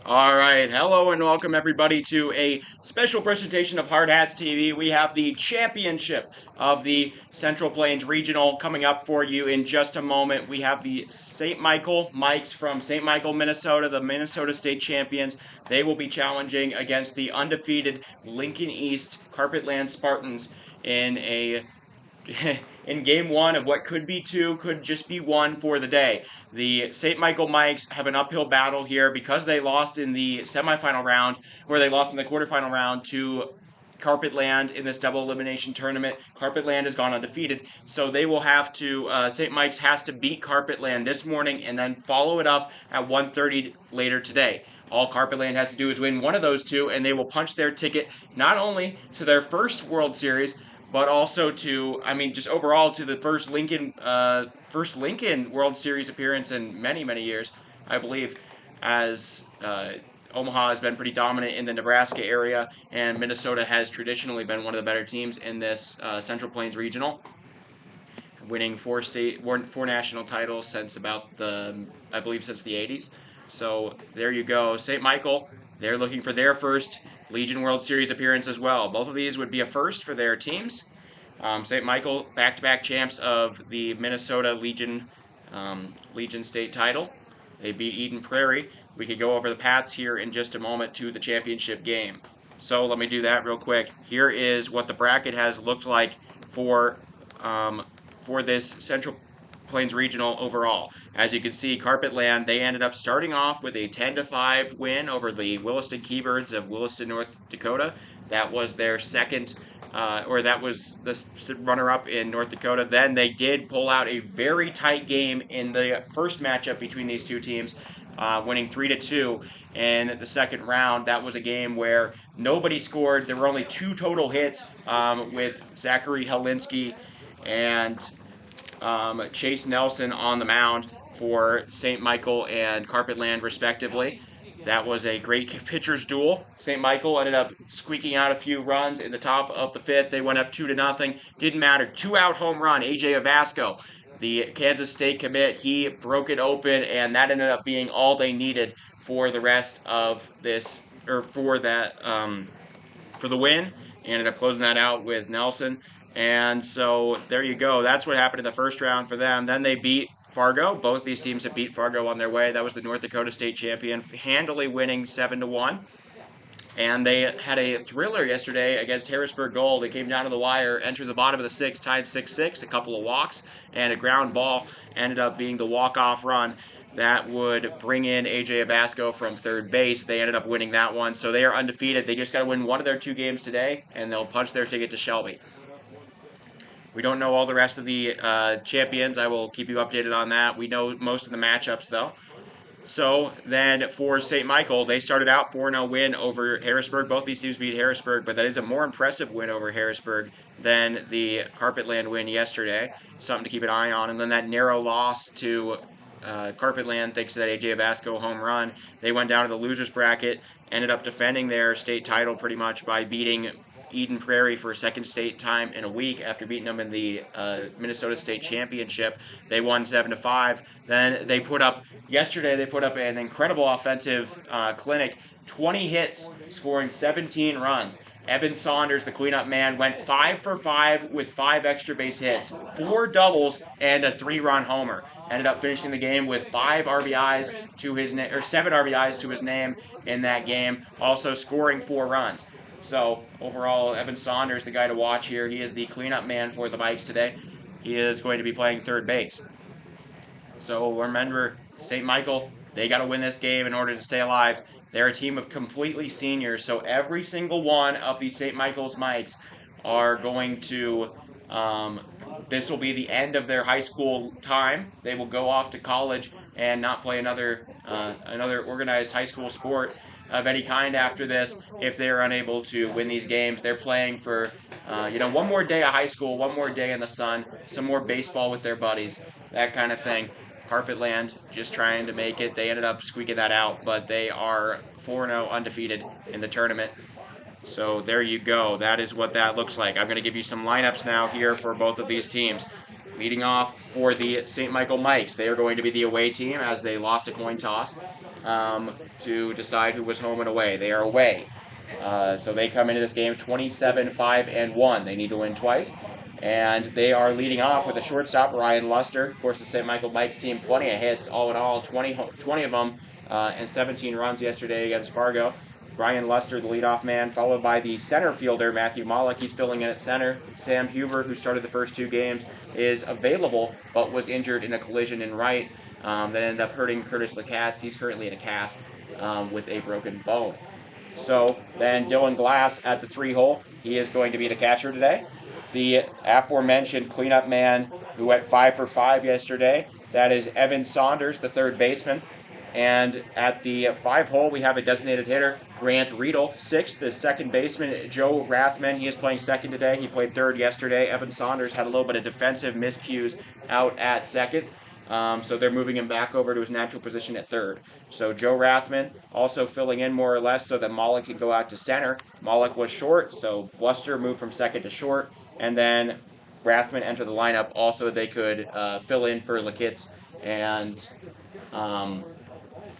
All right, hello and welcome everybody to a special presentation of Hard Hats TV. We have the championship of the Central Plains Regional coming up for you in just a moment. We have the St. Michael Mikes from St. Michael, Minnesota, the Minnesota State champions. They will be challenging against the undefeated Lincoln East Carpetland Spartans in a in game one of what could be two, could just be one for the day. The St. Michael Mikes have an uphill battle here because they lost in the semifinal round, where they lost in the quarterfinal round to Carpetland in this double elimination tournament. Carpetland has gone undefeated, so they will have to, St. Mike's has to beat Carpetland this morning and then follow it up at 1:30 later today. All Carpetland has to do is win one of those two, and they will punch their ticket not only to their first World Series, but also to, just overall to the first Lincoln World Series appearance in many, many years, I believe, as Omaha has been pretty dominant in the Nebraska area, and Minnesota has traditionally been one of the better teams in this Central Plains Regional, winning four national titles since about since the 80s. So there you go. St. Michael, they're looking for their first Legion World Series appearance as well. Both of these would be a first for their teams. St. Michael, back-to-back champs of the Minnesota Legion State title. They beat Eden Prairie. We could go over the Pats here in just a moment to the championship game. So let me do that real quick. Here is what the bracket has looked like for this Central Plains Regional overall. As you can see, Carpetland, they ended up starting off with a 10-5 win over the Williston Keybirds of Williston, North Dakota. That was their second, that was the runner-up in North Dakota. Then they did pull out a very tight game in the first matchup between these two teams, winning 3-2 in the second round. That was a game where nobody scored. There were only 2 total hits, with Zachary Helinski and Chase Nelson on the mound for St. Michael and Carpetland, respectively. That was a great pitcher's duel. St. Michael ended up squeaking out a few runs in the top of the 5th. They went up 2-0. Didn't matter. 2-out home run. AJ Avasco, the Kansas State commit, he broke it open, and that ended up being all they needed for the rest of this, or for that, for the win. He ended up closing that out with Nelson. And so there you go. That's what happened in the first round for them. Then they beat Fargo. Both these teams have beat Fargo on their way. That was the North Dakota State champion, handily winning 7-1. And they had a thriller yesterday against Harrisburg Gold. They came down to the wire, entered the bottom of the 6th, tied 6-6, a couple of walks, and a ground ball ended up being the walk-off run that would bring in AJ Avasco from third base. They ended up winning that one, so they are undefeated. They just got to win one of their 2 games today, and they'll punch their ticket to Shelby. We don't know all the rest of the champions. I will keep you updated on that. We know most of the matchups, though. So then for St. Michael, they started out 4-0 win over Harrisburg. Both these teams beat Harrisburg, but that is a more impressive win over Harrisburg than the Carpetland win yesterday. Something to keep an eye on. And then that narrow loss to Carpetland, thanks to that AJ Avasco home run. They went down to the losers bracket, ended up defending their state title pretty much by beating Eden Prairie for a second state time in a week after beating them in the Minnesota State Championship. They won 7-5. Then they put up an incredible offensive clinic, 20 hits, scoring 17 runs. Evan Saunders, the cleanup man, went 5 for 5 with 5 extra base hits, 4 doubles, and a 3-run homer. Ended up finishing the game with 7 RBIs to his name in that game, also scoring 4 runs. So overall, Evan Saunders, the guy to watch here, he is the cleanup man for the Mikes today. He is going to be playing third base. So remember, St. Michael, they got to win this game in order to stay alive. They're a team of completely seniors, so every single one of the St. Michael's Mikes are going to, this will be the end of their high school time. They will go off to college and not play another organized high school sport of any kind after this if they're unable to win these games. They're playing for, one more day of high school, one more day in the sun, some more baseball with their buddies, that kind of thing. Carpetland just trying to make it. They ended up squeaking that out, but they are 4-0 undefeated in the tournament. So there you go. That is what that looks like. I'm going to give you some lineups now here for both of these teams. Leading off for the St. Michael Mikes, they are going to be the away team as they lost a coin toss to decide who was home and away. They are away. So they come into this game 27-5-1. They need to win twice. And they are leading off with a shortstop, Ryan Luster. Of course, the St. Michael Mikes team, plenty of hits, all in all, 20 of them, and 17 runs yesterday against Fargo. Ryan Luster, the leadoff man, followed by the center fielder, Matthew Mollick. He's filling in at center. Sam Huber, who started the first 2 games, is available, but was injured in a collision in right. That ended up hurting Curtis Lacatz. He's currently in a cast with a broken bone. So then Dylan Glass at the 3-hole. He is going to be the catcher today. The aforementioned cleanup man who went 5 for 5 yesterday, that is Evan Saunders, the third baseman. And at the 5-hole, we have a designated hitter, Grant Riedel. 6th, the second baseman, Joe Rathman. He is playing second today. He played third yesterday. Evan Saunders had a little bit of defensive miscues out at second. So they're moving him back over to his natural position at third. So Joe Rathman also filling in more or less so that Mollick could go out to center. Mollick was short, so Luster moved from second to short. And then Rathman entered the lineup also they could fill in for Lakitz and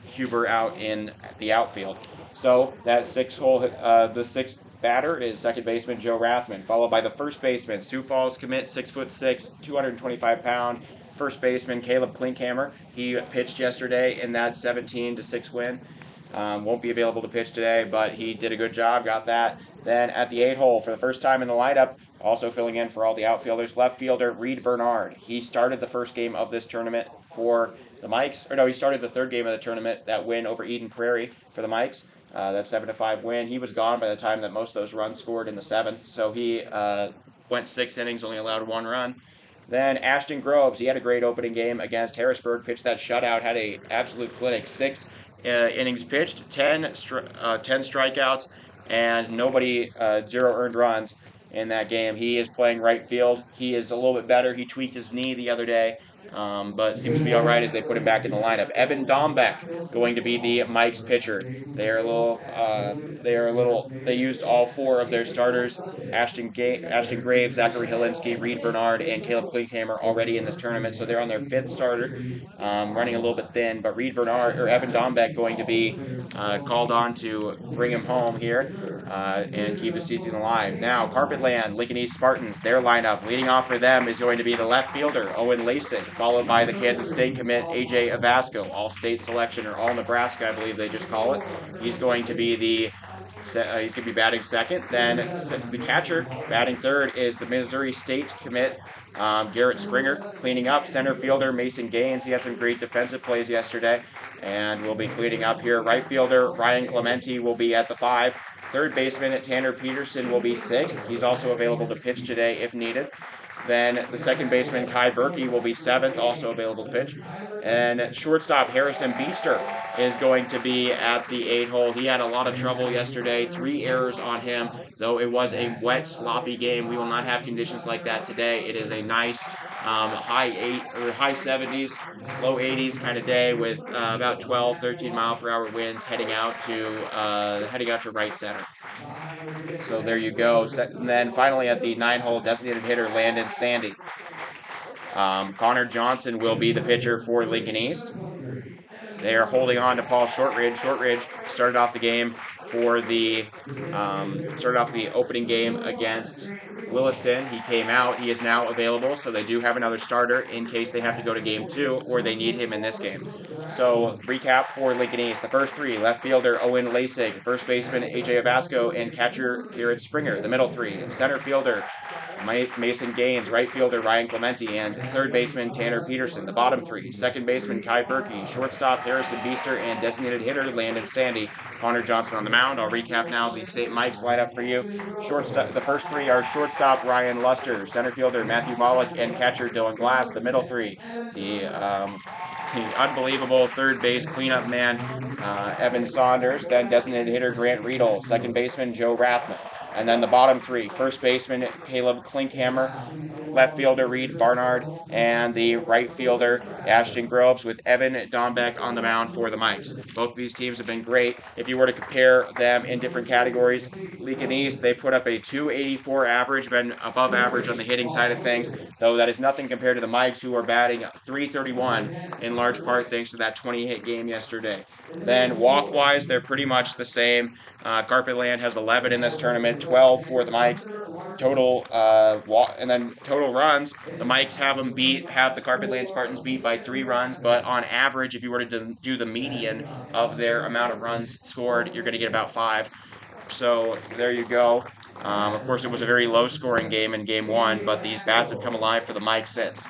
Huber out in the outfield. So that 6-hole, the 6th batter is second baseman Joe Rathman, followed by the first baseman, Sioux Falls commit, 6'6", 225-pound first baseman Caleb Klinkhammer. He pitched yesterday in that 17-6 win. Won't be available to pitch today, but he did a good job, got that. Then at the 8-hole, for the first time in the lineup, also filling in for all the outfielders, left fielder Reed Bernard. He started the first game of this tournament for the Mikes. Or no, he started the third game of the tournament, that win over Eden Prairie for the Mikes. That 7-5 win. He was gone by the time that most of those runs scored in the 7th, so he went 6 innings, only allowed 1 run. Then Ashton Groves, he had a great opening game against Harrisburg, pitched that shutout, had a absolute clinic. 6 innings pitched, 10 strikeouts, and 0 earned runs in that game. He is playing right field. He is a little bit better. He tweaked his knee the other day, but seems to be all right as they put him back in the lineup. Evan Dombeck going to be the Mike's pitcher. They used all 4 of their starters, Ashton Graves, Zachary Helinski, Reed Bernard, and Caleb Klinkhammer already in this tournament, so they're on their 5th starter, running a little bit thin, but Evan Dombeck going to be called on to bring him home here and keep the season alive. Now, Carpetland, Lincoln East Spartans, their lineup, leading off for them is going to be the left fielder, Owen Lasik, followed by the Kansas State commit, AJ Avasco, all-state selection, or all-Nebraska, I believe they just call it. He's going to be batting second. Then the catcher batting third is the Missouri State commit, Garrett Springer. Cleaning up, center fielder Mason Gaines. He had some great defensive plays yesterday and will be cleaning up here. Right fielder Ryan Clementi will be at the 5. Third baseman Tanner Peterson will be 6th. He's also available to pitch today if needed. Then the second baseman Kai Berkey will be 7th, also available to pitch. And shortstop Harrison Beester is going to be at the 8-hole. He had a lot of trouble yesterday, 3 errors on him, though it was a wet, sloppy game. We will not have conditions like that today. It is a nice high 70s, low 80s kind of day with about 12, 13 mile per hour winds heading out to right center. So there you go. And then finally at the 9-hole, designated hitter Landon Sandy. Connor Johnson will be the pitcher for Lincoln East. They are holding on to Paul Shortridge. Shortridge started off the opening game against Williston. He came out. He is now available, so they do have another starter in case they have to go to game 2 or they need him in this game. So recap for Lincoln East. The first 3, left fielder Owen Lasik, first baseman AJ Avasco, and catcher Garrett Springer. The middle 3, center fielder Mason Gaines, right fielder Ryan Clementi, and third baseman Tanner Peterson. The bottom 3, second baseman Kai Berkey, shortstop Harrison Beester, and designated hitter Landon Sandy. Connor Johnson on the mound. I'll recap now the St. Mike's lineup for you. The first 3 are shortstop Ryan Luster, center fielder Matthew Mollick, and catcher Dylan Glass. The middle 3, the unbelievable third base cleanup man Evan Saunders, then designated hitter Grant Riedel, second baseman Joe Rathman. And then the bottom three: first baseman Caleb Klinkhammer, left fielder Reed Barnard, and the right fielder Ashton Groves, with Evan Dombeck on the mound for the Mikes. Both of these teams have been great. If you were to compare them in different categories, Lincoln East, they put up a 284 average, been above average on the hitting side of things, though that is nothing compared to the Mikes, who are batting 331, in large part thanks to that 20-hit game yesterday. Then walk-wise, they're pretty much the same. Carpetland has 11 in this tournament, 12 for the Mikes. And then total runs, the Mikes have the Carpetland Spartans beat by 3 runs, but on average, if you were to do the median of their amount of runs scored, you're going to get about 5. So there you go. Of course, it was a very low-scoring game in Game 1, but these bats have come alive for the Mikes since.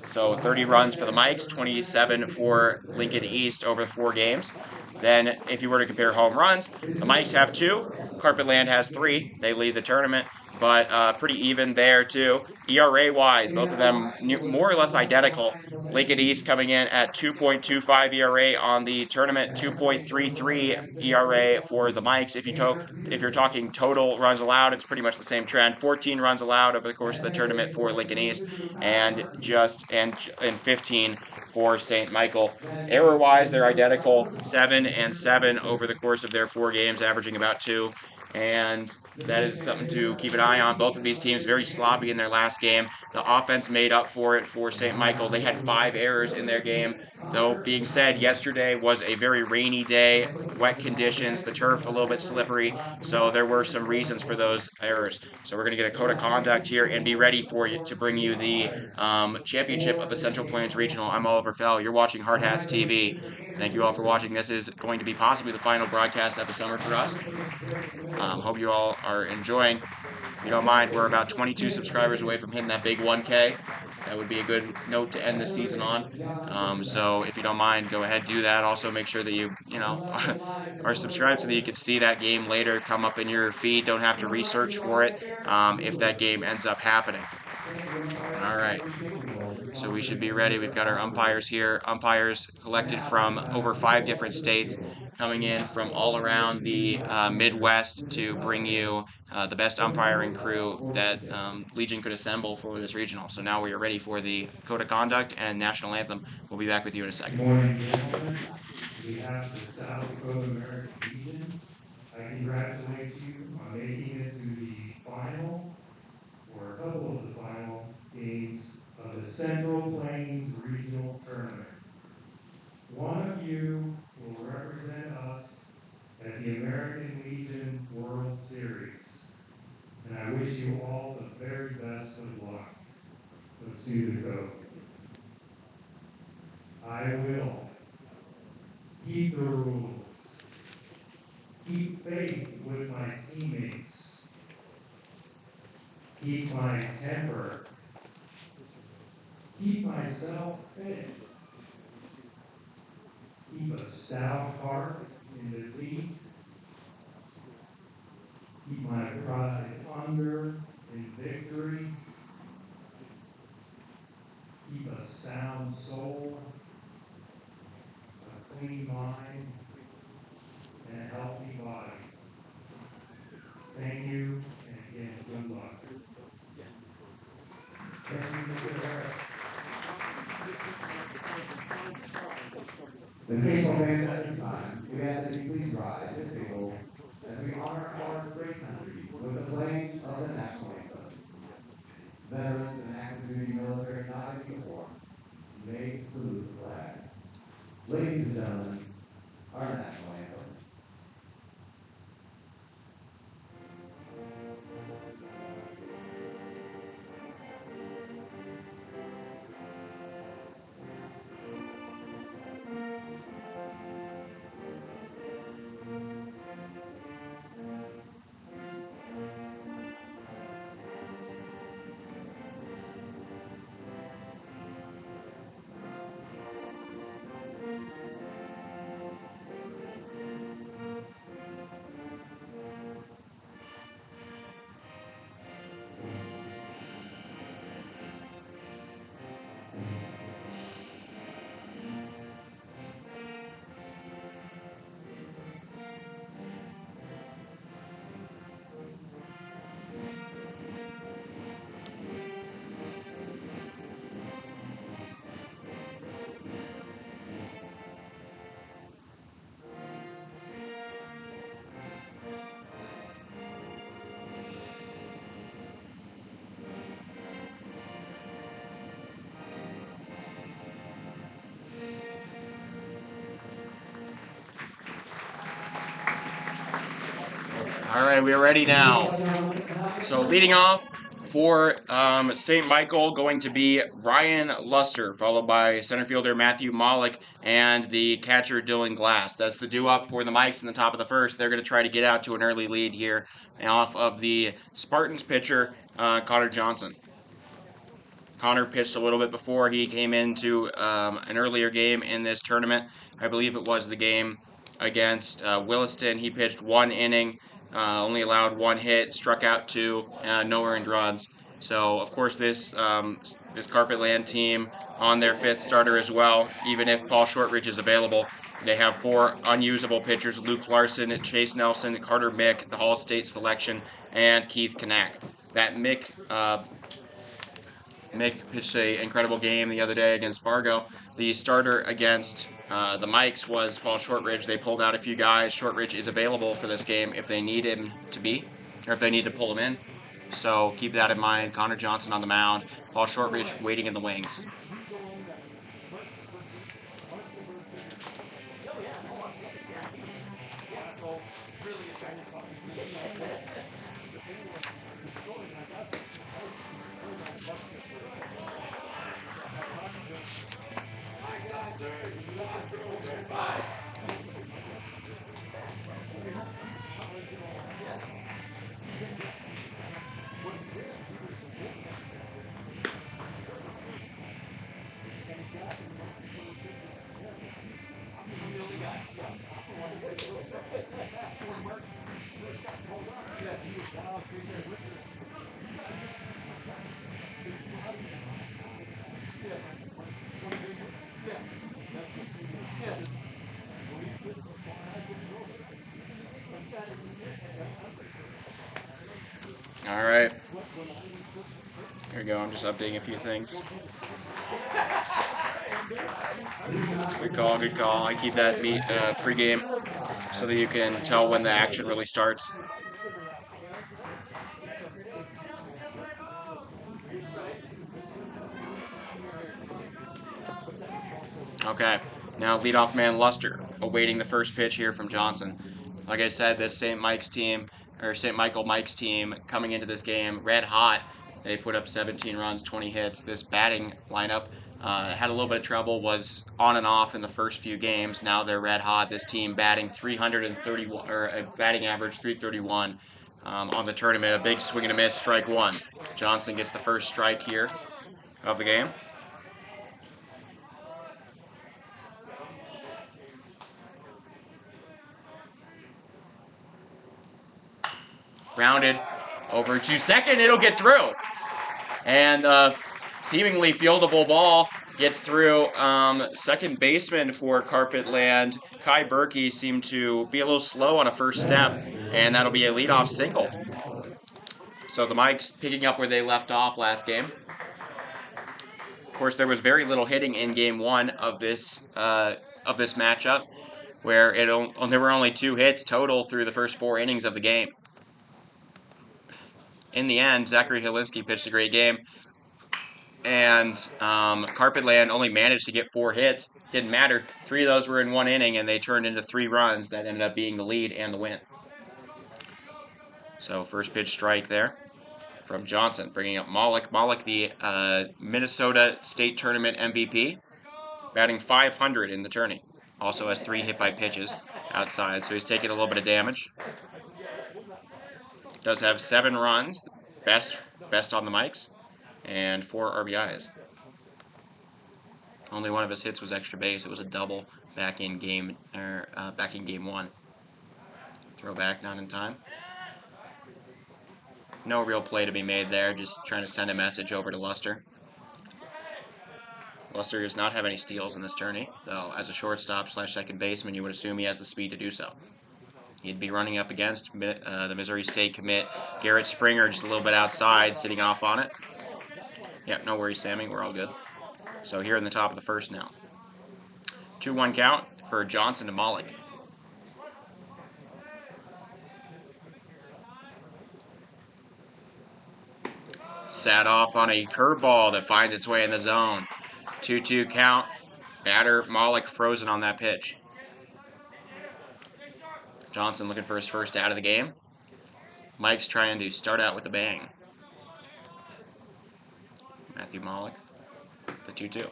So 30 runs for the Mikes, 27 for Lincoln East over 4 games. Then, if you were to compare home runs, the Mikes have 2, Carpetland has 3. They lead the tournament, but pretty even there too. ERA-wise, both of them more or less identical. Lincoln East coming in at 2.25 ERA on the tournament, 2.33 ERA for the Mikes. If you're talking total runs allowed, it's pretty much the same trend. 14 runs allowed over the course of the tournament for Lincoln East, and 15 for St. Michael. Error-wise, they're identical, 7 and 7 over the course of their 4 games, averaging about 2. And that is something to keep an eye on. Both of these teams very sloppy in their last game. The offense made up for it for St. Michael. They had 5 errors in their game. Though, being said, yesterday was a very rainy day, wet conditions, the turf a little bit slippery, so there were some reasons for those errors. So we're going to get a code of conduct here and be ready for you to bring you the championship of the Central Plains Regional. I'm Oliver Fell. You're watching Hard Hats TV. Thank you all for watching. This is going to be possibly the final broadcast of the summer for us. Hope you all are enjoying. If you don't mind, we're about 22 subscribers away from hitting that big 1K. That would be a good note to end the season on. So if you don't mind, go ahead, do that. Also, make sure that you are subscribed so that you can see that game later come up in your feed. Don't have to research for it if that game ends up happening. All right. So we should be ready. We've got our umpires here. Umpires collected from over 5 different states, coming in from all around the Midwest to bring you the best umpiring crew that Legion could assemble for this regional. So now we are ready for the code of conduct and national anthem. We'll be back with you in a second. Good morning, gentlemen. On behalf of the South Dakota American Legion, I congratulate you on making it to the final, or a couple of the final games of the Central Plains Regional Tournament. One of you will represent us at the American Legion World Series, and I wish you all the very best of luck. Let's do the code. I will keep the rules, keep faith with my teammates, keep my temper, keep myself fit, keep a stout heart in defeat, keep my pride under in victory, keep a sound soul, a clean mind, and a healthy body. Thank you, and again, good luck. Thank you, Mr. Harris. The baseball fans at this time, we ask that you please rise and mingle as we honor our great country with the playing of the national anthem. Veterans and active duty military not in uniform, you may salute the flag. Ladies and gentlemen, our national anthem. All right, we're ready now. So leading off for St. Michael, going to be Ryan Luster, followed by center fielder Matthew Mollick and the catcher Dylan Glass. That's the due-up for the Mikes in the top of the first. They're going to try to get out to an early lead here off of the Spartans pitcher, Connor Johnson. Connor pitched a little bit before he came into an earlier game in this tournament. I believe it was the game against Williston. He pitched 1 inning, only allowed 1 hit, struck out 2, no earned runs. So, of course, this Carpetland team on their 5th starter as well, even if Paul Shortridge is available. They have 4 unusable pitchers: Luke Larson, Chase Nelson, Carter Mick, the Hall State selection, and Keith Kanak. That Mick pitched an incredible game the other day against Fargo. The starter against the Mikes was Paul Shortridge. They pulled out a few guys. Shortridge is available for this game if they need him to be, or if they need to pull him in. So keep that in mind. Connor Johnson on the mound. Paul Shortridge waiting in the wings. All right. Here we go. I'm just updating a few things. Good call, good call. I keep that pregame so that you can tell when the action really starts. Okay, now leadoff man Luster, awaiting the first pitch here from Johnson. Like I said, this St. Michael Mike's team coming into this game red hot. They put up 17 runs, 20 hits. This batting lineup had a little bit of trouble, was on and off in the first few games. Now they're red hot. This team batting 331, or a batting average 331 on the tournament. A big swing and a miss, strike 1. Johnson gets the first strike here of the game. Grounded over to second. It'll get through. And seemingly fieldable ball gets through. Second baseman for Carpetland, Kai Berkey, seemed to be a little slow on a first step, and that'll be a leadoff single. So the Mikes picking up where they left off last game. Of course, there was very little hitting in Game 1 of this matchup, where there were only 2 hits total through the first 4 innings of the game. In the end, Zachary Helinski pitched a great game, and Carpetland only managed to get 4 hits. Didn't matter. 3 of those were in 1 inning, and they turned into 3 runs that ended up being the lead and the win. So first pitch strike there from Johnson, bringing up Mollick. Mollick, the Minnesota State Tournament MVP, batting .500 in the tourney. Also has 3 hit by pitches outside, so he's taking a little bit of damage. Does have 7 runs, best on the Mikes, and 4 RBIs. Only one of his hits was extra base. It was a double back in game 1. Throw back, not in time. No real play to be made there. Just trying to send a message over to Luster. Luster does not have any steals in this tourney, though as a shortstop / second baseman, you would assume he has the speed to do so. He'd be running up against the Missouri State commit, Garrett Springer, just a little bit outside, sitting off on it. Yep, no worries, Sammy. We're all good. So here in the top of the first now. 2-1 count for Johnson to Mollick. Sat off on a curveball that finds its way in the zone. 2-2 count. Batter Mollick frozen on that pitch. Johnson looking for his first out of the game. Mike's trying to start out with a bang. Matthew Malik, the 2-2.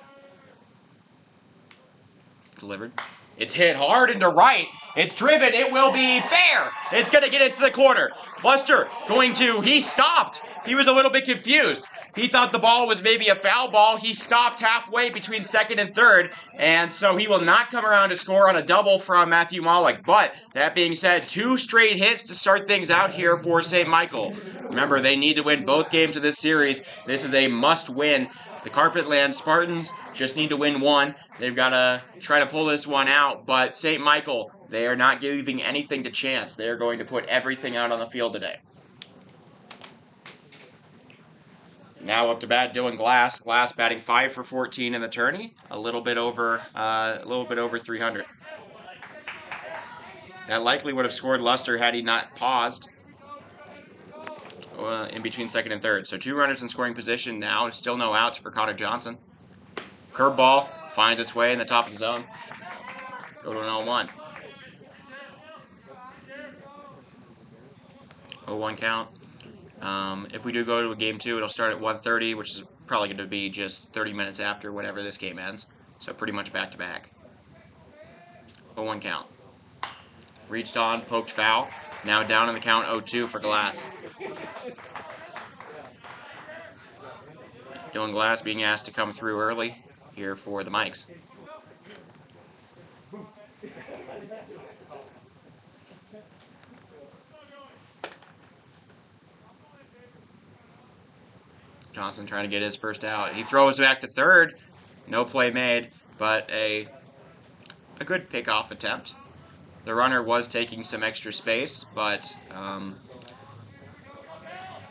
Delivered. It's hit hard into right. It's driven. It will be fair. It's going to get into the corner. Luster he stopped. He was a little bit confused. He thought the ball was maybe a foul ball. He stopped halfway between second and third, and so he will not come around to score on a double from Matthew Malik. But that being said, 2 straight hits to start things out here for St. Michael. Remember, they need to win both games of this series. This is a must-win. The Carpetland Spartans just need to win one. They've got to try to pull this one out, but St. Michael, they are not giving anything to chance. They are going to put everything out on the field today. Now up to bat, Dylan Glass. Glass batting 5 for 14 in the tourney, a little bit over 300. That likely would have scored Luster had he not paused in between second and third. So 2 runners in scoring position now. Still no outs for Connor Johnson. Curveball finds its way in the top of the zone. Go to an 0-1. 0-1 count. If we do go to a game 2, it'll start at 1:30, which is probably going to be just 30 minutes after whenever this game ends. So pretty much back-to-back. 0-1 count. Reached on, poked foul. Now down in the count 0-2 for Glass. Dylan Glass being asked to come through early here for the Mikes. Johnson trying to get his first out. He throws back to third. No play made, but a good pickoff attempt. The runner was taking some extra space, but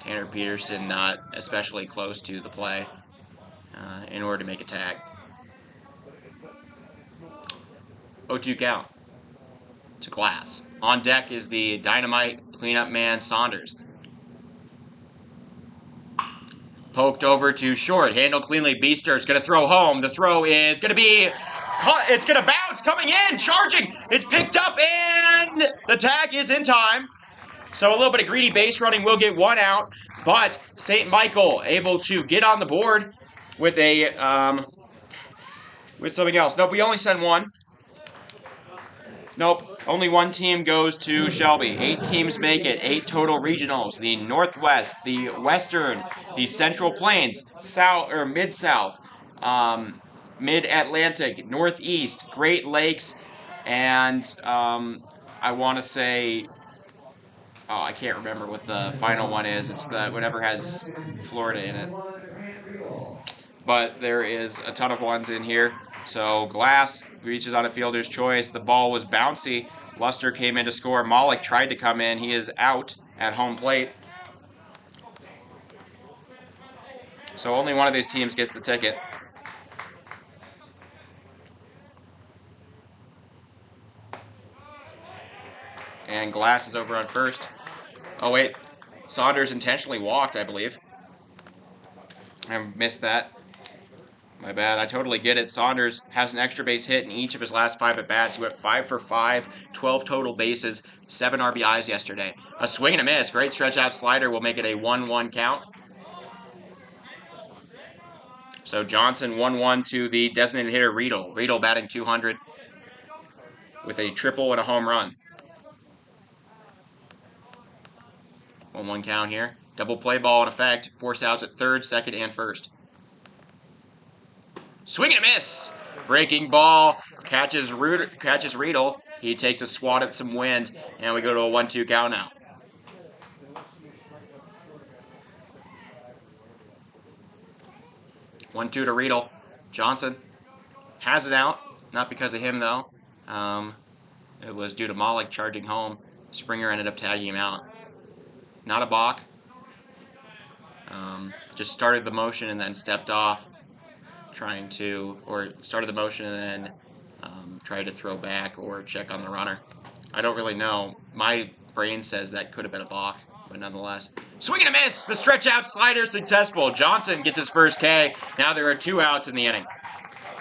Tanner Peterson not especially close to the play in order to make a tag. 0-2 count to Glass. On deck is the dynamite cleanup man Saunders. Poked over to short. Handled cleanly. Beaster's going to throw home. The throw is going to be caught. It's going to bounce. Coming in. Charging. It's picked up and the tag is in time. So a little bit of greedy base running will get 1 out. But St. Michael able to get on the board with with something else. Nope, we only send 1. Nope, only 1 team goes to Shelby. 8 teams make it. 8 total regionals. The Northwest, the Western, the Central Plains, South or Mid-South, Mid-Atlantic, Northeast, Great Lakes, and I want to say, I can't remember what the final one is. It's the whatever has Florida in it. But there is a ton of ones in here. So Glass reaches on a fielder's choice. The ball was bouncy. Luster came in to score. Malik tried to come in. He is out at home plate. So only one of these teams gets the ticket. And Glass is over on first. Oh, wait. Saunders intentionally walked, I believe. I missed that. My bad. I totally get it. Saunders has an extra base hit in each of his last 5 at-bats. He went 5 for 5, 12 total bases, 7 RBIs yesterday. A swing and a miss. Great stretch-out slider will make it a 1-1 count. So Johnson 1-1 to the designated hitter Riedel. Riedel batting 200 with a triple and a home run. 1-1 count here. Double play ball in effect. Force outs at third, second, and first. Swing and a miss. Breaking ball. Catches Riedel. He takes a swat at some wind, and we go to a 1-2 count now. One-two to Riedel. Johnson has it out. Not because of him, though. It was due to Malik charging home. Springer ended up tagging him out. Not a balk. Just started the motion and then stepped off. Started the motion and then tried to throw back or check on the runner. I don't really know. My brain says that could have been a balk, but nonetheless. Swing and a miss! The stretch-out slider successful. Johnson gets his first K. Now there are 2 outs in the inning.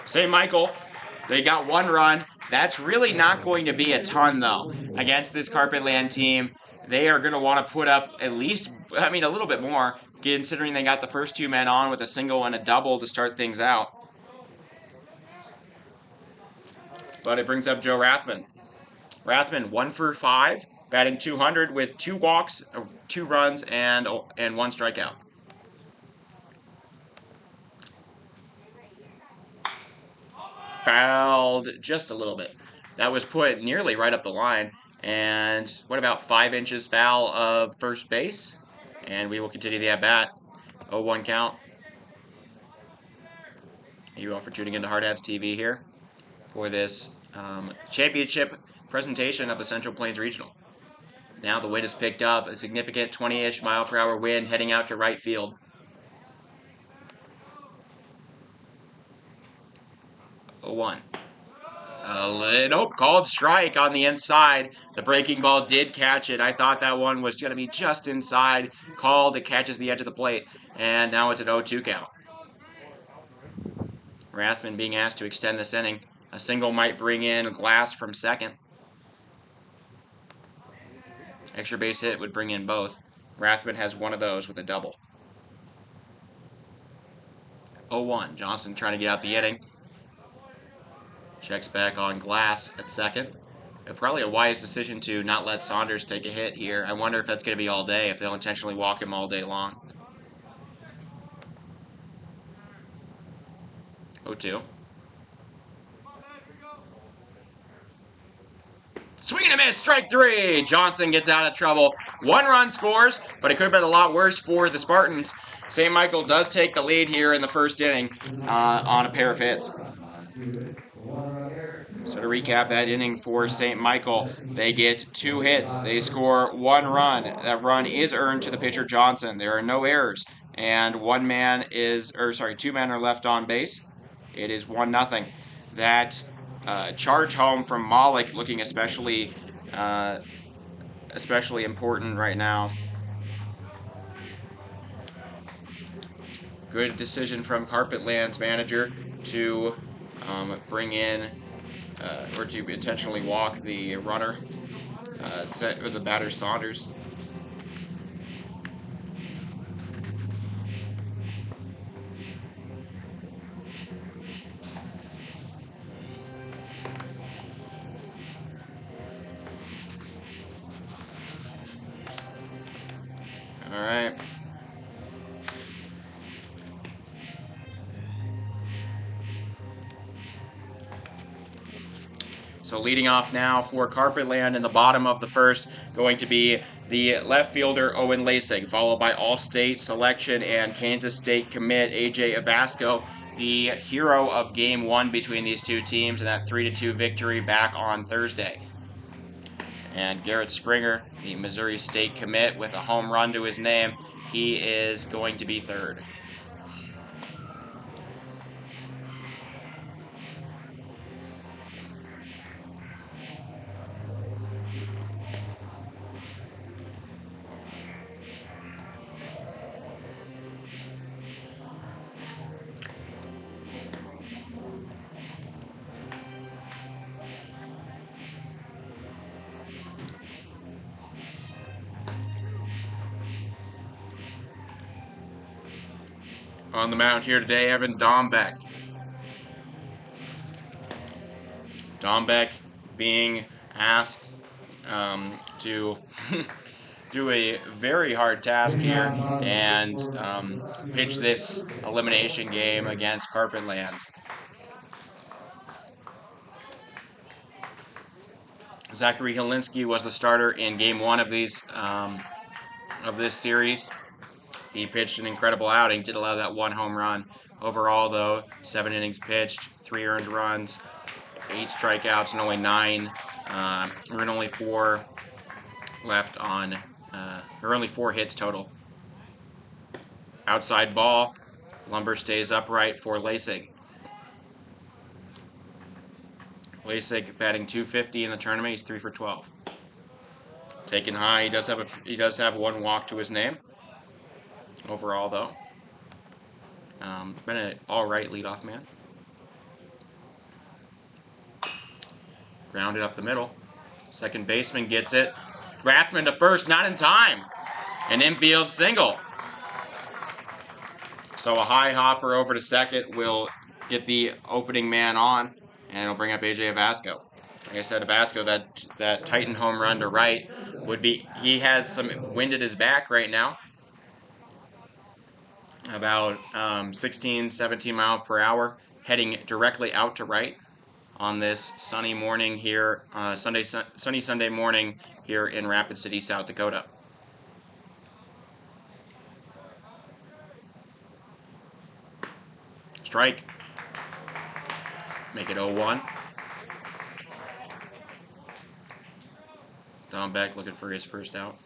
St. Michael, they got 1 run. That's really not going to be a ton, though, against this Carpetland team. they are going to want to put up at least, I mean, a little bit more, considering they got the first 2 men on with a single and a double to start things out. But it brings up Joe Rathman. Rathman 1 for 5, batting 200 with 2 walks, 2 runs, and 1 strikeout. Fouled just a little bit. That was put nearly right up the line. And what about 5 inches foul of first base? And we will continue the at-bat. 0-1 count. Thank you all for tuning into Hard Hats TV here for this championship presentation of the Central Plains Regional. Now the wind has picked up, a significant 20-ish mile-per-hour wind heading out to right field. 0-1. Nope, called strike on the inside. The breaking ball did catch it. I thought that one was going to be just inside. Called, it catches the edge of the plate. And now it's an 0-2 count. Rathman being asked to extend this inning. A single might bring in Glass from second. Extra base hit would bring in both. Rathman has one of those with a double. 0-1. Johnson trying to get out the inning. Checks back on Glass at second. Probably a wise decision to not let Saunders take a hit here. I wonder if that's going to be all day, if they'll intentionally walk him all day long. 0-2. Swing and a miss, strike 3. Johnson gets out of trouble. 1 run scores, but it could have been a lot worse for the Spartans. St. Michael does take the lead here in the first inning on a pair of hits. So to recap that inning for St. Michael, they get 2 hits. They score 1 run. That run is earned to the pitcher Johnson. There are no errors, and 2 men are left on base. It is 1-0. That charge home from Malik looking especially important right now. Good decision from Carpetland's manager to bring in or to intentionally walk the runner, or the batter Saunders. All right. So leading off now for Carpetland in the bottom of the first, going to be the left fielder Owen Lasig, followed by All-State selection and Kansas State commit AJ Avasco, the hero of Game 1 between these two teams, and that 3-2 victory back on Thursday. And Garrett Springer, the Missouri State commit, with a home run to his name, he is going to be third. On the mound here today, Evan Dombeck. Dombeck being asked to do a very hard task here and pitch this elimination game against Carpetland. Zachary Helinski was the starter in Game 1 of this series. He pitched an incredible outing, did allow that 1 home run. Overall, though, 7 innings pitched, 3 earned runs, 8 strikeouts, and only 4 left on, only 4 hits total. Outside ball, Lumber stays upright for Lasig. Lasig batting .250 in the tournament. He's 3 for 12. Taken high. He does have 1 walk to his name. Overall, though, been an all-right leadoff man. Grounded up the middle. Second baseman gets it. Rathman to first, not in time. An infield single. So a high hopper over to second will get the opening man on, and it'll bring up AJ Vasco. Like I said, Vasco, that Titan home run to right would be, he has some wind at his back right now. About 16, 17 mile per hour, heading directly out to right on this sunny morning here, sunny Sunday morning here in Rapid City, South Dakota. Strike. Make it 0-1. Don Beck looking for his first out.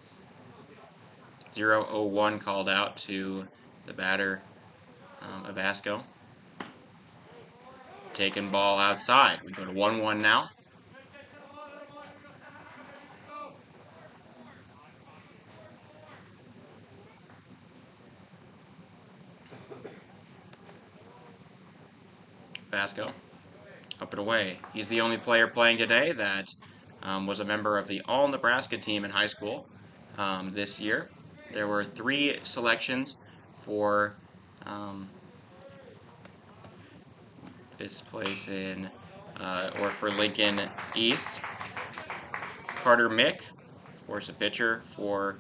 0-0-1 called out to the batter, Vasco. Taking ball outside. We go to 1-1 now. Vasco, up and away. He's the only player playing today that was a member of the All-Nebraska team in high school this year. There were 3 selections for this place in, or for Lincoln East. Carter Mick, of course, a pitcher for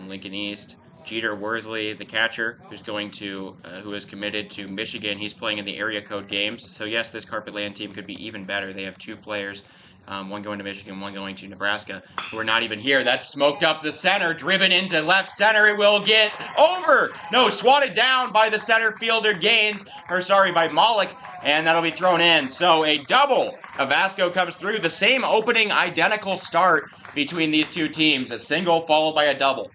Lincoln East. Jeter Worthley, the catcher, who is committed to Michigan. He's playing in the area code games. So yes, this Carpetland team could be even better. They have 2 players, one going to Michigan, one going to Nebraska, who are not even here. That's smoked up the center, driven into left center. It will get over. No, swatted down by the center fielder by Malik, and that'll be thrown in. So a double. Vasco comes through. The same opening, identical start between these two teams. A single followed by a double.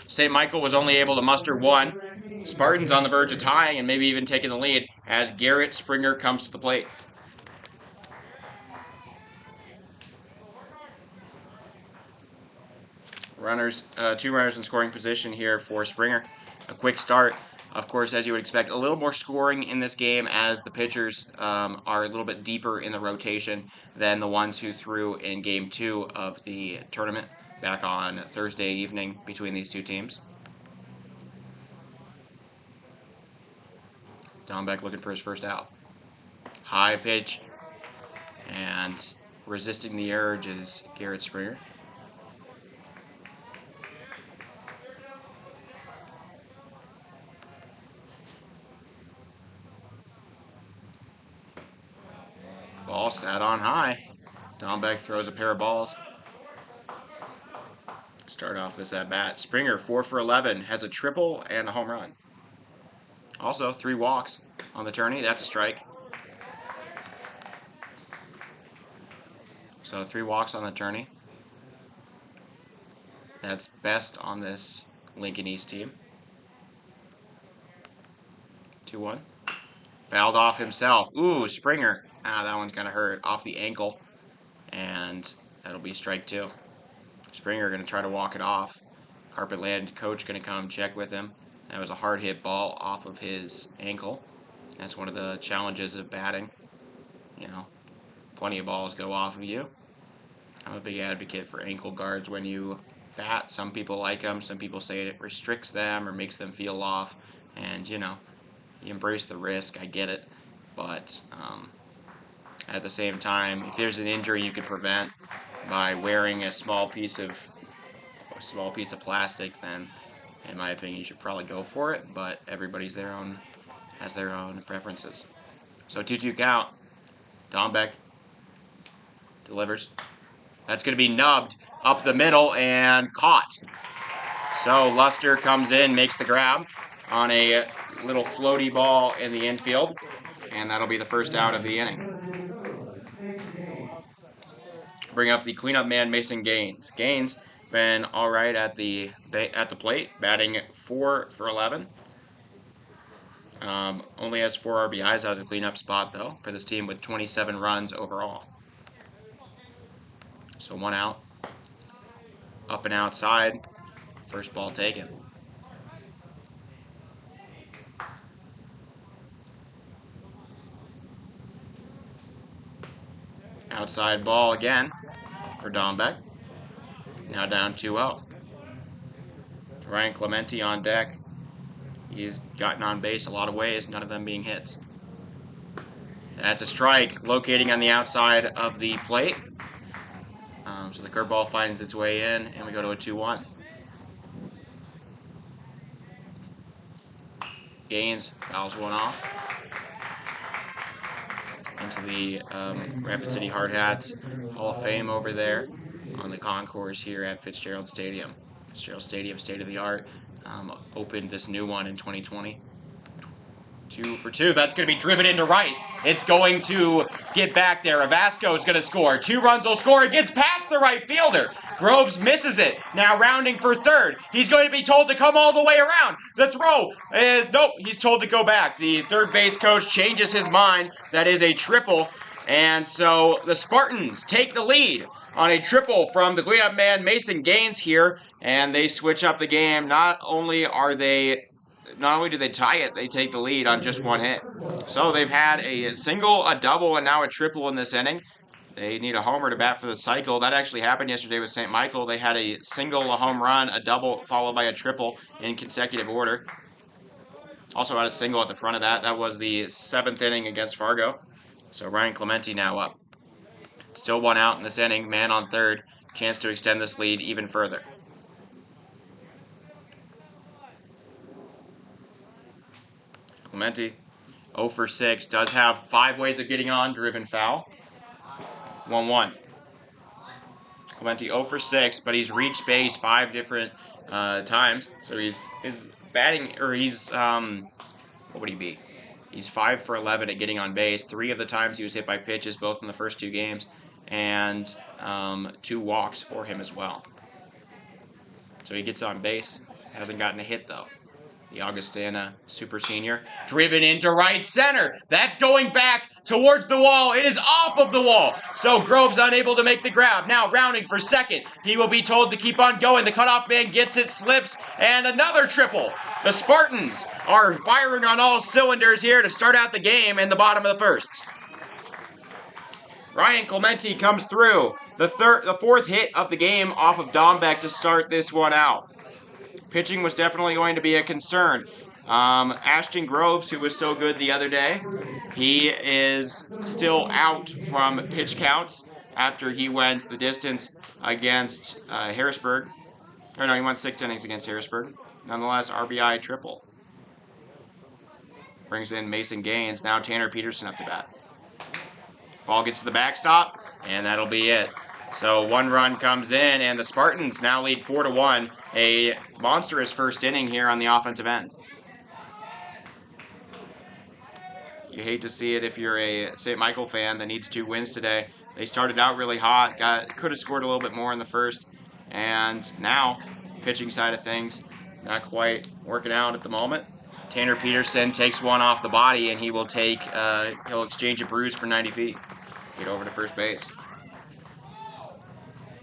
St. Michael was only able to muster 1. Spartans on the verge of tying and maybe even taking the lead as Garrett Springer comes to the plate. Runners, 2 runners in scoring position here for Springer. A quick start. Of course, as you would expect, a little more scoring in this game as the pitchers are a little bit deeper in the rotation than the ones who threw in Game 2 of the tournament back on Thursday evening between these 2 teams. Don Beck looking for his first out. High pitch, and resisting the urge is Garrett Springer. Ball sat on high. Don Beck throws a pair of balls. Start off this at bat. Springer 4 for 11, has a triple and a home run. Also 3 walks on the tourney. That's a strike. So 3 walks on the tourney. That's best on this Lincoln East team. 2-1. Fouled off himself. Ooh, Springer. That one's going to hurt. Off the ankle. And that'll be strike 2. Springer going to try to walk it off. Carpetland coach going to come check with him. That was a hard hit ball off of his ankle. That's one of the challenges of batting. You know, plenty of balls go off of you. I'm a big advocate for ankle guards when you bat. Some people like them. Some people say it restricts them or makes them feel off. And, you know, you embrace the risk. I get it. But at the same time, if there's an injury you could prevent by wearing a small piece of plastic, then in my opinion you should probably go for it. But everybody's has their own preferences. So 2-2 count. Don Beck delivers. That's going to be nubbed up the middle and caught. So Luster comes in, makes the grab on a little floaty ball in the infield, and that'll be the first out of the inning. Bring up the cleanup man, Mason Gaines. Gaines been all right at the plate, batting 4 for 11. Only has 4 RBIs out of the cleanup spot, though, for this team with 27 runs overall. So 1 out. Up and outside. First ball taken. Outside ball again for Don Beck. Now down 2-0. Ryan Clemente on deck. He's gotten on base a lot of ways, none of them being hits. That's a strike, locating on the outside of the plate. So the curveball finds its way in, and we go to a 2-1. Gaines fouls one off into the Rapid City Hard Hats Hall of Fame over there on the concourse here at Fitzgerald Stadium. Fitzgerald Stadium, state of the art. Opened this new one in 2020. 2 for 2. That's going to be driven into right. It's going to get back there. Avasco is going to score. 2 runs will score. It gets past the right fielder. Groves misses it. Now rounding for third. He's going to be told to come all the way around. The throw is, nope, he's told to go back. The third base coach changes his mind. That is a triple. And so the Spartans take the lead on a triple from the cleanup man Mason Gaines here. And they switch up the game. Not only do they tie it, they take the lead on just one hit. So they've had a single, a double, and now a triple in this inning. They need a homer to bat for the cycle. That actually happened yesterday with St. Michael. They had a single, a home run, a double, followed by a triple in consecutive order. Also had a single at the front of that. That was the 7th inning against Fargo. So Ryan Clemente now up. Still 1 out in this inning, man on third. Chance to extend this lead even further. Clemente, 0 for 6, does have 5 ways of getting on, driven foul. 1-1. Clemente 0 for 6, but he's reached base 5 different times. So his batting, or what would he be? He's 5 for 11 at getting on base. 3 of the times he was hit by pitches, both in the first 2 games, and 2 walks for him as well. So he gets on base, hasn't gotten a hit though. The Augustana Super Senior, driven into right center. That's going back towards the wall. It is off of the wall. So Groves unable to make the grab. Now rounding for second. He will be told to keep on going. The cutoff man gets it, slips, and another triple. The Spartans are firing on all cylinders here to start out the game in the bottom of the first. Ryan Clemente comes through. The 4th hit of the game off of Dombeck to start this one out. Pitching was definitely going to be a concern. Ashton Groves, who was so good the other day, he is still out from pitch counts after he went the distance against Harrisburg. Or no, he went 6 innings against Harrisburg. Nonetheless, RBI triple. Brings in Mason Gaines. Now Tanner Peterson up to bat. Ball gets to the backstop, and that'll be it. So 1 run comes in, and the Spartans now lead 4-1. A monstrous first inning here on the offensive end. You hate to see it if you're a St. Michael fan that needs 2 wins today. They started out really hot, could have scored a little bit more in the first, and now, pitching side of things, not quite working out at the moment. Tanner Peterson takes one off the body, and he will he'll exchange a bruise for 90 feet. Get over to first base.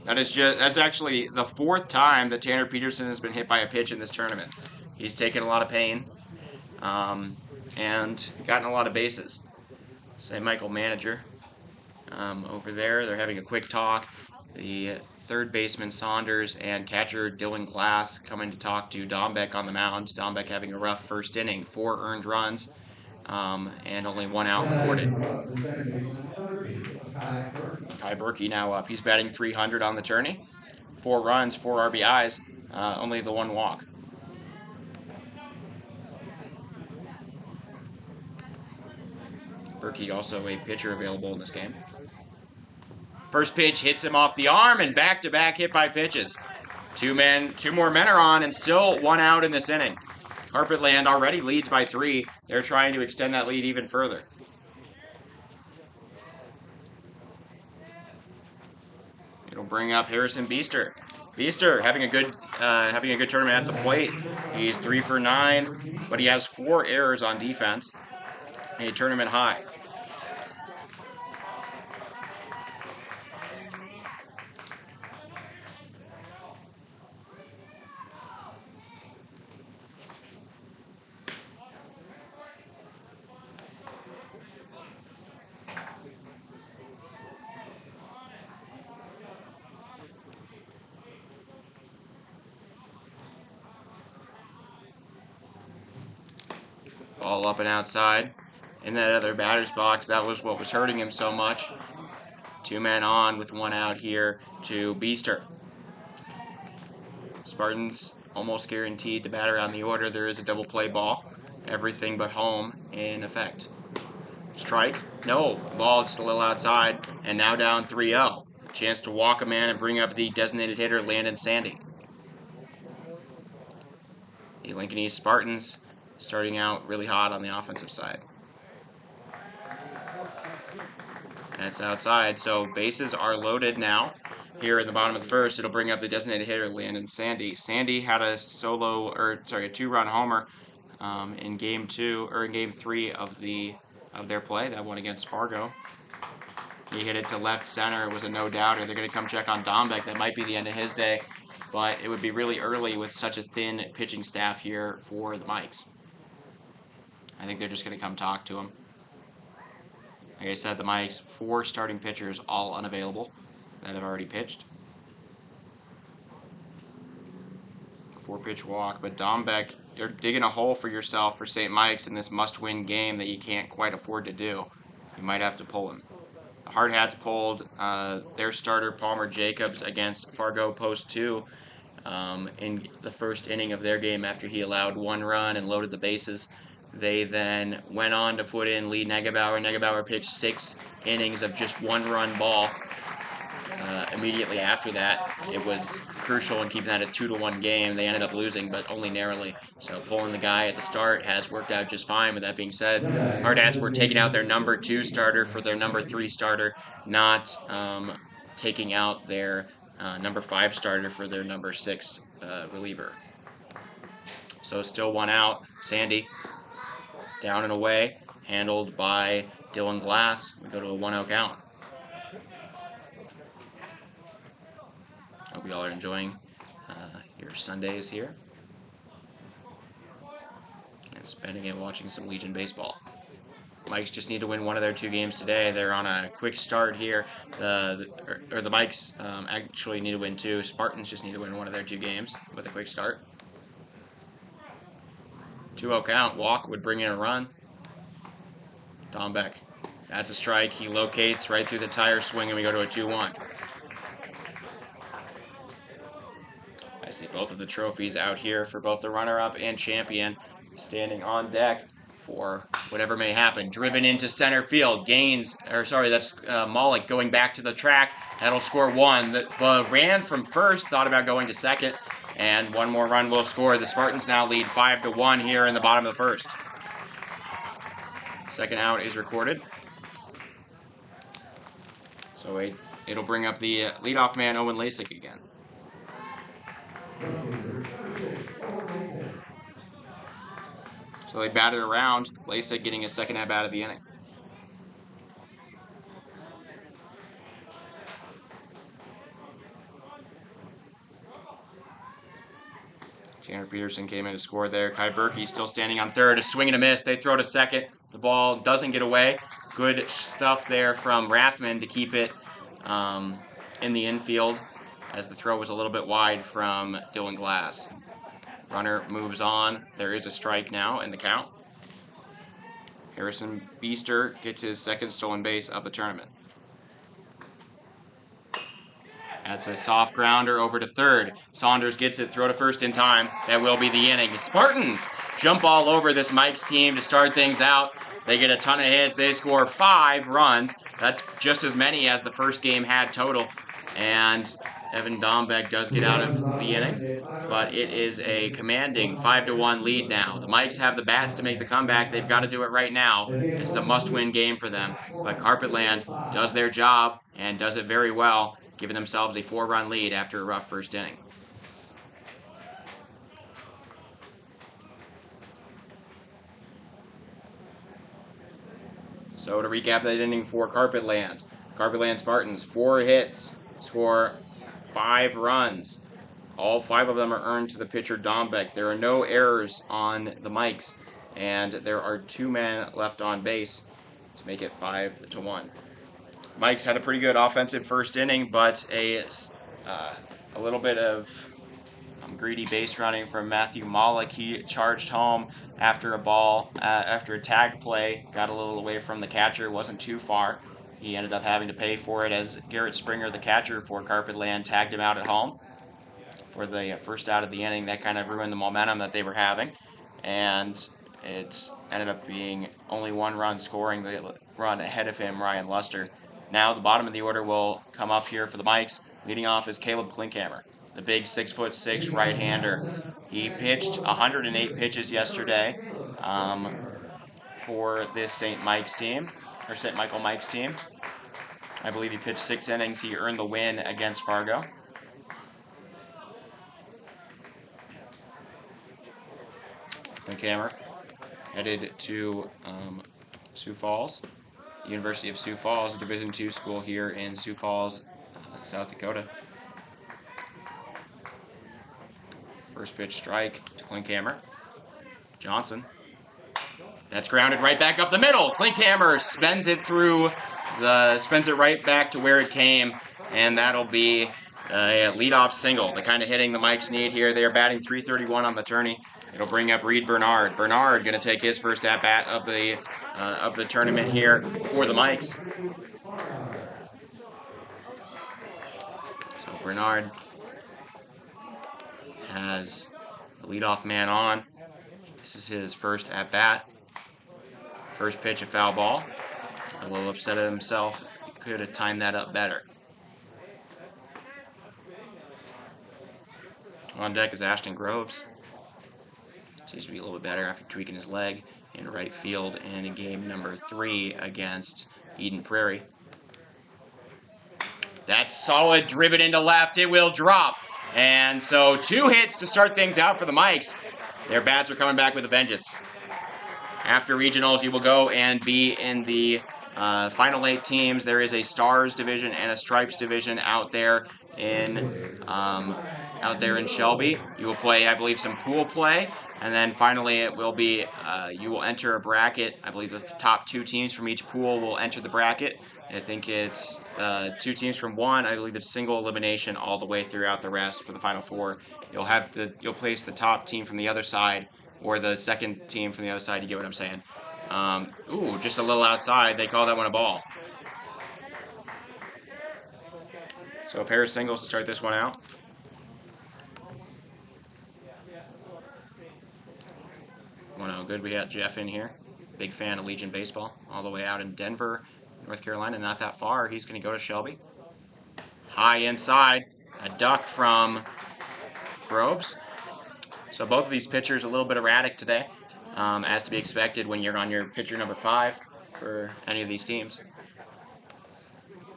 That's actually the 4th time that Tanner Peterson has been hit by a pitch in this tournament. He's taken a lot of pain and gotten a lot of bases. St. Michael manager over there, they're having a quick talk. The 3rd baseman Saunders and catcher Dylan Glass coming to talk to Dombeck on the mound. Dombeck having a rough first inning, 4 earned runs, and only 1 out recorded. Kai Berkey now up. He's batting .300 on the tourney. 4 runs, 4 RBIs, only the 1 walk. Berkey also a pitcher available in this game. First pitch hits him off the arm, and back-to-back hit by pitches. 2 more men are on, and still 1 out in this inning. Carpetland already leads by 3. They're trying to extend that lead even further. It'll bring up Harrison Beester. Beester having a good tournament at the plate. He's 3 for 9, but he has 4 errors on defense. A tournament high. Ball up and outside. In that other batter's box, that was what was hurting him so much. 2 men on with 1 out here to Beaster. Spartans almost guaranteed to batter on the order. There is a double play ball. Everything but home in effect. Strike. No. Ball just a little outside. And now down 3-0. Chance to walk a man and bring up the designated hitter, Landon Sandy. The Lincoln East Spartans starting out really hot on the offensive side. And it's outside, so bases are loaded now. Here at the bottom of the first, it'll bring up the designated hitter, Landon Sandy. Sandy had a 2-run homer in game 3 of their play, that one against Fargo. He hit it to left center. It was a no-doubter. They're going to come check on Dombeck. That might be the end of his day, but it would be really early with such a thin pitching staff here for the Mikes. I think they're just going to come talk to him. Like I said, the Mikes, 4 starting pitchers, all unavailable, that have already pitched. 4-pitch walk, but Dombeck, you're digging a hole for yourself for St. Mike's in this must-win game that you can't quite afford to do. You might have to pull him. The Hard Hats pulled their starter, Palmer Jacobs, against Fargo Post 2 in the first inning of their game after he allowed 1 run and loaded the bases. They then went on to put in Lee Negebauer. Negebauer pitched 6 innings of just 1-run ball. Immediately after that, it was crucial in keeping that a 2-1 game. They ended up losing, but only narrowly. So pulling the guy at the start has worked out just fine. With that being said, Hard Hats were taking out their number 2 starter for their number 3 starter, not taking out their number 5 starter for their number 6 reliever. So still 1 out. Sandy down and away, handled by Dylan Glass. We go to a 1-0 count. Hope you all are enjoying your Sundays here and spending it watching some Legion baseball. Mikes just need to win one of their 2 games today. They're on a quick start here. The Mikes actually need to win 2. Spartans just need to win one of their 2 games with a quick start. 2-0 count. Walk would bring in a run. Dombeck. That's a strike. He locates right through the tire swing, and we go to a 2-1. I see both of the trophies out here for both the runner-up and champion standing on deck for whatever may happen. Driven into center field. That's Malik going back to the track. That'll score 1. Ran from first, thought about going to second, and 1 more run will score. The Spartans now lead 5-1 here in the bottom of the first. Second out is recorded. So it'll bring up the leadoff man, Owen Lasik, again. So they batted around. Lasik getting his second at-bat of the inning. Tanner Peterson came in to score there. Kai Berkey still standing on third. A swing and a miss. They throw to second. The ball doesn't get away. Good stuff there from Rathman to keep it in the infield as the throw was a little bit wide from Dylan Glass. Runner moves on. There is a strike now in the count. Harrison Beaster gets his 2nd stolen base of the tournament. That's a soft grounder over to third. Saunders gets it, throw to first in time. That will be the inning. Spartans jump all over this Mike's team to start things out. They get a ton of hits. They score 5 runs. That's just as many as the first game had total. And Evan Dombeck does get out of the inning, but it is a commanding 5-1 lead now. The Mikes have the bats to make the comeback. They've got to do it right now. This is a must-win game for them, but Carpetland does their job and does it very well, giving themselves a 4-run lead after a rough first inning. So to recap that inning for Carpetland Spartans, 4 hits, score 5 runs. All 5 of them are earned to the pitcher Dombeck. There are no errors on the Mikes, and there are 2 men left on base to make it 5-1. Mikes had a pretty good offensive first inning, but a little bit of greedy base running from Matthew Malik. He charged home after after a tag play, got a little away from the catcher, wasn't too far. He ended up having to pay for it as Garrett Springer, the catcher for Carpetland, tagged him out at home for the first out of the inning. That kind of ruined the momentum that they were having, and it ended up being only one run scoring the run ahead of him, Ryan Luster. Now the bottom of the order will come up here for the Mikes. Leading off is Caleb Klinkhammer, the big 6'6" right-hander. He pitched 108 pitches yesterday for this St. Mike's team, or St. Michael Mike's team. I believe he pitched 6 innings. He earned the win against Fargo. Klinkhammer headed to Sioux Falls, University of Sioux Falls, a Division II school here in Sioux Falls, South Dakota. First pitch strike to Klinkhammer. Johnson. That's grounded right back up the middle. Klinkhammer spins it right back to where it came, and that'll be a leadoff single. The kind of hitting the Mikes need here. They are batting .331 on the tourney. It'll bring up Reed Bernard. Bernard going to take his first at bat of the tournament here for the Mikes. So Bernard has the leadoff man on. This is his first at bat. First pitch, a foul ball. A little upset at himself. He could have timed that up better. On deck is Ashton Groves. Seems to be a little bit better after tweaking his leg in right field in game number 3 against Eden Prairie. That's solid, driven into left. It will drop. And so 2 hits to start things out for the Mikes. Their bats are coming back with a vengeance. After regionals, you will go and be in the final 8 teams. There is a Stars division and a Stripes division out there in Shelby. You will play, I believe, some pool play, and then finally it will be you will enter a bracket. I believe the top 2 teams from each pool will enter the bracket. I think it's 2 teams from one. I believe it's single elimination all the way throughout the rest for the final 4. You'll place the top team from the other side, or the second team from the other side. You get what I'm saying? Ooh, just a little outside. They call that one a ball. So a pair of singles to start this one out. Oh, good. We got Jeff in here. Big fan of Legion Baseball. All the way out in Denver, North Carolina. Not that far. He's going to go to Shelby. High inside. A duck from Groves. So both of these pitchers a little bit erratic today, as to be expected when you're on your pitcher number 5 for any of these teams.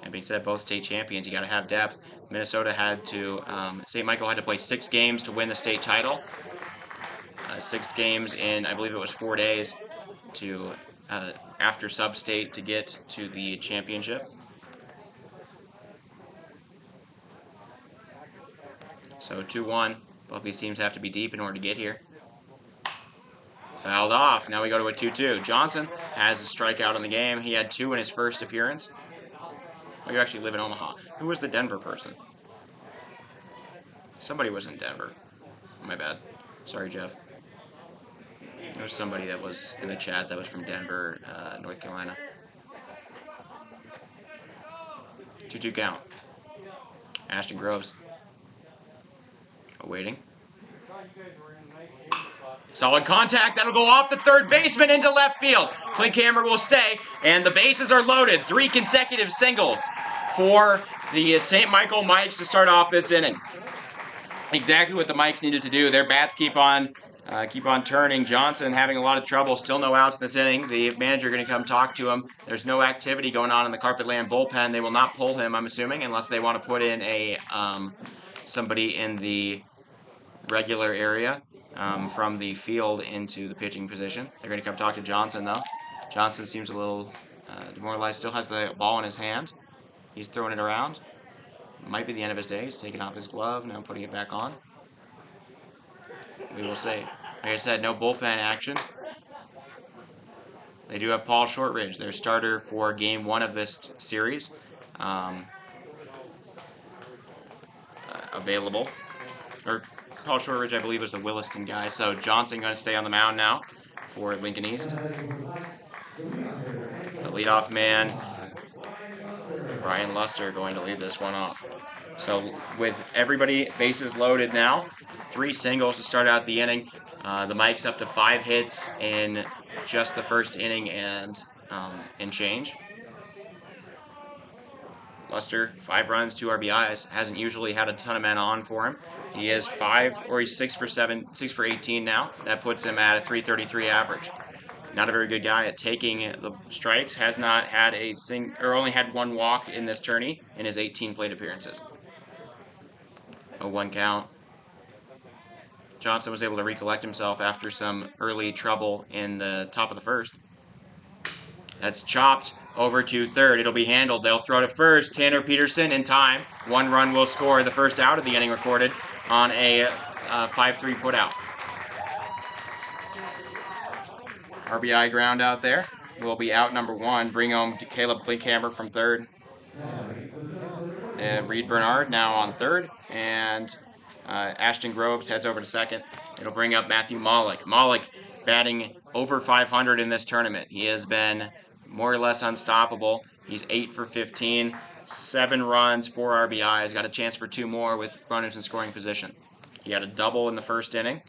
That being said, both state champions, you got to have depth. Minnesota had to, St. Michael had to play 6 games to win the state title. 6 games in, I believe it was 4 days to after sub-state to get to the championship. So 2-1. Both these teams have to be deep in order to get here. Fouled off. Now we go to a 2-2. Johnson has a strikeout in the game. He had 2 in his first appearance. Oh, you actually live in Omaha. Who was the Denver person? Somebody was in Denver. My bad. Sorry, Jeff. There was somebody that was in the chat that was from Denver, North Carolina. 2-2 count. Ashton Groves. Awaiting. Solid contact. That'll go off the third baseman into left field. Klinkhammer will stay, and the bases are loaded. 3 consecutive singles for the St. Michael Mikes to start off this inning. Exactly what the Mikes needed to do. Their bats keep on turning. Johnson having a lot of trouble. Still no outs this inning. The manager going to come talk to him. There's no activity going on in the Carpetland bullpen. They will not pull him, I'm assuming, unless they want to put in a somebody in the regular area from the field into the pitching position. They're going to come talk to Johnson, though. Johnson seems a little demoralized. Still has the ball in his hand. He's throwing it around. Might be the end of his day. He's taking off his glove, now putting it back on. We will see. Like I said, no bullpen action. They do have Paul Shortridge, their starter for Game 1 of this series, available. Or Paul Shortridge, I believe, was the Williston guy. So Johnson going to stay on the mound now for Lincoln East. The leadoff man, Ryan Luster, going to lead this one off. So with everybody bases loaded now, 3 singles to start out the inning. The Mike's up to 5 hits in just the first inning and change. Luster, 5 runs, 2 RBIs. Hasn't usually had a ton of men on for him. He is 6 for 18 now. That puts him at a .333 average. Not a very good guy at taking the strikes. Has not had only had 1 walk in this tourney in his 18 plate appearances. 0-1 count. Johnson was able to recollect himself after some early trouble in the top of the first. That's chopped over to third. It'll be handled. They'll throw to first. Tanner Peterson in time. 1 run will score. The first out of the inning recorded on a 5-3 putout. RBI ground out there. Will be out number 1. Bring home to Caleb Klinkhammer from third. Reed Bernard now on third. And Ashton Groves heads over to second. It'll bring up Matthew Mollick. Mollick batting over 500 in this tournament. He has been more or less unstoppable. He's 8 for 15, 7 runs, 4 RBIs. Got a chance for 2 more with runners in scoring position. He had a double in the first inning.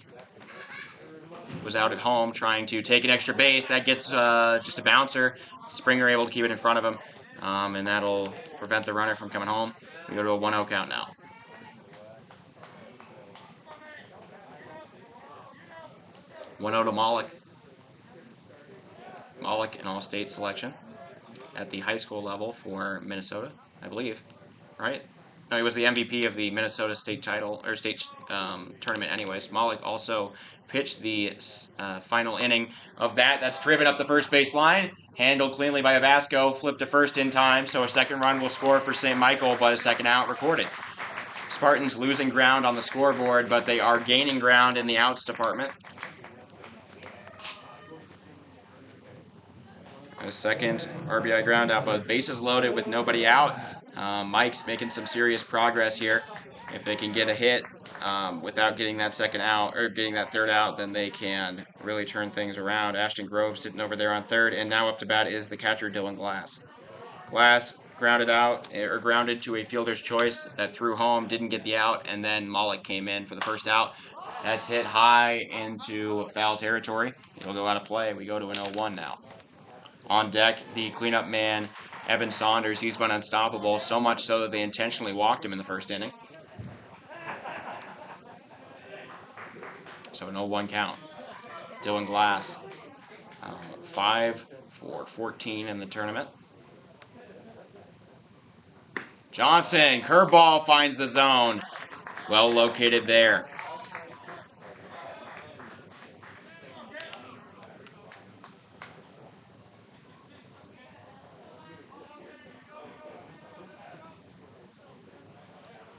Was out at home trying to take an extra base. That gets just a bouncer. Springer able to keep it in front of him, and that'll prevent the runner from coming home. We go to a 1-0 count now. 1-0 to Mollick. Mollick, an all-state selection at the high school level for Minnesota, I believe, right? No, he was the MVP of the Minnesota state title, or state tournament anyways. Mollick also pitched the final inning of that. That's driven up the first base line, handled cleanly by Avasco, flipped to first in time, so a second run will score for St. Michael, but a second out recorded. Spartans losing ground on the scoreboard, but they are gaining ground in the outs department. A second RBI ground out, but bases loaded with nobody out. Mike's making some serious progress here. If they can get a hit without getting that second out, or getting that third out, then they can really turn things around. Ashton Grove sitting over there on third, and now up to bat is the catcher, Dylan Glass. Glass grounded to a fielder's choice that threw home, didn't get the out, and then Mollick came in for the first out. That's hit high into foul territory. It'll go out of play. We go to an 0-1 now. On deck, the cleanup man, Evan Saunders. He's been unstoppable, so much so that they intentionally walked him in the first inning. So an 0-1 count. Dylan Glass, 5 for 14 in the tournament. Johnson, curveball finds the zone. Well located there.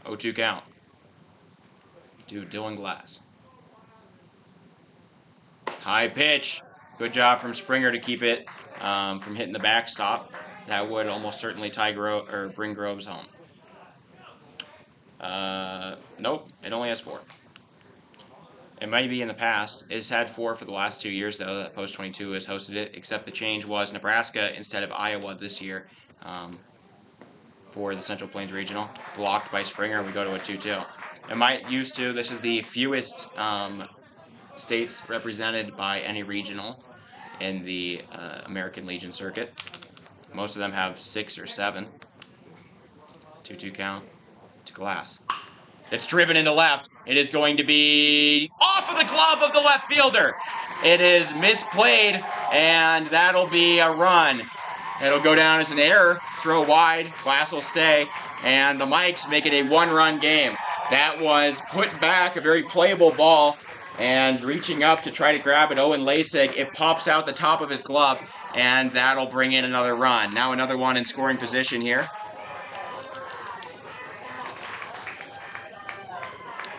Oh-2 count to Dylan Glass. High pitch. Good job from Springer to keep it from hitting the backstop. That would almost certainly bring Groves home. Nope, it only has 4. It might be in the past. It's had 4 for the last 2 years, though, that Post 22 has hosted it, except the change was Nebraska instead of Iowa this year. For the Central Plains Regional, blocked by Springer. We go to a 2-2. This is the fewest states represented by any regional in the American Legion circuit. Most of them have 6 or 7. 2-2 count to Glass. That's driven into left. It is going to be off of the glove of the left fielder. It is misplayed, and that'll be a run. It'll go down as an error. Throw wide. Glass will stay. And the Mikes make it a 1-run game. That was put back, a very playable ball. And reaching up to try to grab it, Owen Lasig, it pops out the top of his glove. And that'll bring in another run. Now another one in scoring position here.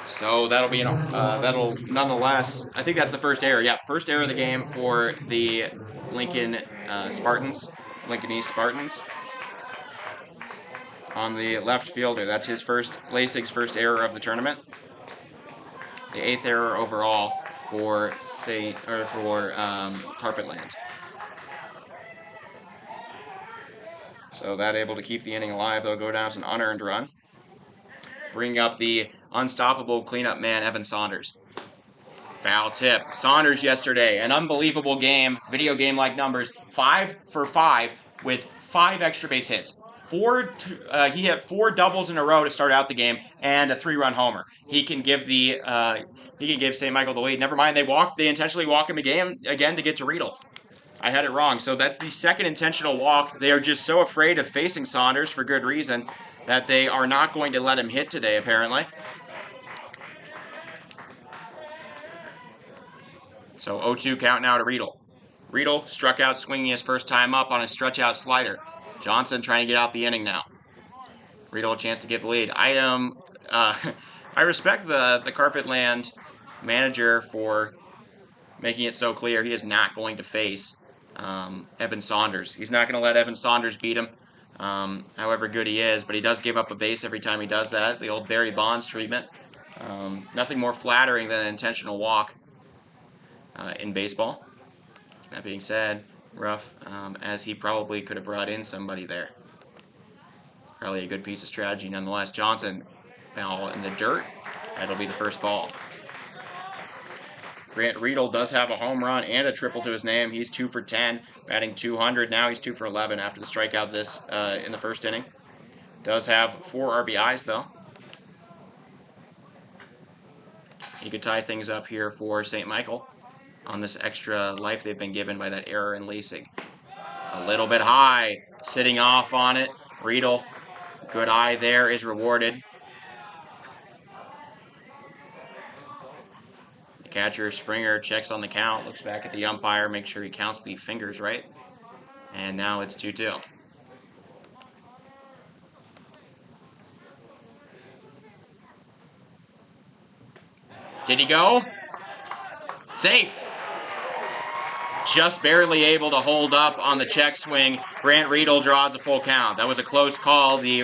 So that'll be that'll nonetheless. I think that's the first error. Yeah, first error of the game for the Lincoln Spartans. Lincoln East Spartans. On the left fielder, that's Lasig's first error of the tournament. the 8th error overall for Carpetland. So that able to keep the inning alive. They'll go down as an unearned run. Bring up the unstoppable cleanup man, Evan Saunders. Foul tip. Saunders yesterday, an unbelievable game, video game-like numbers, 5 for 5 with 5 extra base hits. He hit 4 doubles in a row to start out the game and a 3-run homer. He can give St. Michael the lead. Never mind, they intentionally walk him again to get to Riedel. I had it wrong. So that's the second intentional walk. They are just so afraid of facing Saunders for good reason that they are not going to let him hit today, apparently. So 0-2 count now to Riedel. Riedel struck out swinging his first time up on a stretch-out slider. Johnson trying to get out the inning now. Riedel a chance to give the lead. I respect the Carpetland manager for making it so clear he is not going to face Evan Saunders. He's not going to let Evan Saunders beat him, however good he is, but he does give up a base every time he does that. The old Barry Bonds treatment. Nothing more flattering than an intentional walk in baseball. That being said, rough, as he probably could have brought in somebody there. Probably a good piece of strategy nonetheless. Johnson, ball in the dirt. That'll be the first ball. Grant Riedel does have a home run and a triple to his name. He's 2 for 10, batting 200. Now he's 2 for 11 after the strikeout in the first inning. Does have 4 RBIs, though. He could tie things up here for St. Michael on this extra life they've been given by that error in Lasig. A little bit high, sitting off on it. Riedel, good eye there, is rewarded. The catcher, Springer, checks on the count, looks back at the umpire, makes sure he counts the fingers right. And now it's 2-2. Did he go? Safe. Just barely able to hold up on the check swing. Grant Riedel draws a full count. That was a close call. The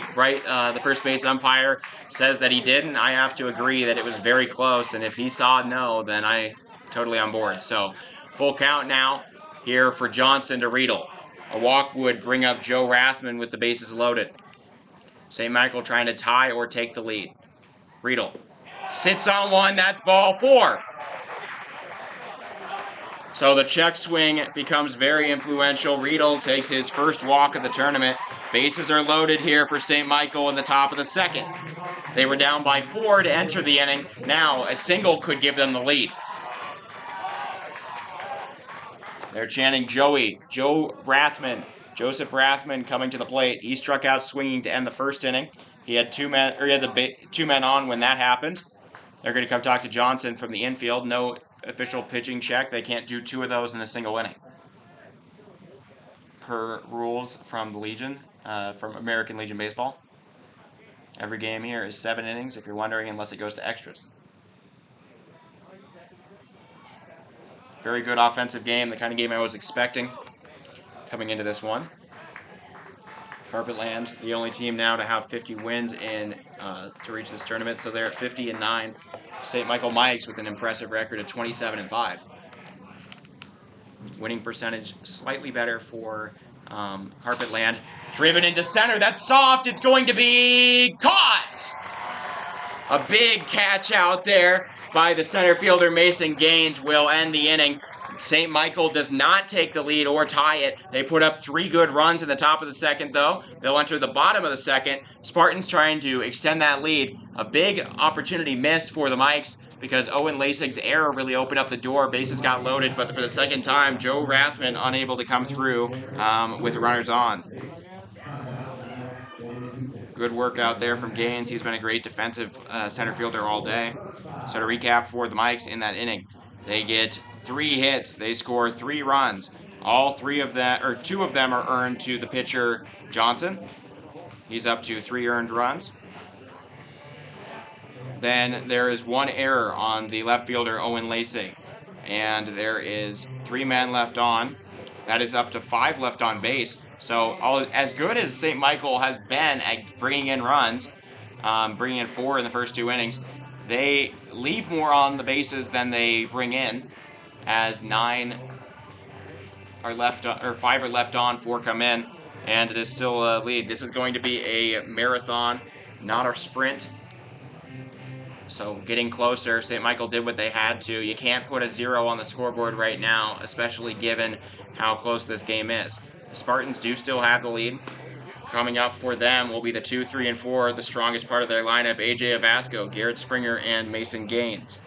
first base umpire says that he didn't. I have to agree that it was very close, and if he saw no, then I totally on board. So full count now here for Johnson to Riedel. A walk would bring up Joe Rathman with the bases loaded. St. Michael trying to tie or take the lead. Riedel sits on one. That's ball 4. So the check swing becomes very influential. Riedel takes his first walk of the tournament. Bases are loaded here for St. Michael in the top of the second. They were down by 4 to enter the inning. Now a single could give them the lead. They're chanting Joseph Rathman coming to the plate. He struck out swinging to end the first inning. He had two men on when that happened. They're going to come talk to Johnson from the infield. No official pitching check. They can't do 2 of those in a single inning. Per rules from the Legion, from American Legion Baseball. Every game here is 7 innings, if you're wondering, unless it goes to extras. Very good offensive game, the kind of game I was expecting coming into this one. Carpetland, the only team now to have 50 wins to reach this tournament, so they're at 50-9. St. Michael Mikes with an impressive record of 27-5. Winning percentage slightly better for Carpetland. Driven into center, that's soft, it's going to be caught! A big catch out there by the center fielder Mason Gaines will end the inning. St. Michael does not take the lead or tie it. They put up 3 good runs in the top of the second, though. They'll enter the bottom of the second. Spartans trying to extend that lead. A big opportunity missed for the Mikes because Owen Lasig's error really opened up the door. Bases got loaded, but for the second time, Joe Rathman unable to come through with runners on. Good work out there from Gaines. He's been a great defensive center fielder all day. So to recap for the Mikes in that inning, they get 3 hits. They score 3 runs. All 2 of them are earned to the pitcher Johnson. He's up to 3 earned runs. Then there is 1 error on the left fielder Owen Lasig, and there is 3 men left on. That is up to 5 left on base. So as good as St. Michael has been at bringing in runs, bringing in 4 in the first 2 innings, they leave more on the bases than they bring in, as 9 are left, or 5 are left on, 4 come in, and it is still a lead. This is going to be a marathon, not a sprint. So getting closer, St. Michael did what they had to. You can't put a 0 on the scoreboard right now, especially given how close this game is. The Spartans do still have the lead. Coming up for them will be the 2, 3, and 4, the strongest part of their lineup, AJ Avasco, Garrett Springer, and Mason Gaines.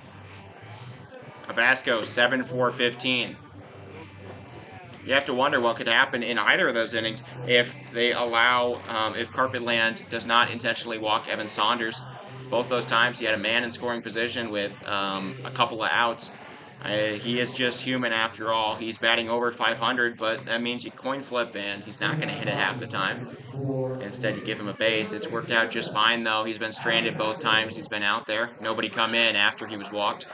Avasco, 7-4-15. You have to wonder what could happen in either of those innings if they allow, if Carpetland does not intentionally walk Evan Saunders. Both those times he had a man in scoring position with a couple of outs. He is just human after all. He's batting over 500, but that means you coin flip and he's not going to hit it half the time. Instead, you give him a base. It's worked out just fine, though. He's been stranded both times he's been out there. Nobody come in after he was walked.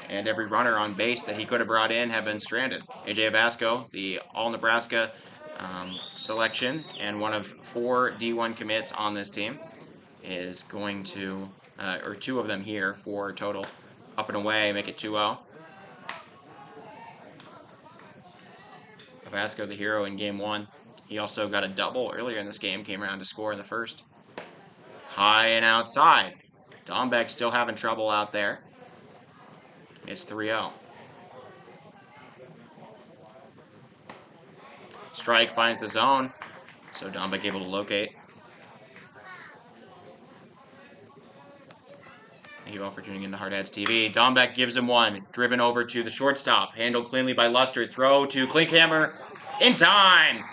And every runner on base that he could have brought in have been stranded. AJ Avasco, the All-Nebraska selection and one of 4 D1 commits on this team, is going to, or 2 of them here, 4 total, up and away, make it 2-0. Avasco, the hero in game 1. He also got a double earlier in this game, came around to score in the first. High and outside. Dombeck still having trouble out there. It's 3-0. Strike finds the zone, so Dombeck able to locate. Thank you all for tuning in to Hard Hats TV. Dombeck gives him one, driven over to the shortstop, handled cleanly by Luster. Throw to Klinkhammer in time.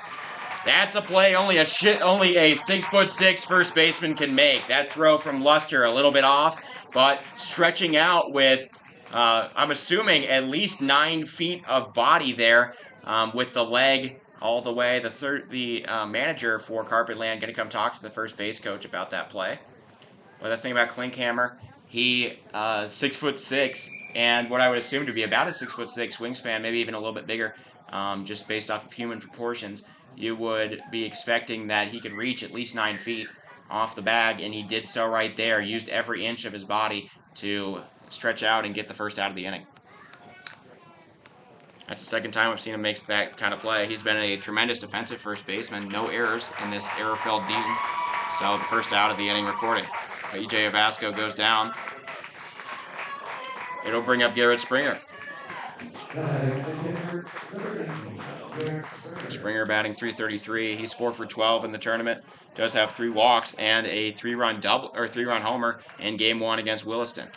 That's a play only a 6'6" first baseman can make. That throw from Luster a little bit off, but stretching out with, I'm assuming, at least 9 feet of body there, with the leg all the way. The manager for Carpetland going to come talk to the first base coach about that play. But the thing about Klinkhammer, he 6'6", and what I would assume to be about a 6'6" wingspan, maybe even a little bit bigger, just based off of human proportions. You would be expecting that he could reach at least 9 feet off the bag, and he did so right there, used every inch of his body to stretch out and get the first out of the inning. That's the second time I've seen him make that kind of play. He's been a tremendous defensive first baseman, no errors in this error-filled Deaton. So the first out of the inning recorded. EJ Avasco goes down. It'll bring up Garrett Springer. Springer batting .333. He's 4 for 12 in the tournament. Does have 3 walks and a 3-run double or 3-run homer in Game 1 against Williston.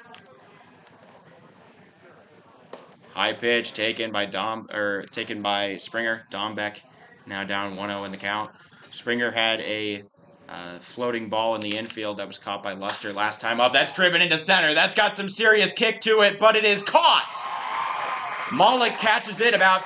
High pitch taken by Springer. Dombeck now down 1-0 in the count. Springer had a floating ball in the infield that was caught by Luster last time up. That's driven into center. That's got some serious kick to it, but it is caught. Malik catches it about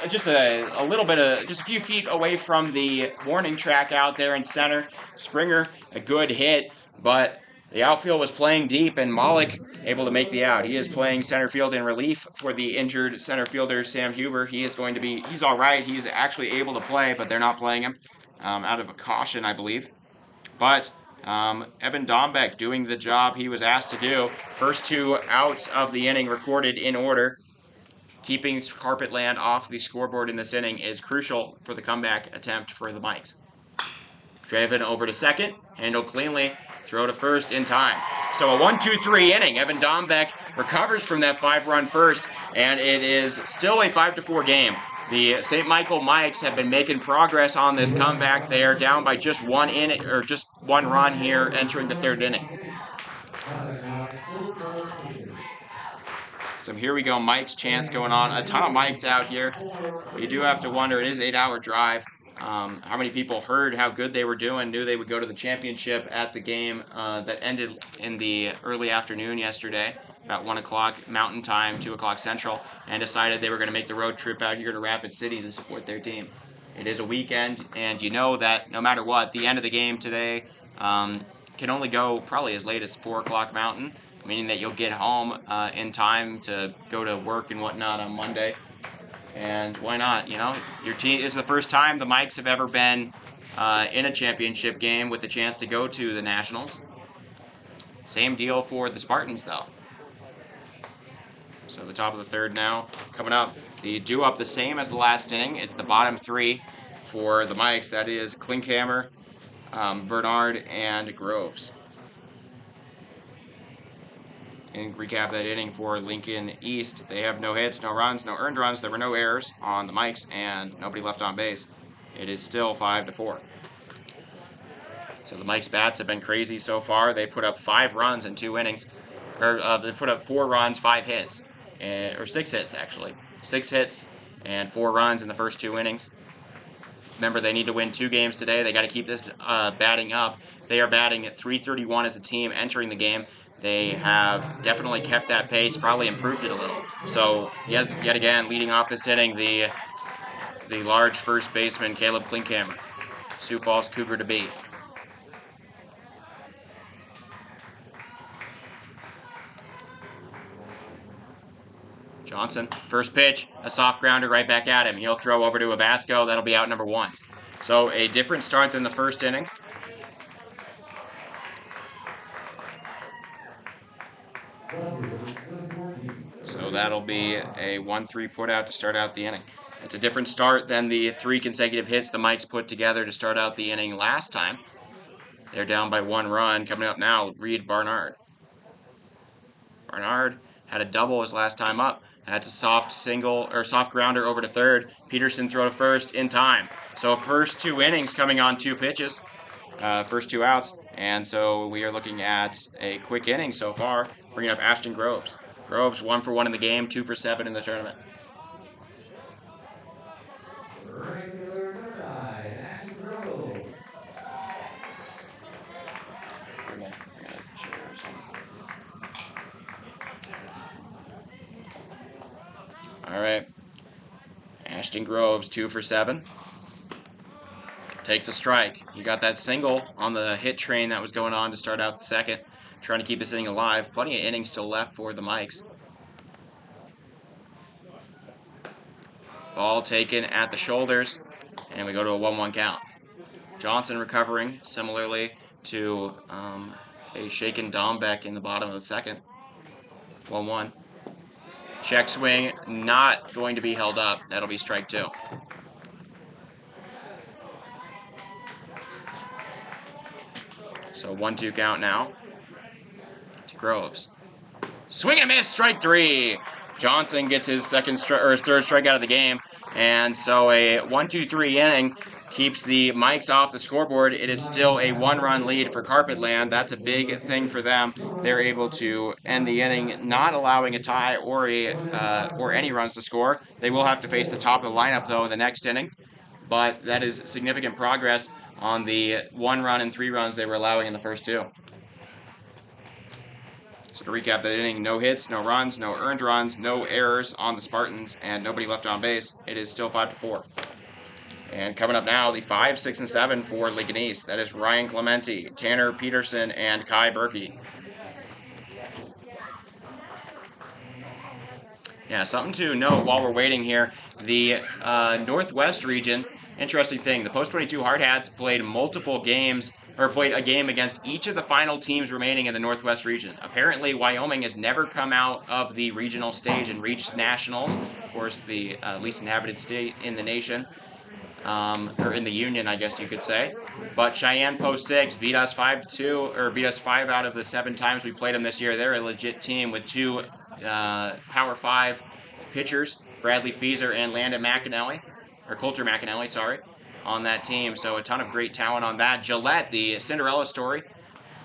just a little bit of, just a few feet away from the warning track out there in center. Springer, a good hit, but the outfield was playing deep, and Malik able to make the out. He is playing center field in relief for the injured center fielder, Sam Huber. He's all right. He's actually able to play, but they're not playing him out of a caution, I believe. But Evan Dombeck doing the job he was asked to do. First 2 outs of the inning recorded in order. Keeping Carpetland off the scoreboard in this inning is crucial for the comeback attempt for the Mikes. Driven over to second, handled cleanly, throw to first in time. So a 1-2-3 inning. Evan Dombeck recovers from that 5-run first, and it is still a 5-4 game. The St. Michael Mikes have been making progress on this comeback. They are down by just 1 inning, or just 1 run here entering the 3rd inning. So here we go, Mike's chance going on. A ton of Mikes out here. You do have to wonder, it is an 8-hour drive. How many people heard how good they were doing, knew they would go to the championship at the game that ended in the early afternoon yesterday, about 1 o'clock Mountain Time, 2 o'clock Central, and decided they were going to make the road trip out here to Rapid City to support their team. It is a weekend, and you know that no matter what, the end of the game today can only go probably as late as 4 o'clock Mountain, meaning that you'll get home in time to go to work and whatnot on Monday. And why not? You know, your team is the first time the Mikes have ever been in a championship game with a chance to go to the Nationals. Same deal for the Spartans, though. So the top of the third now coming up. The due up the same as the last inning. It's the bottom three for the Mikes. That is Klinkhammer, Bernard, and Groves. And recap that inning for Lincoln East. They have no hits, no runs, no earned runs. There were no errors on the Mikes, and nobody left on base. It is still 5-4. So the Mikes bats have been crazy so far. They put up 5 runs in 2 innings. Or they put up 4 runs, 5 hits. Or 6 hits, actually. 6 hits and 4 runs in the first 2 innings. Remember, they need to win 2 games today. They got to keep this batting up. They are batting at .331 as a team entering the game. They have definitely kept that pace, probably improved it a little. So, yet again, leading off this inning, the large first baseman, Caleb Klinkhammer. Sioux Falls Cougar to beat. Johnson, first pitch, a soft grounder right back at him. He'll throw over to Avasco. That'll be out number 1. So a different start than the first inning. So that'll be a 1-3 put out to start out the inning. It's a different start than the 3 consecutive hits the Mikes put together to start out the inning last time. They're down by 1 run. Coming up now, Reed Barnard. Barnard had a double his last time up. That's a soft grounder over to third. Peterson throw to first in time. So first 2 innings coming on 2 pitches, first 2 outs. And so we are looking at a quick inning so far, bringing up Ashton Groves. Groves 1 for 1 in the game, 2 for 7 in the tournament. Regular number 9, Ashton Groves. All right. Ashton Groves, 2 for 7. Takes a strike. He got that single on the hit train that was going on to start out the second. Trying to keep this inning alive. Plenty of innings still left for the Mikes. Ball taken at the shoulders, and we go to a 1-1 count. Johnson recovering, similarly to a shaken Dombeck in the bottom of the second. 1-1. Check swing, not going to be held up. That'll be strike 2. So 1-2 count now to Groves. Swing and a miss, strike 3. Johnson gets his third strikeout of the game, and so a 1-2-3 inning keeps the Mikes off the scoreboard. It is still a 1-run lead for Carpetland. That's a big thing for them. They're able to end the inning, not allowing a tie or any runs to score. They will have to face the top of the lineup though in the next inning, but that is significant progress on the 1 run and 3 runs they were allowing in the first 2. So to recap that inning, no hits, no runs, no earned runs, no errors on the Spartans, and nobody left on base. It is still 5-4. And coming up now, the 5, 6, and 7 for Lincoln East. That is Ryan Clementi, Tanner Peterson, and Kai Berkey. Yeah, something to note while we're waiting here. The Northwest region, interesting thing, the Post-22 Hard Hats played multiple games, or played a game against each of the final teams remaining in the Northwest region. Apparently, Wyoming has never come out of the regional stage and reached nationals. Of course, the least inhabited state in the nation. Or in the union, I guess you could say. But Cheyenne Post 6 beat us 5-2, or beat us 5 out of the 7 times we played them this year. They're a legit team with 2 Power 5 pitchers, Bradley Feeser and Landon McAnally, or Coulter McAnally, sorry, on that team. So a ton of great talent on that. Gillette, the Cinderella story,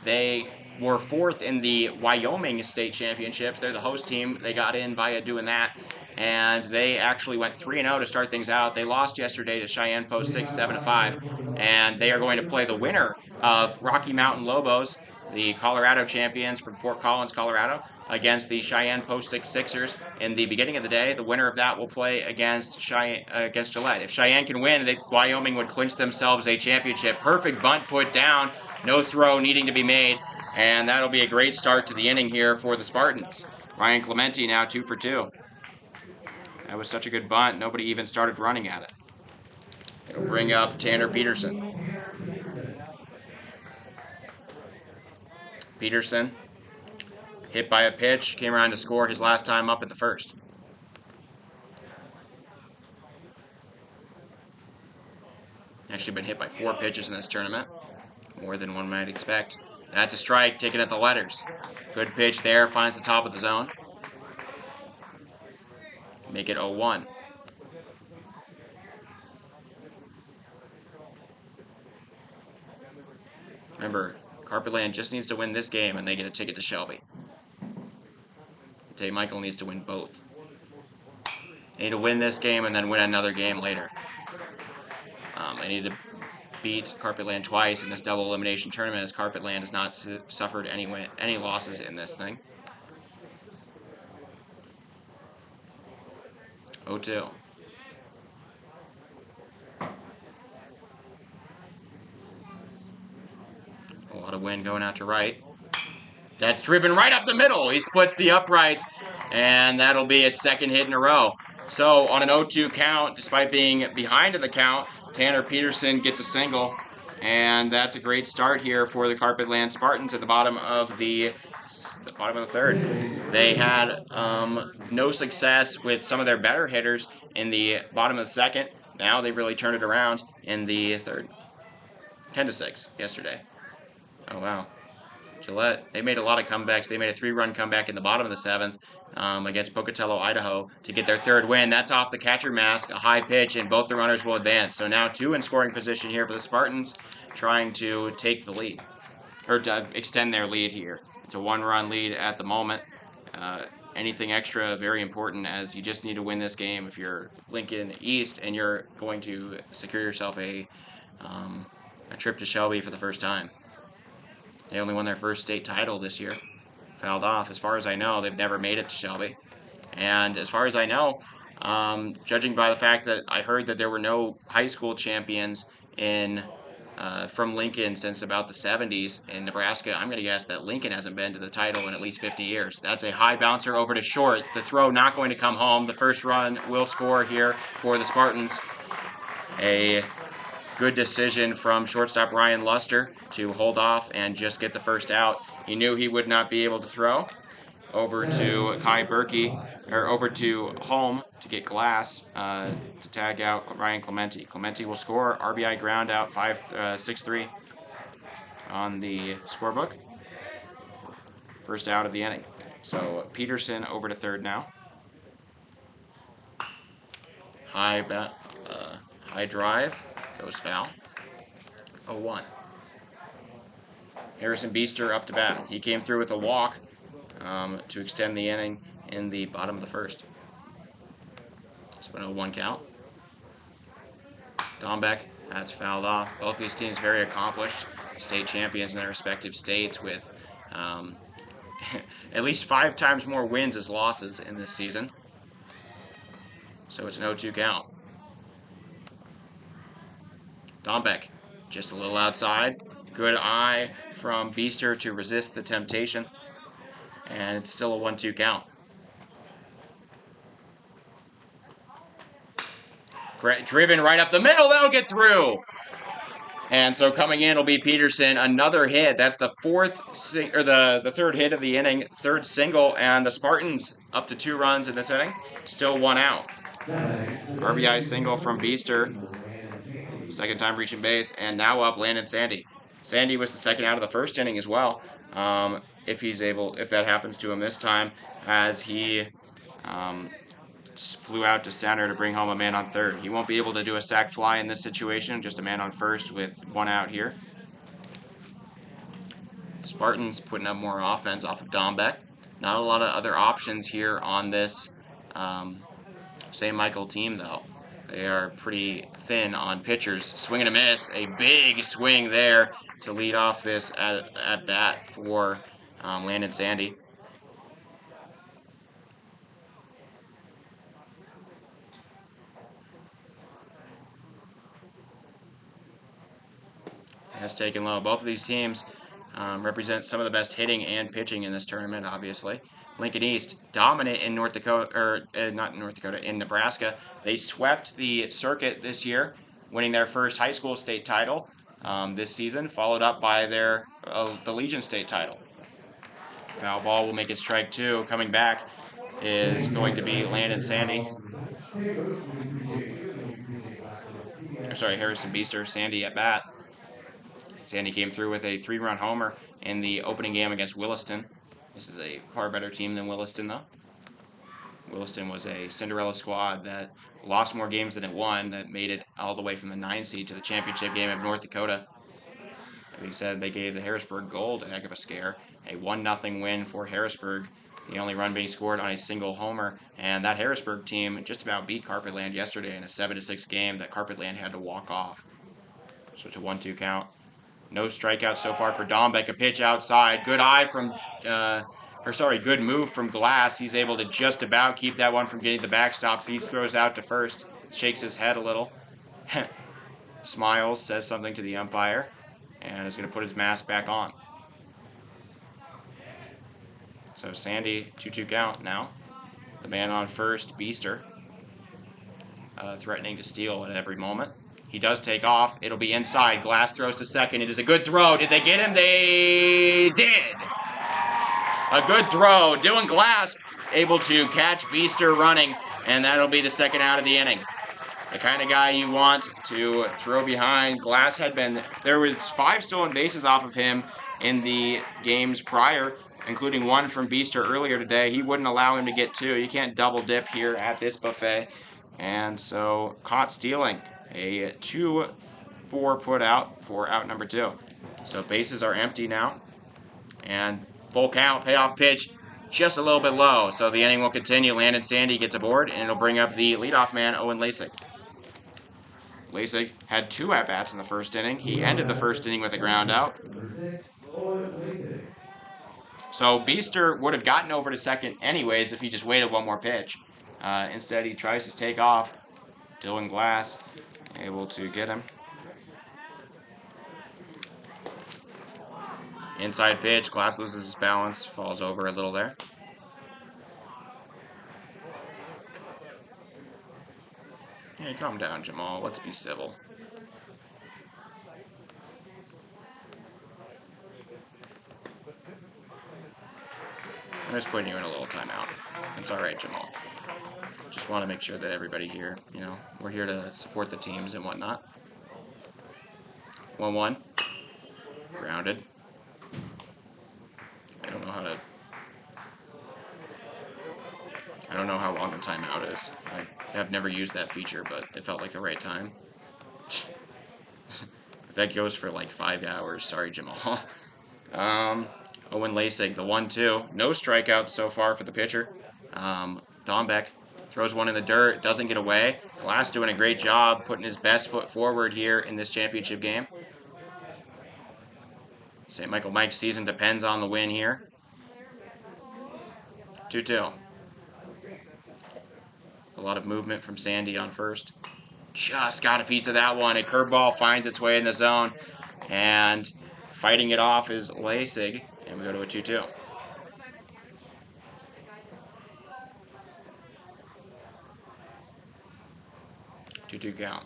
they were 4th in the Wyoming State Championships. They're the host team. They got in via doing that. And they actually went 3-0 to start things out. They lost yesterday to Cheyenne Post 6, 7-5. And they are going to play the winner of Rocky Mountain Lobos, the Colorado champions from Fort Collins, Colorado, against the Cheyenne Post 6 Sixers. In the beginning of the day, the winner of that will play against Gillette. If Cheyenne can win, Wyoming would clinch themselves a championship. Perfect bunt put down, no throw needing to be made, and that'll be a great start to the inning here for the Spartans. Ryan Clementi now 2 for 2. That was such a good bunt, nobody even started running at it. It'll bring up Tanner Peterson. Peterson, hit by a pitch, came around to score his last time up in the first. Actually been hit by 4 pitches in this tournament. More than one might expect. That's a strike, taken at the letters. Good pitch there, finds the top of the zone. Make it 0-1. Remember, Carpetland just needs to win this game and they get a ticket to Shelby. Tate Michael needs to win both. They need to win this game and then win another game later. They need to beat Carpetland twice in this double elimination tournament, as Carpetland has not suffered any losses in this thing. 0-2. A lot of wind going out to right. That's driven right up the middle. He splits the uprights, and that'll be his second hit in a row. So on an 0-2 count, despite being behind in the count, Tanner Peterson gets a single, and that's a great start here for the Carpetland Spartans at the bottom of the third. They had no success with some of their better hitters in the bottom of the second. Now they've really turned it around in the third. 10-6 yesterday. Oh, wow. Gillette, they made a lot of comebacks. They made a 3-run comeback in the bottom of the 7th against Pocatello, Idaho, to get their third win. That's off the catcher mask, a high pitch, and both the runners will advance. So now 2 in scoring position here for the Spartans, trying to take the lead, or to extend their lead here. It's a 1-run lead at the moment. Anything extra, very important, as you just need to win this game if you're Lincoln East and you're going to secure yourself a trip to Shelby for the first time. They only won their first state title this year. Fouled off. As far as I know, they've never made it to Shelby. And as far as I know, judging by the fact that I heard that there were no high school champions from Lincoln since about the 70s in Nebraska, I'm going to guess that Lincoln hasn't been to the title in at least 50 years. That's a high bouncer over to short. The throw not going to come home. The first run will score here for the Spartans. A good decision from shortstop Ryan Luster to hold off and just get the first out. He knew he would not be able to throw. Over to Kai Berkey, or over to home to get Glass to tag out Ryan Clementi. Clementi will score. RBI ground out 6-3 on the scorebook. First out of the inning. So Peterson over to third now. High drive. Goes foul. 0-1. Harrison Beester up to bat. He came through with a walk to extend the inning in the bottom of the first. It's been a 0-1 count. Dombeck, that's fouled off. Both of these teams very accomplished. State champions in their respective states with at least 5 times more wins as losses in this season. So it's an 0-2 count. Dombeck, just a little outside. Good eye from Beester to resist the temptation. And it's still a 1-2 count. Driven right up the middle, that'll get through. And so coming in will be Peterson, another hit. That's the the third hit of the inning, third single, and the Spartans up to 2 runs in this inning. Still 1 out. RBI single from Beester. Second time reaching base, and now up Landon Sandy. Sandy was the second out of the first inning as well. If that happens to him this time, as he flew out to center to bring home a man on third. He won't be able to do a sac fly in this situation, just a man on first with 1 out here. Spartans putting up more offense off of Dombeck. Not a lot of other options here on this St. Michael team, though. They are pretty thin on pitchers. Swing and a miss. A big swing there to lead off this at bat for Landon Sandy. Has taken low. Both of these teams represent some of the best hitting and pitching in this tournament, obviously. Lincoln East dominant in North Dakota, or not in North Dakota, in Nebraska. They swept the circuit this year, winning their first high school state title this season, followed up by the Legion state title. Foul ball will make it strike 2. Coming back is going to be Landon Sandy. Sorry, Harrison Beester. Sandy at bat. Sandy came through with a 3-run homer in the opening game against Williston. This is a far better team than Williston, though. Williston was a Cinderella squad that lost more games than it won, that made it all the way from the 9 seed to the championship game of North Dakota. That being said, they gave the Harrisburg Gold a heck of a scare. A 1-0 win for Harrisburg, the only run being scored on a single homer. And that Harrisburg team just about beat Carpetland yesterday in a 7-6 game that Carpetland had to walk off. So it's a 1-2 count. No strikeouts so far for Dombeck. A pitch outside. Good good move from Glass. He's able to just about keep that one from getting the backstop. He throws out to first. Shakes his head a little. Smiles, says something to the umpire, and is going to put his mask back on. So Sandy, 2-2 count now. The man on first, Beester, threatening to steal at every moment. He does take off. It'll be inside. Glass throws to second. It is a good throw. Did they get him? They did. A good throw. Dylan Glass able to catch Beester running, and that'll be the second out of the inning. The kind of guy you want to throw behind. Glass had been, there was 5 stolen bases off of him in the games prior, including one from Beester earlier today. He wouldn't allow him to get 2. You can't double dip here at this buffet. And so caught stealing. A 2-4 put out for out number 2. So bases are empty now. And full count, payoff pitch, just a little bit low. So the inning will continue. Landon Sandy gets aboard, and it'll bring up the leadoff man, Owen Lasik. Lasik had 2 at-bats in the first inning. He ended the first inning with a ground out. So Beester would have gotten over to second anyways if he just waited one more pitch. Instead, he tries to take off. Dylan Glass able to get him. Inside pitch. Glass loses his balance. Falls over a little there. Hey, calm down, Jamal. Let's be civil. I'm just putting you in a little timeout. It's all right, Jamal. Just want to make sure that everybody here, we're here to support the teams and whatnot. 1-1. Grounded. I don't know how long the timeout is. I have never used that feature, but it felt like the right time. If that goes for like 5 hours, sorry, Jamal. Owen Lasik, the 1-2. No strikeouts so far for the pitcher. Dombeck throws one in the dirt, doesn't get away. Glass doing a great job putting his best foot forward here in this championship game. St. Michael Mike's season depends on the win here. 2-2. A lot of movement from Sandy on first. Just got a piece of that one. A curveball finds its way in the zone. And fighting it off is Lasig. And we go to a 2-2. Two count.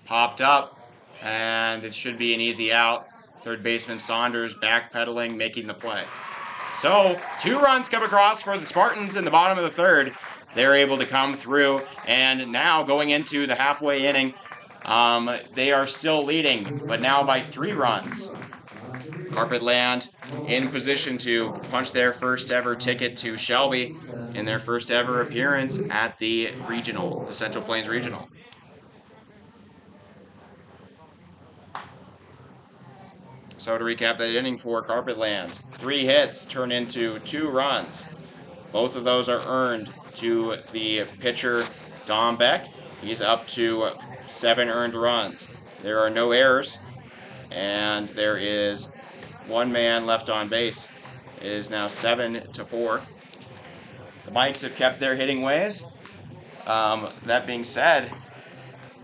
Popped up, and it should be an easy out. Third baseman Saunders backpedaling, making the play. So 2 runs come across for the Spartans in the bottom of the third. They're able to come through, and now going into the halfway inning, they are still leading, but now by 3 runs. Carpetland in position to punch their first ever ticket to Shelby in their first ever appearance at the regional, the Central Plains Regional. So to recap that inning for Carpetland, 3 hits turn into 2 runs. Both of those are earned to the pitcher, Dombeck. He's up to 7 earned runs. There are no errors, and there is 1 man left on base. It is now 7-4. The Mikes have kept their hitting ways. That being said,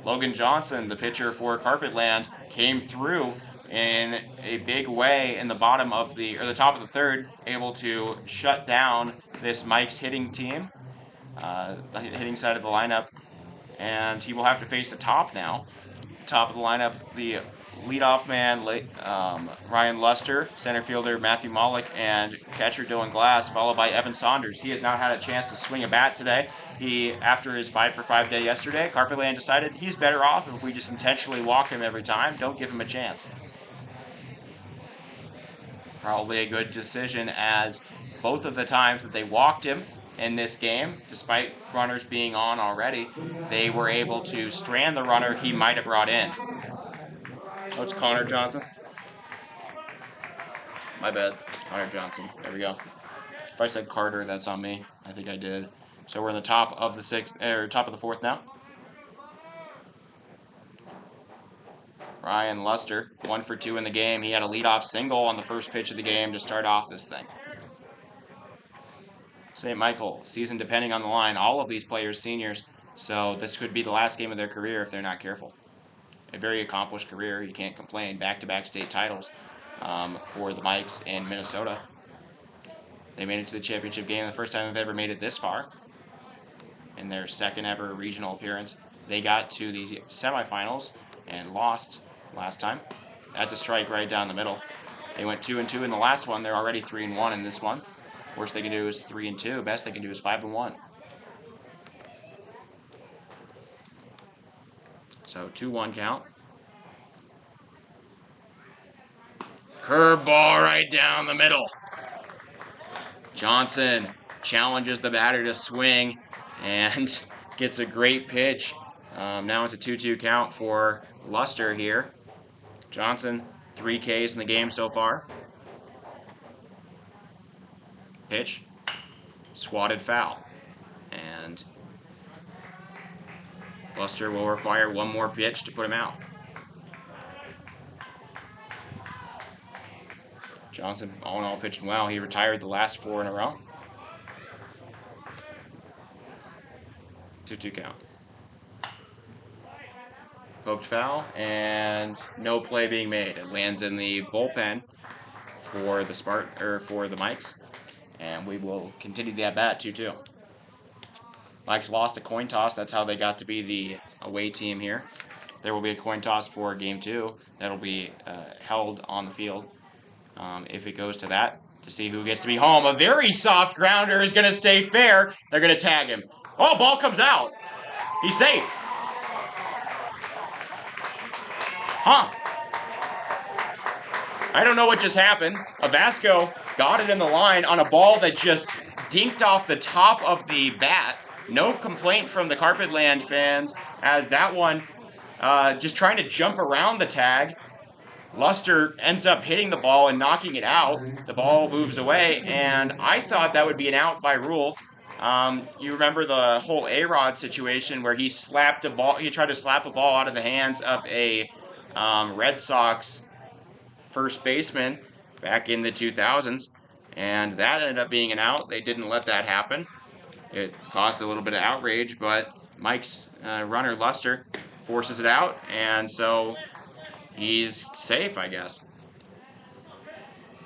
Logan Johnson, the pitcher for Carpetland, came through in a big way in the bottom of the top of the third, able to shut down this Mike's hitting team, the hitting side of the lineup, and he will have to face the top now. Top of the lineup, the leadoff man, Ryan Luster, center fielder Matthew Malik, and catcher Dylan Glass, followed by Evan Saunders. He has not had a chance to swing a bat today. After his 5-for-5 day yesterday, Carpetland decided he's better off if we just intentionally walk him every time, don't give him a chance. Probably a good decision, as both of the times that they walked him in this game, despite runners being on already, they were able to strand the runner he might have brought in. Oh, it's Connor Johnson. My bad. Connor Johnson. There we go. If I said Carter, that's on me. I think I did. So we're in the top of the fourth now. Ryan Luster, 1 for 2 in the game. He had a leadoff single on the first pitch of the game to start off this thing. St. Michael, season depending on the line. All of these players seniors, so this could be the last game of their career if they're not careful. A very accomplished career. You can't complain. Back-to-back state titles for the Mikes in Minnesota. They made it to the championship game, the first time they've ever made it this far. In their second ever regional appearance, they got to the semifinals and lost last time. That's a strike right down the middle. They went 2-2 in the last one. They're already 3-1 in this one. Worst they can do is 3-2. Best they can do is 5-1. So 2-1 count. Curveball right down the middle. Johnson challenges the batter to swing and gets a great pitch. Now it's a 2-2 count for Luster here. Johnson, 3 Ks in the game so far. Pitch, swatted foul. And Luster will require one more pitch to put him out. Johnson, all in all, pitching well. He retired the last 4 in a row. 2-2 count. Poked foul, and no play being made. It lands in the bullpen for the for the Mikes, and we will continue the at-bat 2-2. Mikes lost a coin toss. That's how they got to be the away team here. There will be a coin toss for Game 2 that'll be held on the field. If it goes to that, to see who gets to be home. A very soft grounder is going to stay fair. They're going to tag him. Oh, ball comes out. He's safe. Huh. I don't know what just happened. Vasco got it in the line on a ball that just dinked off the top of the bat. No complaint from the Carpetland fans, as that one just trying to jump around the tag. Luster ends up hitting the ball and knocking it out. The ball moves away, and I thought that would be an out by rule. You remember the whole A-Rod situation where he slapped a ball. He tried to slap a ball out of the hands of a Red Sox first baseman back in the 2000s, and that ended up being an out. They didn't let that happen. It caused a little bit of outrage, but Mike's runner, Luster, forces it out, and so he's safe, I guess.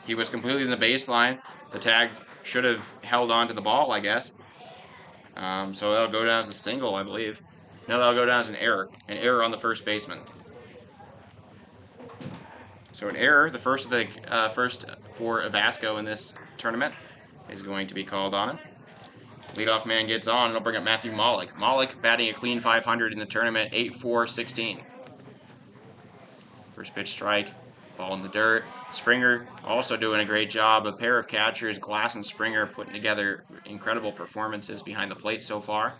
He was completely in the baseline. The tag should have held on to the ball, I guess. So that'll go down as a single, I believe. No, that'll go down as an error. An error on the first baseman. So an error, the first for Vasco in this tournament, is going to be called on him. Leadoff man gets on, and it'll bring up Matthew Malik. Malik batting a clean 500 in the tournament, 8-4-16. First pitch strike, ball in the dirt. Springer also doing a great job. A pair of catchers, Glass and Springer, putting together incredible performances behind the plate so far.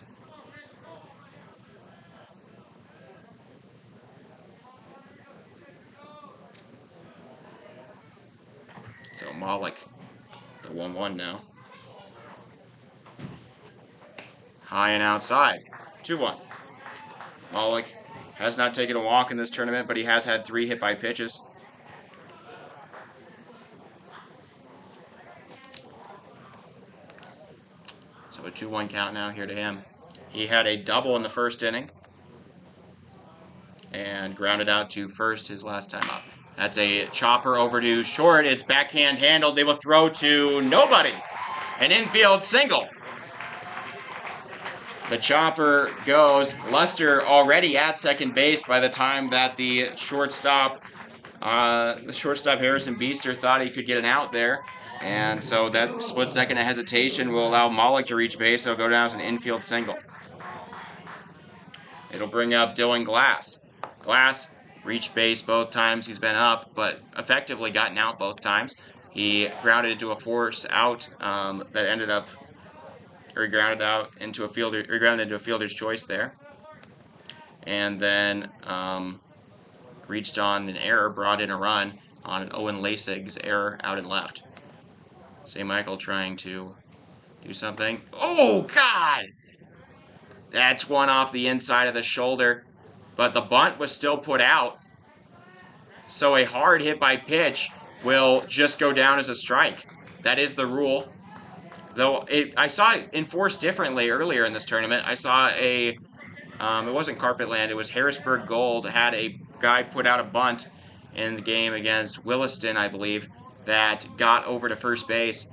So Malik, the 1-1 now. High and outside, 2-1. Malik has not taken a walk in this tournament, but he has had 3 hit by pitches. So a 2-1 count now here to him. He had a double in the first inning. and grounded out to first his last time up. That's a chopper over to short. It's backhand handled. They will throw to nobody. An infield single. The chopper goes. Luster already at second base by the time that the shortstop Harrison Beester thought he could get an out there. And so that split second of hesitation will allow Malik to reach base. It'll go down as an infield single. It'll bring up Dylan Glass. Glass reached base both times he's been up, but effectively gotten out both times. He grounded into a force out that ended up, or grounded into a fielder's choice there. And then reached on an error, brought in a run on an Owen Lasig's error out and left. St. Michael trying to do something. Oh, God! That's one off the inside of the shoulder, but the bunt was still put out. So a hard hit by pitch will just go down as a strike. That is the rule. Though I saw it enforced differently earlier in this tournament. I saw it wasn't Carpetland, it was Harrisburg Gold, had a guy put out a bunt in the game against Williston, I believe, that got over to first base,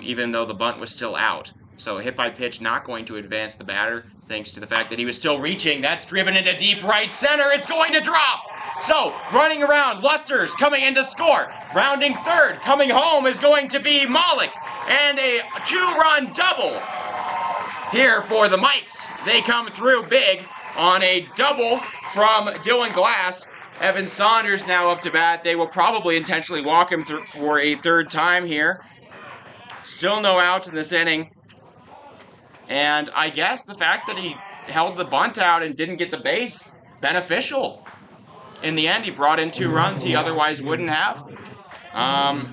even though the bunt was still out. So a hit by pitch not going to advance the batter, thanks to the fact that he was still reaching. That's driven into deep right center. It's going to drop. So running around, Luster's coming in to score. Rounding third, coming home is going to be Malik. And a 2-run double here for the Mikes. They come through big on a double from Dylan Glass. Evan Saunders now up to bat. They will probably intentionally walk him through for a third time here. Still no outs in this inning. And I guess the fact that he held the bunt out and didn't get the base, beneficial. In the end, he brought in 2 runs he otherwise wouldn't have.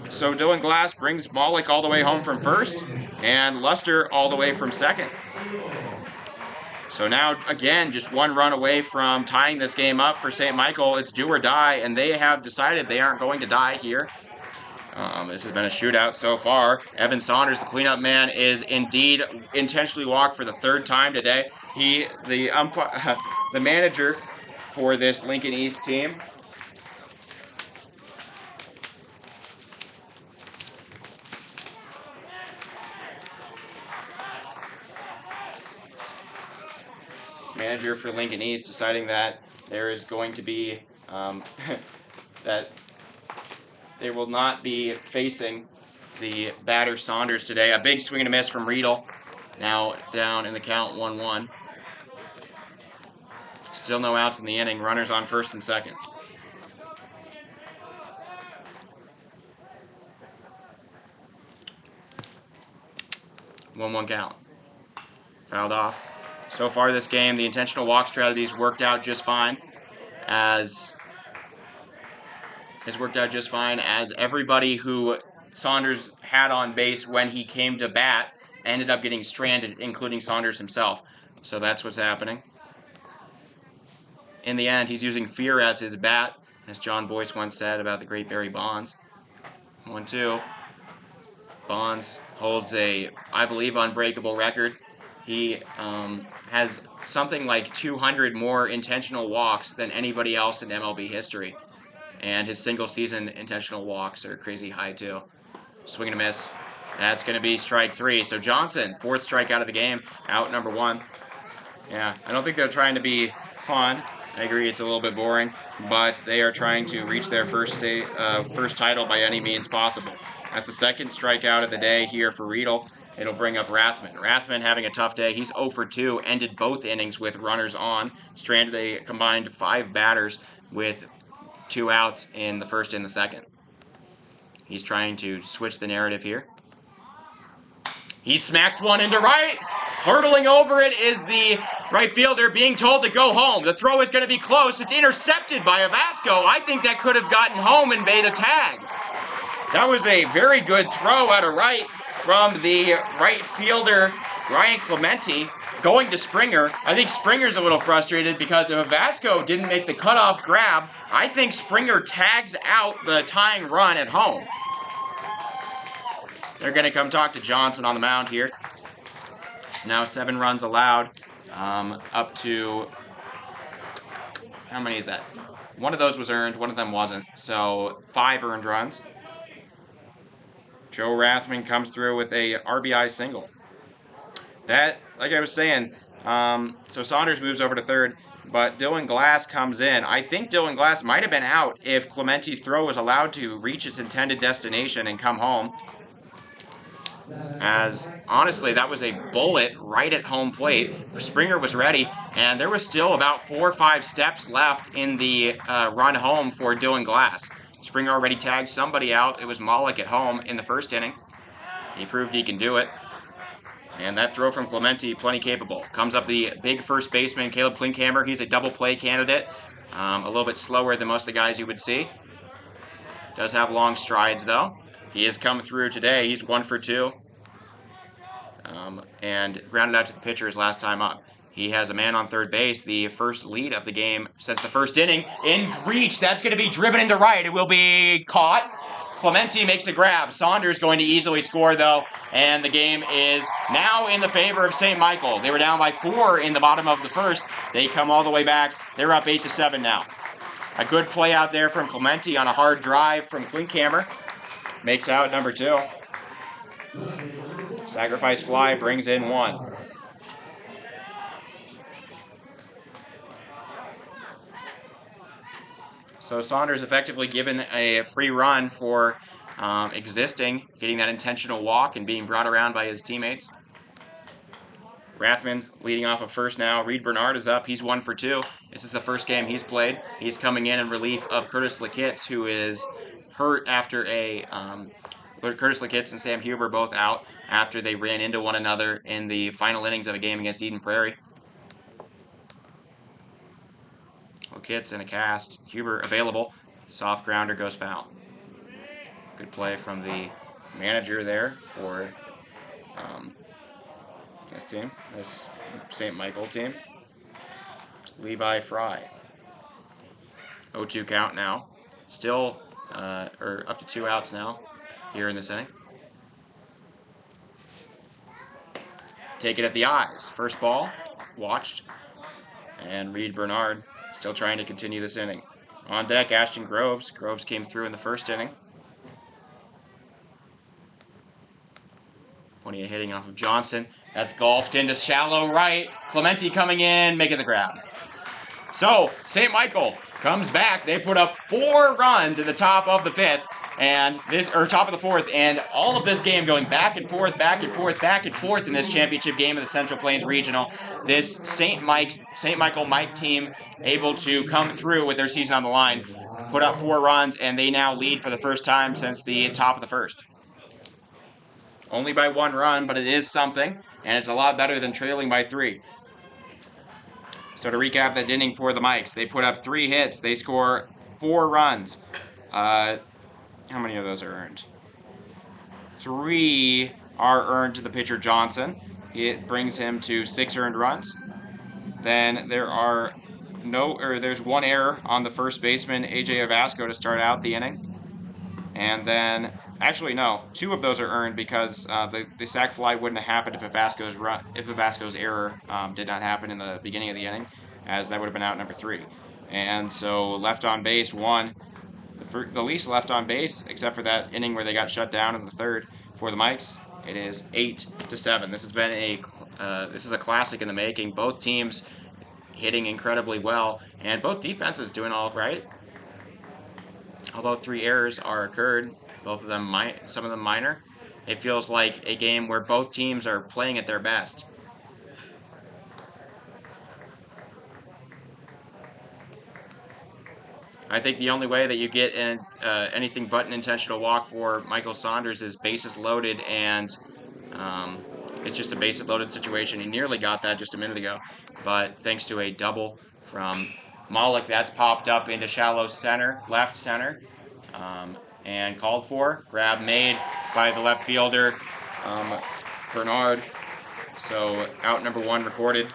So Dylan Glass brings Malik all the way home from first, and Luster all the way from second. So now, again, just 1 run away from tying this game up for St. Michael. It's do or die, and they have decided they aren't going to die here. This has been a shootout so far. Evan Saunders, the cleanup man, is indeed intentionally walked for the 3rd time today. The manager for this Lincoln East team, deciding that there is going to be that they will not be facing the batter Saunders today. A big swing and a miss from Riedel. Now down in the count 1-1. Still no outs in the inning. Runners on first and second. One count. Fouled off. So far this game, the intentional walk strategies worked out just fine as everybody who Saunders had on base when he came to bat ended up getting stranded, including Saunders himself. So that's what's happening. In the end, he's using fear as his bat, as John Boyce once said about the great Barry Bonds. 1-2. Bonds holds a, I believe, unbreakable record. He has something like 200 more intentional walks than anybody else in MLB history. And his single-season intentional walks are crazy high, too. Swing and a miss. That's going to be strike 3. So Johnson, 4th strikeout of the game, out number 1. Yeah, I don't think they're trying to be fun. I agree it's a little bit boring, but they are trying to reach their first title by any means possible. That's the 2nd strikeout of the day here for Riedel. It'll bring up Rathman. Rathman having a tough day. He's 0 for 2, ended both innings with runners on. Stranded a combined 5 batters with 2 outs in the 1st and the 2nd. He's trying to switch the narrative here. He smacks one into right. Hurtling over it is the right fielder being told to go home. The throw is going to be close. It's intercepted by Avasco. I think that could have gotten home and made a tag. That was a very good throw out of right from the right fielder, Ryan Clemente, going to Springer. I think Springer's a little frustrated because if Avasco didn't make the cutoff grab, I think Springer tags out the tying run at home. They're going to come talk to Johnson on the mound here. Now 7 runs allowed, up to how many is that? One of those was earned, one of them wasn't. So 5 earned runs. Joe Rathman comes through with a RBI single. That, like I was saying, so Saunders moves over to third, but Dylan Glass comes in. I think Dylan Glass might have been out if Clementi's throw was allowed to reach its intended destination and come home. As, honestly, that was a bullet right at home plate. Springer was ready, and there was still about 4 or 5 steps left in the run home for Dylan Glass. Springer already tagged somebody out. It was Malik at home in the first inning. He proved he can do it. And that throw from Clementi, plenty capable. Comes up the big first baseman, Caleb Klinkhammer. He's a double play candidate. A little bit slower than most of the guys you would see. Does have long strides, though. He has come through today. He's 1 for 2. And grounded out to the pitcher his last time up. He has a man on third base, the first lead of the game since the first inning. In reach, that's going to be driven into right. It will be caught. Clementi makes a grab. Saunders going to easily score, though, and the game is now in the favor of St. Michael. They were down by 4 in the bottom of the first. They come all the way back. They're up 8-7 now. A good play out there from Clementi on a hard drive from Klinkhammer. Makes out number 2. Sacrifice fly brings in 1. So Saunders effectively given a free run for existing, getting that intentional walk and being brought around by his teammates. Rathman leading off of first now. Reed Bernard is up. He's 1 for 2. This is the first game he's played. He's coming in relief of Curtis Lakitz, who is hurt after a... Curtis Lakitz and Sam Huber both out after they ran into one another in the final innings of a game against Eden Prairie. Lakitz in a cast. Huber available. Soft grounder goes foul. Good play from the manager there for this team, this St. Michael team. Levi Fry. 0-2 count now. Still, or up to 2 outs now here in this inning. Take it at the eyes. First ball, watched. And Reed Bernard still trying to continue this inning. On deck, Ashton Groves. Groves came through in the first inning. Plenty of hitting off of Johnson. That's golfed into shallow right. Clementi coming in, making the grab. So, St. Michael comes back. They put up 4 runs at the top of the 5th. And this, or top of the 4th, and all of this game going back and forth, back and forth, back and forth in this championship game of the Central Plains Regional. This St. Michael Mike team able to come through with their season on the line, put up 4 runs, and they now lead for the first time since the top of the first. Only by 1 run, but it is something, and it's a lot better than trailing by 3. So to recap that inning for the Mikes, they put up 3 hits, they score 4 runs. How many of those are earned? 3 are earned to the pitcher Johnson. It brings him to 6 earned runs. Then there's 1 error on the first baseman AJ Avasco to start out the inning. And then, actually no, 2 of those are earned because the sac fly wouldn't have happened if Avasco's error did not happen in the beginning of the inning, as that would have been out number 3. And so left on base 1. The least left on base, except for that inning where they got shut down in the 3rd for the Mikes. It is 8-7. This has been this is a classic in the making. Both teams hitting incredibly well, and both defenses doing all right. Although 3 errors are occurred, both of them some of them minor. It feels like a game where both teams are playing at their best. I think the only way that you get anything but an intentional walk for Michael Saunders is bases loaded, and it's just a bases loaded situation. He nearly got that just a minute ago, but thanks to a double from Malik, that's popped up into shallow center, left center, and called for. Grab made by the left fielder, Bernard. So out number 1 recorded.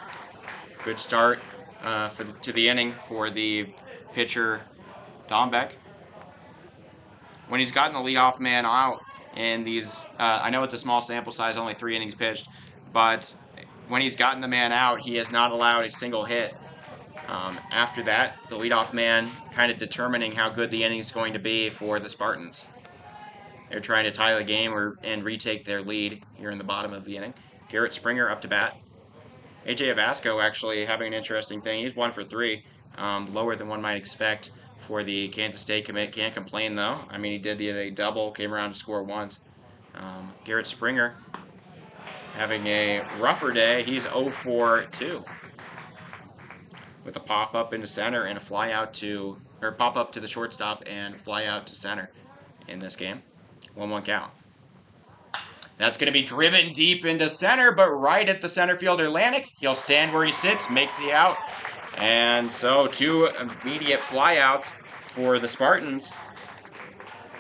Good start to the inning for the pitcher Dombeck. When he's gotten the leadoff man out in these, I know it's a small sample size, only 3 innings pitched, but when he's gotten the man out, he has not allowed a single hit. After that, the leadoff man kind of determining how good the inning is going to be for the Spartans. They're trying to tie the game and retake their lead here in the bottom of the inning. Garrett Springer up to bat. AJ Avasco actually having an interesting thing. He's 1 for 3, lower than one might expect for the Kansas State commit. Can't complain though. I mean, he did a double, came around to score once. Garrett Springer having a rougher day. He's 0 for 2 with a pop up into center and a fly out to, or pop up to the shortstop and fly out to center in this game. 1-1 count. That's going to be driven deep into center, but right at the center fielder Lanik. He'll stand where he sits, make the out. And so 2 immediate flyouts for the Spartans.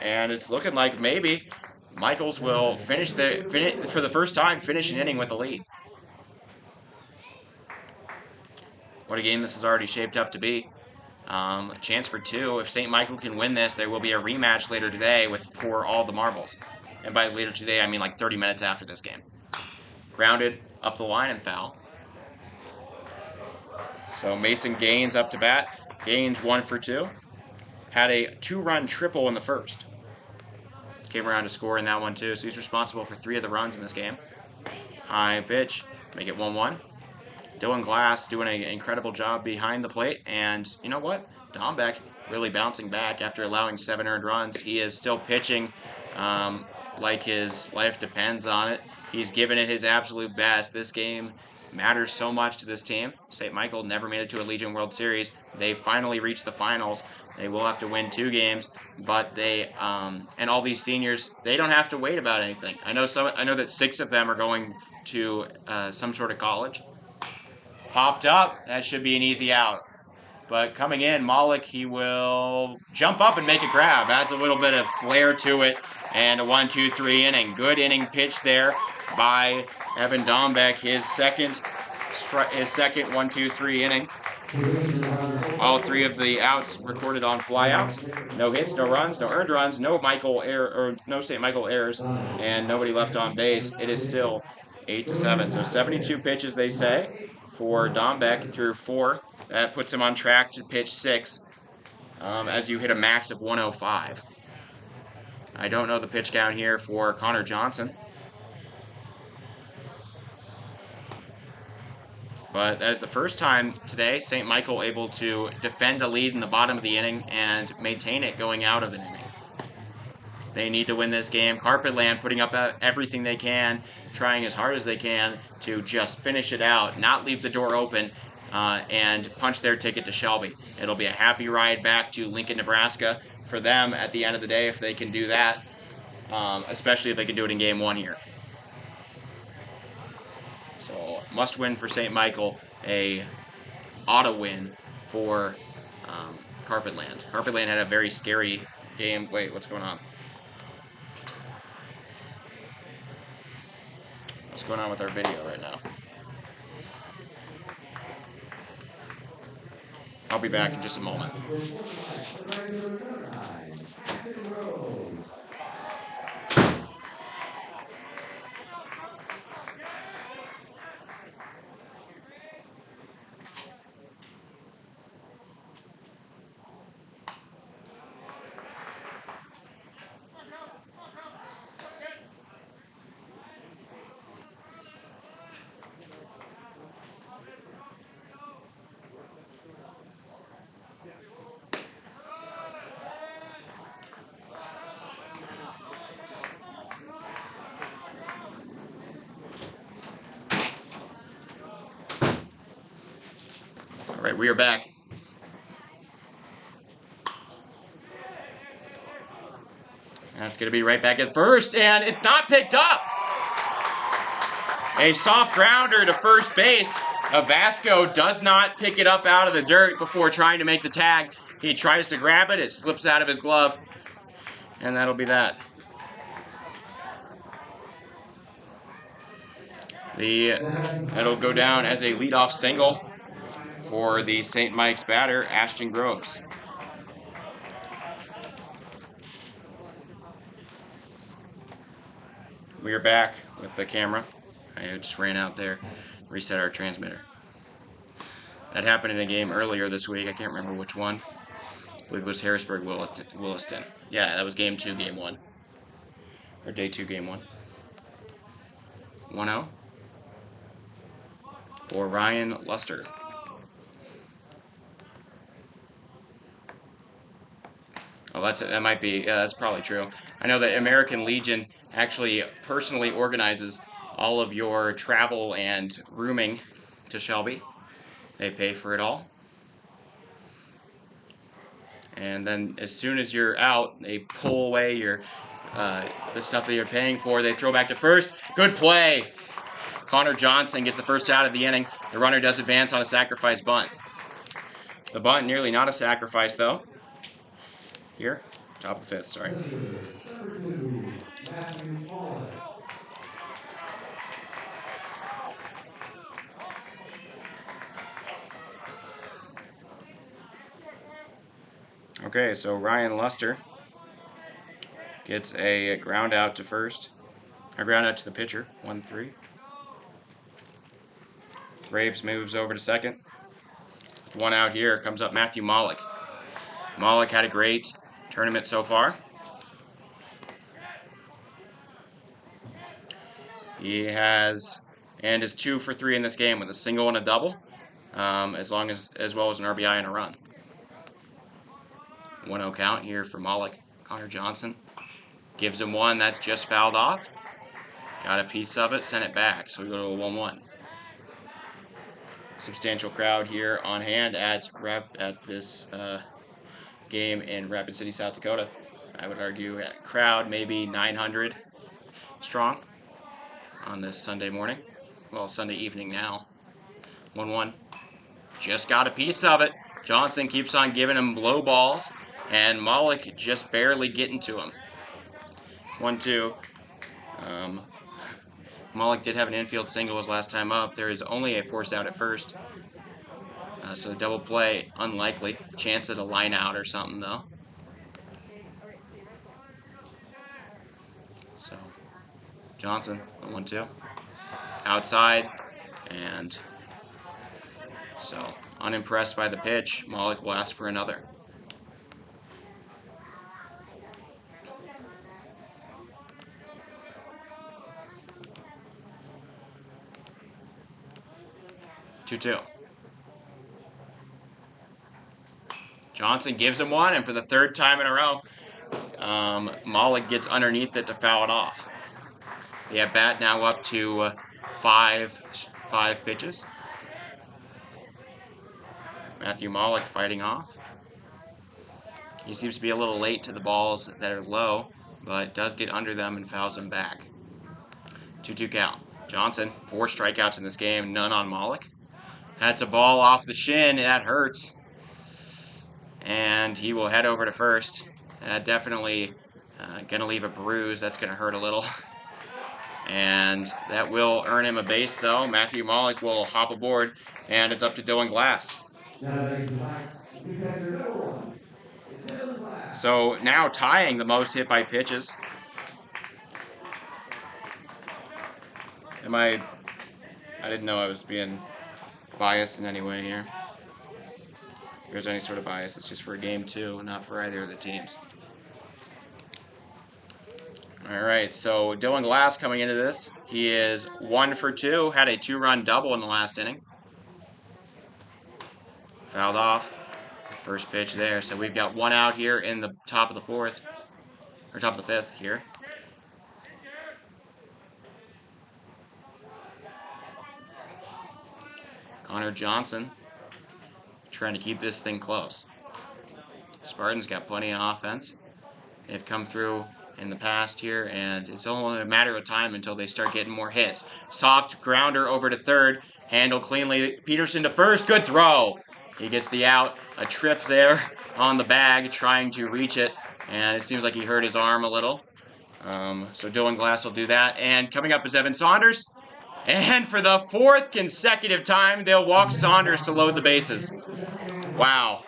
And it's looking like maybe Michaels will for the first time, finish an inning with a lead. What a game this has already shaped up to be. A chance for 2. If St. Michael can win this, there will be a rematch later today for all the marbles. And by later today, I mean like 30 minutes after this game. Grounded up the line and foul. So Mason Gaines up to bat. Gaines 1 for 2. Had a 2-run triple in the first. Came around to score in that one too, so he's responsible for 3 of the runs in this game. High pitch, make it 1-1. Dylan Glass doing an incredible job behind the plate, and you know what? Dombeck really bouncing back after allowing 7 earned runs. He is still pitching like his life depends on it. He's given it his absolute best. This game matters so much to this team. St. Michael never made it to a Legion World Series. They finally reached the finals. They will have to win 2 games, but they and all these seniors, they don't have to wait about anything. I know that 6 of them are going to some sort of college. Popped up. That should be an easy out. But coming in, Malik, he will jump up and make a grab. Adds a little bit of flair to it. And a 1-2-3 inning. Good inning pitch there by Evan Dombeck. His second 1-2-3 inning. All 3 of the outs recorded on flyouts. No hits, no runs, no earned runs, no St. Michael errors, and nobody left on base. It is still 8-7. So 72 pitches, they say, for Dombeck through 4. That puts him on track to pitch 6 as you hit a max of 105. I don't know the pitch count here for Connor Johnson. But that is the first time today St. Michael able to defend a lead in the bottom of the inning and maintain it going out of an inning. They need to win this game. Carpetland putting up everything they can, trying as hard as they can to just finish it out, not leave the door open, and punch their ticket to Shelby. It'll be a happy ride back to Lincoln, Nebraska for them at the end of the day if they can do that, especially if they can do it in Game 1 here. So must win for St. Michael, a auto win for Carpetland. Carpetland had a very scary game. Wait, what's going on? What's going on with our video right now? I'll be back in just a moment. All right, we are back. That's going to be right back at first, and it's not picked up. A soft grounder to first base. Avasco does not pick it up out of the dirt before trying to make the tag. He tries to grab it. It slips out of his glove, and that'll be that. It'll go down as a leadoff single for the St. Mike's batter, Ashton Groves. We are back with the camera. I just ran out there, reset our transmitter. That happened in a game earlier this week. I can't remember which one. I believe it was Harrisburg-Williston. Yeah, that was game 2, game 1. Or day 2, game 1. 1-0 for Ryan Luster. Oh, that might be, yeah, that's probably true. I know that American Legion actually personally organizes all of your travel and rooming to Shelby. They pay for it all. And then as soon as you're out, they pull away your the stuff that you're paying for. They throw back to first. Good play. Connor Johnson gets the first out of the inning. The runner does advance on a sacrifice bunt. The bunt nearly not a sacrifice, though. Here, top of the 5th, sorry. Number 2, Matthew Mullen. Okay, so Ryan Luster gets a ground out to first. A ground out to the pitcher, 1-3. Graves moves over to second. With 1 out here comes up Matthew Mollick. Mollick had a great tournament so far. He has and is 2 for 3 in this game with a single and a double, as well as an RBI and a run. 1-0 count here for Mollick. Connor Johnson gives him one that's just fouled off. Got a piece of it, sent it back, so we go to a 1-1. Substantial crowd here on hand at this game in Rapid City, South Dakota. I would argue a crowd maybe 900 strong on this Sunday morning. Well, Sunday evening now. 1-1. Just got a piece of it. Johnson keeps on giving him low balls, and Mollick just barely getting to him. 1-2. Mollick did have an infield single his last time up. There is only a forced out at first. So the double play, unlikely. Chance at a line out or something, though. So, Johnson, 1-2. Outside, and so unimpressed by the pitch. Mollick will ask for another. Two. Johnson gives him one, and for the 3rd time in a row, Mollick gets underneath it to foul it off. The at-bat now up to five pitches. Matthew Mollick fighting off. He seems to be a little late to the balls that are low, but does get under them and fouls them back. 2-2 count. Johnson, 4 strikeouts in this game, none on Mollick. That's a ball off the shin, that hurts. And he will head over to first. Definitely going to leave a bruise, that's going to hurt a little. And that will earn him a base, though. Matthew Mollick will hop aboard, and it's up to Dylan Glass. So now tying the most hit by pitches. I didn't know I was being biased in any way here. If there's any sort of bias, it's just for game 2, not for either of the teams. Alright, so Dylan Glass coming into this. He is 1 for 2, had a 2-run double in the last inning. Fouled off. First pitch there. So we've got 1 out here in the top of the 4th. Or top of the 5th here. Connor Johnson trying to keep this thing close. Spartans got plenty of offense. They've come through in the past here, and it's only a matter of time until they start getting more hits. Soft grounder over to third. Handled cleanly. Peterson to first. Good throw. He gets the out. A trip there on the bag trying to reach it, and it seems like he hurt his arm a little. So Dylan Glass will do that. And coming up is Evan Saunders. And for the 4th consecutive time, they'll walk Saunders to load the bases. Wow.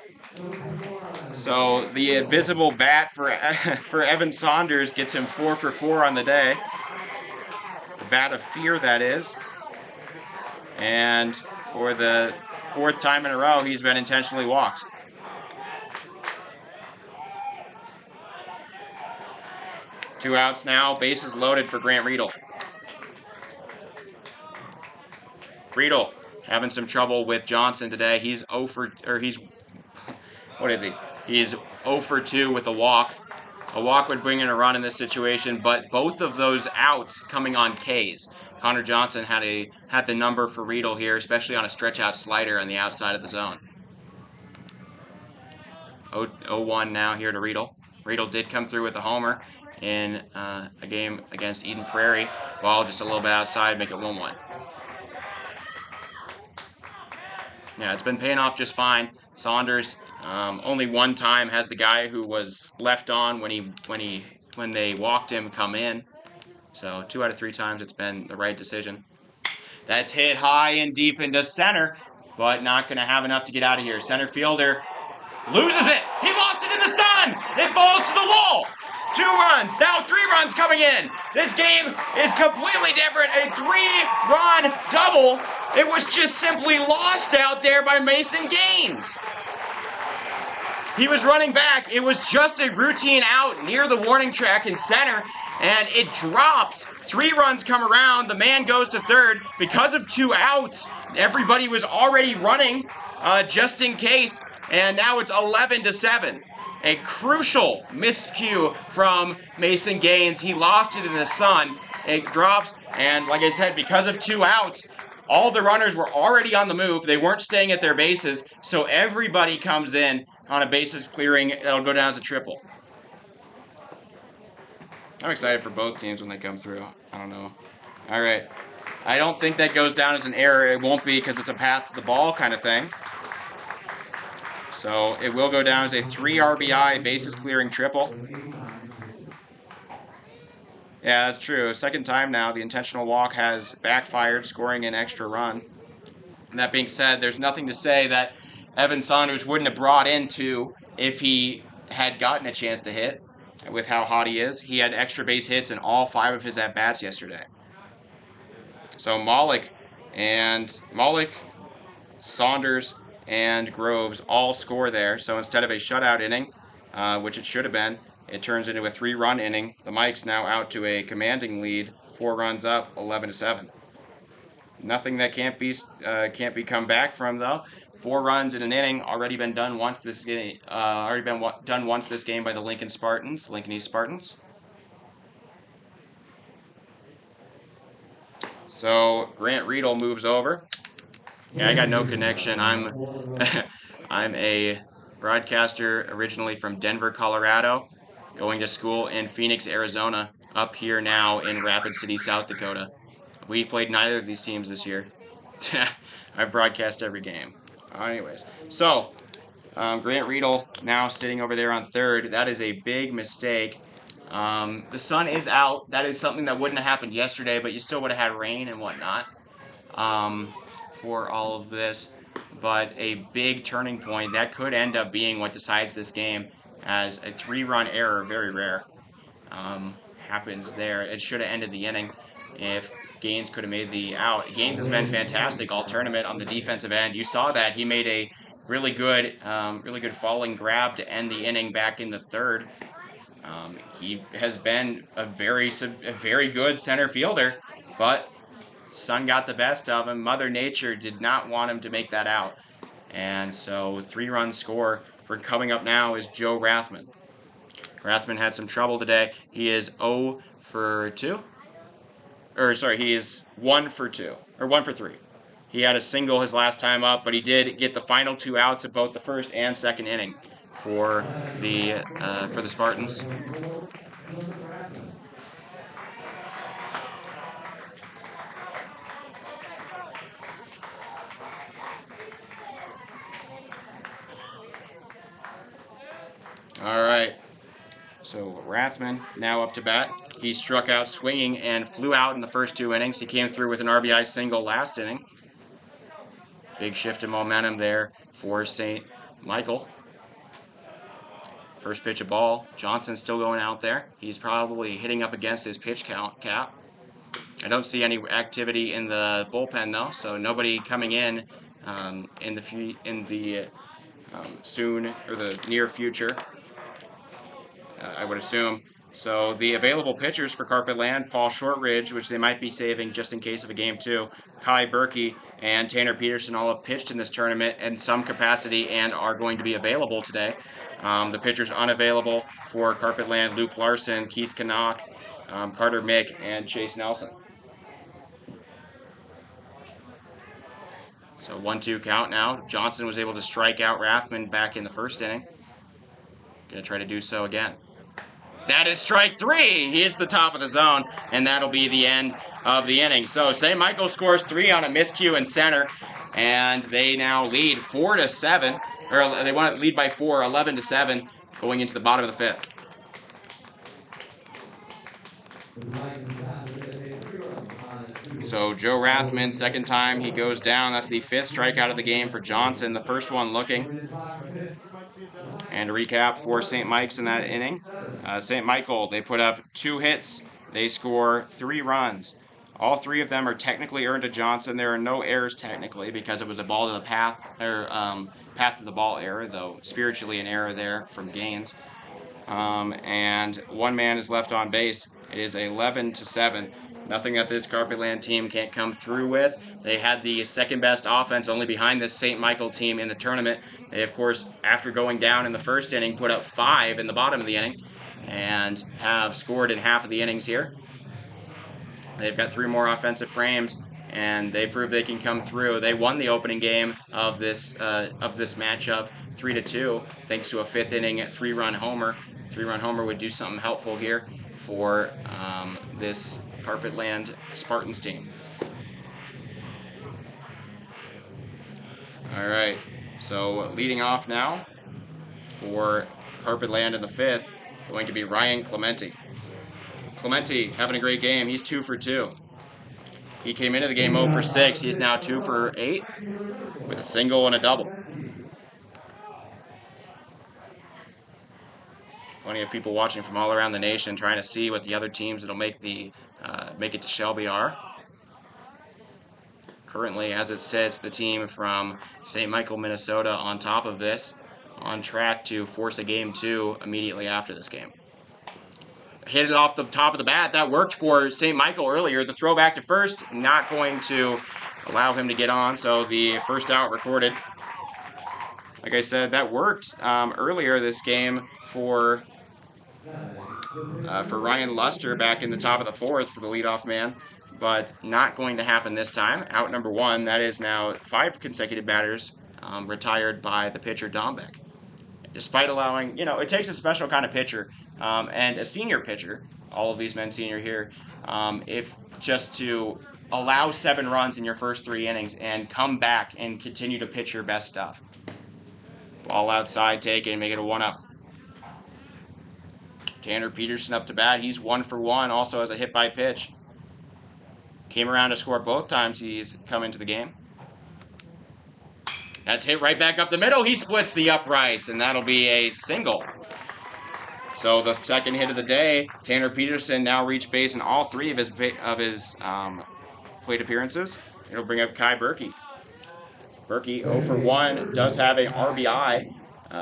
So the invisible bat for Evan Saunders gets him 4 for 4 on the day. The bat of fear, that is. And for the 4th time in a row he's been intentionally walked. Two outs now, bases loaded for Grant Riedel. Riedel having some trouble with Johnson today. He's 0 for, or he's, what is he? He's 0 for 2 with a walk. A walk would bring in a run in this situation, but both of those outs coming on Ks. Connor Johnson had the number for Riedel here, especially on a stretch out slider on the outside of the zone. 0-1 now here to Riedel. Riedel did come through with a homer in a game against Eden Prairie. Ball just a little bit outside, make it 1-1. Yeah, it's been paying off just fine. Saunders only one time has the guy who was left on when they walked him come in. So 2 out of 3 times it's been the right decision. That's hit high and deep into center, but not going to have enough to get out of here. Center fielder loses it. He lost it in the sun. It falls to the wall. 2 runs. Now 3 runs coming in. This game is completely different. A 3-run double. It was just simply lost out there by Mason Gaines. He was running back. It was just a routine out near the warning track in center, and it dropped. 3 runs come around. The man goes to third. Because of 2 outs, everybody was already running just in case, and now it's 11-7. A crucial miscue from Mason Gaines. He lost it in the sun. It drops, and like I said, because of 2 outs, all the runners were already on the move. They weren't staying at their bases, so everybody comes in on a bases clearing that'll go down as a triple. I'm excited for both teams when they come through. I don't know. All right. I don't think that goes down as an error. It won't be because it's a path to the ball kind of thing. So it will go down as a 3 RBI bases clearing triple. Yeah, that's true. 2nd time now, the intentional walk has backfired, scoring an extra run. And that being said, there's nothing to say that Evan Saunders wouldn't have brought in 2 if he had gotten a chance to hit with how hot he is. He had extra base hits in all 5 of his at-bats yesterday. So Malik, Saunders, and Groves all score there. So instead of a shutout inning, which it should have been, it turns into a 3-run inning. The Mikes now out to a commanding lead, 4 runs up, 11-7. Nothing that can't be come back from though. 4 runs in an inning already been done once this game. Done once this game by the Lincoln East Spartans. So Grant Riedel moves over. Yeah, I got no connection. I'm a broadcaster originally from Denver, Colorado, going to school in Phoenix, Arizona, up here now in Rapid City, South Dakota. We played neither of these teams this year. I broadcast every game. Anyways, so Grant Riedel now sitting over there on third. That is a big mistake. The sun is out. That is something that wouldn't have happened yesterday, but you still would have had rain and whatnot for all of this. But a big turning point that could end up being what decides this game, as a 3-run error, very rare, happens there. It should have ended the inning if Gaines could have made the out. Gaines has been fantastic all tournament on the defensive end. You saw that he made a really good falling grab to end the inning back in the 3rd. He has been a very good center fielder, but sun got the best of him. Mother Nature did not want him to make that out, and so 3-run score for coming up now is Joe Rathman. Rathman had some trouble today. He is 0 for 2. He is 1 for 2, or 1 for 3. He had a single his last time up, but he did get the final 2 outs of both the 1st and 2nd inning for the Spartans. All right. So Rathman now up to bat. He struck out swinging and flew out in the first 2 innings. He came through with an RBI single last inning. Big shift in momentum there for St. Michael. First pitch of ball. Johnson's still going out there. He's probably hitting up against his pitch count cap. I don't see any activity in the bullpen though, so nobody coming in in the soon or the near future, I would assume. So the available pitchers for Carpet Land: Paul Shortridge, which they might be saving just in case of a game 2, Kai Berkey, and Tanner Peterson all have pitched in this tournament in some capacity and are going to be available today. The pitchers unavailable for Carpet Land: Luke Larson, Keith Knock, Carter Mick, and Chase Nelson. So 1-2 count now. Johnson was able to strike out Rathman back in the first inning. Going to try to do so again. That is strike 3. He hits the top of the zone, and that'll be the end of the inning. So St. Michael scores 3 on a miscue in center, and they now lead 4-7, or they want to lead by 4, 11-7, going into the bottom of the 5th. So Joe Rathman, second time he goes down. That's the 5th strikeout of the game for Johnson, the first one looking. And to recap for St. Mike's in that inning, St. Michael, they put up 2 hits. They score 3 runs. All 3 of them are technically earned to Johnson. There are no errors technically because it was a ball to the path, or path to the ball error, though spiritually an error there from Gaines. And 1 man is left on base. It is 11-7. Nothing that this Carpet Land team can't come through with. They had the second best offense, only behind this St. Michael team in the tournament. They, of course, after going down in the first inning, put up 5 in the bottom of the inning and have scored in half of the innings here. They've got 3 more offensive frames, and they prove they can come through. They won the opening game of this matchup 3-2, thanks to a 5th inning 3-run homer. 3-run homer would do something helpful here for this Carpet Land Spartans team. All right, so leading off now for Carpet Land in the 5th, going to be Ryan Clemente. Clemente having a great game. He's 2 for 2. He came into the game 0 for 6. He's now 2 for 8 with a single and a double. Plenty of people watching from all around the nation trying to see what the other teams that'll make it to Shelby are. Currently, as it sits, the team from St. Michael, Minnesota on top of this, on track to force a game 2 immediately after this game. Hit it off the top of the bat. That worked for St. Michael earlier. The throw back to first, not going to allow him to get on, so the first out recorded. Like I said, that worked earlier this game for Ryan Luster back in the top of the 4th for the leadoff man, but not going to happen this time. Out number 1, that is now 5 consecutive batters retired by the pitcher Dombeck. Despite allowing, it takes a special kind of pitcher and a senior pitcher, all of these men senior here, if just to allow 7 runs in your first 3 innings and come back and continue to pitch your best stuff. Ball outside, take it, and make it a 1-up. Tanner Peterson up to bat. He's 1 for 1, also has a hit by pitch. Came around to score both times he's come into the game. That's hit right back up the middle. He splits the uprights, and that'll be a single. So the second hit of the day, Tanner Peterson now reached base in all 3 of his plate appearances. It'll bring up Kai Berkey. Berkey, 0 for 1, does have an RBI.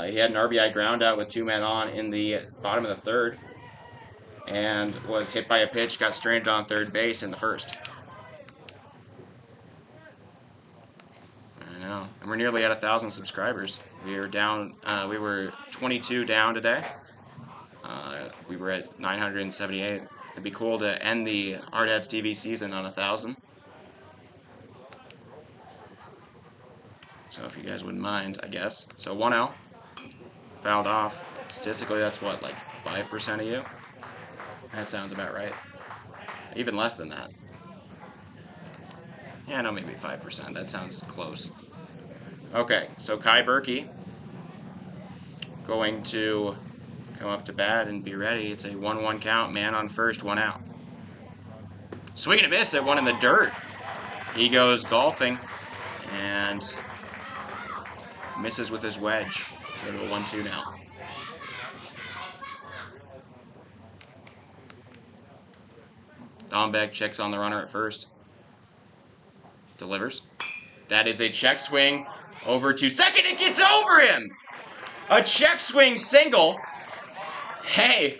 He had an RBI ground out with 2 men on in the bottom of the 3rd, and was hit by a pitch, got stranded on third base in the 1st. I know, and we're nearly at 1,000 subscribers. We are down. We were 22 down today. We were at 978. It'd be cool to end the Hard Hats TV season on 1,000. So if you guys wouldn't mind, I guess. So 1-0. Fouled off. Statistically, that's what, like 5% of you? That sounds about right. Even less than that. Yeah, no, maybe 5%. That sounds close. Okay, so Kai Berkey going to come up to bat and be ready. It's a 1-1 count. Man on first, 1 out. Swing and a miss at 1 in the dirt. He goes golfing and misses with his wedge. Go to a 1-2 now. Dombeck checks on the runner at first. Delivers. That is a check swing over to second. It gets over him. A check swing single. Hey.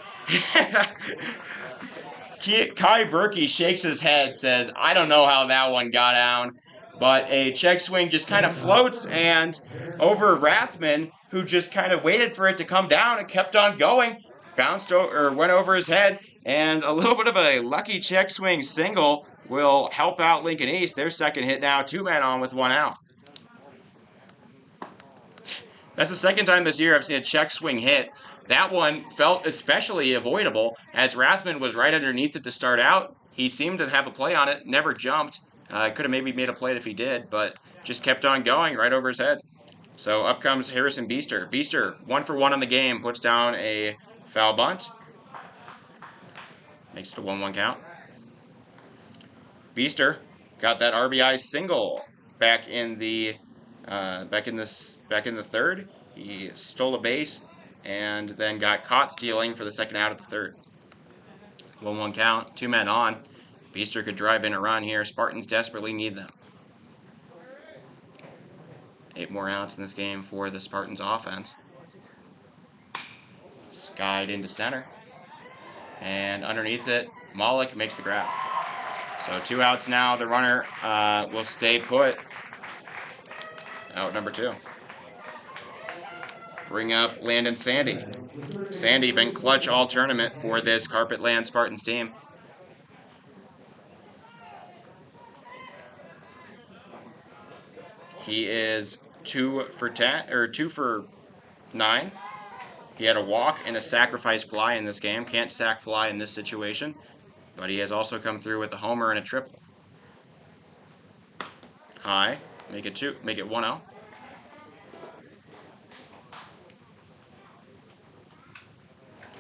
Kai Berkey shakes his head, says, I don't know how that one got down. But a check swing just kind of floats and over Rathman, who just kind of waited for it to come down and kept on going. Bounced over, or went over his head, and a little bit of a lucky check swing single will help out Lincoln East. Their second hit now, 2 men on with 1 out. That's the second time this year I've seen a check swing hit. That one felt especially avoidable as Rathman was right underneath it to start out. He seemed to have a play on it, never jumped. Could have maybe made a play if he did, but just kept on going right over his head. So up comes Harrison Beester. Beester, 1 for 1 on the game, puts down a foul bunt. Makes it a 1-1 count. Beester got that RBI single back in the third. He stole a base and then got caught stealing for the second out of the third. 1-1 count, 2 men on. Beester could drive in a run here. Spartans desperately need them. 8 more outs in this game for the Spartans offense. Skied into center. And underneath it, Malik makes the grab. So 2 outs now. The runner will stay put. Out number 2. Bring up Landon Sandy. Sandy been clutch all tournament for this Carpetland Spartans team. He is 2 for 10 or 2 for 9. He had a walk and a sacrifice fly in this game. Can't sack fly in this situation, but he has also come through with a homer and a triple. High, make it 1-0.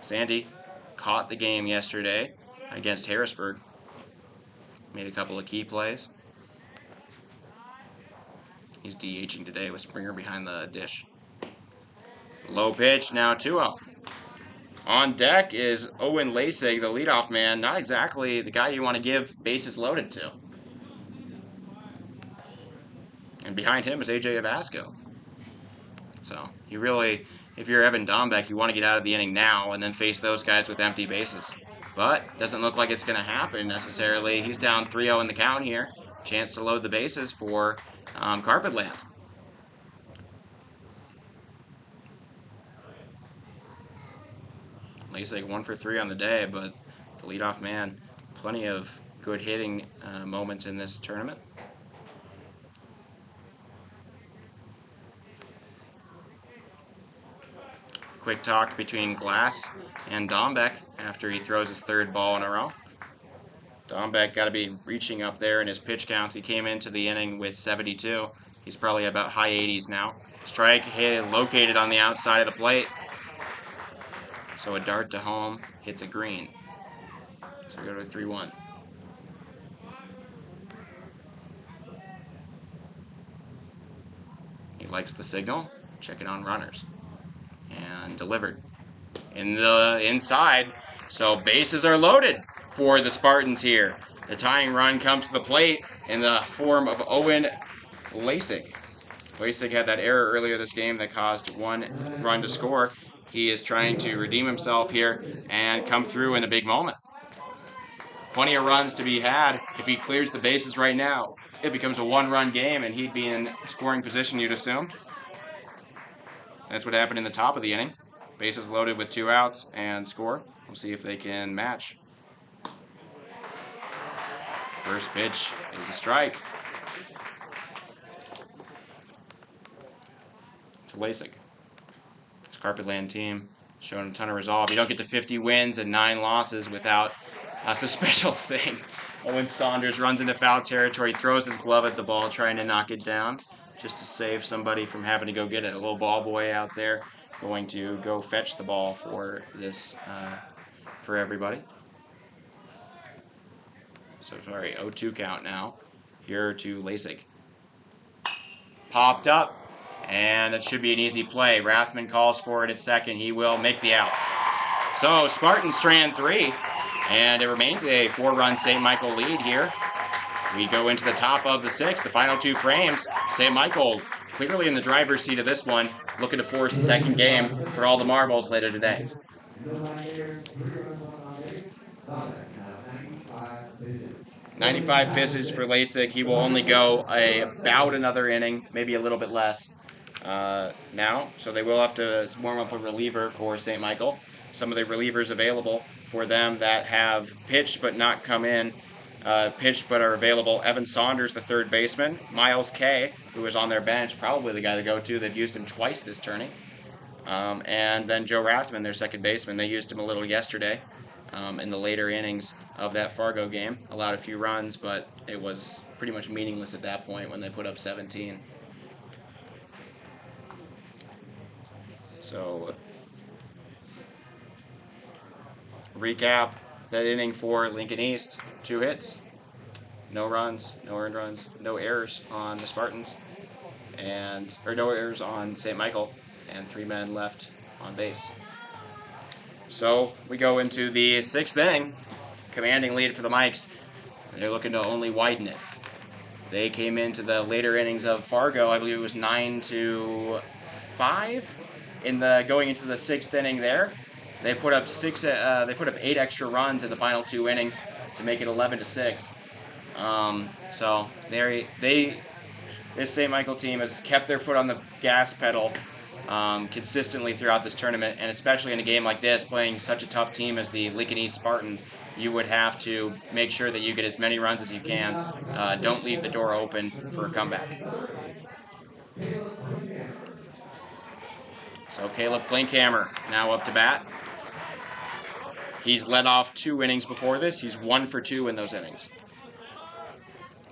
Sandy caught the game yesterday against Harrisburg. Made a couple of key plays. He's DHing today with Springer behind the dish. Low pitch, now 2-0. On deck is Owen Lasig, the leadoff man. Not exactly the guy you want to give bases loaded to. And behind him is AJ Avasco. So you really, if you're Evan Dombeck, you want to get out of the inning now and then face those guys with empty bases. But doesn't look like it's going to happen necessarily. He's down 3-0 in the count here. Chance to load the bases for Carpetland. Lasig 1 for 3 on the day, but the leadoff man, plenty of good hitting moments in this tournament. Quick talk between Glass and Dombeck after he throws his 3rd ball in a row. Dombeck got to be reaching up there in his pitch counts. He came into the inning with 72. He's probably about high 80s now. Strike hit located on the outside of the plate. So a dart to home hits a green. So we go to a 3-1. He likes the signal, checking on runners. And delivered in the inside. So bases are loaded for the Spartans here. The tying run comes to the plate in the form of Owen Lasig. Lasig had that error earlier this game that caused 1 run to score. He is trying to redeem himself here and come through in a big moment. Plenty of runs to be had. If he clears the bases right now, it becomes a 1-run game and he'd be in scoring position, you'd assume. That's what happened in the top of the inning. Bases loaded with 2 outs and score. We'll see if they can match. First pitch is a strike. To Lasig. This Carpetland team showing a ton of resolve. You don't get to 50 wins and 9 losses without a special thing. Owen Saunders runs into foul territory, throws his glove at the ball, trying to knock it down, just to save somebody from having to go get it. A little ball boy out there going to go fetch the ball for this, for everybody. So sorry, 0-2 count now. Here to Lasig. Popped up, and it should be an easy play. Rathman calls for it at second. He will make the out. So Spartans strand 3, and it remains a 4-run St. Michael lead here. We go into the top of the 6th, the final 2 frames. St. Michael clearly in the driver's seat of this one, looking to force a second game for all the marbles later today. 95 pitches for Lasik. He will only go about another inning, maybe a little bit less now. So they will have to warm up a reliever for St. Michael. Some of the relievers available for them that have pitched but not come in, pitched but are available. Evan Saunders, the third baseman. Miles Kay, who is on their bench, probably the guy to go to. They've used him twice this tourney. And then Joe Rathman, their second baseman. They used him a little yesterday in the later innings of that Fargo game. Allowed a few runs, but it was pretty much meaningless at that point when they put up 17. So, recap that inning for Lincoln East. 2 hits, no runs, no earned runs, no errors on the Spartans, or no errors on St. Michael, and 3 men left on base. So we go into the 6th inning, commanding lead for the Mikes. They're looking to only widen it. They came into the later innings of Fargo, I believe it was 9-5 going into the 6th inning there. They put up 8 extra runs in the final 2 innings to make it 11-6. So this St. Michael team has kept their foot on the gas pedal consistently throughout this tournament, and especially in a game like this, playing such a tough team as the Lincoln East Spartans, you would have to make sure that you get as many runs as you can. Don't leave the door open for a comeback. So Caleb Klinkhammer now up to bat. He's led off 2 innings before this. He's 1 for 2 in those innings.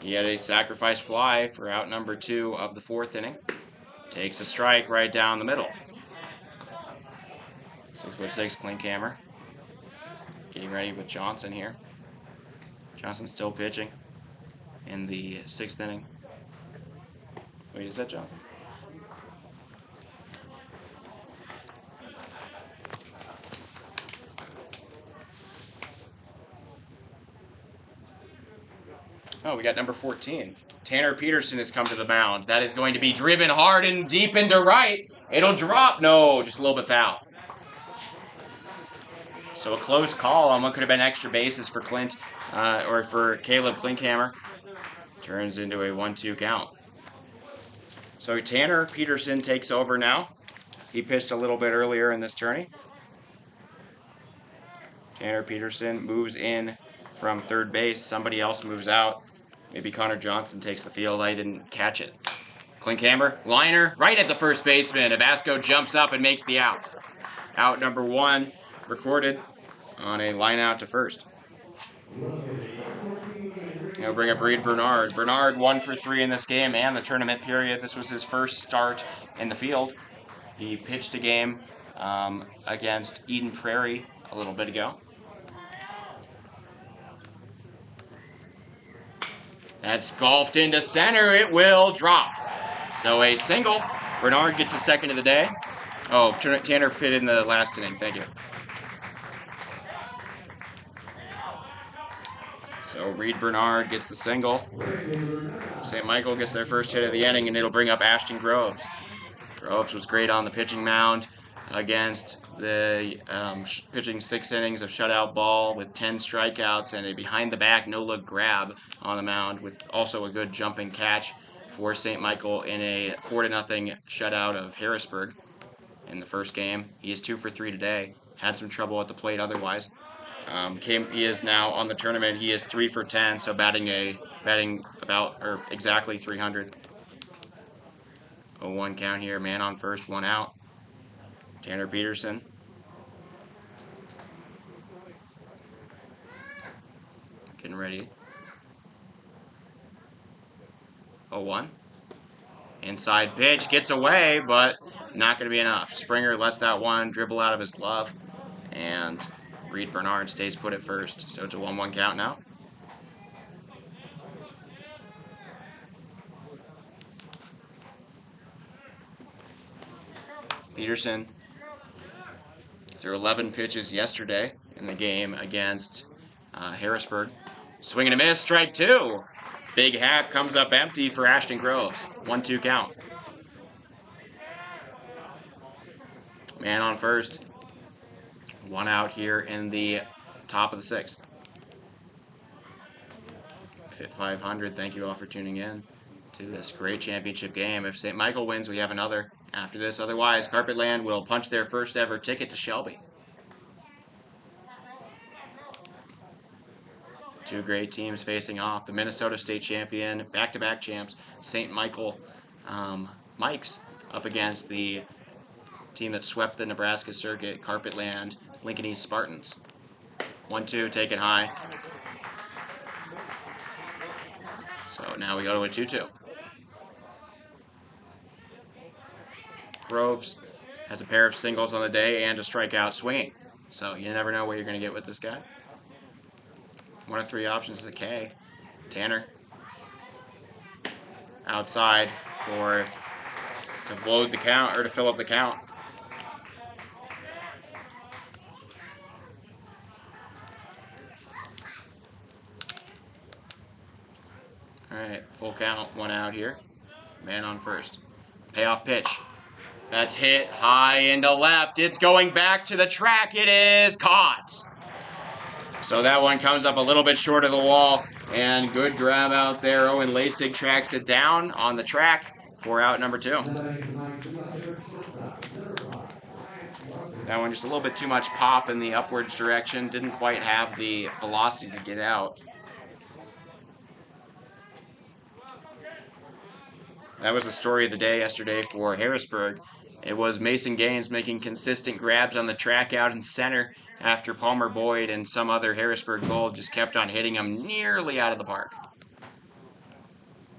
He had a sacrifice fly for out number 2 of the 4th inning. Takes a strike right down the middle. 6'6", Klinkhammer. Getting ready with Johnson here. Johnson still pitching in the 6th inning. Wait, is that Johnson? Oh, we got number 14. Tanner Peterson has come to the mound. That is going to be driven hard and deep into right. It'll drop. No, just a little bit foul. So a close call on what could have been extra bases for Clint, or for Caleb Klinkhammer. Turns into a 1-2 count. So Tanner Peterson takes over now. He pitched a little bit earlier in this tourney. Tanner Peterson moves in from third base. Somebody else moves out. Maybe Connor Johnson takes the field. I didn't catch it. Klinkhammer, liner, right at the first baseman. Abasco jumps up and makes the out. Out number 1, recorded on a line out to first. Now bring up Reed Bernard. Bernard 1 for 3 in this game and the tournament period. This was his first start in the field. He pitched a game against Eden Prairie a little bit ago. That's golfed into center. It will drop. So a single. Bernard gets a second of the day. Oh, Tanner hit in the last inning. Thank you. So Reed Bernard gets the single. St. Michael gets their first hit of the inning, and it'll bring up Ashton Groves. Groves was great on the pitching mound against the pitching 6 innings of shutout ball with 10 strikeouts and a behind-the-back no-look grab on the mound with also a good jumping catch for St. Michael in a 4-0 shutout of Harrisburg in the first game. He is 2 for 3 today. Had some trouble at the plate otherwise. He is now on the tournament. He is 3 for 10, so batting exactly 300. 0-1 count here. Man on first, 1 out. Tanner Peterson. Getting ready. 0-1. Inside pitch, gets away, but not going to be enough. Springer lets that one dribble out of his glove, and Reed Bernard stays put at first. So it's a 1-1 count now. Peterson threw 11 pitches yesterday in the game against Harrisburg. Swing and a miss, strike 2. Big hat comes up empty for Ashton Groves. 1-2 count. Man on first. 1 out here in the top of the 6th. Fit 500, thank you all for tuning in to this great championship game. If St. Michael wins, we have another after this. Otherwise, Carpetland will punch their first ever ticket to Shelby. Two great teams facing off. The Minnesota State champion, back-to-back champs, St. Michael Mikes, up against the team that swept the Nebraska circuit, Carpetland Lincoln East Spartans. 1-2, take it high. So now we go to a 2-2. Groves has a pair of singles on the day and a strikeout swinging. So you never know what you're going to get with this guy. One of 3 options is a K. Tanner. Outside to load the count, or to fill up the count. Alright, full count, 1 out here. Man on first. Payoff pitch. That's hit high into left. It's going back to the track. It is caught. So that one comes up a little bit short of the wall. And good grab out there. Owen Lasig tracks it down on the track for out number 2. That one just a little bit too much pop in the upwards direction. Didn't quite have the velocity to get out. That was the story of the day yesterday for Harrisburg. It was Mason Gaines making consistent grabs on the track out in center after Palmer Boyd and some other Harrisburg Gold just kept on hitting him nearly out of the park.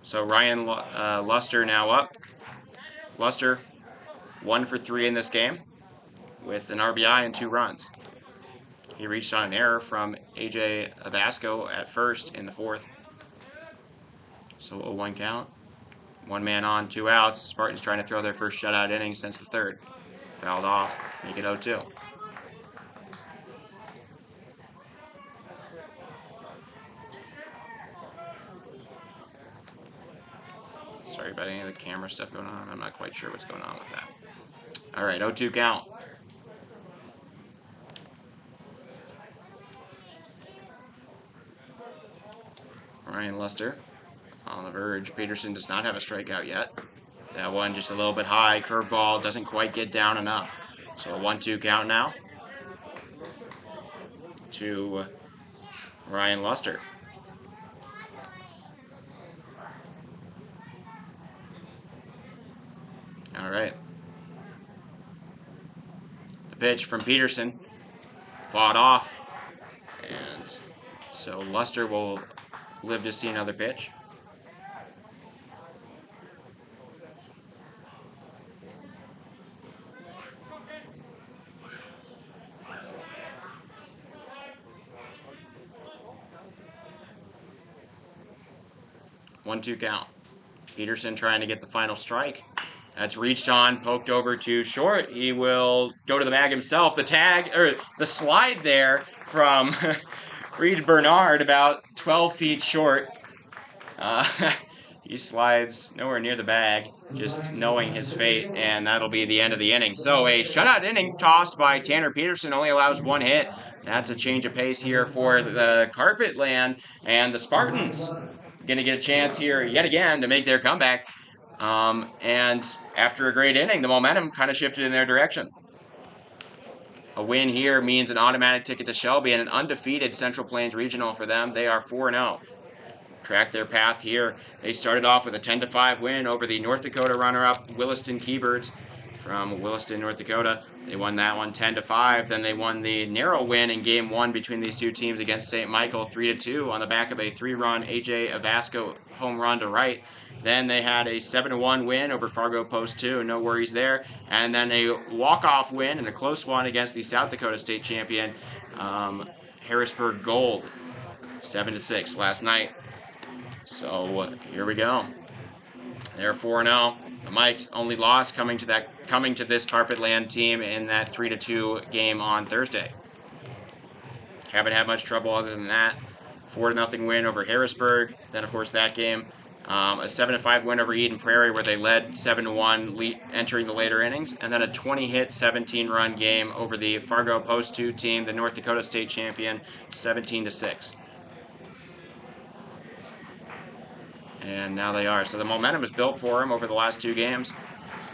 So Ryan Luster now up. Luster 1 for 3 in this game with an RBI and 2 runs. He reached on an error from AJ Avasco at first in the 4th. So 0-1 count. 1 man on, 2 outs. Spartans trying to throw their first shutout inning since the 3rd. Fouled off, make it 0-2. Sorry about any of the camera stuff going on. I'm not quite sure what's going on with that. All right, 0-2 count. Ryan Luster on the verge. Peterson does not have a strikeout yet. That one just a little bit high. Curveball doesn't quite get down enough. So a 1-2 count now to Ryan Luster. All right. The pitch from Peterson fought off. And so Luster will live to see another pitch. One-two count. Peterson trying to get the final strike. That's reached on, poked over to short. He will go to the bag himself. The tag, or the slide there from Reed Bernard, about 12 feet short. He slides nowhere near the bag, just knowing his fate, and that'll be the end of the inning. So a shutout inning tossed by Tanner Peterson, only allows 1 hit. That's a change of pace here for the Carpetland, and the Spartans going to get a chance here yet again to make their comeback. And after a great inning, the momentum kind of shifted in their direction. A win here means an automatic ticket to Shelby and an undefeated Central Plains Regional for them. They are 4-0. Track their path here. They started off with a 10-5 win over the North Dakota runner-up Williston Keybirds from Williston, North Dakota. They won that one 10-5. Then they won the narrow win in Game 1 between these two teams against St. Michael 3-2 on the back of a 3-run AJ Avasco home run to right. Then they had a 7-1 win over Fargo Post 2, no worries there. And then a walk-off win and a close one against the South Dakota State champion Harrisburg Gold, 7-6 last night. So here we go. They're 4-0. The Mikes' only loss coming to this Carpetland team in that 3-2 game on Thursday. Haven't had much trouble other than that. 4-0 win over Harrisburg. Then, of course, that game. A 7-5 win over Eden Prairie where they led 7-1 entering the later innings. And then a 20-hit, 17-run game over the Fargo Post 2 team, the North Dakota State champion, 17-6. And now they are. So the momentum is built for them over the last 2 games.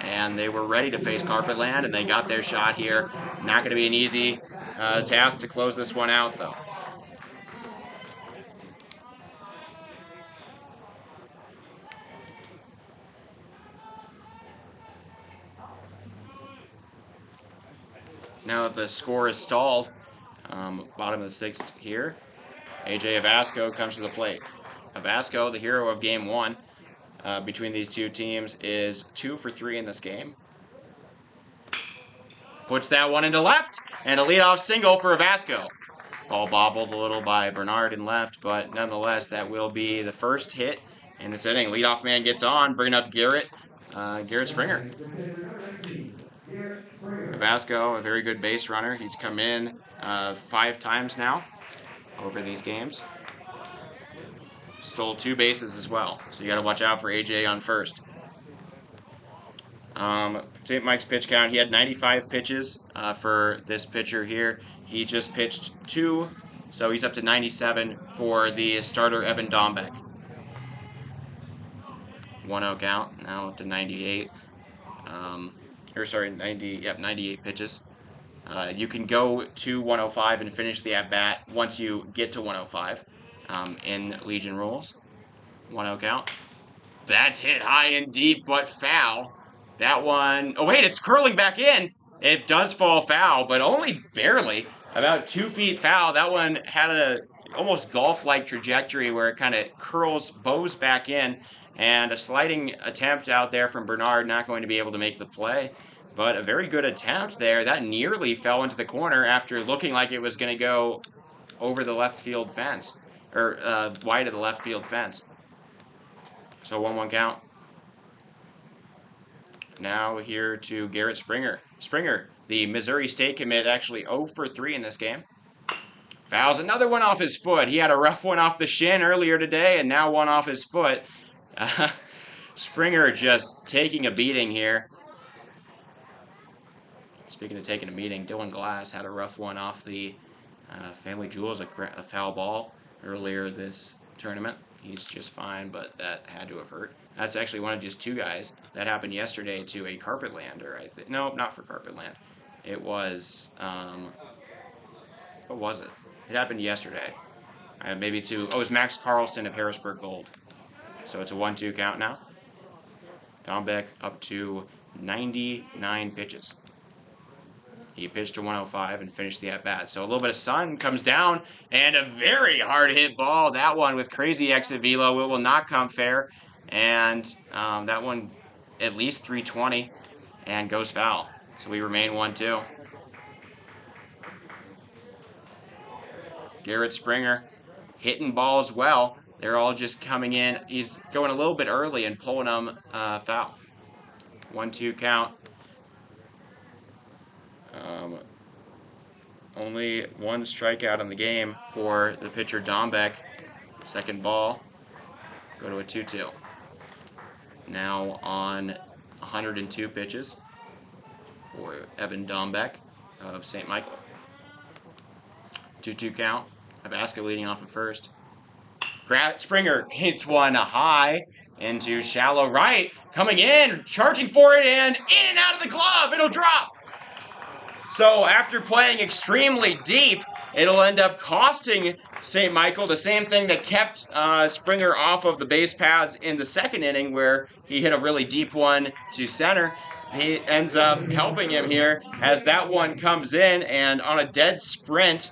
And they were ready to face Carpetland, and they got their shot here. Not going to be an easy task to close this one out, though. Now that the score is stalled, bottom of the 6th here, AJ Avasco comes to the plate. Avasco, the hero of Game 1 between these 2 teams, is 2 for 3 in this game. Puts that one into left, and a leadoff single for Avasco. Ball bobbled a little by Bernard in left, but nonetheless, that will be the first hit in this inning. Leadoff man gets on, bringing up Garrett Springer. Avasco, a very good base runner. He's come in 5 times now over these games. Stole 2 bases as well, so you got to watch out for AJ on first. St. Mike's pitch count, he had 95 pitches for this pitcher here. He just pitched 2, so he's up to 97 for the starter, Evan Dombeck. 1-0 count, now up to 98. 98 pitches. You can go to 105 and finish the at-bat once you get to 105 in Legion rules. 1-0 count. That's hit high and deep, but foul. That one, oh wait, it's curling back in. It does fall foul, but only barely. About 2 feet foul. That one had a almost golf-like trajectory where it kind of bows back in. And a sliding attempt out there from Bernard, not going to be able to make the play. But a very good attempt there. That nearly fell into the corner after looking like it was going to go over the left field fence. Or wide of the left field fence. So 1-1 count. Now here to Garrett Springer. Springer, the Missouri State commit, actually 0 for 3 in this game. Fouls another one off his foot. He had a rough one off the shin earlier today, and now one off his foot. Springer just taking a beating here. Speaking of taking a beating, Dylan Glass had a rough one off the Family Jewels, a foul ball earlier this tournament. He's just fine, but that had to have hurt. That's actually one of just 2 guys. That happened yesterday to a Carpetlander, I think. No, not for Carpetland. It was, what was it? It happened yesterday. It was Max Carlson of Harrisburg Gold. So it's a 1-2 count now. Dombeck up to 99 pitches. He pitched to 105 and finished the at-bat. So a little bit of sun comes down, and a very hard hit ball. That one with crazy exit velo. It will not come fair. And that one at least 320 and goes foul. So we remain 1-2. Garrett Springer hitting balls well. They're all just coming in. He's going a little bit early and pulling them foul. 1-2 count. Only 1 strikeout in the game for the pitcher Dombeck. Second ball. Go to a 2-2. Now on 102 pitches for Evan Dombeck of St. Michael. 2-2 count. Avasco leading off at first. Springer hits one high into shallow right. Coming in, charging for it, and in and out of the glove. It'll drop. So after playing extremely deep, it'll end up costing St. Michael the same thing that kept Springer off of the base paths in the second inning where he hit a really deep one to center. He ends up helping him here as that one comes in, and on a dead sprint,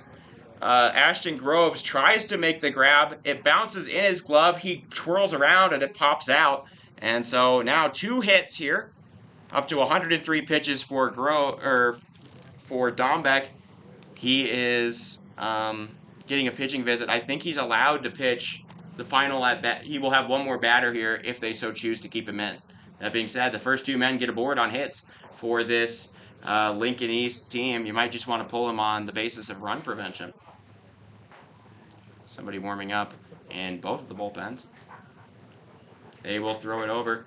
Ashton Groves tries to make the grab. It bounces in his glove. He twirls around and it pops out. And so now 2 hits here, up to 103 pitches for Dombeck. He is getting a pitching visit. I think he's allowed to pitch the final at bat. He will have one more batter here if they so choose to keep him in. That being said, the first 2 men get aboard on hits for this Lincoln East team. You might just want to pull him on the basis of run prevention. Somebody warming up in both of the bullpens. They will throw it over.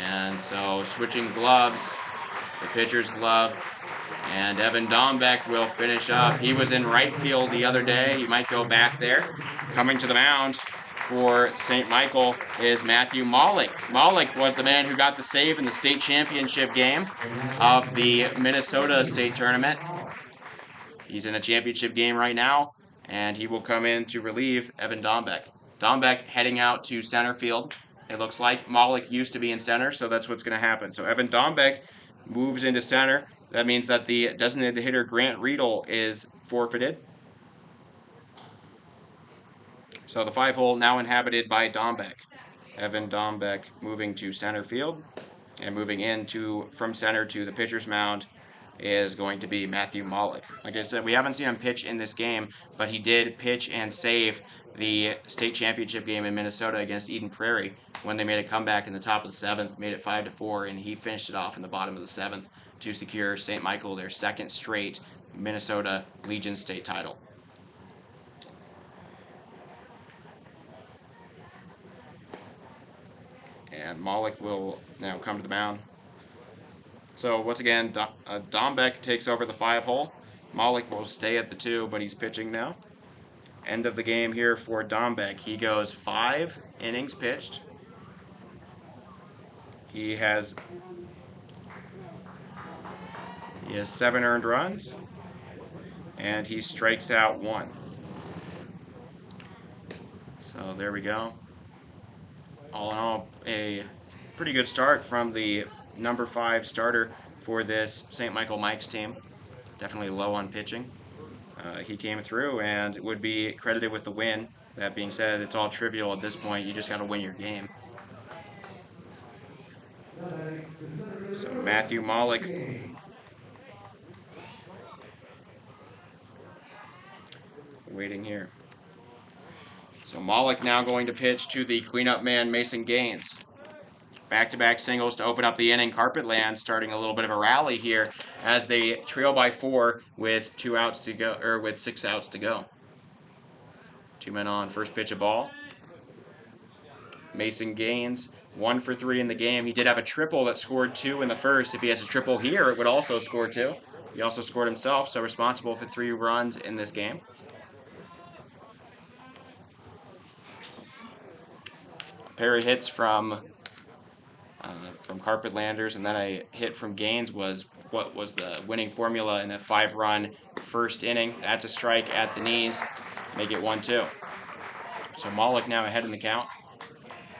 And so switching gloves, the pitcher's glove, and Evan Dombeck will finish up. He was in right field the other day. He might go back there. Coming to the mound for St. Michael is Matthew Malik. Malik was the man who got the save in the state championship game of the Minnesota State Tournament. He's in a championship game right now, and he will come in to relieve Evan Dombeck. Dombeck heading out to center field. It looks like Malik used to be in center, so that's what's going to happen. So Evan Dombeck moves into center. That means that the designated hitter Grant Riedel is forfeited. So the 5-hole now inhabited by Dombeck. Evan Dombeck moving to center field, and moving from center to the pitcher's mound is going to be Matthew Malik. Like I said, we haven't seen him pitch in this game, but he did pitch and save the state championship game in Minnesota against Eden Prairie when they made a comeback in the top of the 7th, made it 5-4, and he finished it off in the bottom of the 7th to secure St. Michael their second straight Minnesota Legion state title. And Malik will now come to the mound. So once again, Dombeck takes over the 5-hole. Malik will stay at the 2, but he's pitching now. End of the game here for Dombeck. He goes 5 innings pitched. He has 7 earned runs, and he strikes out 1. So there we go. All in all, a pretty good start from the number 5 starter for this St. Michael Mike's team. Definitely low on pitching. He came through and would be credited with the win. That being said, it's all trivial at this point. You just got to win your game. So Matthew Malik waiting here. So Malik now going to pitch to the cleanup man, Mason Gaines. Back-to-back singles to open up the inning. Carpetland starting a little bit of a rally here as they trail by 4 with 2 outs to go, or with 6 outs to go. 2 men on, first pitch, a ball. Mason Gaines 1 for 3 in the game. He did have a triple that scored 2 in the first. If he has a triple here, it would also score 2. He also scored himself, so responsible for 3 runs in this game. A pair of hits from Carpetlanders, and then a hit from Gaines was what was the winning formula in that 5-run first inning. That's a strike at the knees, make it 1-2. So Malik now ahead in the count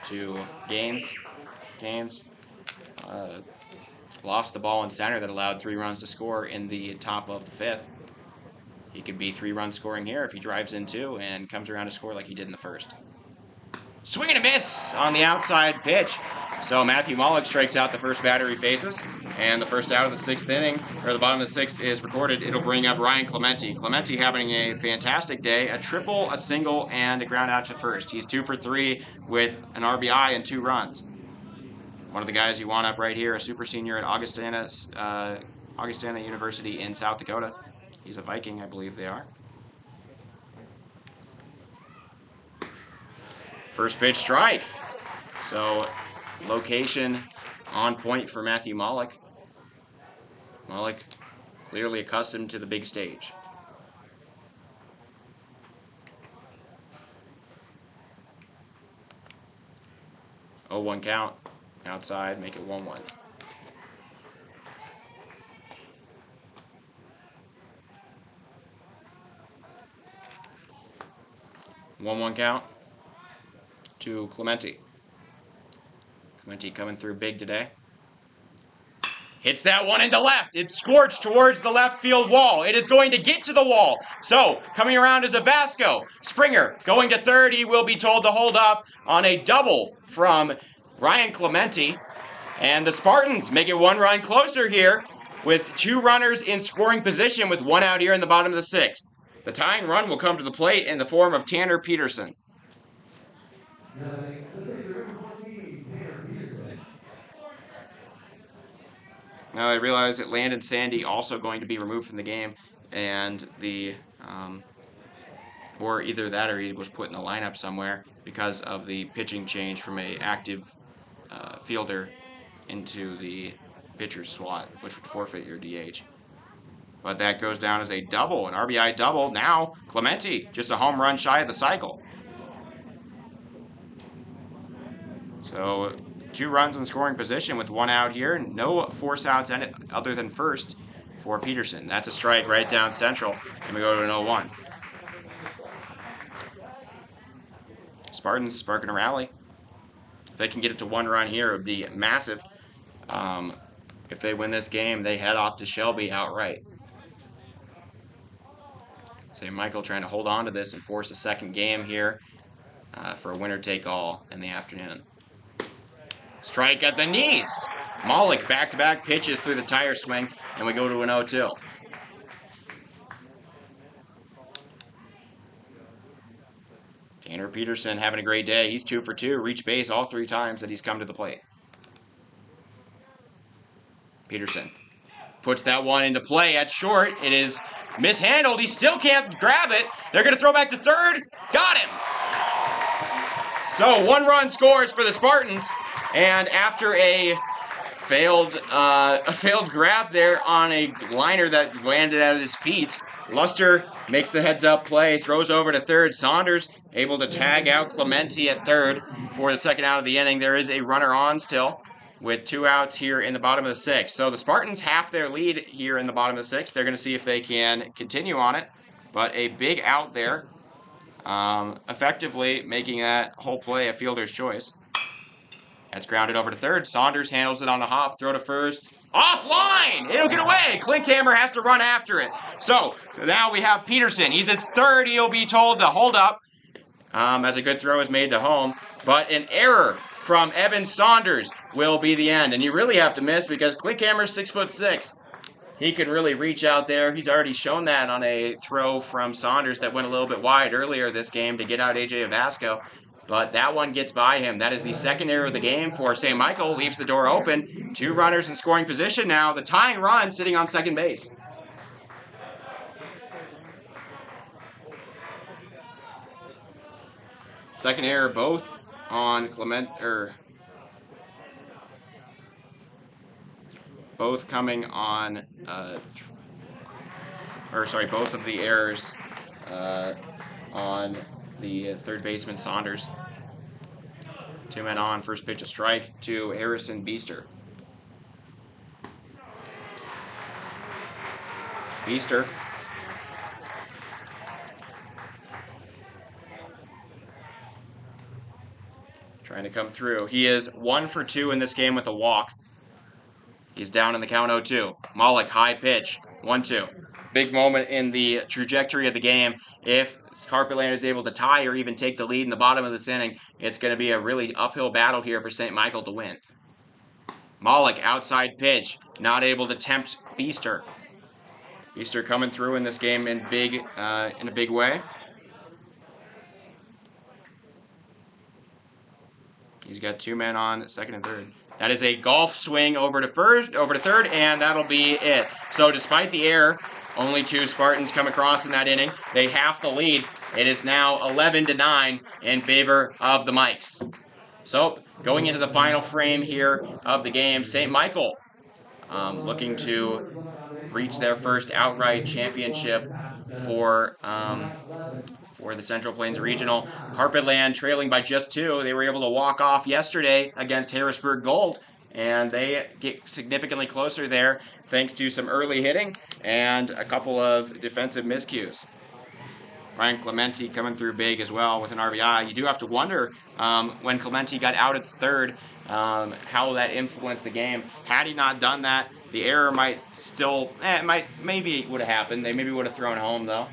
to Gaines. Gaines lost the ball in center that allowed 3 runs to score in the top of the 5th. He could be 3-run scoring here if he drives in 2 and comes around to score like he did in the first. Swing and a miss on the outside pitch. So Matthew Malik strikes out the first batter he faces, and the first out of the 6th inning, or the bottom of the 6th, is recorded. It'll bring up Ryan Clemente. Clemente having a fantastic day, a triple, a single, and a ground out to first. He's 2 for 3 with an RBI and 2 runs. One of the guys you want up right here, a super senior at Augustana University in South Dakota. He's a Viking, I believe they are. First pitch, strike. So location on point for Matthew Malik. Malik clearly accustomed to the big stage. Oh, 1 count. Outside, make it 1-1. One count to Clemente. Clemente coming through big today. Hits that one into left. It's scorched towards the left field wall. It is going to get to the wall. So, coming around is a Vasco. Springer going to third. He will be told to hold up on a double from Ryan Clemente. And the Spartans make it 1 run closer here with 2 runners in scoring position with 1 out here in the bottom of the 6th. The tying run will come to the plate in the form of Tanner Peterson. Now I realize that Landon Sandy also going to be removed from the game, and the or either that or he was put in the lineup somewhere because of the pitching change from a active fielder into the pitcher's slot, which would forfeit your DH. But that goes down as a double, an RBI double. Now Clemente, just a home run shy of the cycle. So 2 runs in scoring position with 1 out here. No force outs other than first for Peterson. That's a strike right down central, and we go to an 0-1. Spartans sparking a rally. If they can get it to 1 run here, it would be massive. If they win this game, they head off to Shelby outright. St. Michael trying to hold on to this and force a second game here for a winner-take-all in the afternoon. Strike at the knees. Malik back-to-back pitches through the tire swing, and we go to an 0-2. Tanner Peterson having a great day. He's 2 for 2, reached base all 3 times that he's come to the plate. Peterson puts that one into play at short. It is mishandled. He still can't grab it. They're going to throw back to third. Got him. So 1 run scores for the Spartans, and after a failed grab there on a liner that landed at his feet, Luster makes the heads-up play, throws over to third. Saunders able to tag out Clemente at third for the second out of the inning. There is a runner on still with 2 outs here in the bottom of the 6th. So the Spartans half their lead here in the bottom of the 6th. They're going to see if they can continue on it, but a big out there, effectively making that whole play a fielder's choice. That's grounded over to third. Saunders handles it on the hop. Throw to first. Offline! It'll get away. Klinkhammer has to run after it. So now we have Peterson. He's at third. He'll be told to hold up as a good throw is made to home. But an error from Evan Saunders will be the end. And you really have to miss because Klinkhammer's 6'6". He can really reach out there. He's already shown that on a throw from Saunders that went a little bit wide earlier this game to get out AJ Avasco. But that one gets by him. That is the second error of the game for St. Michael. Leaves the door open. 2 runners in scoring position now. The tying run sitting on second base. Second error both on both coming on, both of the errors on the third baseman Saunders. 2 men on, first pitch a strike to Harrison Beester. Beester trying to come through. He is 1 for 2 in this game with a walk. He's down in the count 0-2. Malik, high pitch, 1-2. Big moment in the trajectory of the game. If Carpetland is able to tie or even take the lead in the bottom of this inning, it's going to be a really uphill battle here for St. Michael to win. Malik, outside pitch, not able to tempt Beester. Beester coming through in this game in a big way. He's got 2 men on second and third. That is a golf swing over to third, and that'll be it. So despite the error, only 2 Spartans come across in that inning. They half the lead. It is now 11-9 in favor of the Mikes. So going into the final frame here of the game, St. Michael looking to reach their first outright championship for the Central Plains Regional. Carpetland trailing by just 2. They were able to walk off yesterday against Harrisburg Gold, and they get significantly closer there thanks to some early hitting and a couple of defensive miscues. Ryan Clemente coming through big as well with an RBI. You do have to wonder when Clemente got out at third how that influenced the game. Had he not done that, the error might still, maybe it would have happened. They maybe would have thrown home though.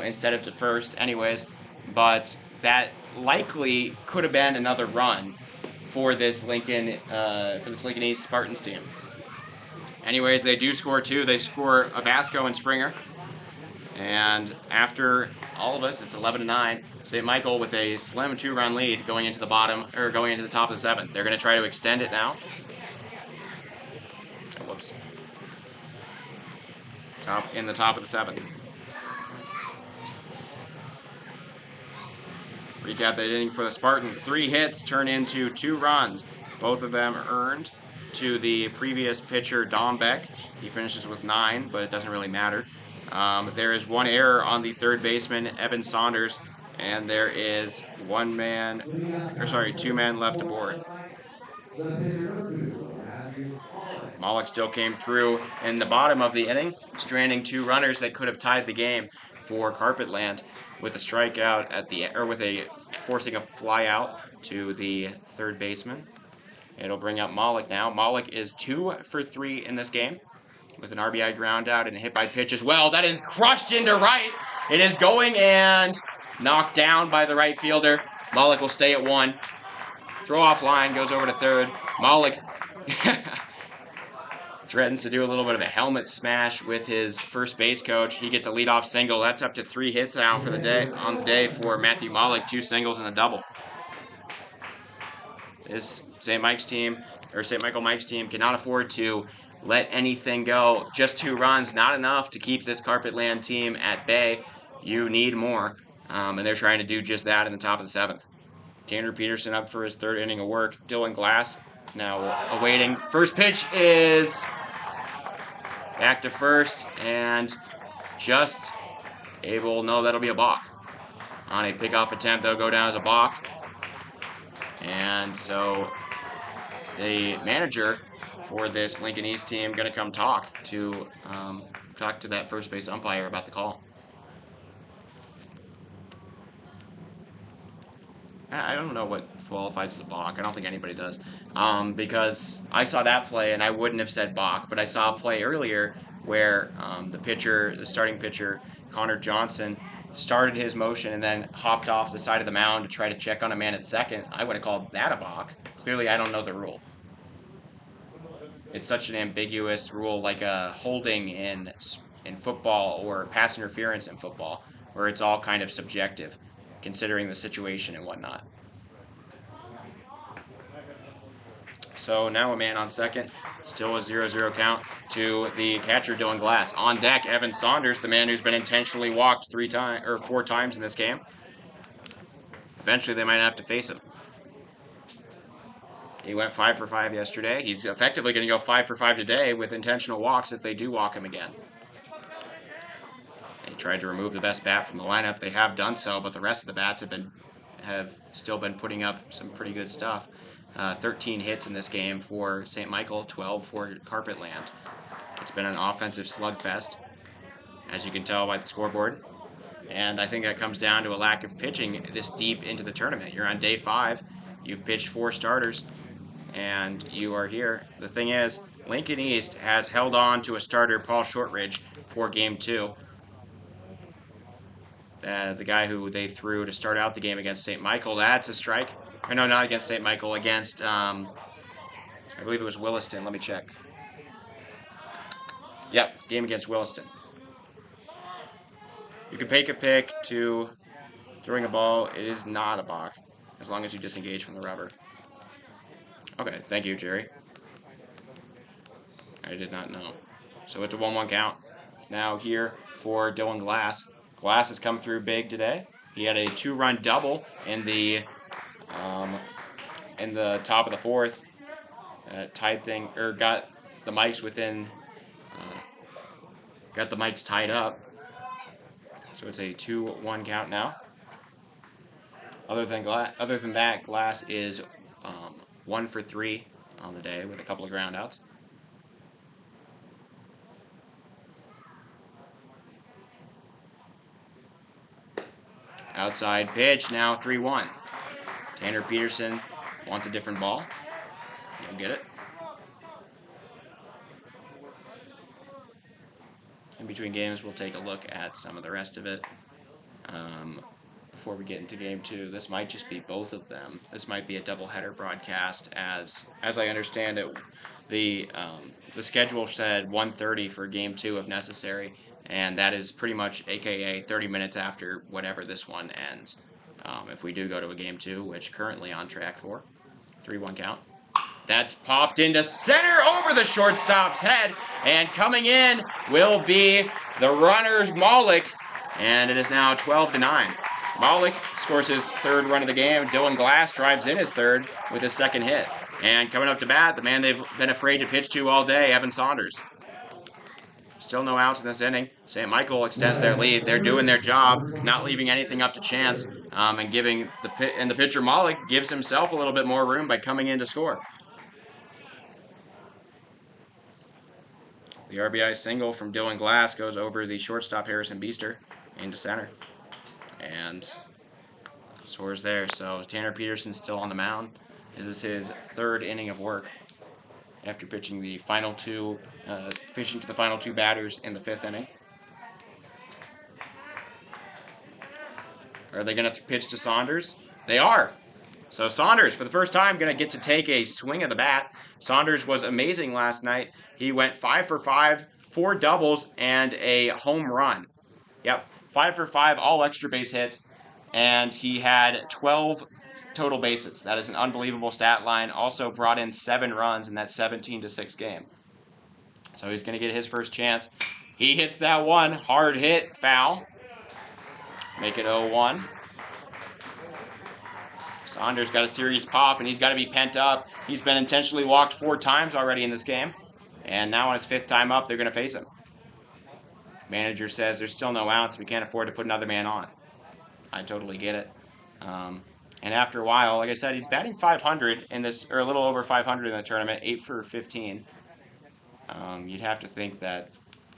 Instead of to first anyways, but that likely could have been another run for this Lincoln East Spartans team. Anyways, they do score 2. They score Avasco and Springer, and after all of us, it's 11-9. St. Michael with a slim 2-run lead going into the top of the 7th. They're going to try to extend it now. Oh, whoops. In the top of the 7th. Recap that inning for the Spartans. 3 hits turn into 2 runs. Both of them earned to the previous pitcher, Dom Beck. He finishes with 9, but it doesn't really matter. There is 1 error on the third baseman, Evan Saunders, and there is 2 men left aboard. The pitcher number 2, Matthew Pollock. Malik still came through in the bottom of the inning, stranding 2 runners that could have tied the game for Carpetland with a strikeout forcing a fly out to the third baseman. It'll bring up Malik now. Malik is 2 for 3 in this game with an RBI ground out and a hit by pitch as well. That is crushed into right. It is going and knocked down by the right fielder. Malik will stay at 1. Throw off line, goes over to third. Malik threatens to do a little bit of a helmet smash with his first base coach. He gets a leadoff single. That's up to 3 hits now for the day for Matthew Malik, 2 singles and a double. This St. Michael Mike's team cannot afford to let anything go. Just 2 runs, not enough to keep this Carpetland team at bay. You need more, and they're trying to do just that in the top of the 7th. Tanner Peterson up for his 3rd inning of work. Dylan Glass now awaiting. First pitch is back to first, and just able, no, that'll be a balk. On a pickoff attempt, they'll go down as a balk. And so the manager for this Lincoln East team going to come talk to that first base umpire about the call. I don't know what qualifies as a balk. I don't think anybody does. Because I saw that play and I wouldn't have said balk, but I saw a play earlier where the starting pitcher, Connor Johnson, started his motion and then hopped off the side of the mound to try to check on a man at second. I would have called that a balk. Clearly, I don't know the rule. It's such an ambiguous rule, like a holding in football or pass interference in football, where it's all kind of subjective, considering the situation and whatnot. So now a man on second, still a 0-0 count to the catcher, Dylan Glass. On deck, Evan Saunders, the man who's been intentionally walked 4 times in this game. Eventually, they might have to face him. He went 5 for 5 yesterday. He's effectively going to go 5 for 5 today with intentional walks if they do walk him again. They tried to remove the best bat from the lineup. They have done so, but the rest of the bats have still been putting up some pretty good stuff. 13 hits in this game for St. Michael, 12 for Carpetland. It's been an offensive slugfest, as you can tell by the scoreboard. And I think that comes down to a lack of pitching this deep into the tournament. You're on day 5. You've pitched 4 starters, and you are here. The thing is, Lincoln East has held on to a starter, Paul Shortridge, for Game 2. The guy who they threw to start out the game against St. Michael, that's a strike. Or no, not against St. Michael, against, I believe it was Williston. Let me check. Yep, game against Williston. You can take a pick to throwing a ball. It is not a balk, as long as you disengage from the rubber. Okay, thank you, Jerry. I did not know. So it's a 1-1 count. Now here for Dylan Glass. Glass has come through big today. He had a 2-run double in the top of the 4th. Got the mics within. Got the mics tied up. So it's a 2-1 count now. Other than that, Glass is 1 for 3 on the day with a couple of groundouts. Outside pitch, now 3-1. Tanner Peterson wants a different ball. You'll get it. In between games, we'll take a look at some of the rest of it. Before we get into Game 2, this might just be both of them. This might be a doubleheader broadcast, as I understand it. The schedule said 1:30 for Game 2 if necessary, and that is pretty much AKA 30 minutes after whatever this one ends. If we do go to a Game 2, which currently on track for 3-1 count. That's popped into center over the shortstop's head, and coming in will be the runner Malik, and it is now 12-9. Malik scores his third run of the game. Dylan Glass drives in his third with his second hit. And coming up to bat, the man they've been afraid to pitch to all day, Evan Saunders. Still no outs in this inning. St. Michael extends their lead. They're doing their job, not leaving anything up to chance, and giving the pitcher Malik gives himself a little bit more room by coming in to score. The RBI single from Dylan Glass goes over the shortstop Harrison Beester into center, and scores there. So Tanner Peterson's still on the mound. This is his third inning of work after pitching to the final two batters in the fifth inning. Are they going to pitch to Saunders? They are. So Saunders, for the first time, going to get to take a swing of the bat. Saunders was amazing last night. He went 5 for 5, 4 doubles, and a home run. Yep, 5 for 5, all extra base hits, and he had 12 total bases. That is an unbelievable stat line. Also brought in 7 runs in that 17-6 game. So he's going to get his first chance. He hits that one. Hard hit, foul. Make it 0-1. Saunders got a serious pop, and he's got to be pent up. He's been intentionally walked 4 times already in this game. And now on his 5th time up, they're going to face him. Manager says there's still no outs. We can't afford to put another man on. I totally get it. And after a while, like I said, he's batting 500 in this, or a little over 500 in the tournament, 8 for 15. You'd have to think that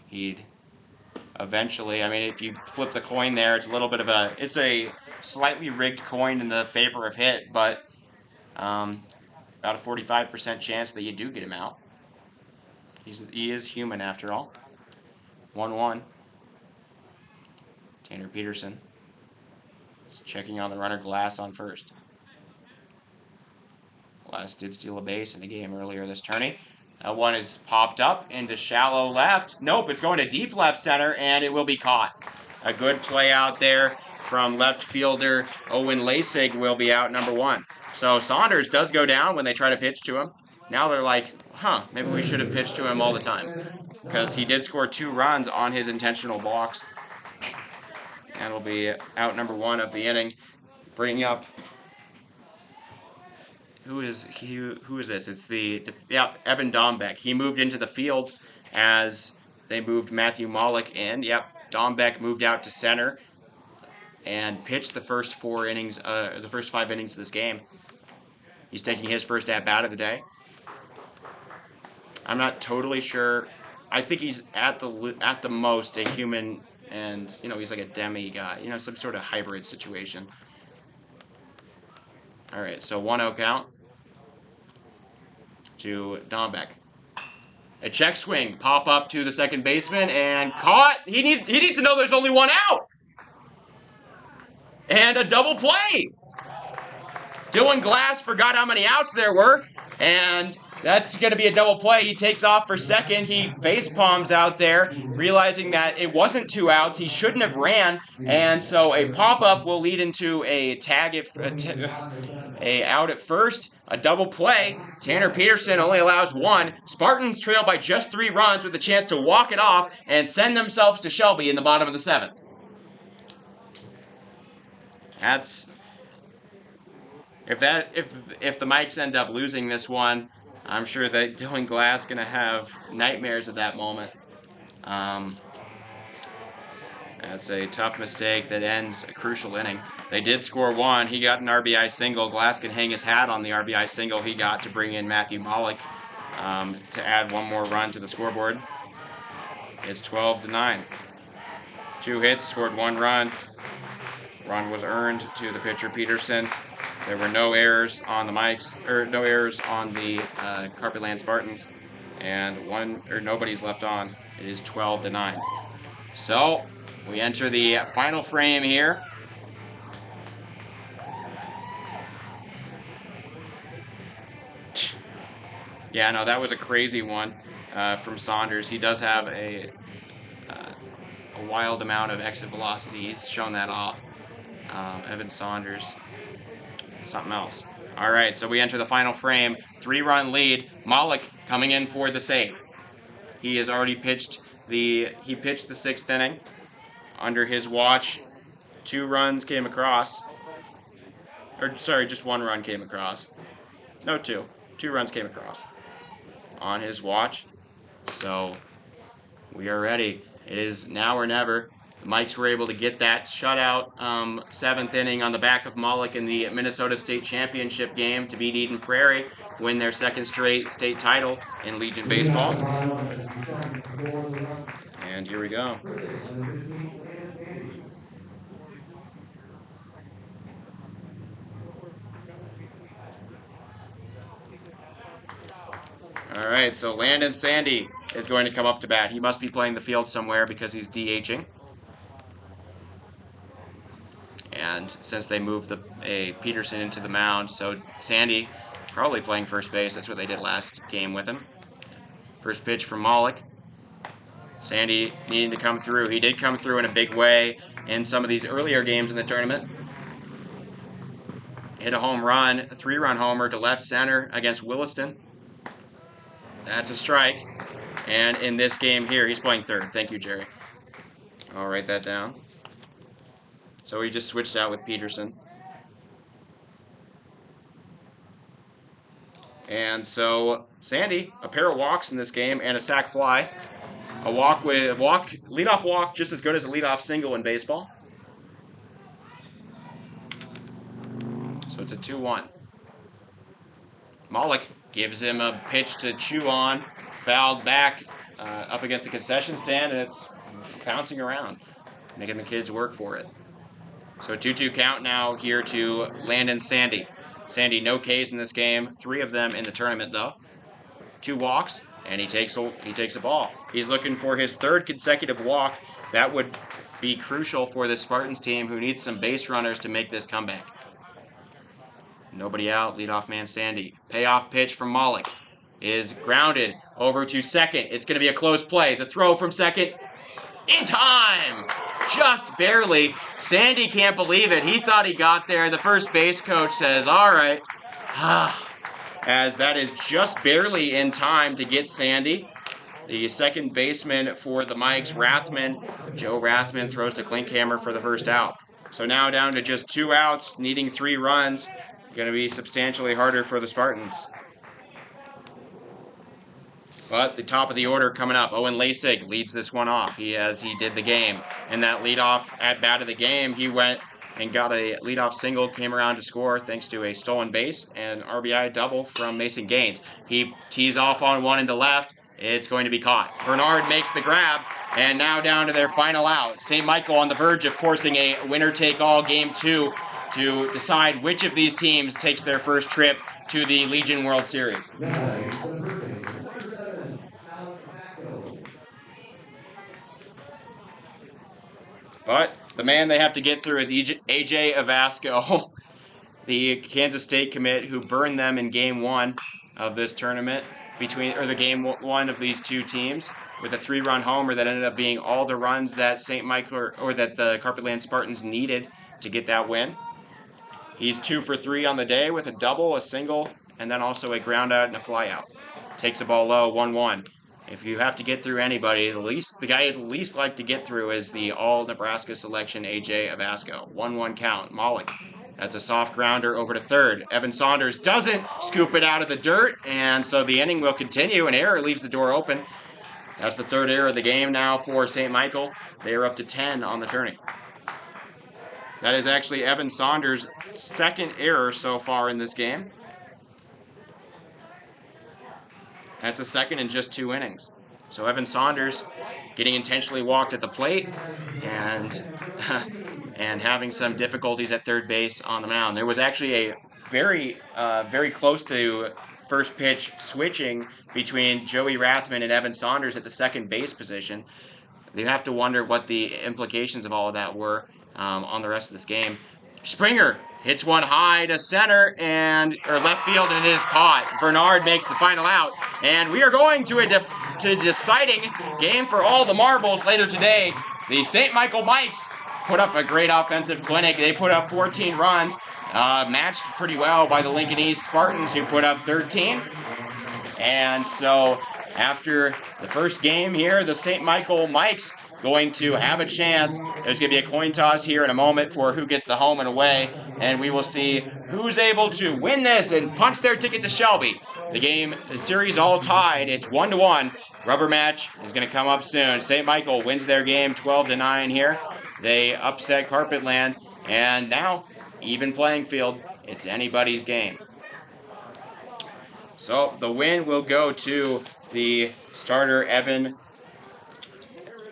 he'd eventually, I mean, if you flip the coin there, it's a little bit of it's a slightly rigged coin in the favor of hit, but about a 45% chance that you do get him out. He is human after all. 1-1. Tanner Peterson is checking on the runner Glass on first. Glass did steal a base in a game earlier this tourney. That one is popped up into shallow left. Nope, it's going to deep left center, and it will be caught. A good play out there from left fielder Owen Lasig will be out number 1. So Saunders does go down when they try to pitch to him. Now they're like, maybe we should have pitched to him all the time. Because he did score 2 runs on his intentional blocks. And will be out number 1 of the inning. Bringing up... Who is this? It's Evan Dombeck. He moved into the field as they moved Matthew Malik in. Yep, Dombeck moved out to center and pitched the first 5 innings of this game. He's taking his first at-bat of the day. I'm not totally sure. I think he's at the most a human, and he's like a demigod, some sort of hybrid situation. All right, so 1-0 count to Dombeck. A check swing, pop up to the second baseman, and caught. He needs to know there's only 1 out. And a double play. Dylan Glass forgot how many outs there were, and that's going to be a double play. He takes off for second. He face palms out there, realizing that it wasn't 2 outs. He shouldn't have ran, and so a pop-up will lead into a tag, a out at first, a double play. Tanner Peterson only allows 1. Spartans trail by just 3 runs with a chance to walk it off and send themselves to Shelby in the bottom of the 7th. That's if the Mikes end up losing this one, I'm sure that Dylan Glass going to have nightmares at that moment. That's a tough mistake that ends a crucial inning. They did score 1. He got an RBI single. Glass can hang his hat on the RBI single he got to bring in Matthew Malik to add 1 more run to the scoreboard. It's 12-9. 2 hits, scored 1 run. Run was earned to the pitcher Peterson. There were no errors on the Mikes, or no errors on the Carpetland Spartans, and nobody's left on. It is 12-9. So we enter the final frame here. Yeah, no, that was a crazy one from Saunders. He does have a wild amount of exit velocity. He's shown that off. Evan Saunders, something else. All right, so we enter the final frame. 3-run lead. Malik coming in for the save. He has already pitched the 6th inning under his watch. 2 runs came across. Or, sorry, just 1 run came across. No, 2. 2 runs came across on his watch. So, we are ready. It is now or never. The Mikes were able to get that shutout 7th inning on the back of Moloch in the Minnesota State Championship game to beat Eden Prairie, win their 2nd straight state title in Legion Baseball. And here we go. All right, so Landon Sandy is going to come up to bat. He must be playing the field somewhere because he's DHing. And since they moved Peterson into the mound, so Sandy probably playing first base. That's what they did last game with him. First pitch from Moloch. Sandy needing to come through. He did come through in a big way in some of these earlier games in the tournament. Hit a home run, a 3-run homer to left center against Williston. That's a strike. And in this game here, he's playing third. Thank you, Jerry. I'll write that down. So he just switched out with Peterson. And so Sandy, a pair of walks in this game and a sac fly. Leadoff walk, just as good as a leadoff single in baseball. So it's a 2-1. Moloch gives him a pitch to chew on, fouled back up against the concession stand, and it's bouncing around, making the kids work for it. So a 2-2 count now here to Landon Sandy. Sandy, no Ks in this game, 3 of them in the tournament though. 2 walks, and he takes a ball. He's looking for his 3rd consecutive walk. That would be crucial for the Spartans team, who needs some base runners to make this comeback. Nobody out, leadoff man Sandy. Payoff pitch from Moloch is grounded over to second. It's going to be a close play. The throw from second, in time! Just barely. Sandy can't believe it. He thought he got there. The first base coach says, all right. As that is just barely in time to get Sandy. The second baseman for the Mikes, Joe Rathman, throws to Klinkhammer for the first out. So now down to just 2 outs, needing 3 runs. Going to be substantially harder for the Spartans. But the top of the order coming up. Owen Lasig leads this one off. He did the game. And that leadoff at bat of the game, he went and got a leadoff single, came around to score thanks to a stolen base and RBI double from Mason Gaines. He tees off on one into left. It's going to be caught. Bernard makes the grab, and now down to their final out. St. Michael on the verge of forcing a winner-take-all Game 2 to decide which of these teams takes their first trip to the Legion World Series. But the man they have to get through is AJ Avasco, the Kansas State commit who burned them in Game 1 of this tournament, the Game 1 of these 2 teams, with a 3-run homer that ended up being all the runs that St. Michael or that the Carpetland Spartans needed to get that win. He's 2 for 3 on the day with a double, a single, and then also a ground out and a fly out. Takes the ball low, 1-1. If you have to get through anybody, the guy you'd least like to get through is the all-Nebraska selection, AJ Avasco. 1-1 count. Moloch. That's a soft grounder over to third. Evan Saunders doesn't scoop it out of the dirt, and so the inning will continue. An error leaves the door open. That's the 3rd error of the game now for St. Michael. They are up to 10 on the tourney. That is actually Evan Saunders' 2nd error so far in this game. That's a 2nd in just 2 innings. So Evan Saunders getting intentionally walked at the plate and and having some difficulties at third base on the mound. There was actually a very close to first pitch switching between Joey Rathman and Evan Saunders at the second base position. You have to wonder what the implications of all of that were on the rest of this game. Springer hits one high to center or left field, and it is caught. Bernard makes the final out, and we are going to a deciding game for all the marbles later today. The St. Michael Mikes put up a great offensive clinic. They put up 14 runs, matched pretty well by the Lincoln East Spartans, who put up 13. And so after the first game here, the St. Michael Mikes going to have a chance. There's going to be a coin toss here in a moment for who gets the home and away, and we will see who's able to win this and punch their ticket to Shelby. The series all tied. It's 1-1. Rubber match is going to come up soon. St. Michael wins their game 12-9 here. They upset Carpetland, and now even playing field. It's anybody's game. So the win will go to the starter Evan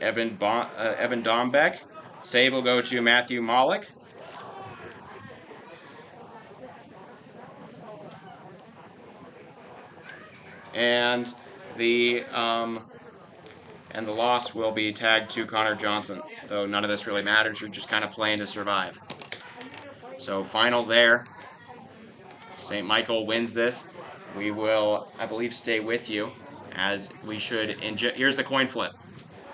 Dombeck. Save will go to Matthew Mollick. And the loss will be tagged to Connor Johnson. Though none of this really matters. You're just kind of playing to survive. So final there. St. Michael wins this. We will, I believe, stay with you as we should. Here's the coin flip.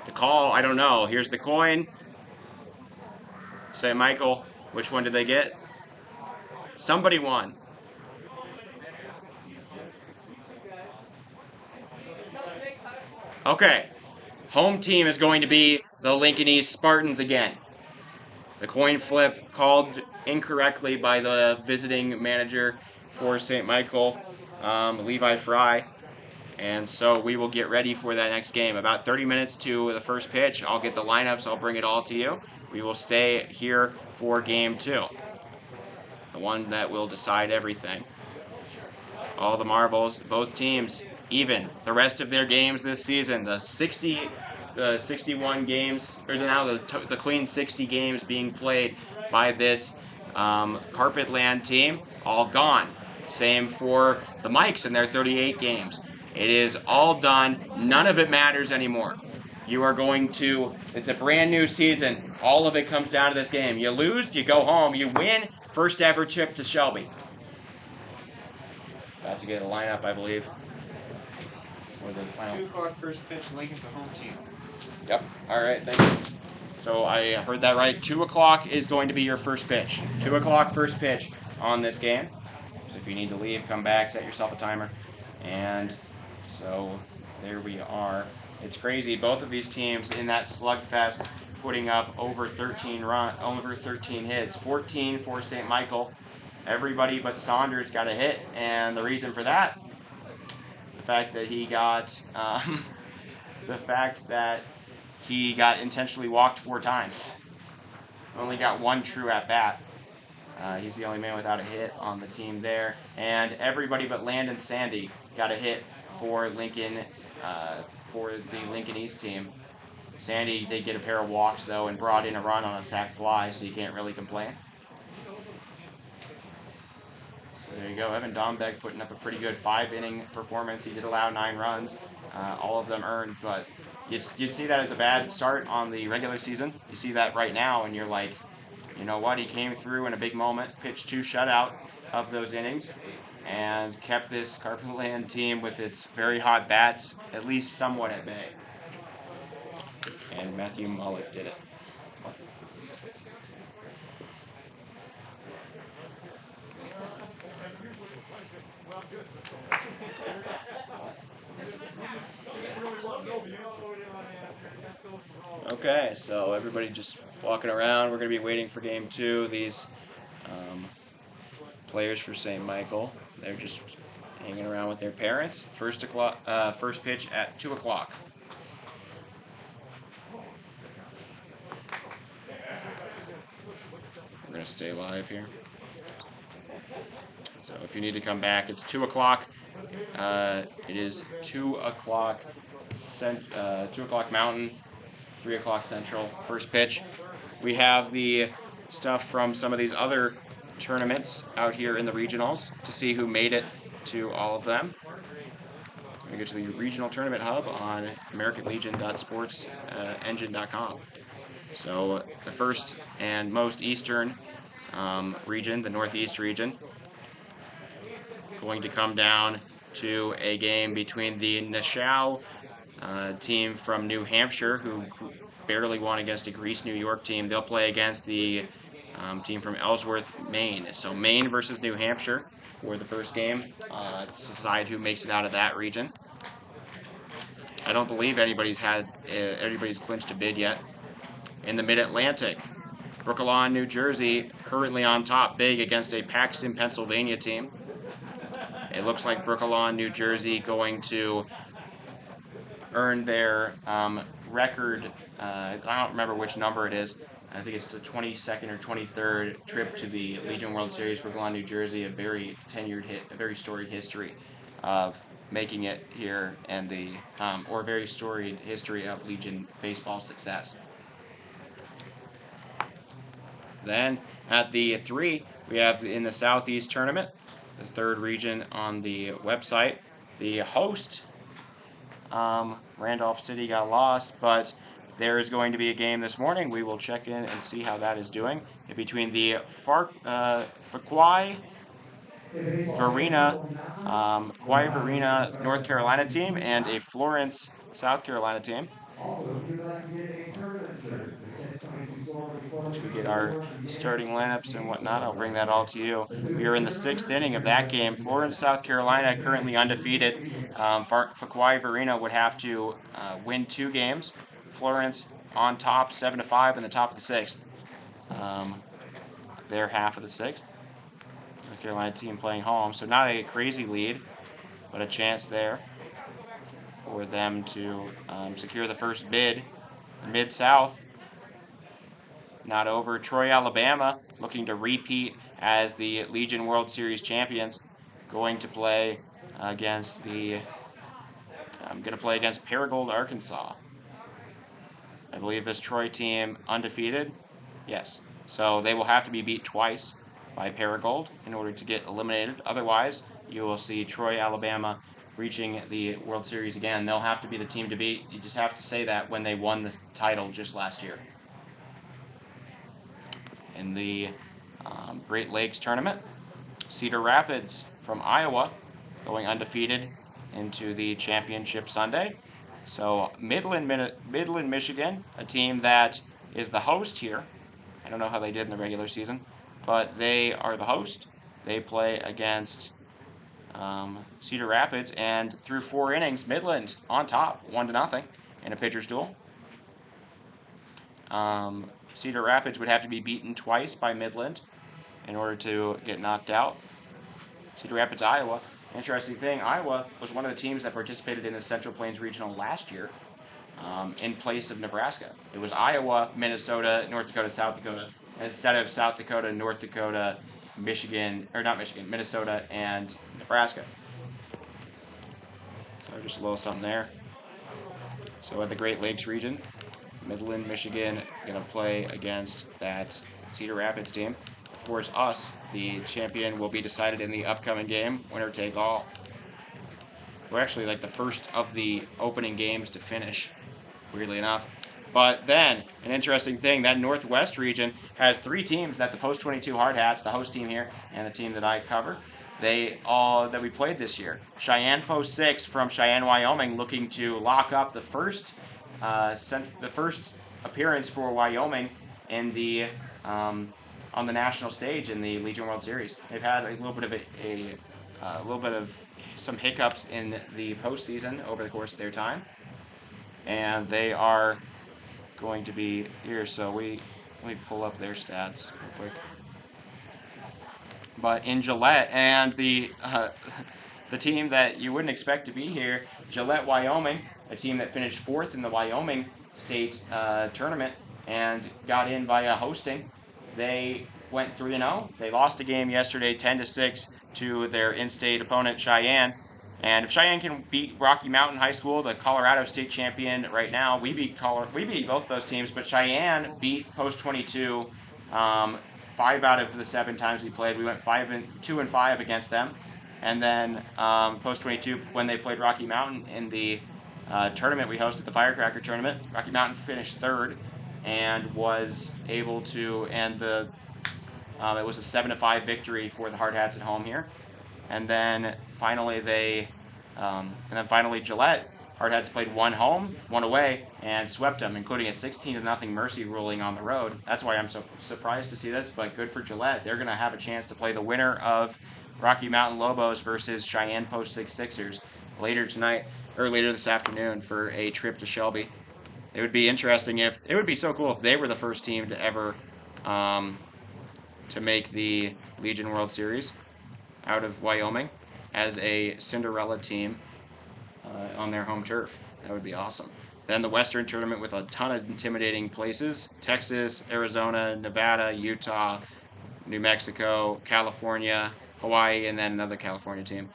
The call, I don't know. Here's the coin. St. Michael, which one did they get? Somebody won. Okay. Home team is going to be the Lincoln East Spartans again. The coin flip called incorrectly by the visiting manager for St. Michael, Levi Fry. And so we will get ready for that next game. About 30 minutes to the first pitch. I'll get the lineups. I'll bring it all to you. We will stay here for game 2. The one that will decide everything. All the marbles, both teams even. The rest of their games this season, the 61 games, or now the clean 60 games being played by this Carpetland team, all gone. Same for the Mikes and their 38 games. It is all done. None of it matters anymore. You are going to, it's a brand new season. All of it comes down to this game. You lose, you go home. You win, first ever trip to Shelby. About to get a lineup, I believe. 2 o'clock first pitch, Lincoln's a home team. Yep. All right, thank you. So I heard that right. 2 o'clock is going to be your first pitch. 2 o'clock first pitch on this game. So if you need to leave, come back, set yourself a timer. And so there we are. It's crazy. Both of these teams in that slugfest putting up over 13 hits. 14 for St. Michael. Everybody but Saunders got a hit, and the reason for that, the fact that he got intentionally walked 4 times. Only got 1 true at bat. He's the only man without a hit on the team there. And everybody but Landon Sandy got a hit for Lincoln, for the Lincoln East team. Sandy did get a pair of walks, though, and brought in a run on a sac fly, so you can't really complain. So there you go. Evan Dombeck putting up a pretty good 5-inning performance. He did allow 9 runs, all of them earned, but you'd see that as a bad start on the regular season. You see that right now, and you're like, you know what? He came through in a big moment, pitched 2 shutout of those innings, and kept this Carpetland team with its very hot bats at least somewhat at bay. And Matthew Mullick did it. Okay, so everybody just walking around. We're going to be waiting for game 2. These players for St. Michael, they're just hanging around with their parents. First pitch at 2 o'clock. We're going to stay live here. So if you need to come back, it's 2 o'clock. It is 2 o'clock 2 o'clock Mountain, 3 o'clock Central, first pitch. We have the stuff from some of these other tournaments out here in the regionals to see who made it to all of them. We go to the regional tournament hub on AmericanLegion.sportsengine.com. So the first and most eastern region, the Northeast region, going to come down to a game between the Nashau team from New Hampshire, who barely won against a Greece, New York team. They'll play against the team from Ellsworth, Maine. So Maine versus New Hampshire for the first game to decide who makes it out of that region. I don't believe anybody's clinched a bid yet. In the Mid-Atlantic, Brooklawn, New Jersey, currently on top big against a Paxton, Pennsylvania team. It looks like Brooklawn, New Jersey going to earn their record. I don't remember which number it is. I think it's the 22nd or 23rd trip to the Legion World Series. Brooklawn, New Jersey, a very storied history of making it here, and or very storied history of Legion baseball success. Then at the 3, we have in the Southeast Tournament, the third region on the website. The host, Randolph City, got lost, but there is going to be a game this morning. We will check in and see how that is doing between the Kauai Varina, North Carolina team and a Florence, South Carolina team. Also, if you'd like to get a tournament shirt, the Catch 22 store will be Once we closed get our starting lineups and whatnot, I'll bring that all to you. We are in the 6th inning of that game. Florence, South Carolina, currently undefeated. Kauai Varina would have to win 2 games. Florence on top, 7-5 in the top of the 6th. Their half of the 6th. North Carolina team playing home, so not a crazy lead, but a chance there for them to secure the first bid. The Mid-South, not over. Troy, Alabama, looking to repeat as the Legion World Series champions, going to play against Paragould, Arkansas. I believe this Troy team undefeated. Yes. So they will have to be beat twice by Paragould in order to get eliminated. Otherwise, you will see Troy, Alabama reaching the World Series again. They'll have to be the team to beat. You just have to say that when they won the title just last year. In the Great Lakes Tournament, Cedar Rapids from Iowa going undefeated into the championship Sunday. So Midland, Michigan, a team that is the host here. I don't know how they did in the regular season, but they are the host. They play against Cedar Rapids, and through 4 innings, Midland on top, 1-0 in a pitcher's duel. Cedar Rapids would have to be beaten twice by Midland in order to get knocked out. Cedar Rapids, Iowa. Interesting thing, Iowa was one of the teams that participated in the Central Plains Regional last year in place of Nebraska. It was Iowa, Minnesota, North Dakota, South Dakota, instead of South Dakota, North Dakota, Minnesota, and Nebraska. So just a little something there. So at the Great Lakes region, Midland, Michigan, going to play against that Cedar Rapids team. Of course, the champion, will be decided in the upcoming game, winner take all. We're actually like the first of the opening games to finish, weirdly enough. But then, an interesting thing, that Northwest region has 3 teams that the Post 22 Hard Hats, the host team here, and the team that I cover, that we played this year. Cheyenne Post 6 from Cheyenne, Wyoming, looking to lock up the first appearance for Wyoming in the on the national stage in the Legion World Series. They've had a little bit of some hiccups in the postseason over the course of their time, and they are going to be here. So let me pull up their stats real quick. But in Gillette, and the team that you wouldn't expect to be here, Gillette, Wyoming, a team that finished 4th in the Wyoming State tournament and got in via hosting. They went 3-0. They lost a game yesterday, 10-6, to their in-state opponent Cheyenne. And if Cheyenne can beat Rocky Mountain High School, the Colorado State champion right now, we beat both those teams. But Cheyenne beat Post 22 5 out of the 7 times we played. We went 2-5 against them. And then Post 22, when they played Rocky Mountain in the tournament we hosted, the Firecracker tournament, Rocky Mountain finished 3rd and was able to, and it was a 7-5 victory for the Hard Hats at home here. And then finally Gillette, Hard Hats played 1 home, 1 away, and swept them, including a 16-0 mercy ruling on the road. That's why I'm so surprised to see this, but good for Gillette. They're going to have a chance to play the winner of Rocky Mountain Lobos versus Cheyenne Post 6 Sixers later tonight or later this afternoon for a trip to Shelby. It would be interesting if it would be so cool if they were the first team to ever to make the Legion World Series out of Wyoming as a Cinderella team on their home turf. That would be awesome. Then the Western Tournament with a ton of intimidating places: Texas, Arizona, Nevada, Utah, New Mexico, California, Hawaii, and then another California team.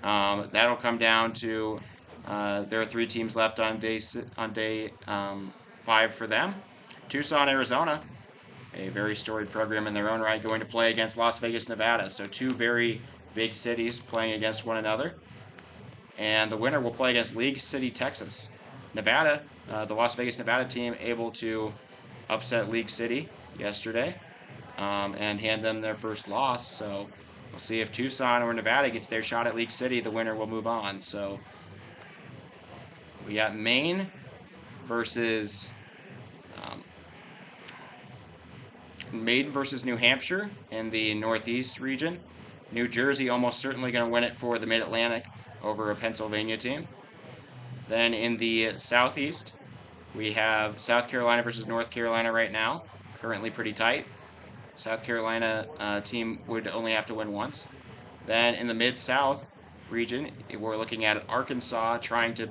That'll come down to there are 3 teams left on day 5 for them. Tucson, Arizona, a very storied program in their own right, going to play against Las Vegas, Nevada. So 2 very big cities playing against one another. And the winner will play against League City, Texas. Nevada, the Las Vegas, Nevada team, able to upset League City yesterday and hand them their first loss. So we'll see if Tucson or Nevada gets their shot at League City. The winner will move on. So we got Maine versus New Hampshire in the Northeast region. New Jersey almost certainly going to win it for the Mid-Atlantic over a Pennsylvania team. Then in the Southeast, we have South Carolina versus North Carolina right now, currently pretty tight. South Carolina team would only have to win once. Then in the Mid-South region, we're looking at Arkansas trying to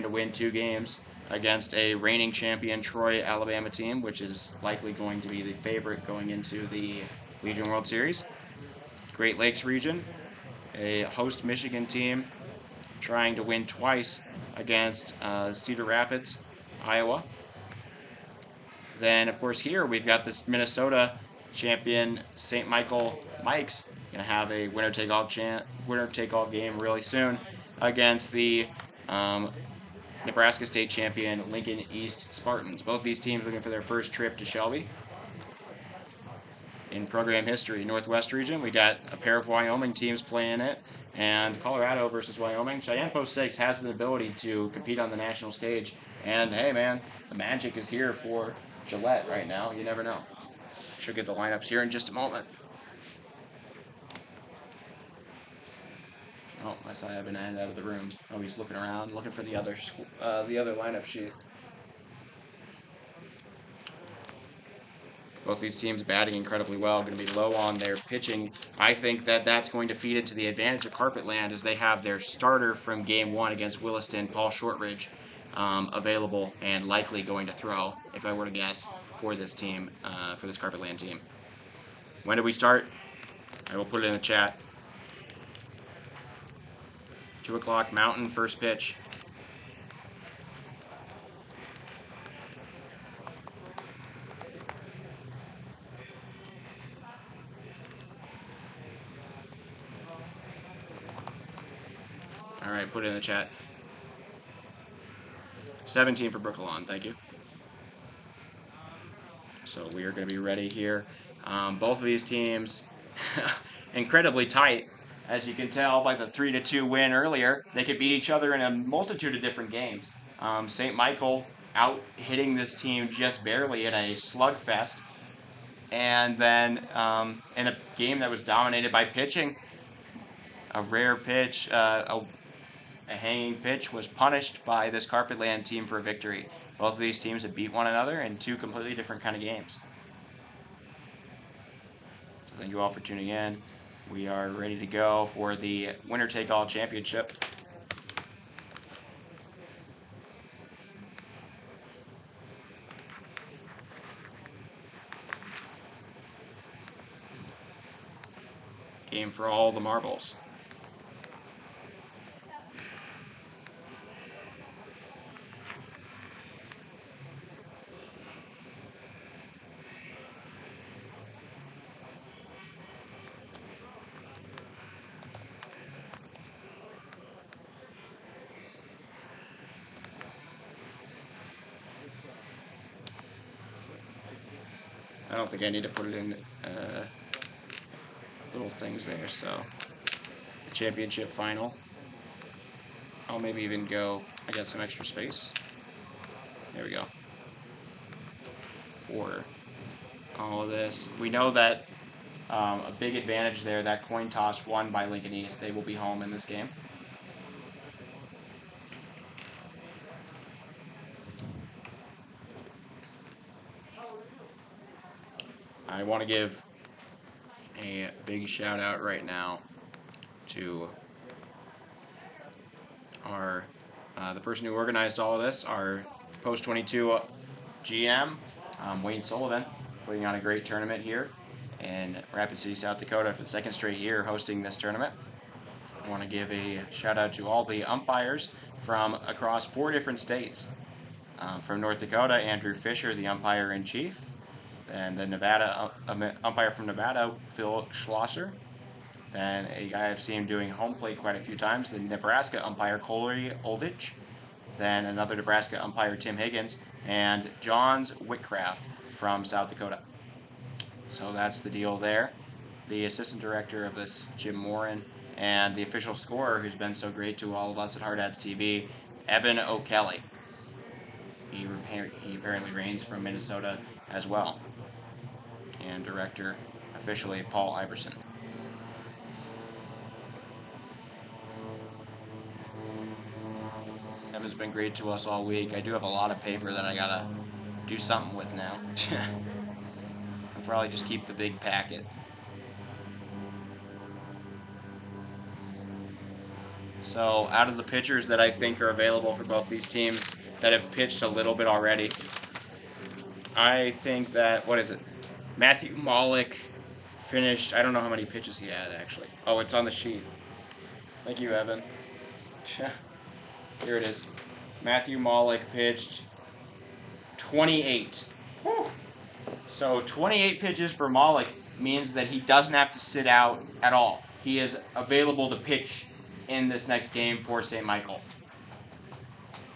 win 2 games against a reigning champion Troy, Alabama team, which is likely going to be the favorite going into the Legion World Series. Great Lakes region, a host Michigan team trying to win twice against Cedar Rapids, Iowa. Then, of course, here we've got this Minnesota champion St. Michael Mikes going to have a winner-take-all game really soon against the Nebraska State champion Lincoln East Spartans. Both these teams looking for their first trip to Shelby. In program history, Northwest region, we got a pair of Wyoming teams playing it, and Colorado versus Wyoming. Cheyenne Post 6 has the ability to compete on the national stage, and hey man, the magic is here for Gillette right now. You never know. Should get the lineups here in just a moment. Oh, I saw Evan head out of the room. Oh, he's looking around, looking for the other lineup sheet. Both these teams batting incredibly well, going to be low on their pitching. I think that that's going to feed into the advantage of Carpetland as they have their starter from Game 1 against Williston, Paul Shortridge, available and likely going to throw, if I were to guess, for this team, for this Carpetland team. When do we start? I will put it in the chat. 2 o'clock Mountain, first pitch. All right, put it in the chat. 17 for Brooklyn, thank you. So we are going to be ready here. Both of these teams incredibly tight, as you can tell by the 3-2 win earlier. They could beat each other in a multitude of different games. St. Michael out hitting this team just barely in a slugfest, and then in a game that was dominated by pitching, a rare pitch, a hanging pitch was punished by this Carpetland team for a victory. Both of these teams have beat one another in 2 completely different kind of games. So thank you all for tuning in. We are ready to go for the winner-take-all championship. Game for all the marbles. I don't think I need to put it in little things there, so the championship final. I'll maybe even go, I got some extra space. There we go. For all of this. We know that a big advantage there, that coin toss won by Lincoln East. They will be home in this game. I want to give a big shout out right now to our the person who organized all of this, our Post 22 GM, Wayne Sullivan, putting on a great tournament here in Rapid City, South Dakota for the second straight year hosting this tournament. I want to give a shout out to all the umpires from across 4 different states. From North Dakota, Andrew Fisher, the umpire-in-chief. Then the Nevada umpire from Nevada, Phil Schlosser. Then a guy I've seen doing home plate quite a few times, the Nebraska umpire, Corey Oldich. Then another Nebraska umpire, Tim Higgins. And Johns Whitcraft from South Dakota. So that's the deal there. The assistant director of this, Jim Morin, and the official scorer, who's been so great to all of us at Hard Hats TV, Evan O'Kelly. He apparently reigns from Minnesota as well. And director, officially, Paul Iverson. Evan's been great to us all week. I do have a lot of paper that I gotta do something with now. I'll probably just keep the big packet. So, out of the pitchers that I think are available for both these teams that have pitched a little bit already, I think that, Matthew Malik finished, I don't know how many pitches he had, actually. Oh, it's on the sheet. Thank you, Evan. Here it is. Matthew Malik pitched 28. Whew. So 28 pitches for Malik means that he doesn't have to sit out at all. He is available to pitch in this next game for St. Michael.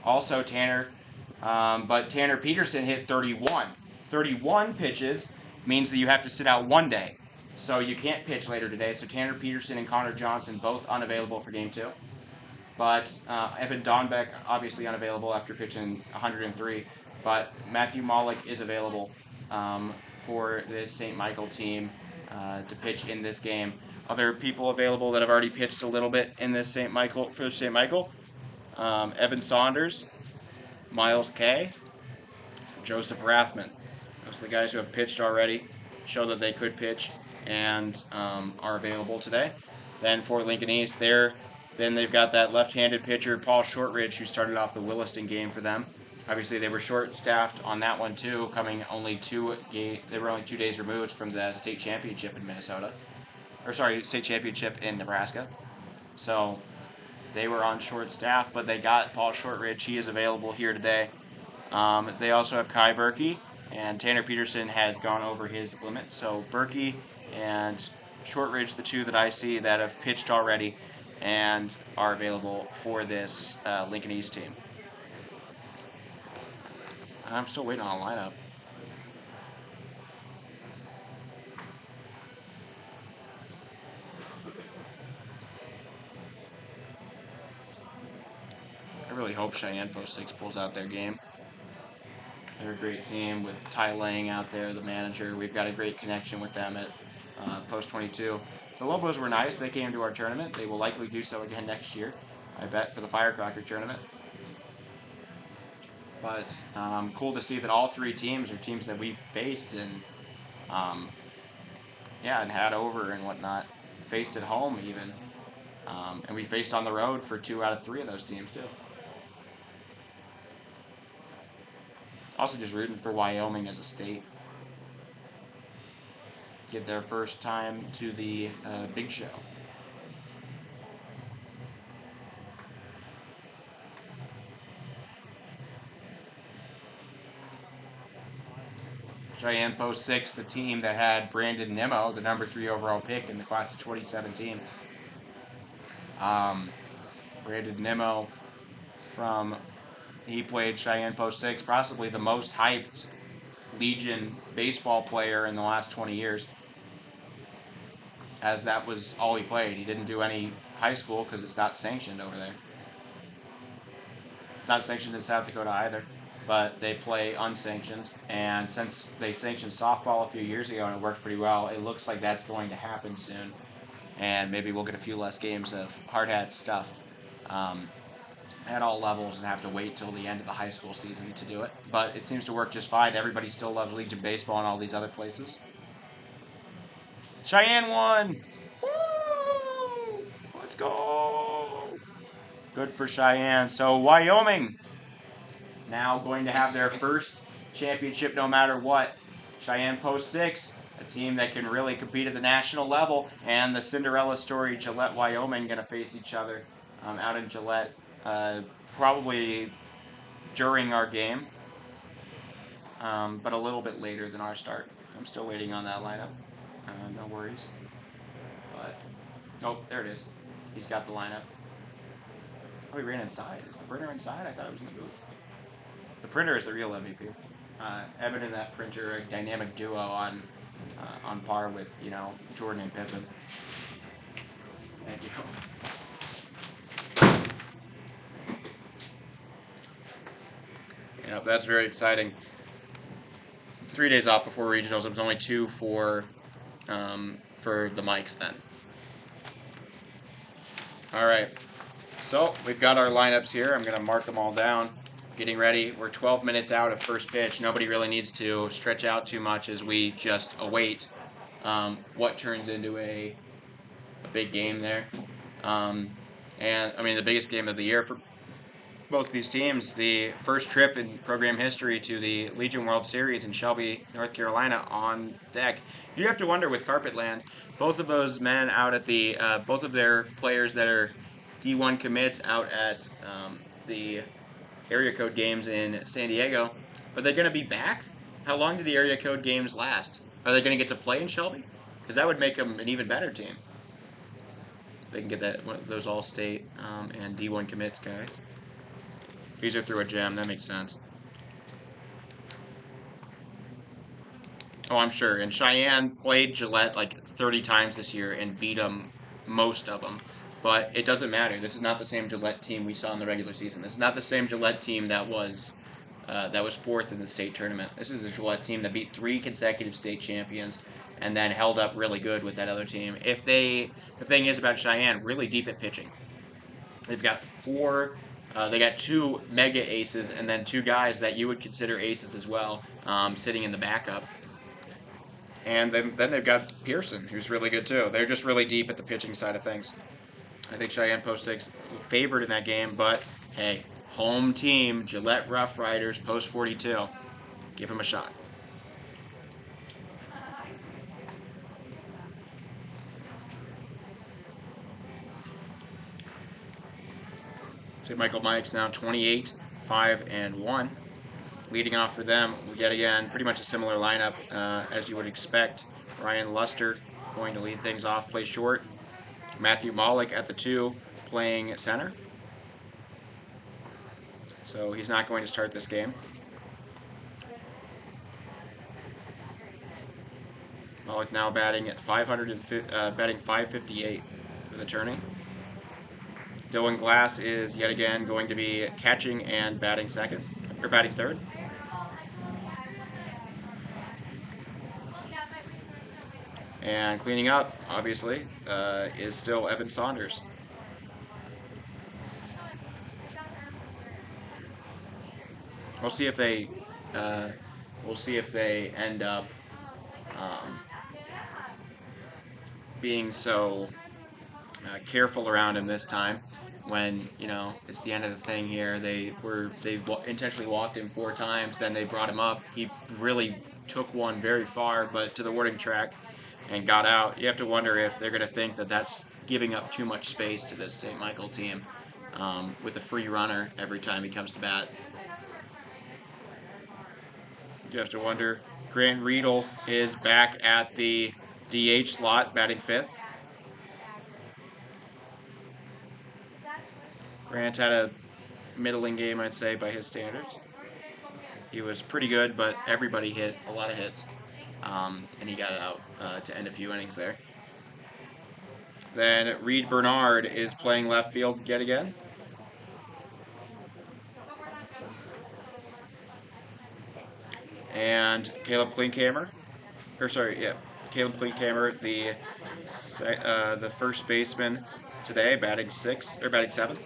Also Tanner Peterson hit 31. 31 pitches means that you have to sit out one day. So you can't pitch later today. So Tanner Peterson and Connor Johnson both unavailable for game 2. But Evan Donbeck obviously unavailable after pitching 103. But Matthew Malik is available for this St. Michael team to pitch in this game. Other people available that have already pitched a little bit in this St. Michael Evan Saunders, Miles Kay, Joseph Rathman. Those are the guys who have pitched already, show that they could pitch, and are available today. Then for Lincoln East, then they've got that left-handed pitcher, Paul Shortridge, who started off the Williston game for them. Obviously, they were short-staffed on that one, too, they were only 2 days removed from the state championship in state championship in Nebraska. So they were on short staff, but they got Paul Shortridge. He is available here today. They also have Kai Berkey, and Tanner Peterson has gone over his limit. So Berkey and Shortridge, the two that I see that have pitched already and are available for this Lincoln East team. I'm still waiting on a lineup. I really hope Cheyenne Post 6 pulls out their game. They're a great team with Ty Lang out there, the manager. We've got a great connection with them at Post 22. The Lobos were nice. They came to our tournament. They will likely do so again next year, I bet, for the Firecracker tournament. But cool to see that all 3 teams are teams that we've faced and had over and whatnot. Faced at home even. And we faced on the road for 2 out of 3 of those teams too. Also just rooting for Wyoming as a state. Get their first time to the Big Show. Cheyenne Post 6, the team that had Brandon Nimmo, the number 3 overall pick in the class of 2017. Brandon Nimmo he played Cheyenne Post 6, possibly the most hyped Legion baseball player in the last 20 years, as that was all he played. He didn't do any high school because it's not sanctioned over there. It's not sanctioned in South Dakota either, but they play unsanctioned, and since they sanctioned softball a few years ago and it worked pretty well, it looks like that's going to happen soon, and maybe we'll get a few less games of hard hat stuff at all levels and have to wait till the end of the high school season to do it. But it seems to work just fine. Everybody still loves Legion baseball and all these other places. Cheyenne won! Woo! Let's go! Good for Cheyenne. So Wyoming now going to have their first championship no matter what. Cheyenne Post 6, a team that can really compete at the national level, and the Cinderella story, Gillette, Wyoming, going to face each other out in Gillette probably during our game, but a little bit later than our start. I'm still waiting on that lineup. No worries. But, oh, there it is. He's got the lineup. Oh, he ran inside. Is the printer inside? I thought it was in the booth. The printer is the real MVP. Evan and that printer, a dynamic duo on par with, you know, Jordan and Pippen. Thank you. Yeah, that's very exciting. 3 days off before regionals. It was only 2 for the mics then. All right. So we've got our lineups here. I'm going to mark them all down. Getting ready. We're 12 minutes out of first pitch. Nobody really needs to stretch out too much as we just await what turns into a big game there. And I mean, the biggest game of the year for both these teams, the first trip in program history to the Legion World Series in Shelby, North Carolina on deck. You have to wonder with Carpetland, both of those men out at the, both of their players that are D1 commits out at the area code games in San Diego, are they going to be back? How long do the area code games last? Are they going to get to play in Shelby? Because that would make them an even better team. They can get that those all-state and D1 commits guys. These are through a gem. That makes sense. Oh, I'm sure. And Cheyenne played Gillette like 30 times this year and beat them, most of them. But it doesn't matter. This is not the same Gillette team we saw in the regular season. This is not the same Gillette team that was fourth in the state tournament. This is a Gillette team that beat 3 consecutive state champions and then held up really good with that other team. The thing is about Cheyenne, really deep at pitching. They've got 4. They got 2 mega aces and then 2 guys that you would consider aces as well, sitting in the backup. And then they've got Pearson, who's really good too. They're just really deep at the pitching side of things. I think Cheyenne Post 6 favored in that game, but hey, home team, Gillette Rough Riders, Post 42. Give them a shot. St. Michael Mike's now 28, 5, and 1. Leading off for them, yet again, pretty much a similar lineup as you would expect. Ryan Luster going to lead things off, play short. Matthew Malik at the 2, playing center. So he's not going to start this game. Malik now batting at 558 for the tourney. Dylan Glass is yet again going to be catching and batting second, or batting third. And cleaning up, obviously, is still Evan Saunders. We'll see if they end up being so careful around him this time. When, you know, it's the end of the thing here. They intentionally walked him 4 times, then they brought him up. He really took one very far, but to the warning track and got out. You have to wonder if they're going to think that that's giving up too much space to this St. Michael team with a free runner every time he comes to bat. You have to wonder. Grant Riedel is back at the DH slot, batting 5th. Grant had a middling game, I'd say, by his standards. He was pretty good, but everybody hit a lot of hits, and he got it out to end a few innings there. Then Reed Bernard is playing left field yet again. And Caleb Klinkhammer, Caleb Klinkhammer, the first baseman today, batting 7th.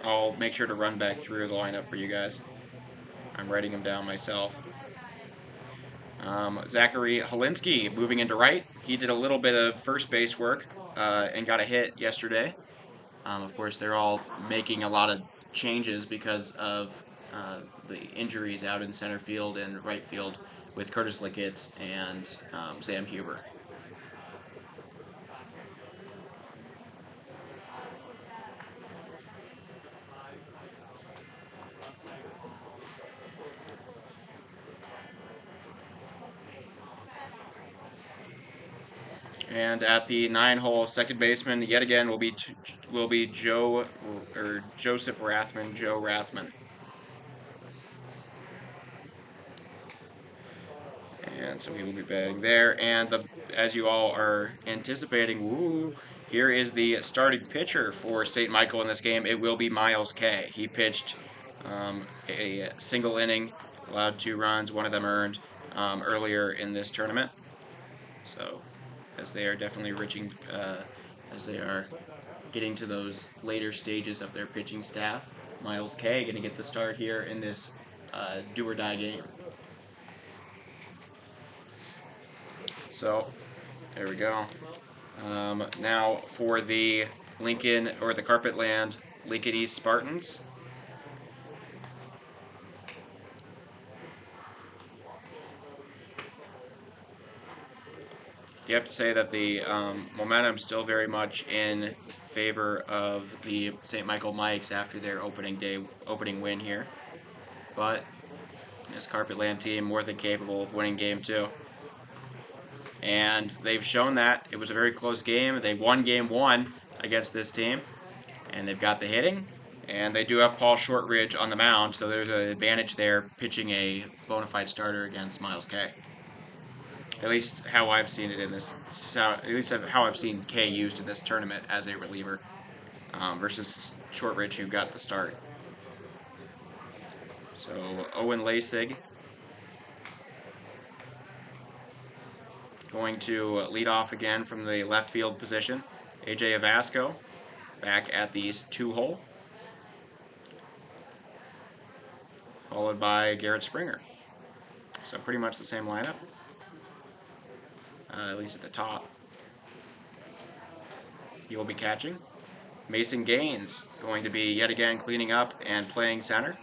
I'll make sure to run back through the lineup for you guys. I'm writing them down myself. Zachary Holinsky moving into right. He did a little bit of first base work and got a hit yesterday. Of course, they're all making a lot of changes because of the injuries out in center field and right field with Curtis Lickitz and Sam Huber. And at the 9-hole, second baseman yet again will be Joe or Joseph Rathman, Joe Rathman. And so he will be batting there. And as you all are anticipating, woo, here is the starting pitcher for St. Michael in this game. It will be Miles Kay. He pitched a single inning, allowed 2 runs, one of them earned earlier in this tournament. So as they are definitely reaching, as they are getting to those later stages of their pitching staff, Miles Kay going to get the start here in this do or die game. So there we go. Now for the Lincoln or the Carpetland Lincoln East Spartans. You have to say that the momentum still very much in favor of the St. Michael Mikes after their opening win here. But this Carpetland team more than capable of winning game 2. And they've shown that. It was a very close game. They won game 1 against this team. And they've got the hitting. And they do have Paul Shortridge on the mound, so there's an advantage there pitching a bona fide starter against Miles Kay. At least how I've seen it in this, at least how I've seen Kay used in this tournament as a reliever versus Shortridge, who got the start. So Owen Lasig going to lead off again from the left field position. AJ Avasco back at the 2-hole, followed by Garrett Springer. So pretty much the same lineup, at least at the top. He will be catching. Mason Gaines going to be yet again cleaning up and playing center.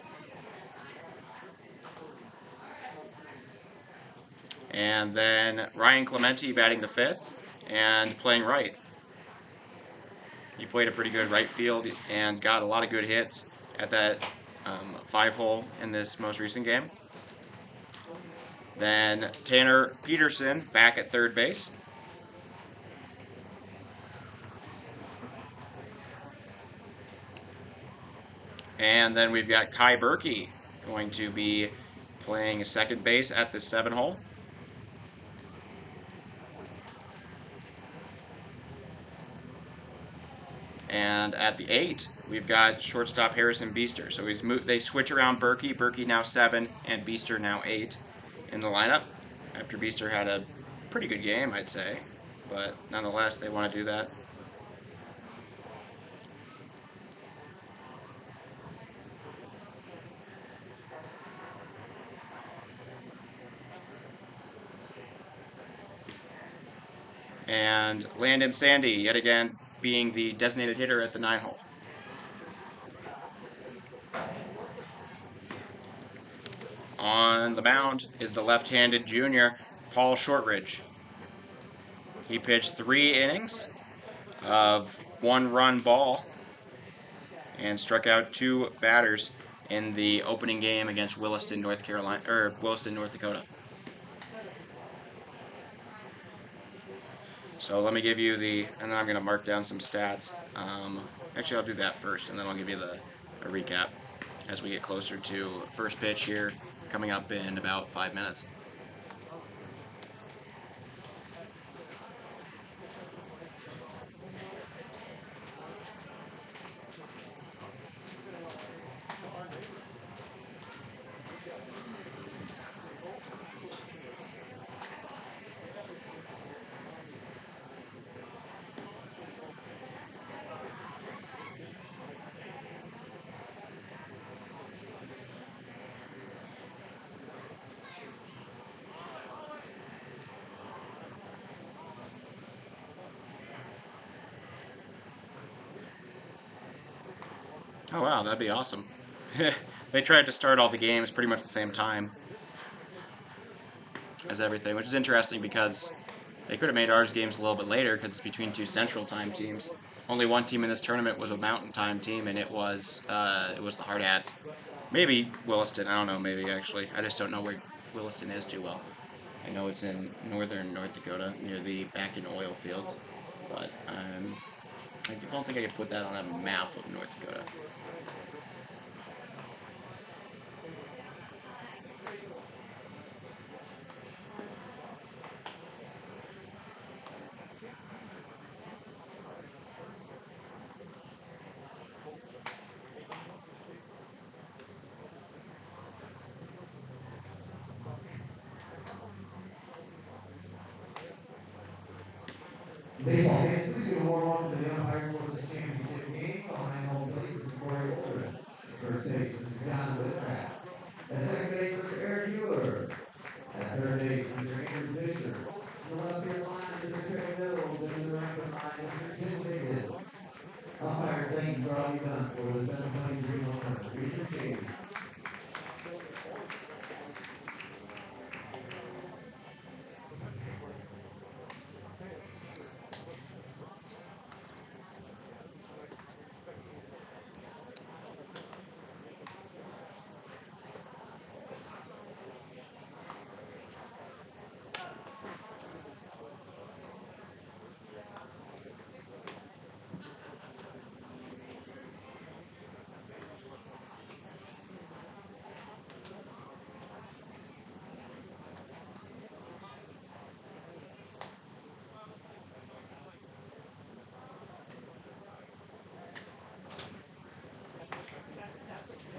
And then Ryan Clemente batting the 5th and playing right. He played a pretty good right field and got a lot of good hits at that 5-hole in this most recent game. Then Tanner Peterson back at third base. And then we've got Kai Berkey going to be playing second base at the 7-hole. And at the 8, we've got shortstop Harrison Beester. So they switch around Berkey. Berkey now 7 and Beester now 8 in the lineup. After Beester had a pretty good game, I'd say. But nonetheless, they want to do that. And Landon Sandy, yet again, being the designated hitter at the 9-hole. On the mound is the left-handed junior, Paul Shortridge. He pitched 3 innings of 1-run ball and struck out 2 batters in the opening game against Williston, North Dakota. So let me give you and then I'm going to mark down some stats. Actually, I'll do that first, and then I'll give you a recap as we get closer to first pitch here, coming up in about 5 minutes. Oh wow, that'd be awesome. They tried to start all the games pretty much the same time as everything, which is interesting because they could have made ours games a little bit later because it's between two Central Time teams. Only one team in this tournament was a Mountain Time team, and it was the Hard Hats. Maybe Williston. I don't know. Maybe actually, I just don't know where Williston is too well. I know it's in northern North Dakota near the back in oil fields, but I don't think I could put that on a map of North Dakota. Baseball fans, please give a warm welcome to the umpires for this championship game. Behind home plate, Mr. Corey Oldred. At first base, Mr. John Whitcraft. At second base, Mr. Eric Mueller. At third base, Mr. Andrew Fisher. In the left field line, Mr. Craig Mills. And in the right field line, Mr. Tim Higgins. Umpires, thank you for all you've done for the Central Plains Regional Tournament. We appreciate you.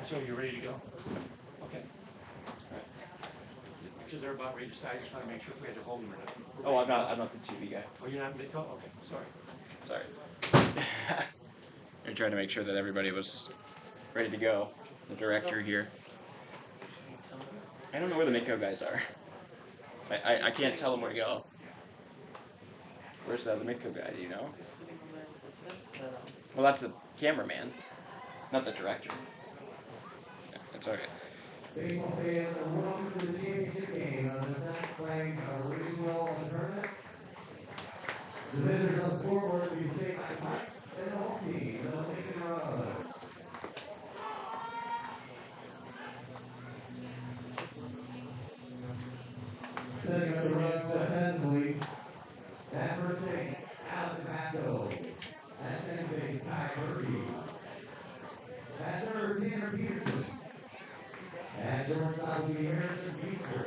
So you're ready to go? Okay. Because they're about ready to start, I just want to make sure if we had to hold them or not. Oh, I'm not the TV guy. Oh, you're not in the call? Okay, sorry. Sorry. They're trying to make sure that everybody was ready to go. The director here. I don't know where the Midco guys are. I can't tell them where to go. Where's the other Midco guy? Do you know? Well, that's the cameraman, not the director. Yeah, that's okay. Baseball fans, welcome to the championship game of the Central Plains Regional Tournament. The visitors on the scoreboard will be the St. Mike Pikes and the home team, the Lincoln Rose. Setting up the runs defensively. At first base, Alex Vasco. At second base, Ty Berkey. At third, Tanner Peterson. At shortstop will be Harrison Beaster.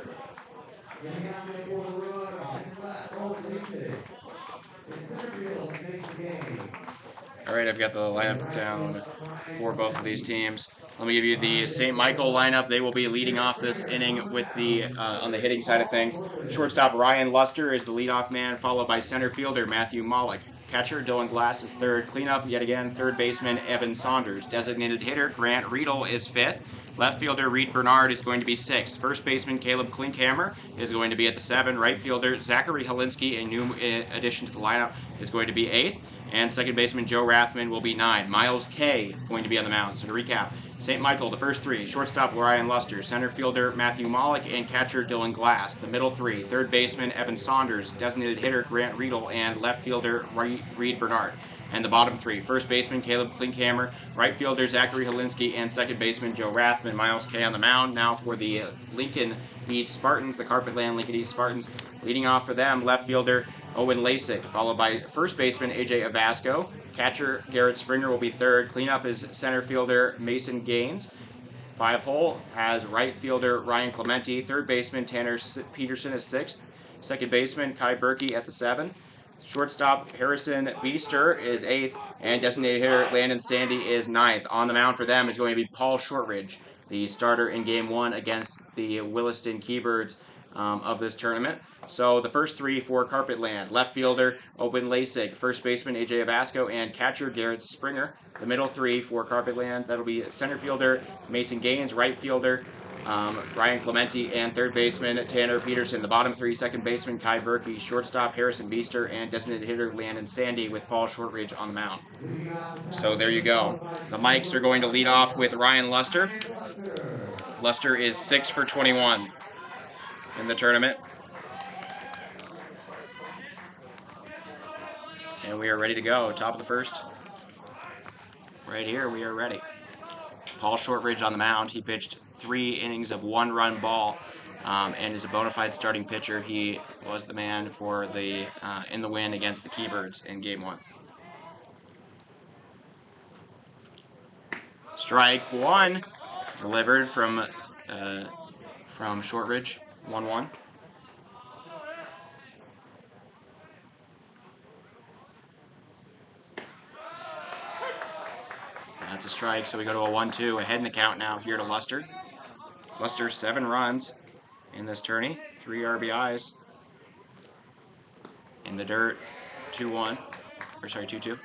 In the outfield for the Royals, in left, Owen Lasik. In center field, Mason Gay. All right, I've got the lineup down for both of these teams. Let me give you the St. Michael lineup. They will be leading off this inning with the on the hitting side of things. Shortstop Ryan Luster is the leadoff man, followed by center fielder Matthew Mollick. Catcher Dylan Glass is third. Cleanup yet again, third baseman Evan Saunders. Designated hitter Grant Riedel is fifth. Left fielder Reed Bernard is going to be sixth. First baseman Caleb Klinkhammer is going to be at the 7. Right fielder Zachary Helinski, a new addition to the lineup, is going to be 8th. And second baseman Joe Rathman will be 9. Miles Kay going to be on the mound. So to recap, St. Michael, the first 3. Shortstop Ryan Luster, center fielder Matthew Mollick, and catcher Dylan Glass. The middle 3. Third baseman Evan Saunders, designated hitter Grant Riedel, and left fielder Reed Bernard. And the bottom 3. First baseman Caleb Klinkhammer, right fielder Zachary Helinski, and second baseman Joe Rathman. Miles Kay on the mound. Now for the Lincoln East Spartans, the Carpetland Lincoln East Spartans. Leading off for them, left fielder Owen Lasik, followed by first baseman AJ Avasco. Catcher Garrett Springer will be third. Cleanup is center fielder Mason Gaines. 5-hole has right fielder Ryan Clementi. Third baseman Tanner Peterson is 6th. Second baseman Kai Berkey at the 7. Shortstop Harrison Beaster is 8th. And designated hitter Landon Sandy is 9th. On the mound for them is going to be Paul Shortridge, the starter in Game 1 against the Williston Keybirds of this tournament. So the first 3 for Carpetland: left fielder Owen Lasik, first baseman AJ Avasco, and catcher Garrett Springer. The middle 3 for Carpetland, that'll be center fielder Mason Gaines, right fielder Ryan Clemente, and third baseman Tanner Peterson. The bottom three, second baseman Kai Berkey, shortstop Harrison Beester, and designated hitter Landon Sandy with Paul Shortridge on the mound. So there you go. The Mikes are going to lead off with Ryan Luster. Luster is 6 for 21 in the tournament. And we are ready to go. Top of the first. Right here, we are ready. Paul Shortridge on the mound. He pitched 3 innings of 1-run ball and is a bona fide starting pitcher. He was the man for the in the win against the Keybirds in Game 1. Strike 1 delivered from Shortridge, 1-1. That's a strike, so we go to a 1-2. Ahead in the count now here to Luster. Luster, 7 runs in this tourney, 3 RBIs. In the dirt, 2-1. Or sorry, 2-2.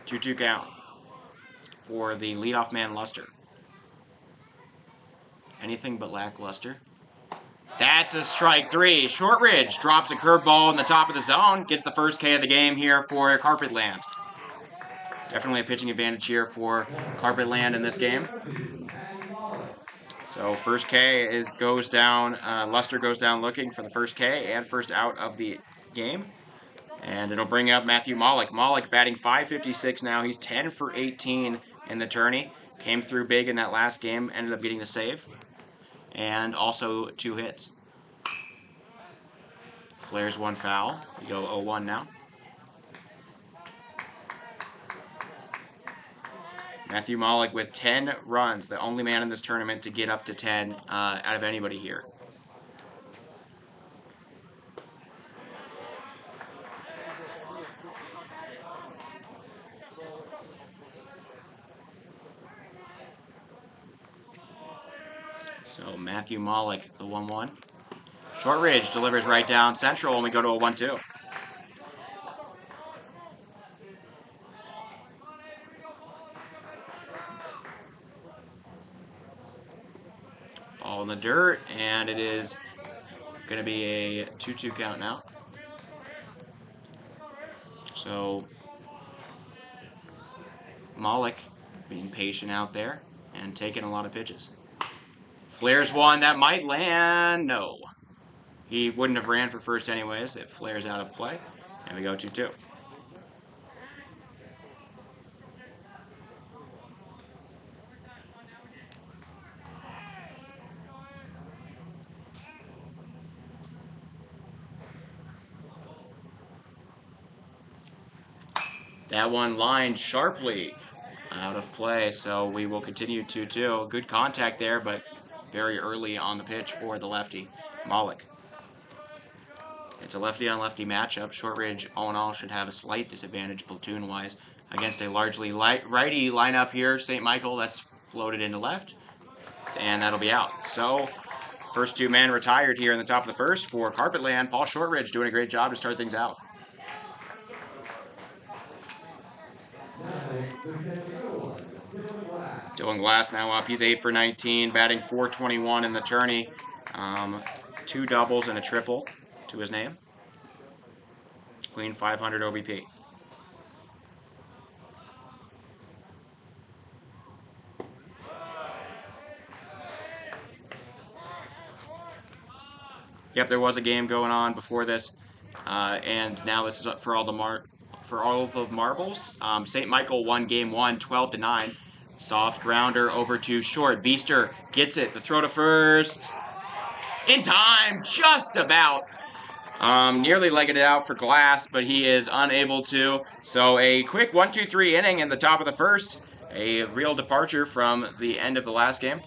2-2 count for the leadoff man Luster. Anything but lackluster. That's a strike 3. Shortridge drops a curveball in the top of the zone. Gets the first K of the game here for Carpetland. Definitely a pitching advantage here for Carpetland in this game. So first K goes down. Luster goes down looking for the first K and first out of the game. And it'll bring up Matthew Malik. Malik batting .556 now. He's 10 for 18 in the tourney. Came through big in that last game. Ended up getting the save. And also 2 hits. Flares 1 foul. We go 0-1 now. Matthew Malik with 10 runs. The only man in this tournament to get up to 10 out of anybody here. So Matthew Malik, the 1-1. Shortridge delivers right down central, and we go to a 1-2. Ball in the dirt, and it is going to be a 2-2 count now. So Malik being patient out there and taking a lot of pitches. Flares 1, that might land. No. He wouldn't have ran for first anyways. It flares out of play, and we go 2-2. That one lined sharply out of play, so we will continue 2-2. Good contact there, but very early on the pitch for the lefty, Malik. It's a lefty-on-lefty matchup. Shortridge, all in all, should have a slight disadvantage platoon-wise against a largely righty lineup here. St. Michael, that's floated into left, and that'll be out. So, first 2 men retired here in the top of the first for Carpetland. Paul Shortridge doing a great job to start things out. Dylan Glass now up. He's 8 for 19, batting .421 in the tourney. 2 doubles and a triple to his name. Clean 500 OBP. Yep, there was a game going on before this, and now this is for all the marbles. St. Michael won Game 1, 12-9. Soft grounder over to short. Beester gets it. The throw to first. In time, just about. Nearly legged it out for Glass, but he is unable to. So a quick 1-2-3 inning in the top of the first. A real departure from the end of the last game.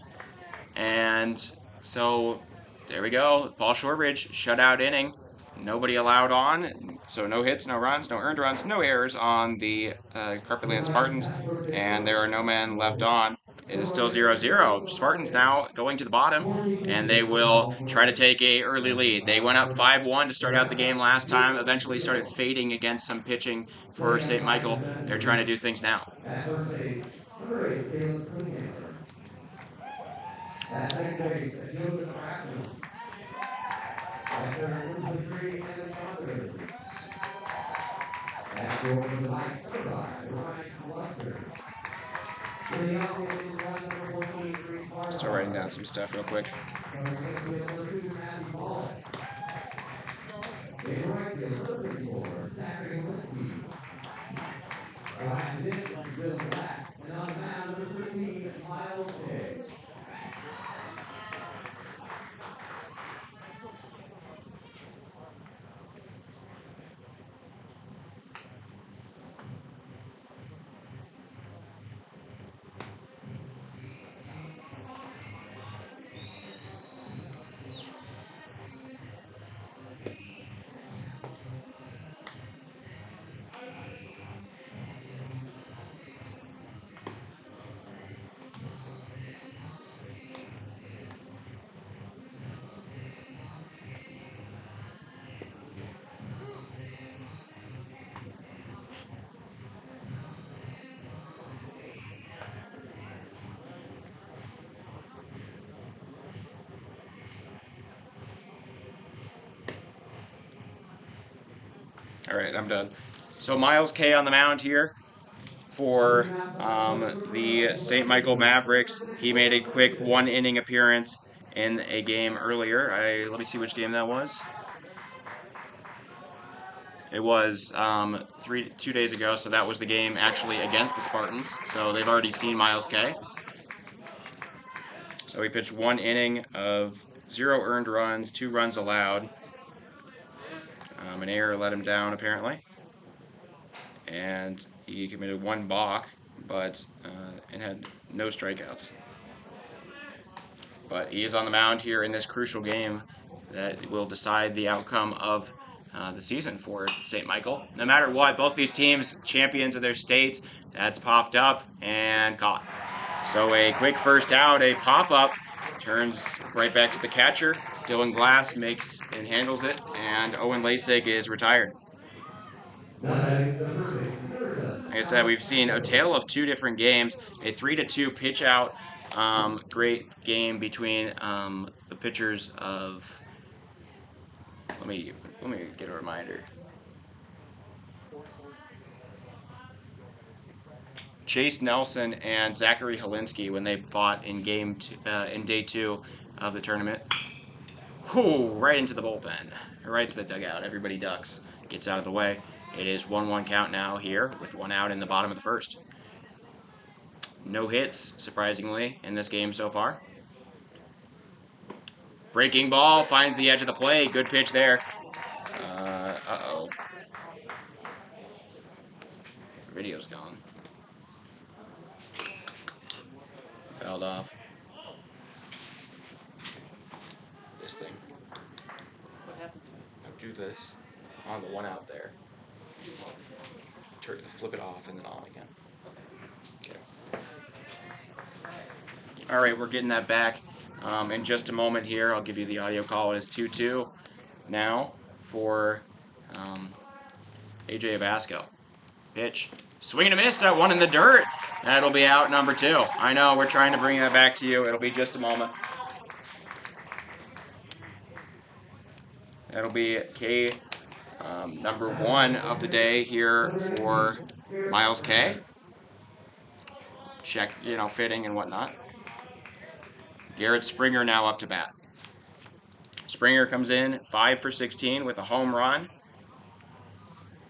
And so there we go. Paul Shortridge, shutout inning. Nobody allowed on, so no hits, no runs, no earned runs, no errors on the Carpetland Spartans, and there are no men left on. It is still 0-0. Spartans now going to the bottom, and they will try to take a early lead. They went up 5-1 to start out the game last time, eventually started fading against some pitching for St. Michael. They're trying to do things now. 3, Caleb Kuhnhammer. At second base, Joseph Rackman. At third, Elizabeth Green and Chandler. At fourth, the Mike Survivor, Ryan Cluster. In the outfield, line number 14, Green Park. Start writing down some stuff real quick. Covering second field, number 2, Matthew Ball. In right field, number 34, Zachary Walensky. Behind the dish is Bill Glass. And on the mound, number 13, Miles Day. All right, I'm done. So Miles K on the mound here for the St. Michael Mavericks. He made a quick 1-inning appearance in a game earlier. Let me see which game that was. It was 2 days ago, so that was the game actually against the Spartans. So they've already seen Miles K. So he pitched 1 inning of 0 earned runs, 2 runs allowed. An error let him down apparently, and he committed 1 balk, but and had no strikeouts. But he is on the mound here in this crucial game that will decide the outcome of the season for St. Michael. No matter what, both these teams, champions of their states, that's popped up and caught. So a quick first out, a pop-up, turns right back to the catcher. Dylan Glass makes and handles it, and Owen Lasig is retired. Like I said, we've seen a tale of 2 different games, a 3-2 pitch out. Great game between the pitchers of. Let me get a reminder. Chase Nelson and Zachary Holinsky when they fought in in day 2 of the tournament. Whoo! Right into the bullpen, right to the dugout. Everybody ducks, gets out of the way. It is 1-1 count now here with 1 out in the bottom of the first. No hits, surprisingly, in this game so far. Breaking ball finds the edge of the plate. Good pitch there. Uh-oh. Video's gone. Fouled off. This thing. What happened to it? Do this on the 1 out there. Flip it off and then on again. Okay. All right, we're getting that back in just a moment here. I'll give you the audio call. It is 2-2 now for AJ Abasco. Pitch. Swing and a miss. That one in the dirt. That'll be out number 2. I know, we're trying to bring that back to you. It'll be just a moment. That'll be K number 1 of the day here for Miles K. Check, fitting and whatnot. Garrett Springer now up to bat. Springer comes in 5 for 16 with a home run,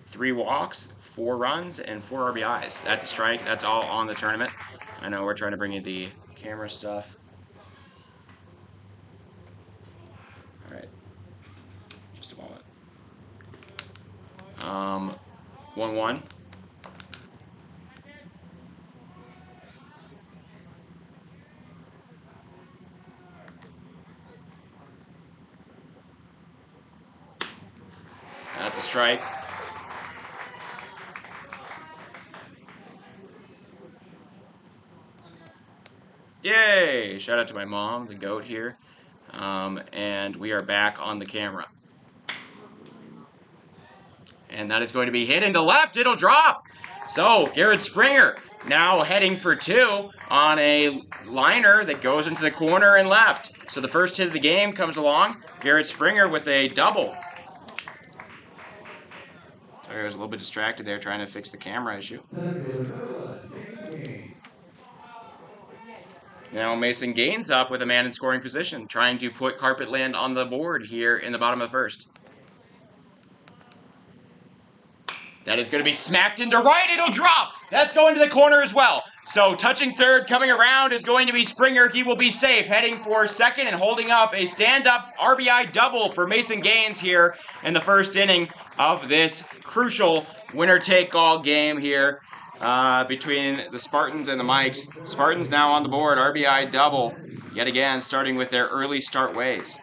3 walks, 4 runs, and 4 RBIs. That's a strike. That's all on the tournament. I know we're trying to bring you the camera stuff. All right. Just a moment. 1-1. That's a strike. Yay! Shout out to my mom, the goat here. And we are back on the camera. And that is going to be hit into left. It'll drop. So, Garrett Springer now heading for 2 on a liner that goes into the corner and left. So the first hit of the game comes along. Garrett Springer with a double. Sorry, I was a little bit distracted there trying to fix the camera issue. Now Mason Gaines up with a man in scoring position, trying to put Carpetland on the board here in the bottom of the first. That is going to be smacked into right. It'll drop. That's going to the corner as well. So touching third, coming around is going to be Springer. He will be safe, heading for second and holding up a stand-up RBI double for Mason Gaines here in the first inning of this crucial winner-take-all game here between the Spartans and the Mikes. Spartans now on the board, RBI double, yet again starting with their early start ways.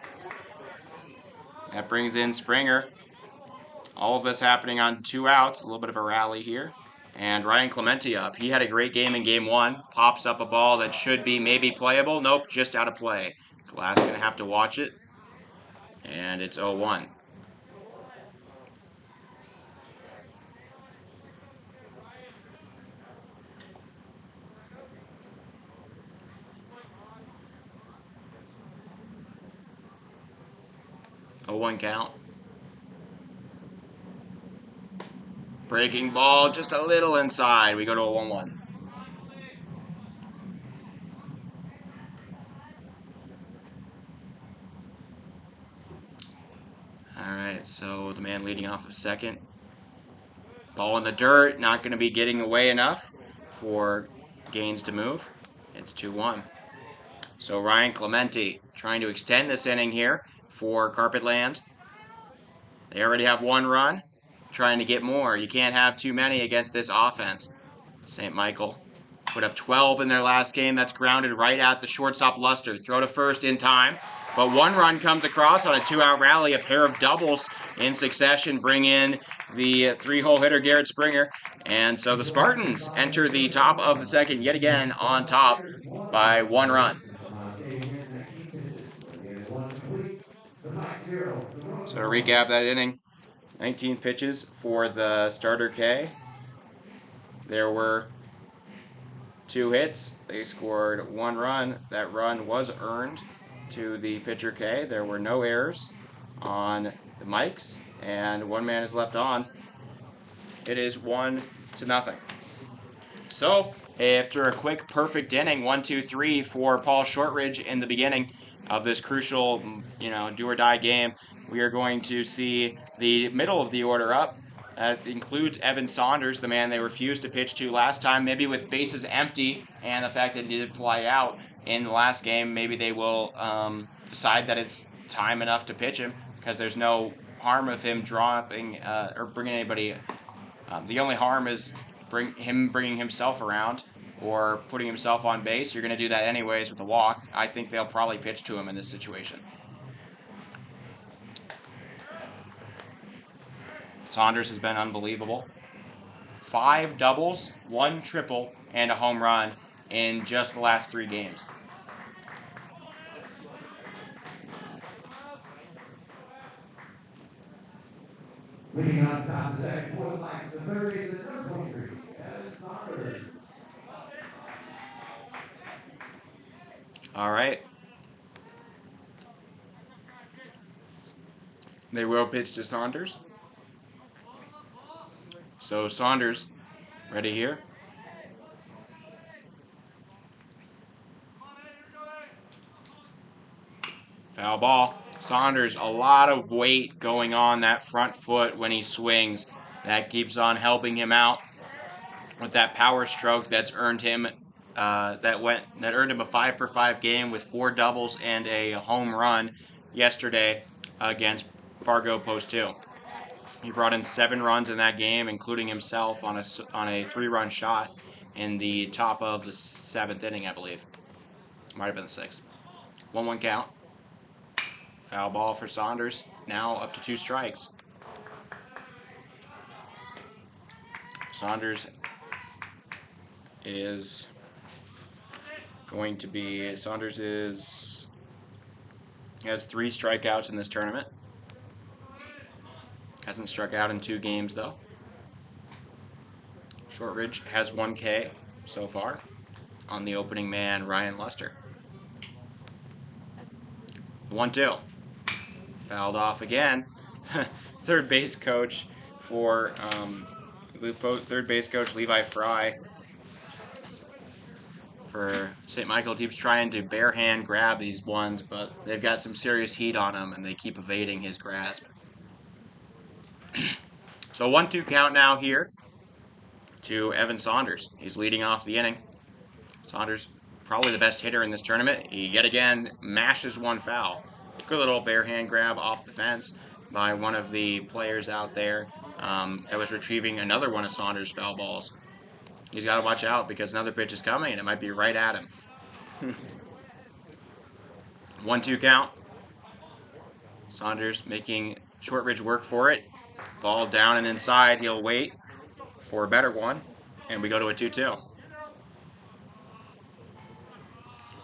That brings in Springer. All of this happening on 2 outs, a little bit of a rally here. And Ryan Clemente up. He had a great game in game 1. Pops up a ball that should be maybe playable. Nope, just out of play. Glass going to have to watch it. And it's 0-1. One count. Breaking ball just a little inside. We go to a 1-1. Alright, so the man leading off of second. Ball in the dirt, not going to be getting away enough for Gaines to move. It's 2-1. So Ryan Clemente trying to extend this inning here for Carpetland. They already have 1 run, trying to get more. You can't have too many against this offense. St. Michael put up 12 in their last game. That's grounded right at the shortstop Luster. Throw to first in time. But 1 run comes across on a 2-out rally. A pair of doubles in succession bring in the 3-hole hitter Garrett Springer. And so the Spartans enter the top of the second yet again on top by 1 run. So to recap that inning, 19 pitches for the starter K. There were 2 hits. They scored 1 run. That run was earned to the pitcher K. There were no errors on the Mikes, and 1 man is left on. It is 1-0. So after a quick perfect inning, 1-2-3 for Paul Shortridge in the beginning of this crucial, do-or-die game, we are going to see the middle of the order up. That includes Evan Saunders, the man they refused to pitch to last time, maybe with bases empty and the fact that he did fly out in the last game. Maybe they will decide that it's time enough to pitch him because there's no harm of him dropping or bringing anybody. The only harm is bringing himself around or putting himself on base. You're going to do that anyways with a walk. I think they'll probably pitch to him in this situation. Saunders has been unbelievable. 5 doubles, 1 triple, and a home run in just the last 3 games. Leading on top of the second for the Mikes, the third baseman, number 23, Evan Saunders. All right. They will pitch to Saunders. So Saunders, ready here. Foul ball. Saunders, a lot of weight going on that front foot when he swings. That keeps on helping him out with that power stroke that's earned him that earned him a 5-for-5 game with 4 doubles and a home run yesterday against Fargo Post 2. He brought in 7 runs in that game, including himself on a 3-run shot in the top of the 7th inning, I believe. Might have been the 6th. 1-1 count. Foul ball for Saunders. Now up to 2 strikes. Saunders has 3 strikeouts in this tournament. Hasn't struck out in 2 games though. Shortridge has 1 K. so far on the opening man, Ryan Luster. 1-2. Fouled off again. Third base coach for third base coach Levi Fry for St. Michael keeps trying to bare hand grab these ones, but they've got some serious heat on them, and they keep evading his grasp. So 1-2 count now here to Evan Saunders. He's leading off the inning. Saunders, probably the best hitter in this tournament. He yet again mashes one foul. Good little bare hand grab off the fence by one of the players out there that was retrieving another one of Saunders' foul balls. He's got to watch out because another pitch is coming and it might be right at him. 1-2 count. Saunders making Shortridge work for it. Ball down and inside. He'll wait for a better one. And we go to a 2-2.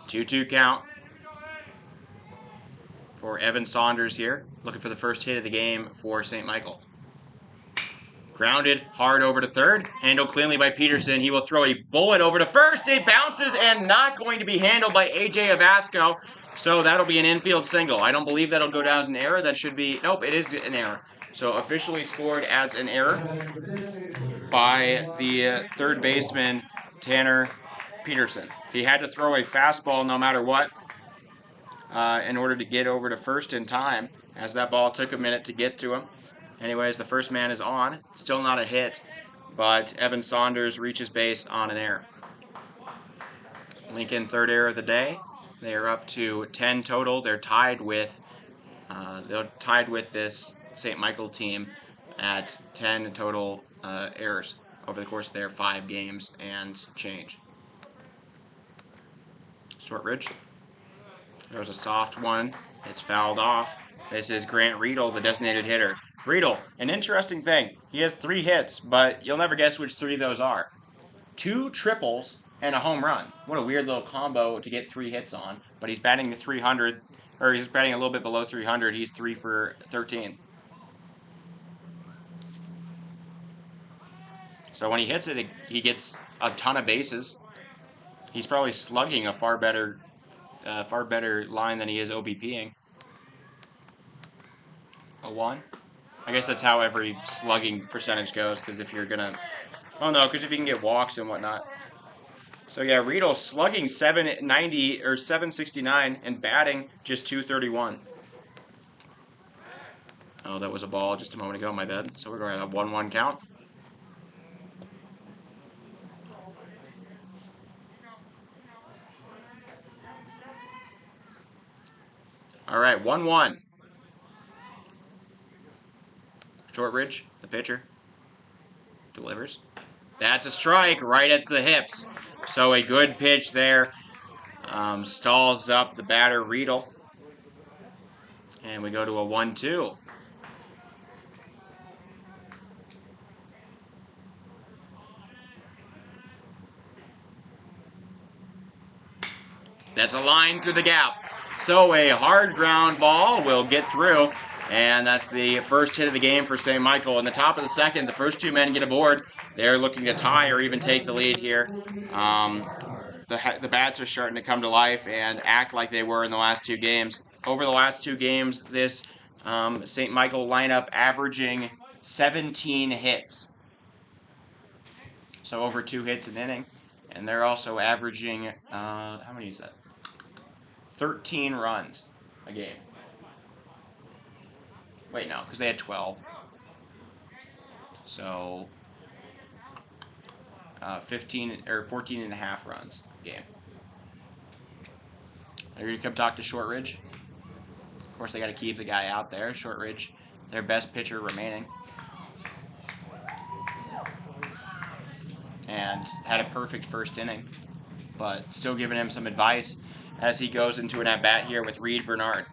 2-2 count for Evan Saunders here. Looking for the first hit of the game for St. Michael. Grounded hard over to third. Handled cleanly by Peterson. He will throw a bullet over to first. It bounces and not going to be handled by A.J. Avasco. So that'll be an infield single. I don't believe that'll go down as an error. That should be... Nope, it is an error. So officially scored as an error by the third baseman, Tanner Peterson. He had to throw a fastball no matter what in order to get over to first in time, as that ball took a minute to get to him. Anyways, the first man is on. Still not a hit, but Evan Saunders reaches base on an error. Lincoln, third error of the day. They are up to 10 total. They're tied with this St. Michael team at 10 total errors over the course of their 5 games and change. Shortridge. There was a soft one. It's fouled off. This is Grant Riedel, the designated hitter. Riedel, an interesting thing. He has 3 hits, but you'll never guess which 3 those are. 2 triples and a home run. What a weird little combo to get 3 hits on. But he's batting the 300, or he's batting a little bit below 300. He's 3 for 13. So when he hits it, he gets a ton of bases. He's probably slugging a far better line than he is OBPing. A 1. I guess that's how every slugging percentage goes, because if you're gonna... Oh no, because if you can get walks and whatnot. So yeah, Riedel slugging 790 or 769 and batting just 231. Oh, that was a ball just a moment ago, my bad. So we're going to a 1-1 count. All right, 1-1. Shortridge, the pitcher, delivers. That's a strike right at the hips. So a good pitch there. Stalls up the batter, Riedel. And we go to a 1-2. That's a line through the gap. So a hard ground ball will get through. And that's the first hit of the game for St. Michael. In the top of the second, the first 2 men get aboard. They're looking to tie or even take the lead here. The bats are starting to come to life and act like they were in the last 2 games. Over the last 2 games, this St. Michael lineup averaging 17 hits. So over 2 hits an inning. And they're also averaging, how many is that? 13 runs a game. Wait, no, because they had 12. So 15 or 14 and a half runs a game. They're going to come talk to Shortridge. Of course, they got to keep the guy out there. Shortridge, their best pitcher remaining. And had a perfect first inning. But still giving him some advice as he goes into an at-bat here with Reed Bernard.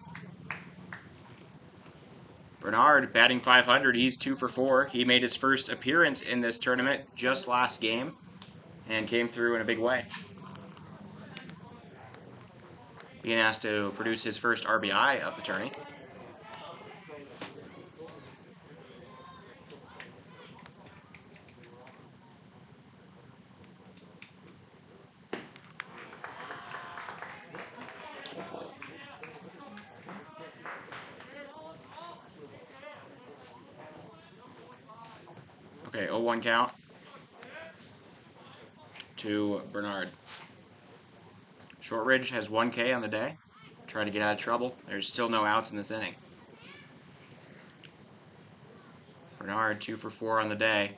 Bernard batting 500. He's 2 for 4. He made his first appearance in this tournament just last game and came through in a big way. Being asked to produce his first RBI of the tourney. Okay, 0-1 count to Bernard. Shortridge has 1K on the day. Trying to get out of trouble. There's still no outs in this inning. Bernard 2 for 4 on the day.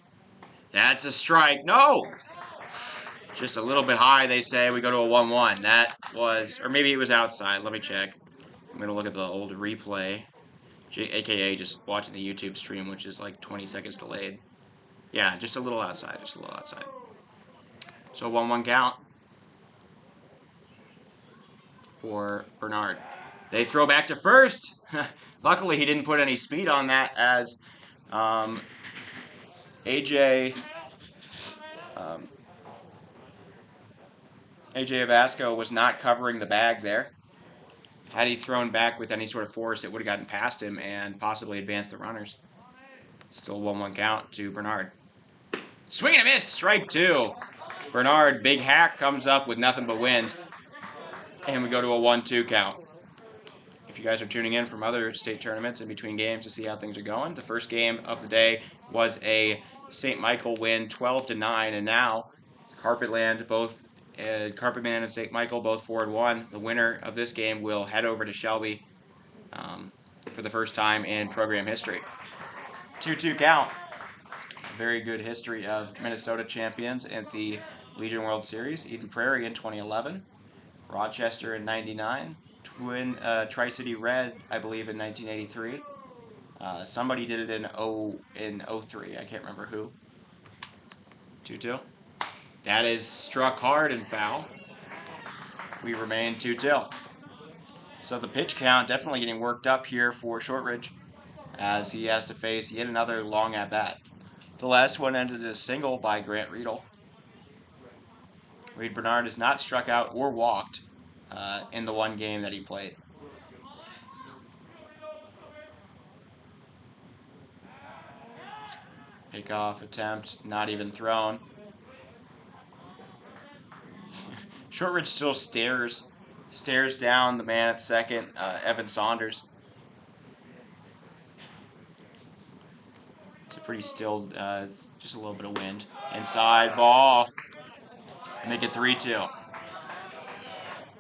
That's a strike. No! Just a little bit high, they say. We go to a 1-1. That was, or maybe it was outside. Let me check. I'm going to look at the old replay, aka just watching the YouTube stream, which is like 20 seconds delayed. Yeah, just a little outside. Just a little outside. So 1-1 count for Bernard. They throw back to first. Luckily, he didn't put any speed on that as AJ Avasco was not covering the bag there. Had he thrown back with any sort of force, it would have gotten past him and possibly advanced the runners. Still 1-1 count to Bernard. Swing and a miss, strike 2. Bernard, big hack, comes up with nothing but wind. And we go to a 1-2 count. If you guys are tuning in from other state tournaments in between games to see how things are going, the first game of the day was a St. Michael win, 12-9, and now Carpetland, both Carpetman and St. Michael, both 4-1. The winner of this game will head over to Shelby for the first time in program history. 2-2 count. Very good history of Minnesota champions at the Legion World Series. Eden Prairie in 2011, Rochester in 99, Tri-City Red, I believe, in 1983. Somebody did it in 03. I can't remember who. 2-2. That is struck hard and foul. We remain 2-2. So the pitch count definitely getting worked up here for Shortridge as he has to face yet another long at-bat. The last one ended in a single by Grant Riedel. Reed Bernard has not struck out or walked in the one game that he played. Pickoff attempt, not even thrown. Shortridge still stares down the man at second, Evan Saunders. It's a pretty still, just a little bit of wind. Inside ball. Make it 3-2.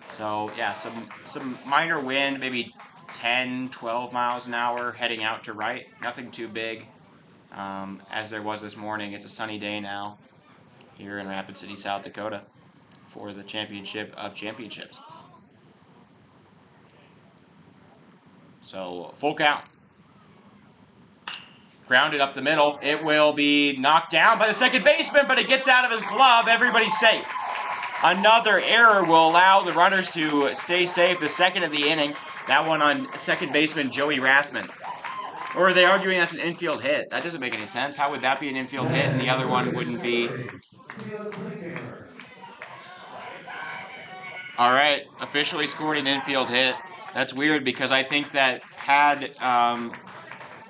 So yeah, some minor wind, maybe 10, 12 miles an hour heading out to right. Nothing too big, as there was this morning. It's a sunny day now here in Rapid City, South Dakota for the championship of championships. So full count. Grounded up the middle. It will be knocked down by the second baseman, but it gets out of his glove. Everybody's safe. Another error will allow the runners to stay safe. The second of the inning. That one on second baseman Joey Rathman. Or are they arguing that's an infield hit? That doesn't make any sense. How would that be an infield hit and the other one wouldn't be? All right, officially scored an infield hit. That's weird because I think that had,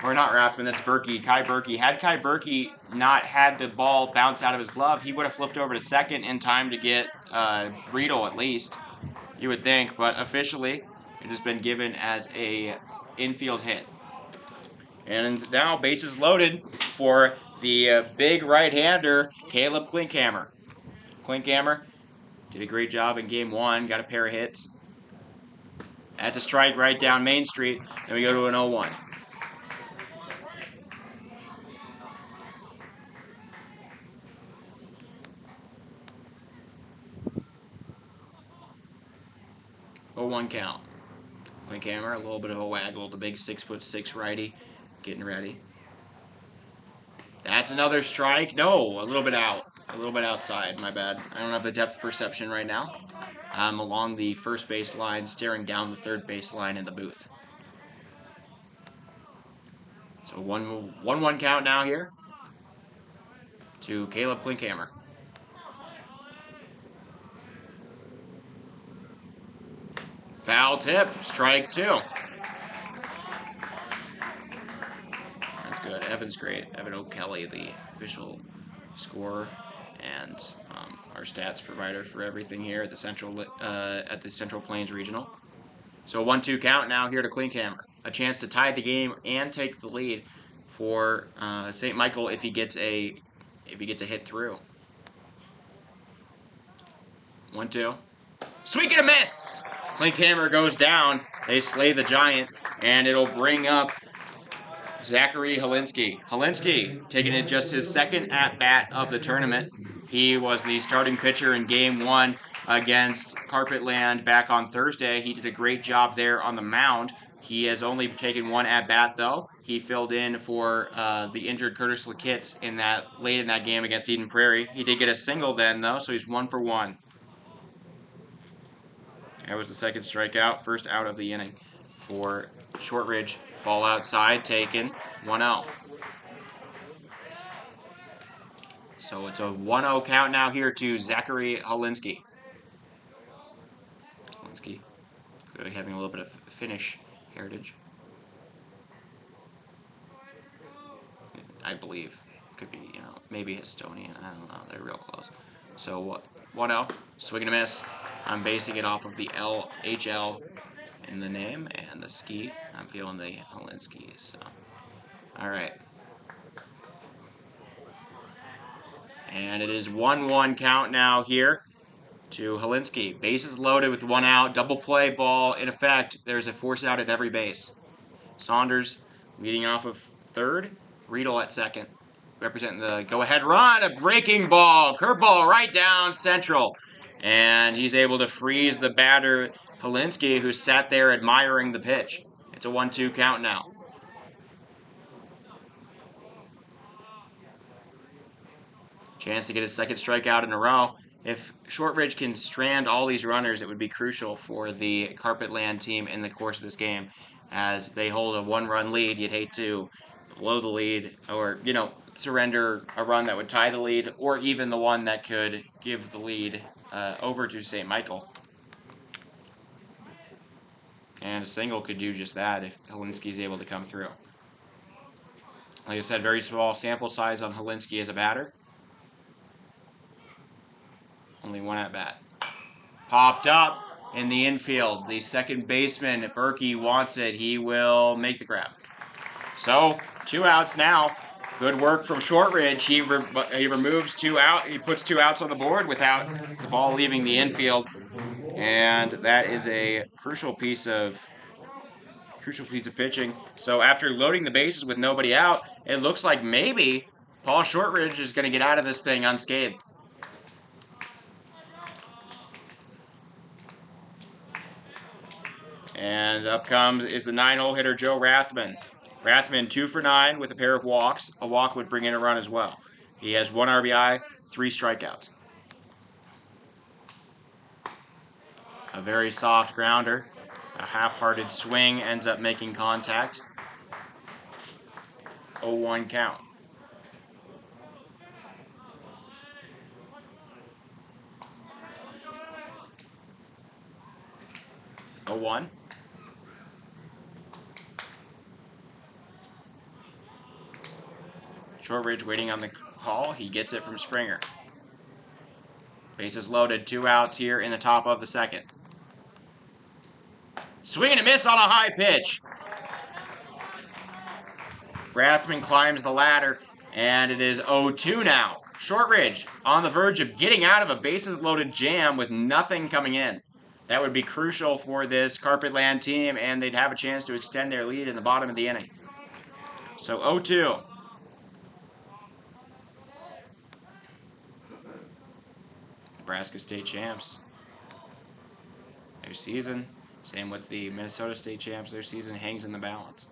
or not Rathman, that's Berkey, Kai Berkey. Had Kai Berkey not had the ball bounce out of his glove, he would have flipped over to second in time to get Riedel at least, you would think. But officially, it has been given as a infield hit. And now bases loaded for the big right-hander, Caleb Klinkhammer. Klinkhammer did a great job in game one, got a pair of hits. That's a strike right down Main Street, and we go to an 0-1. Oh, 1 count. Klinkhammer, a little bit of a waggle, the big 6'6" righty, getting ready. That's another strike. No, a little bit out. A little bit outside, my bad. I don't have the depth perception right now. I'm along the first base line, staring down the third base line in the booth. So 1-1 count now here to Caleb Klinkhammer. Foul tip, strike 2. That's good. Evan's great. Evan O'Kelly, the official scorer and our stats provider for everything here at the Central Plains Regional. So 1-2 count now here to Klinkhammer. A chance to tie the game and take the lead for St. Michael if he gets a hit through. 1-2. Swing and a miss! Clink Hammer goes down. They slay the Giant, and it'll bring up Zachary Holinsky. Holinsky taking it just his second at-bat of the tournament. He was the starting pitcher in Game 1 against Carpetland back on Thursday. He did a great job there on the mound. He has only taken one at-bat, though. He filled in for the injured Curtis Lakitz late in that game against Eden Prairie. He did get a single then, though, so he's 1 for 1. That was the second strikeout, first out of the inning for Shortridge. Ball outside, taken, 1-0. So it's a 1-0 count now here to Zachary Holinsky. Holinsky clearly having a little bit of Finnish heritage. I believe. Could be, maybe Estonian. I don't know. They're real close. So 1-0. Swing and a miss. I'm basing it off of the LHL in the name and the ski. I'm feeling the Holinsky. So, all right. And it is 1-1 count now here to Holinsky. Bases loaded with 1 out. Double play ball in effect. There's a force out at every base. Saunders leading off of third. Riedel at second. Representing the go-ahead run. A breaking ball. Curveball right down central. And he's able to freeze the batter, Holinsky, who sat there admiring the pitch. It's a 1-2 count now. Chance to get his second strikeout in a row. If Shortridge can strand all these runners, it would be crucial for the Carpetland team in the course of this game. As they hold a 1-run lead, you'd hate to blow the lead or, surrender a run that would tie the lead or even the one that could give the lead over to St. Michael. And a single could do just that if Holinsky is able to come through. Like I said, very small sample size on Holinsky as a batter. Only 1 at bat. Popped up in the infield. The second baseman, Berkey, wants it. He will make the grab. So, 2 outs now. Good work from Shortridge. He removes 2 out. He puts 2 outs on the board without the ball leaving the infield. And that is a crucial piece of pitching. So after loading the bases with nobody out, it looks like maybe Paul Shortridge is going to get out of this thing unscathed. And up is the 9-hole hitter, Joe Rathman. Rathman 2 for 9 with a pair of walks. A walk would bring in a run as well. He has 1 RBI, 3 strikeouts. A very soft grounder. A half-hearted swing ends up making contact. 0-1 count. Oh, 1. Shortridge waiting on the call. He gets it from Springer. Bases loaded. 2 outs here in the top of the second. Swing and a miss on a high pitch. Rathman climbs the ladder, and it is 0-2 now. Shortridge on the verge of getting out of a bases-loaded jam with nothing coming in. That would be crucial for this Carpetland team, and they'd have a chance to extend their lead in the bottom of the inning. So 0-2. Nebraska state champs. Their season, same with the Minnesota state champs, their season hangs in the balance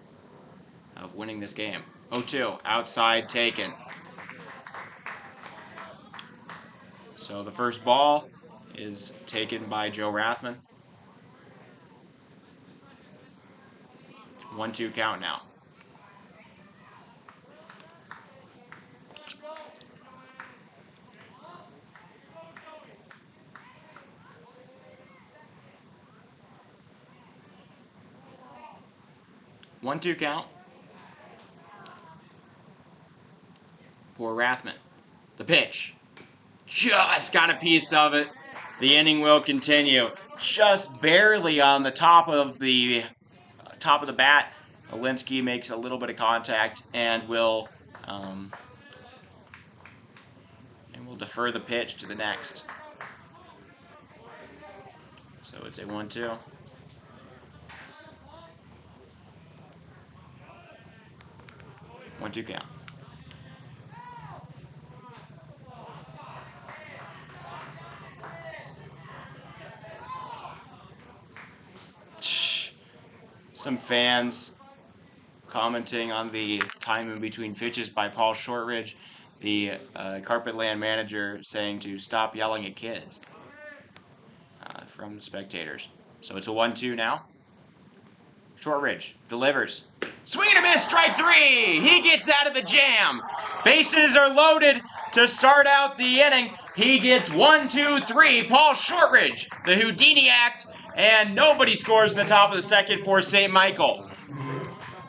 of winning this game. 0-2, outside taken. So the first ball is taken by Joe Rathman. 1-2 count now. One-two count for Rathman. The pitch. Just got a piece of it. The inning will continue. Just barely on the top of the bat. Holinsky makes a little bit of contact and will defer the pitch to the next. So it's a 1-2. 1-2 count. Some fans commenting on the time in between pitches by Paul Shortridge, the Carpetland manager, saying to stop yelling at kids from the spectators. So it's a 1-2 now. Shortridge delivers. Swing and a miss, strike 3! He gets out of the jam. Bases are loaded to start out the inning. He gets 1, 2, 3. Paul Shortridge, the Houdini act, and nobody scores in the top of the second for St. Michael.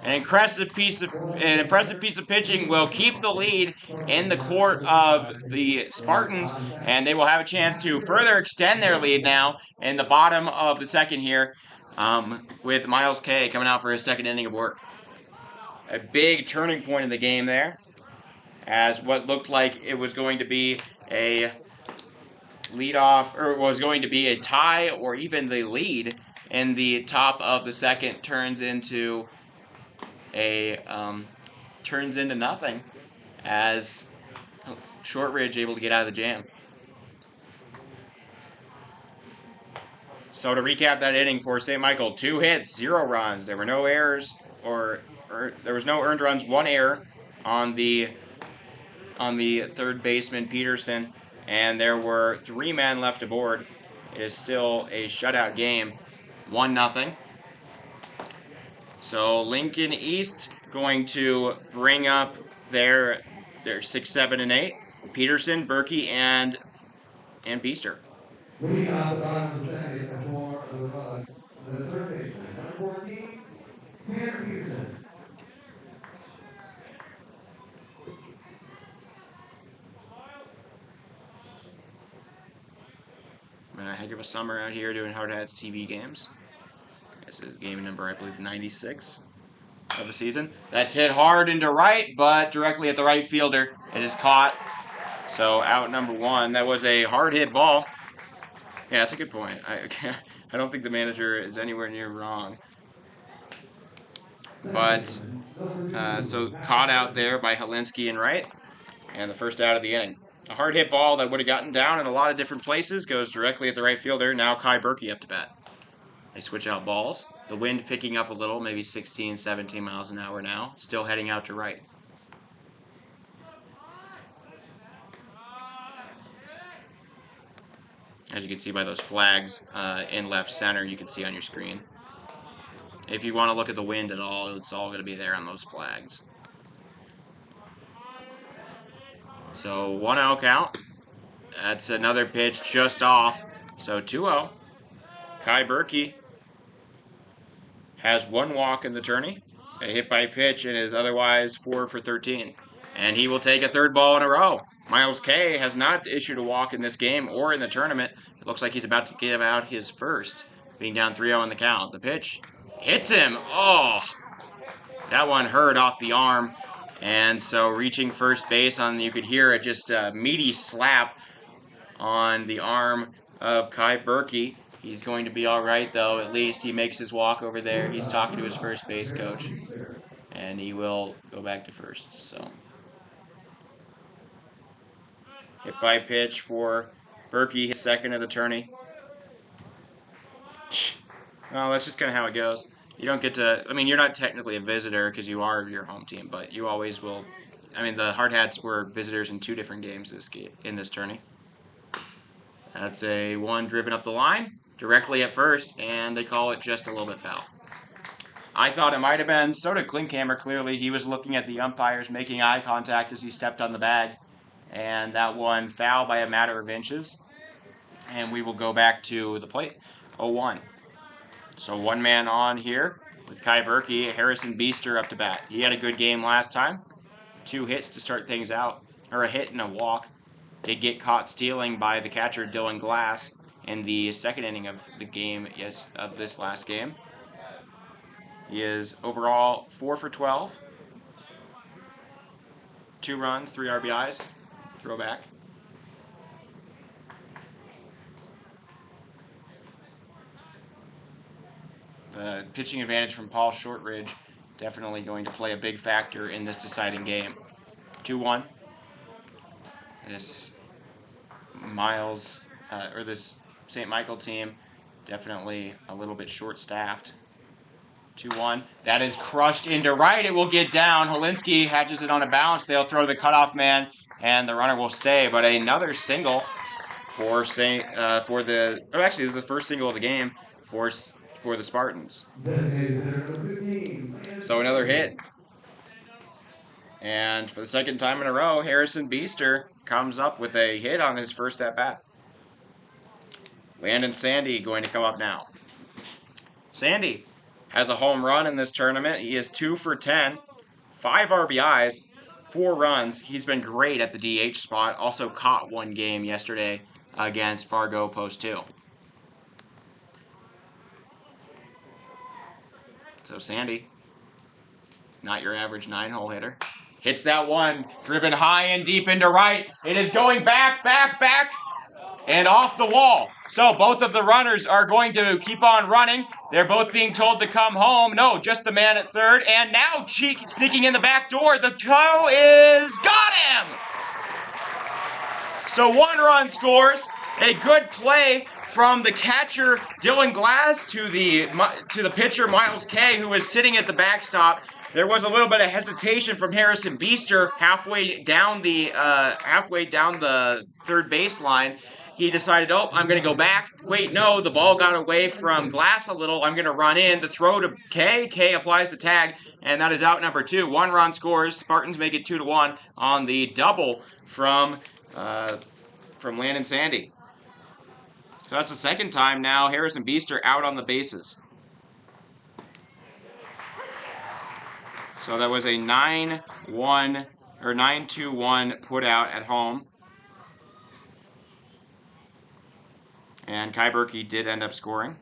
An impressive piece of pitching will keep the lead in the court of the Spartans, and they will have a chance to further extend their lead now in the bottom of the second here, with Miles K coming out for his second inning of work. A big turning point in the game there, as what looked like it was going to be a leadoff, or was going to be a tie, or even the lead in the top of the second turns into nothing, as Shortridge able to get out of the jam. So to recap that inning for St. Michael, 2 hits, 0 runs. There were no errors, or there was no earned runs, 1 error on the third baseman Peterson, and there were 3 men left aboard. It is still a shutout game, 1-0. So Lincoln East going to bring up their 6, 7, and 8. Peterson, Berkey, and Beester. Leading off the bottom of the second for the Bugs, the third baseman, number 14, Tanner Peterson. Been a heck of a summer out here doing Hard Hats TV games. This is game number, I believe, 96 of the season. That's hit hard into right, but directly at the right fielder. It is caught. So out number 1. That was a hard hit ball. Yeah, that's a good point. I don't think the manager is anywhere near wrong. But so caught out there by Holinsky in right, and the first out of the inning. A hard hit ball that would have gotten down in a lot of different places goes directly at the right fielder. Now Kai Berkey up to bat. They switch out balls. The wind picking up a little, maybe 16, 17 miles an hour now. Still heading out to right. As you can see by those flags in left center, you can see on your screen. If you want to look at the wind at all, it's all going to be there on those flags. So 1-0 count. That's another pitch just off. So 2-0. Kai Berkey has 1 walk in the tourney, a hit by pitch, and is otherwise 4 for 13. And he will take a 3rd ball in a row. Miles K has not issued a walk in this game or in the tournament. It looks like he's about to give out his first, being down 3-0 in the count. The pitch hits him. Oh, that one hurt off the arm. And so reaching first base on, you could hear it, just a meaty slap on the arm of Kai Berkey. He's going to be all right, though. At least he makes his walk over there. He's talking to his first base coach, and he will go back to first. So hit by pitch for Berkey, his second of the tourney. Well, that's just kind of how it goes. You don't get to, I mean, you're not technically a visitor because you are your home team, but you always will. I mean, the Hard Hats were visitors in 2 different games in this tourney. That's a 1 driven up the line, directly at first, and they call it just a little bit foul. I thought it might have been. So did Klinkhammer, clearly. He was looking at the umpires, making eye contact as he stepped on the bag. And that one foul by a matter of inches. And we will go back to the plate. 0-1. So 1 man on here with Kai Berkey. Harrison Beester up to bat. He had a good game last time. 2 hits to start things out. Or a hit and a walk. Did get caught stealing by the catcher Dylan Glass in the second inning of the game, of this last game. He is overall 4 for 12. 2 runs, 3 RBIs. Throwback. The pitching advantage from Paul Shortridge definitely going to play a big factor in this deciding game. 2-1. This this St. Michael team definitely a little bit short-staffed. 2-1. That is crushed into right. It will get down. Holinsky hatches it on a bounce. They'll throw to the cutoff man, and the runner will stay. But another single for the first single of the game for the Spartans. So another hit. And for the second time in a row, Harrison Beester comes up with a hit on his first at-bat. Landon Sandy going to come up now. Sandy has a home run in this tournament. He is 2 for 10, 5 RBIs, 4 runs. He's been great at the DH spot. Also caught one game yesterday against Fargo Post 2. So Sandy, not your average 9-hole hitter. Hits that one, driven high and deep into right. It is going back, and off the wall. So both of the runners are going to keep on running. They're both being told to come home. No, just the man at third. And now Cheek sneaking in the back door. The throw is got him! So 1 run scores. A good play from the catcher Dylan Glass to the pitcher Miles Kay, who is sitting at the backstop. There was a little bit of hesitation from Harrison Beester halfway down the third baseline. He decided, oh, I'm going to go back. Wait, no, the ball got away from Glass a little. I'm going to run in. The throw to Kay. Kay applies the tag, and that is out number 2. 1 run scores. Spartans make it 2-1 on the double from Landon Sandy. So that's the second time now Harrison Beester out on the bases. So that was a 9-2-1 put out at home. And Kai Berkey did end up scoring.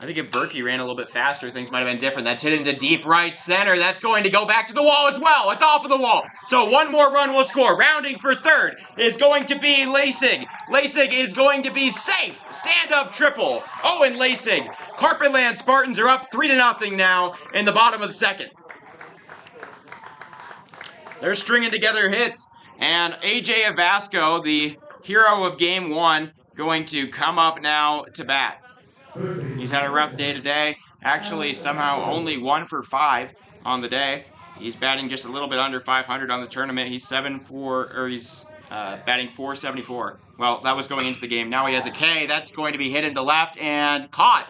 I think if Berkey ran a little bit faster, things might have been different. That's hit into deep right center. That's going to go back to the wall as well. It's off of the wall. So 1 more run will score. Rounding for third is going to be Lasig. Lasig is going to be safe. Stand-up triple. Owen Lasig. Carpetland Spartans are up 3-0 now in the bottom of the second. They're stringing together hits. And A.J. Avasco, the hero of Game 1, going to come up now to bat. He's had a rough day today. Actually, somehow only 1 for 5 on the day. He's batting just a little bit under 500 on the tournament. He's batting .474. Well, that was going into the game. Now he has a K. That's going to be hit into left and caught.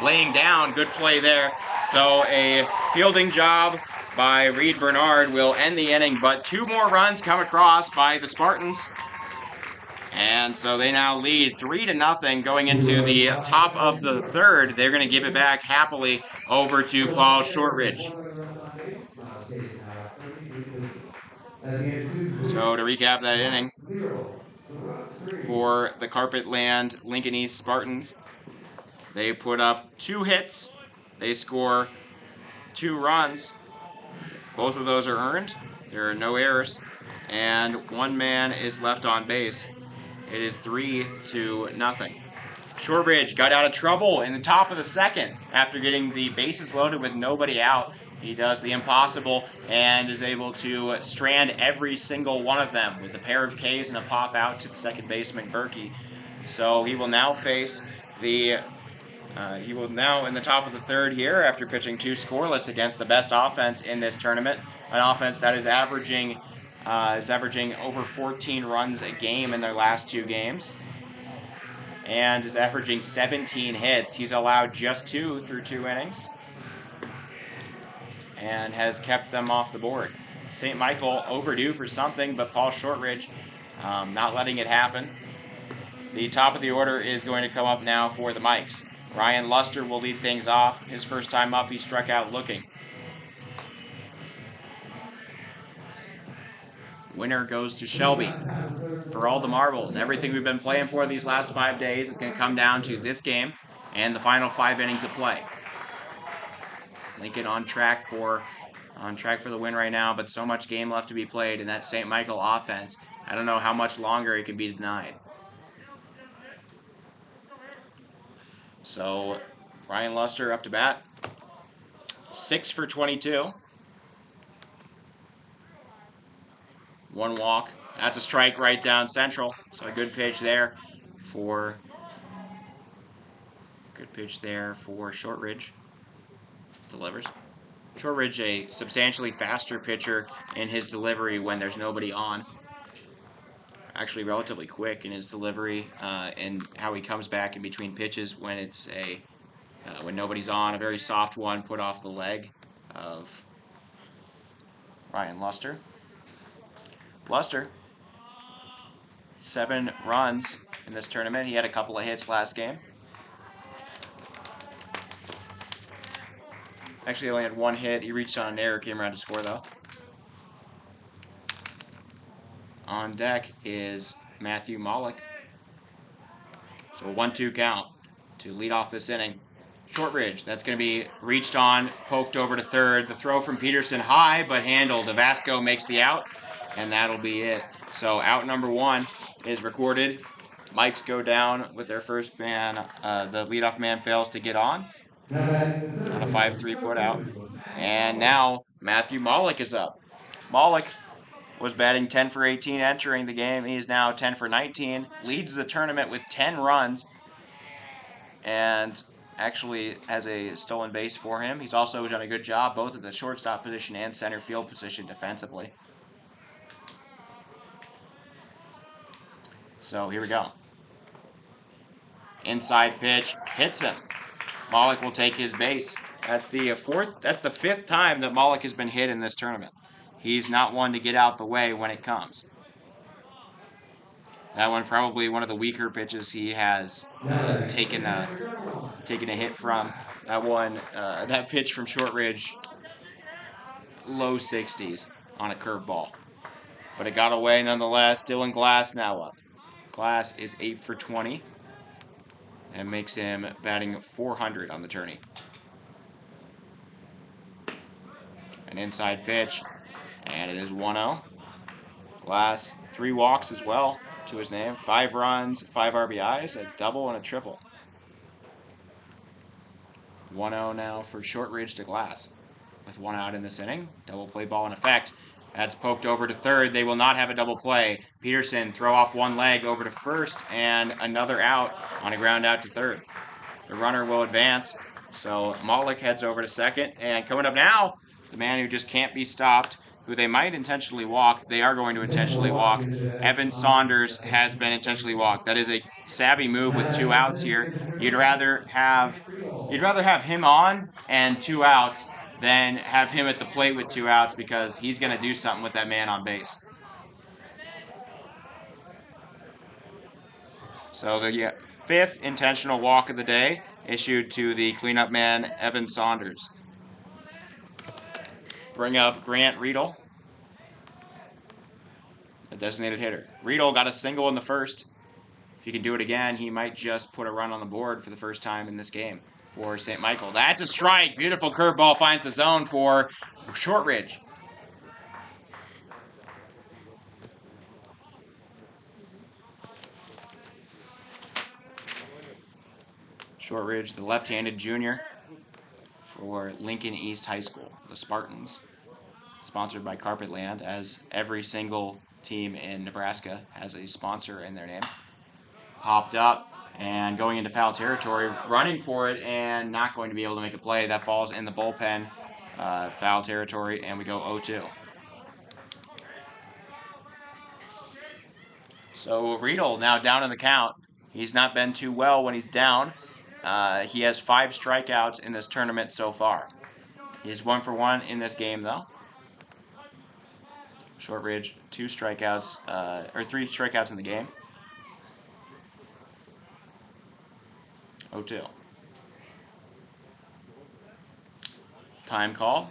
Laying down. Good play there. So a fielding job by Reed Bernard will end the inning, but 2 more runs come across by the Spartans. And so they now lead 3-0 going into the top of the third. They're going to give it back happily over to Paul Shortridge. So to recap that inning, for the Carpetland Lincoln East Spartans, they put up 2 hits. They score 2 runs. Both of those are earned. There are no errors. And 1 man is left on base. It is 3-0. Shortridge got out of trouble in the top of the second after getting the bases loaded with nobody out. He does the impossible and is able to strand every single one of them with a pair of Ks and a pop out to the second baseman, Berkey. So he will now face in the top of the third here after pitching 2 scoreless against the best offense in this tournament, an offense that is averaging over 14 runs a game in their last 2 games and is averaging 17 hits. He's allowed just 2 through 2 innings and has kept them off the board. St. Michael overdue for something, but Paul Shortridge not letting it happen. The top of the order is going to come up now for the Mikes. Ryan Luster will lead things off. His first time up, he struck out looking. Winner goes to Shelby for all the marbles. Everything we've been playing for these last 5 days is going to come down to this game. and the final 5 innings of play. Lincoln on track for the win right now, but so much game left to be played in that St. Michael offense. I don't know how much longer it can be denied. So Ryan Luster up to bat. 6 for 22. 1 walk. That's a strike right down central. So a good pitch there for Shortridge. Delivers. Shortridge, a substantially faster pitcher in his delivery when there's nobody on. Actually relatively quick in his delivery and how he comes back in between pitches when it's when nobody's on. A very soft one put off the leg of Ryan Luster. Luster, 7 runs in this tournament. He had a couple of hits last game. Actually only had 1 hit. He reached on an error, came around to score though. On deck is Matthew Malik. So a 1-2 count to lead off this inning. Shortridge, that's going to be reached on, poked over to third. The throw from Peterson high, but handled. Vasco makes the out, and that'll be it. So out number 1 is recorded. Mics go down with their first man. The leadoff man fails to get on a 5-3 put out. And now Matthew Malik is up. Malik was batting 10 for 18 entering the game. He is now 10 for 19. Leads the tournament with 10 runs. And actually has a stolen base for him. He's also done a good job both at the shortstop position and center field position defensively. So here we go. Inside pitch, hits him. Malik will take his base. That's the 5th time that Malik has been hit in this tournament. He's not one to get out the way when it comes. That one probably one of the weaker pitches he has taken a hit from. That one, that pitch from Shortridge, low 60s on a curveball. But it got away nonetheless. Dylan Glass now up. Glass is 8 for 20 and makes him batting 400 on the tourney. An inside pitch, and it is 1-0. Glass, 3 walks as well to his name. 5 runs, 5 RBIs, a double and a triple. 1-0 now for Shortridge to Glass. With 1 out in this inning, double play ball in effect. That's poked over to third. They will not have a double play. Peterson throw off 1 leg over to first, and another out on a ground out to third. The runner will advance, so Malik heads over to second. And coming up now, the man who just can't be stopped, who they might intentionally walk. They are going to intentionally walk. Evan Saunders has been intentionally walked. That is a savvy move with 2 outs here. You'd rather have him on and 2 outs than have him at the plate with 2 outs because he's going to do something with that man on base. So the 5th intentional walk of the day issued to the cleanup man, Evan Saunders. Bring up Grant Riedel, the designated hitter. Riedel got a single in the first. If he can do it again, he might just put a run on the board for the first time in this game for St. Michael. That's a strike. Beautiful curveball finds the zone for Shortridge. Shortridge, the left-handed junior for Lincoln East High School, the Spartans. Sponsored by Carpetland, as every single team in Nebraska has a sponsor in their name. Popped up and going into foul territory, running for it and not going to be able to make a play. That falls in the bullpen, foul territory, and we go 0-2. So Riedel now down in the count. He's not been too well when he's down. He has 5 strikeouts in this tournament so far. He's 1 for 1 in this game though. Shortridge, 3 strikeouts in the game. 0-2. Time call.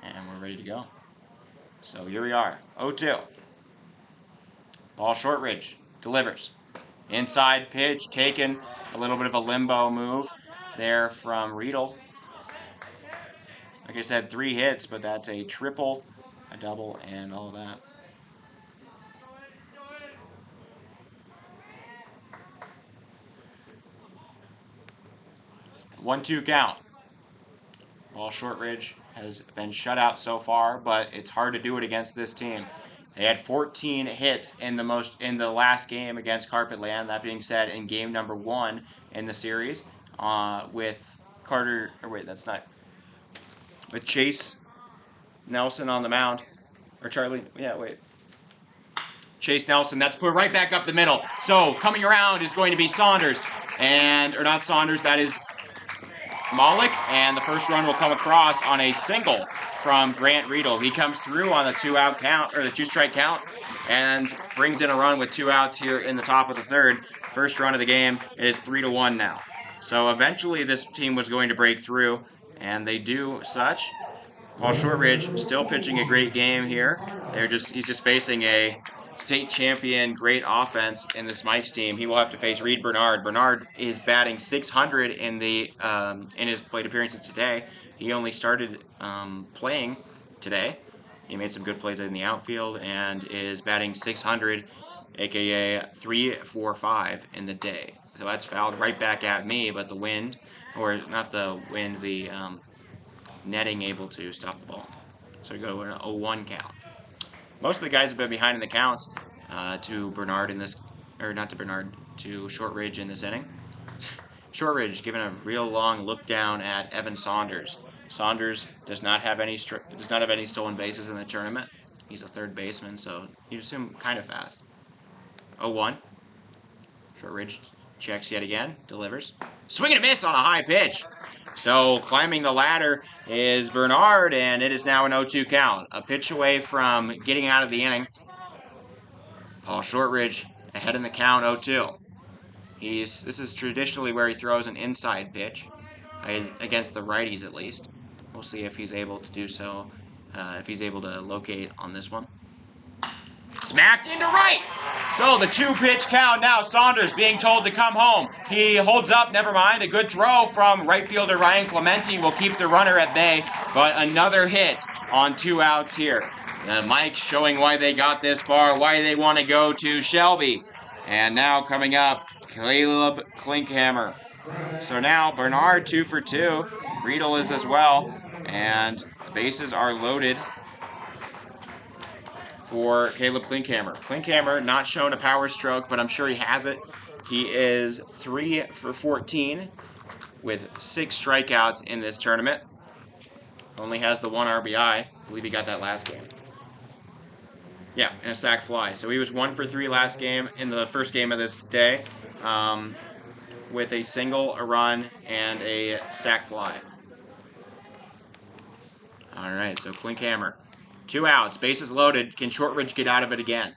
And we're ready to go. So here we are. 0-2. Ball Shortridge delivers. Inside pitch taken A little bit of a limbo move there from Riedel. Like I said, 3 hits, but that's a triple, a double, and all that. One-two count. Paul Shortridge has been shut out so far, but it's hard to do it against this team. They had 14 hits in the last game against Carpetland. That being said, in game number 1 in the series, with Carter. Or wait, that's not. With Chase Nelson on the mound, or Charlie. Yeah, wait. Chase Nelson. That's put right back up the middle. So coming around is going to be Saunders, or not Saunders. That is Malik, and the first run will come across on a single from Grant Riedel. He comes through on the 2-out count, or the 2-strike count, and brings in a run with 2 outs here in the top of the 3rd. First run of the game. It is 3-1 now. So eventually this team was going to break through, and they do such. Paul Shortridge still pitching a great game here. He's just facing a state champion, great offense in this Mike's team. He will have to face Reed Bernard. Bernard is batting .600 in his plate appearances today. He only started playing today. He made some good plays in the outfield and is batting .600, aka 3.45 in the day. So that's fouled right back at me, but the wind, or not the wind, the netting able to stop the ball. So we go to an 0-1 count. Most of the guys have been behind in the counts to Bernard in this, or not to Bernard, to Shortridge in this inning. Shortridge giving a real long look down at Evan Saunders. Saunders does not have any stolen bases in the tournament. He's a third baseman, so you'd assume kind of fast. 0-1. Shortridge checks yet again, delivers. Swing and a miss on a high pitch. So climbing the ladder is Bernard, and it is now an 0-2 count. A pitch away from getting out of the inning. Paul Shortridge ahead in the count, 0-2. This is traditionally where he throws an inside pitch, against the righties at least. We'll see if he's able to do so, if he's able to locate on this one. Smacked into right! So the 2-pitch count now. Saunders being told to come home. He holds up, never mind. A good throw from right fielder Ryan Clementi will keep the runner at bay, but another hit on 2 outs here. Mike showing why they got this far, why they want to go to Shelby. And now coming up, Caleb Klinkhammer. So now Bernard 2 for 2. Riedel is as well, and the bases are loaded for Caleb Klinkhammer. Klinkhammer not shown a power stroke, but I'm sure he has it. He is 3 for 14 with 6 strikeouts in this tournament. Only has the 1 RBI. I believe he got that last game. Yeah, and a sac fly. So he was 1 for 3 last game in the first game of this day, with a single, a run, and a sac fly. All right, so Klinkhammer. 2 outs, bases loaded. Can Shortridge get out of it again?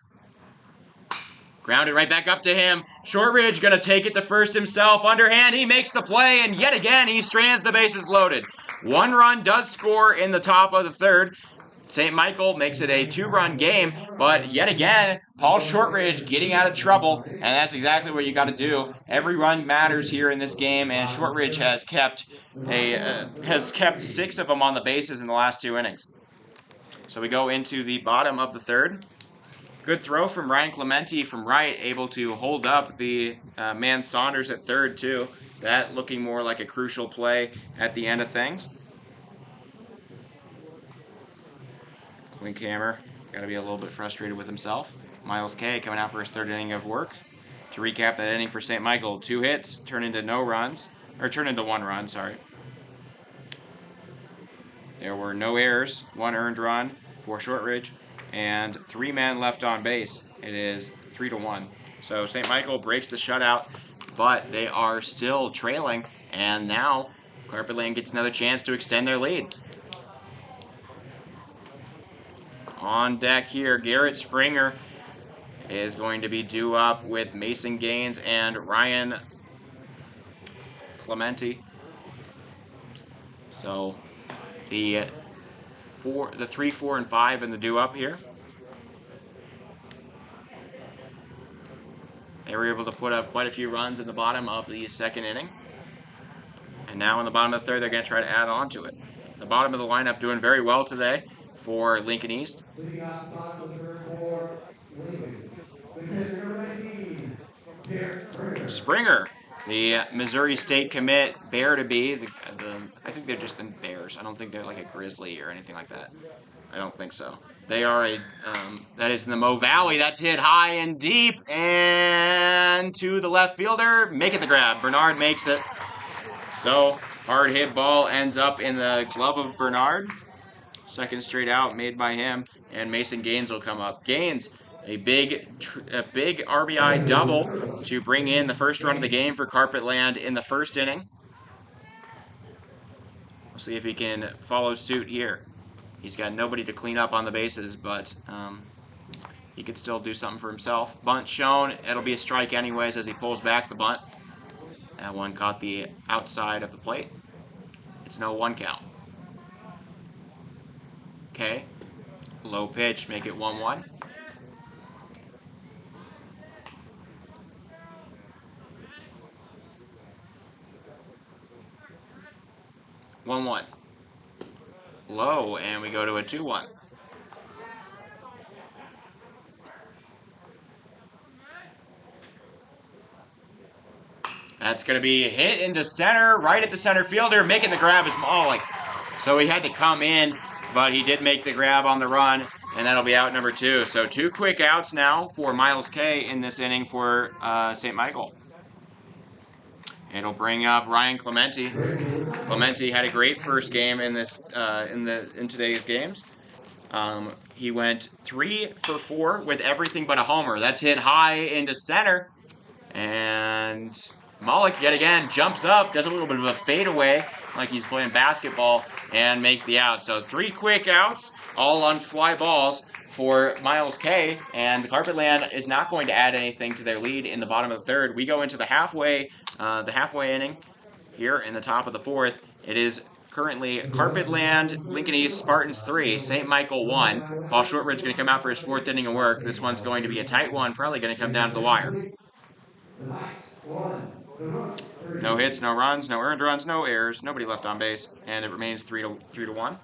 Grounded right back up to him. Shortridge going to take it to first himself. Underhand, he makes the play, and yet again, he strands the bases loaded. 1 run does score in the top of the 3rd. St. Michael makes it a 2-run game, but yet again, Paul Shortridge getting out of trouble, and that's exactly what you got to do. Every run matters here in this game, and Shortridge has kept 6 of them on the bases in the last 2 innings. So we go into the bottom of the 3rd. Good throw from Ryan Clementi from right, able to hold up the man Saunders at 3rd too. That looking more like a crucial play at the end of things. Klinkhammer got to be a little bit frustrated with himself. Miles K coming out for his 3rd inning of work. To recap that inning for St. Michael, 2 hits, turn into 1 run, sorry. There were no errors, 1 earned run for Shortridge, and 3 men left on base. It is 3-1. So St. Michael breaks the shutout, but they are still trailing, and now Carpetland gets another chance to extend their lead. On deck here, Garrett Springer is going to be due up with Mason Gaines and Ryan Clementi. So the 3, 4, and 5 in the due up here. They were able to put up quite a few runs in the bottom of the second inning. And now in the bottom of the third, they're going to try to add on to it. The bottom of the lineup doing very well today for Lincoln East. Sitting out bottom of the third for Lincoln. The catcher, number 19, Springer. Springer, the Missouri State commit, Bear to be. I think they're just the Bears. I don't think they're like a Grizzly or anything like that. I don't think so. They are that is in the Mo Valley. That's hit high and deep and to the left fielder. Making the grab. Bernard makes it. So, hard hit ball ends up in the glove of Bernard. Second straight out made by him, and Mason Gaines will come up. Gaines, a big RBI double to bring in the first run of the game for Carpetland in the first inning. We'll see if he can follow suit here. He's got nobody to clean up on the bases, but he could still do something for himself. Bunt shown. It'll be a strike anyways as he pulls back the bunt. That one caught the outside of the plate. It's no 1 count. Okay. Low pitch, make it 1-1. Low, and we go to a 2-1. That's going to be hit into center, right at the center fielder. Making the grab is Malik. So he had to come in, but he did make the grab on the run, and that'll be out number 2. So 2 quick outs now for Miles K in this inning for St. Michael. It'll bring up Ryan Clementi. Clementi had a great first game in this in today's games. He went 3 for 4 with everything but a homer. That's hit high into center, and Malik yet again jumps up, does a little bit of a fadeaway like he's playing basketball, and makes the out. So 3 quick outs, all on fly balls for Miles K, and the Carpetland is not going to add anything to their lead in the bottom of the third. We go into the halfway inning here in the top of the fourth. It is currently Carpetland, Lincoln East, Spartans 3, St. Michael 1. Paul Shortridge going to come out for his 4th inning of work. This one's going to be a tight one, probably going to come down to the wire. No hits, no runs, no earned runs, no errors, nobody left on base, and it remains 3-1.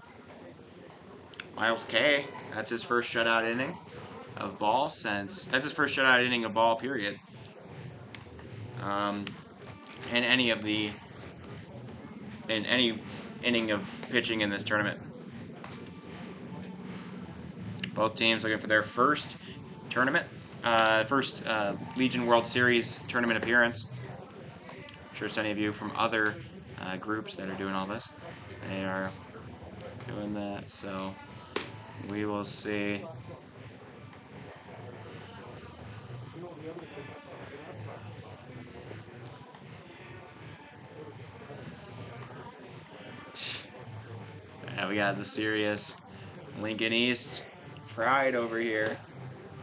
Miles K, that's his first shutout inning of ball that's his first shutout inning of ball, period. In any inning of pitching in this tournament. Both teams looking for their first tournament, Legion World Series tournament appearance. I'm sure some of you from other groups that are doing all this, they are doing that, so we will see. Yeah, we got the serious Lincoln East pride over here.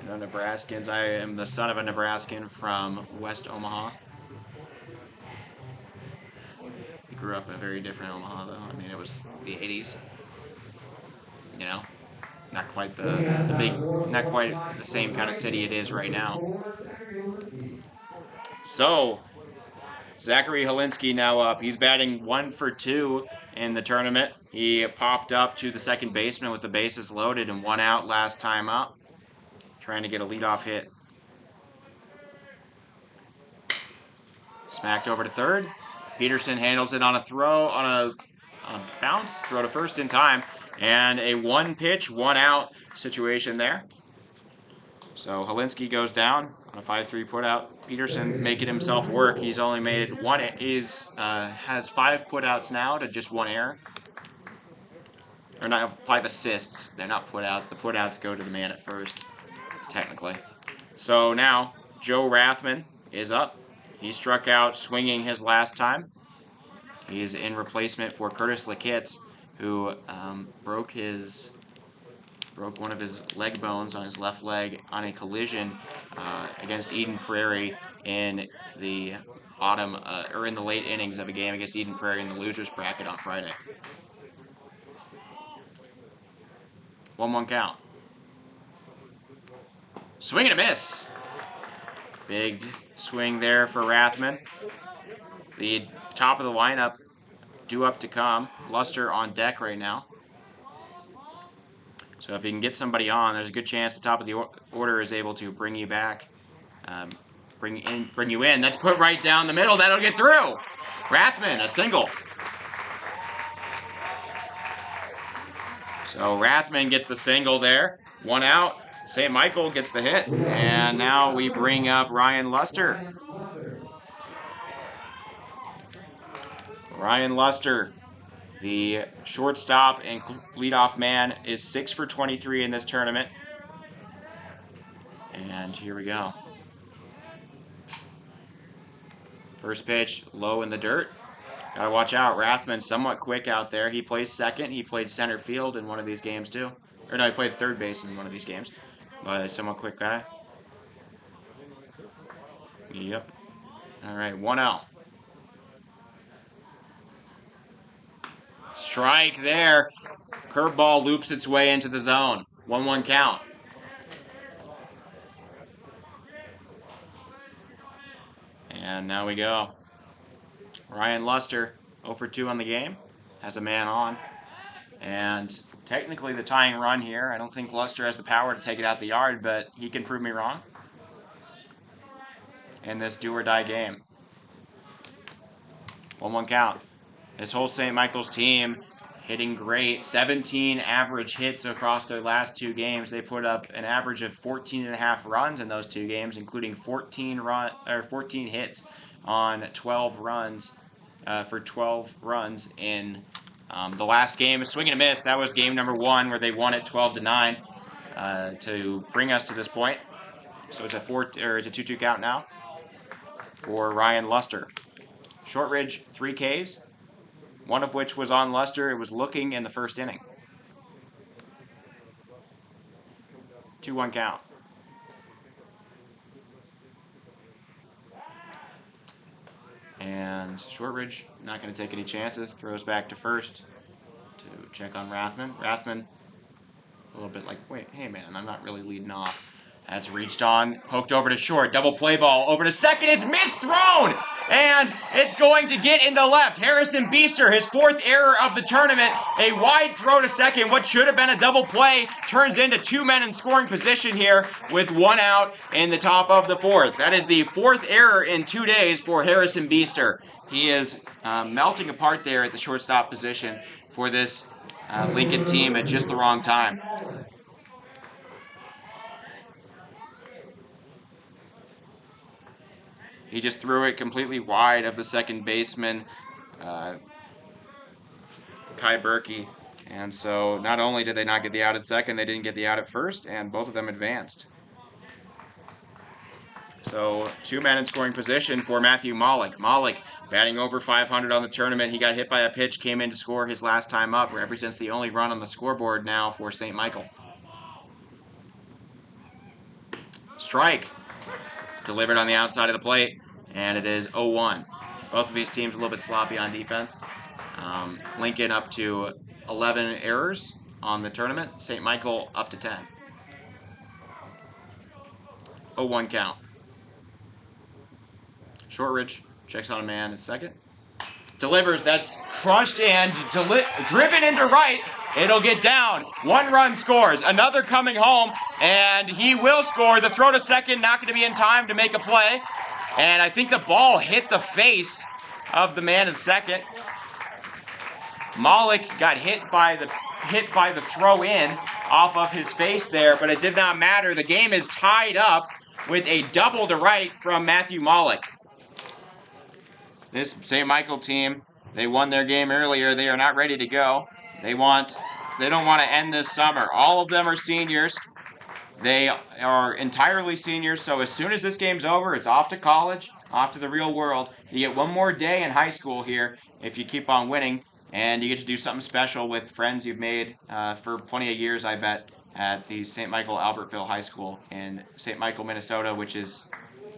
You know, Nebraskans. I am the son of a Nebraskan from West Omaha. I grew up in a very different Omaha, though. I mean, it was the 80s. You know, not quite not quite the same kind of city it is right now. So, Zachary Holinsky now up. He's batting 1 for 2 in the tournament. He popped up to the second baseman with the bases loaded and 1 out last time up, trying to get a leadoff hit. Smacked over to third. Peterson handles it on a throw, on a bounce, throw to first in time, and a 1-pitch, 1-out situation there. So Holinsky goes down on a 5-3 putout. Peterson making himself work. He's only made has 5 putouts now to just 1 error. Or not 5 assists. They're not putouts. The putouts go to the man at first, technically. So now Joe Rathman is up. He struck out swinging his last time. He's in replacement for Curtis Lakitz, who broke one of his leg bones on his left leg on a collision against Eden Prairie in the in the late innings of a game against Eden Prairie in the losers bracket on Friday. 1-1 count. Swing and a miss. Big Swing there for Rathman. The top of the lineup due up to come. Luster on deck right now. So if you can get somebody on, there's a good chance the top of the order is able to bring you back. Bring you in. That's put right down the middle. That'll get through. Rathman, a single. So Rathman gets the single there. 1 out. St. Michael gets the hit. And now we bring up Ryan Luster. Ryan Luster, the shortstop and leadoff man, is 6 for 23 in this tournament. And here we go. First pitch, low in the dirt. Gotta watch out. Rathman somewhat quick out there. He plays second. He played center field in one of these games too. Or no, he played third base in one of these games. But a somewhat quick guy. Yep. All right, 1 out. Strike there. Curveball loops its way into the zone. 1-1 count. And now we go. Ryan Luster, 0 for 2 on the game. Has a man on. And technically the tying run here. I don't think Luster has the power to take it out the yard, but he can prove me wrong in this do-or-die game. 1-1 count. This whole St. Michael's team hitting great. 17 average hits across their last 2 games. They put up an average of 14.5 runs in those 2 games, including 14 hits on 12 runs for 12 runs in the last game. A swing and a miss. That was game number 1 where they won it 12-9 to bring us to this point. So it's a 2-2 count now for Ryan Luster. Shortridge, 3 Ks. One of which was on Luster. It was looking in the first inning. 2-1 count. And Shortridge not going to take any chances. Throws back to first to check on Rathman. Rathman, a little bit like, wait, hey man, I'm not really leading off. That's reached on, poked over to short, double play ball, over to second, it's misthrown! And it's going to get into left. Harrison Beester, his 4th error of the tournament, a wide throw to second. What should have been a double play turns into 2 men in scoring position here with 1 out in the top of the 4th. That is the 4th error in 2 days for Harrison Beester. He is melting apart there at the shortstop position for this Lincoln team at just the wrong time. He just threw it completely wide of the second baseman, Kai Berkey. And so not only did they not get the out at second, they didn't get the out at first, and both of them advanced. So 2 men in scoring position for Matthew Malik. Malik batting over 500 on the tournament. He got hit by a pitch, came in to score his last time up. Represents the only run on the scoreboard now for St. Michael. Strike. Delivered on the outside of the plate, and it is 0-1. Both of these teams a little bit sloppy on defense. Lincoln up to 11 errors on the tournament. St. Michael up to 10. 0-1 count. Shortridge checks on a man at second. Delivers, that's crunched and driven into right. It'll get down. 1 run scores. Another coming home, and he will score. The throw to second, not going to be in time to make a play. And I think the ball hit the face of the man at second. Malik got hit by the throw in off of his face there, but it did not matter. The game is tied up with a double to right from Matthew Malik. This St. Michael team, they won their game earlier. They are not ready to go. They don't want to end this summer. All of them are seniors. They are entirely seniors, so as soon as this game's over, it's off to college, off to the real world. You get 1 more day in high school here if you keep on winning, and you get to do something special with friends you've made for plenty of years, I bet, at the St. Michael Albertville High School in St. Michael, Minnesota, which is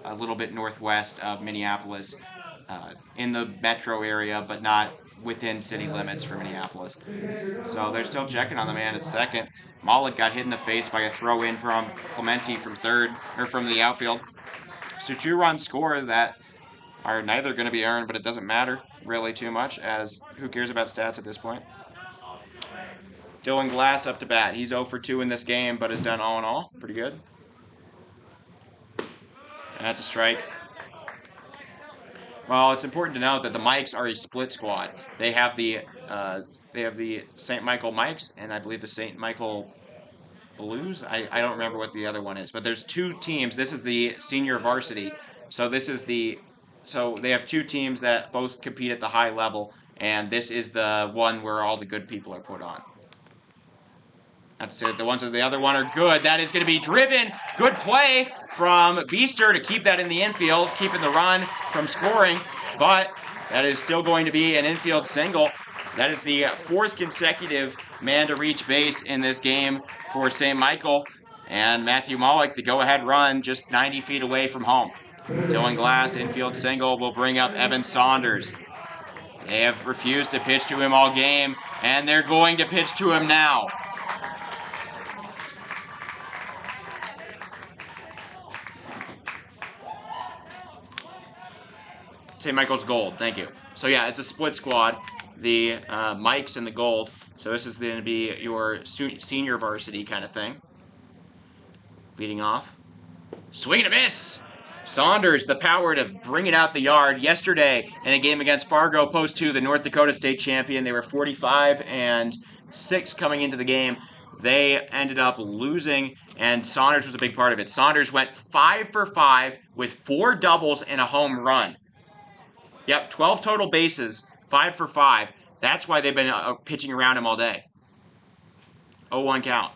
a little bit northwest of Minneapolis, in the metro area, but not within city limits for Minneapolis. So they're still checking on the man at second. Malik got hit in the face by a throw in from Clemente from third, or from the outfield. So 2-run score that are neither going to be earned, but it doesn't matter really too much, as who cares about stats at this point. Dylan Glass up to bat. He's 0 for 2 in this game, but has done all in all. Pretty good. That's a strike. Well, it's important to note that the Mikes are a split squad. They have the St. Michael Mikes, and I believe the St. Michael Blues. I don't remember what the other one is, but there's 2 teams. This is the senior varsity, so they have 2 teams that both compete at the high level, and this is the one where all the good people are put on. I have to say that the ones of the other one are good. That is going to be driven. Good play from Beaster to keep that in the infield, keeping the run from scoring, but that is still going to be an infield single. That is the 4th consecutive man to reach base in this game for St. Michael, and Matthew Malik, the go-ahead run, just 90 feet away from home. Dylan Glass, infield single, will bring up Evan Saunders. They have refused to pitch to him all game, and they're going to pitch to him now. St. Michael's Gold, thank you. So yeah, it's a split squad, the Mikes and the Gold. So this is going to be your senior varsity kind of thing. Leading off. Swing and a miss! Saunders, the power to bring it out the yard. Yesterday, in a game against Fargo Post 2, the North Dakota State champion, they were 45-6 coming into the game. They ended up losing, and Saunders was a big part of it. Saunders went 5 for 5 with 4 doubles and a home run. Yep, 12 total bases, 5 for 5. That's why they've been pitching around him all day. 0-1 count.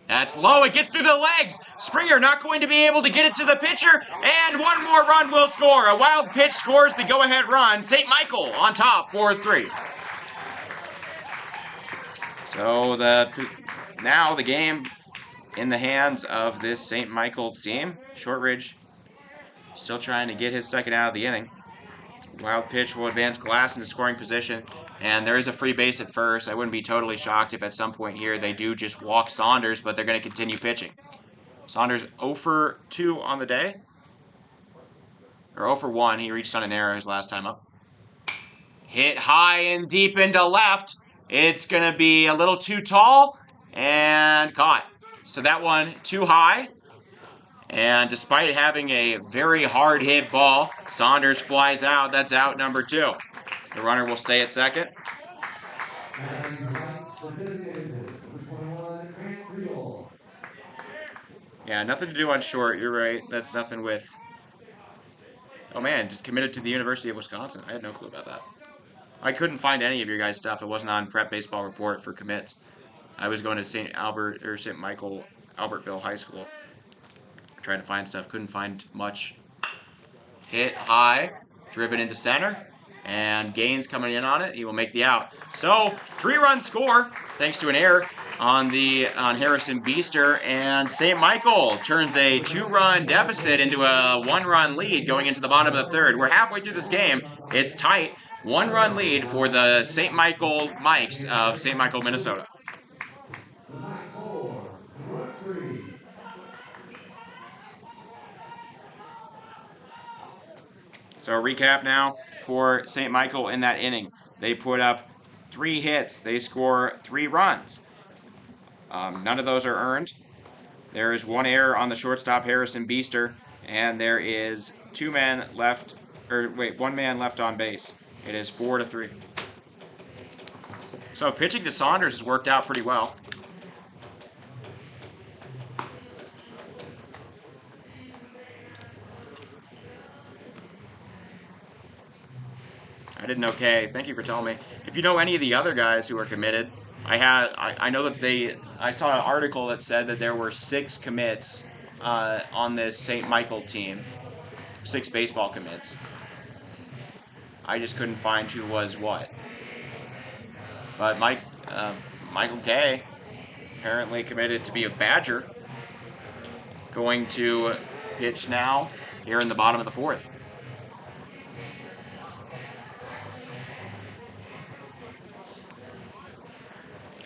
That's low. It gets through the legs. Springer not going to be able to get it to the pitcher, and one more run will score. A wild pitch scores the go-ahead run. St. Michael on top, 4-3. So now the game in the hands of this St. Michael team. Shortridge still trying to get his second out of the inning. Wild pitch will advance Glass into scoring position, and there is a free base at first. I wouldn't be totally shocked if at some point here they do just walk Saunders, but they're going to continue pitching. Saunders 0 for 2 on the day, or 0 for 1. He reached on an error his last time up. Hit high and deep into left. It's going to be a little too tall and caught. So that one too high. And despite having a very hard hit ball, Saunders flies out. That's out number 2. The runner will stay at second. Yeah, nothing to do on short. You're right. That's nothing with... Oh man, committed to the University of Wisconsin. I had no clue about that. I couldn't find any of your guys' stuff. It wasn't on Prep Baseball Report for commits. I was going to St. Michael Albertville High School. Trying to find stuff, couldn't find much. Hit high, driven into center, and Gaines coming in on it. He will make the out. So 3-run score thanks to an error on Harrison Beaster, and St. Michael turns a 2-run deficit into a 1-run lead going into the bottom of the 3rd. We're halfway through this game. It's tight. 1-run lead for the St. Michael Mikes of St. Michael, Minnesota. So a recap now for St. Michael in that inning. They put up 3 hits. They score 3 runs. None of those are earned. There is 1 error on the shortstop, Harrison Beaster, and there is 1 man left on base. It is 4-3. So pitching to Saunders has worked out pretty well. I didn't okay. Thank you for telling me. If you know any of the other guys who are committed, I know that I saw an article that said that there were 6 commits on this St. Michael team. 6 baseball commits. I just couldn't find who was what. But Michael K. apparently committed to be a Badger. Going to pitch now here in the bottom of the 4th.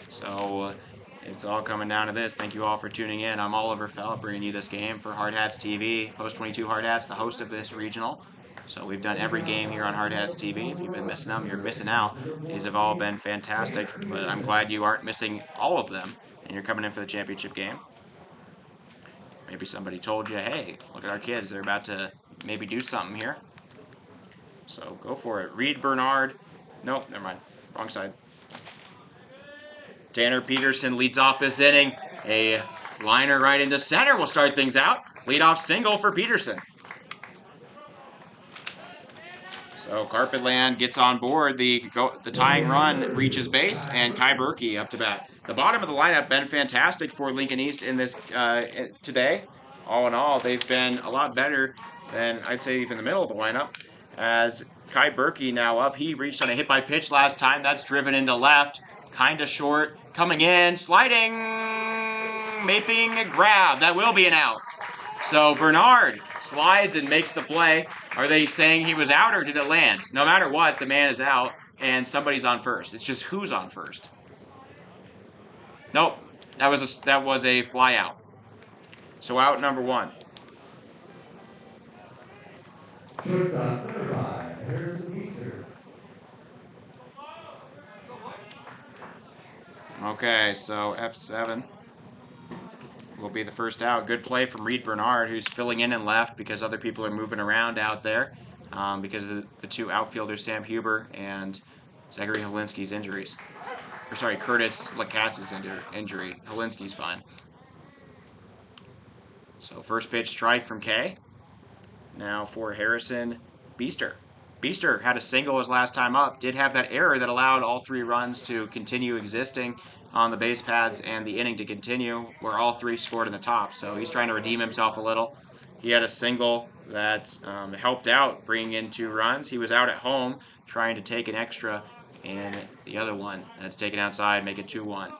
So if It's all coming down to this. Thank you all for tuning in. I'm Oliver Fell, bringing you this game for Hard Hats TV. Post 22 Hard Hats, the host of this regional. So we've done every game here on Hard Hats TV. If you've been missing them, you're missing out. These have all been fantastic, but I'm glad you aren't missing all of them, and you're coming in for the championship game. Maybe somebody told you, hey, look at our kids. They're about to maybe do something here. So go for it. Reed Bernard. Nope, never mind. Wrong side. Tanner Peterson leads off this inning. A liner right into center will start things out. Leadoff single for Peterson. So Carpetland gets on board. The tying run reaches base, and Kai Berkey up to bat. The bottom of the lineup been fantastic for Lincoln East in this today. All in all, they've been a lot better than I'd say even the middle of the lineup. As Kai Berkey now up, he reached on a hit by pitch last time. That's driven into left, kind of short, coming in, sliding, making a grab. That will be an out. So Bernard slides and makes the play. Are they saying he was out or did it land? No matter what, the man is out and somebody's on first. It's just who's on first. Nope, that was a fly out. So out number one. Shortstop number 5, Harrison Beester. Okay, so F7 will be the first out. Good play from Reed Bernard, who's filling in and left because other people are moving around out there because of the two outfielders, Sam Huber and Zachary Helinski's injuries. Or sorry, Curtis Lacatz's injury. Helinski's fine. So first pitch strike from K. Now for Harrison Beester. Beester had a single his last time up, did have that error that allowed all 3 runs to continue existing on the base paths and the inning to continue, where all 3 scored in the top. So he's trying to redeem himself a little. He had a single that helped out bringing in 2 runs. He was out at home trying to take an extra, and the other one that's taken outside, make it 2-1.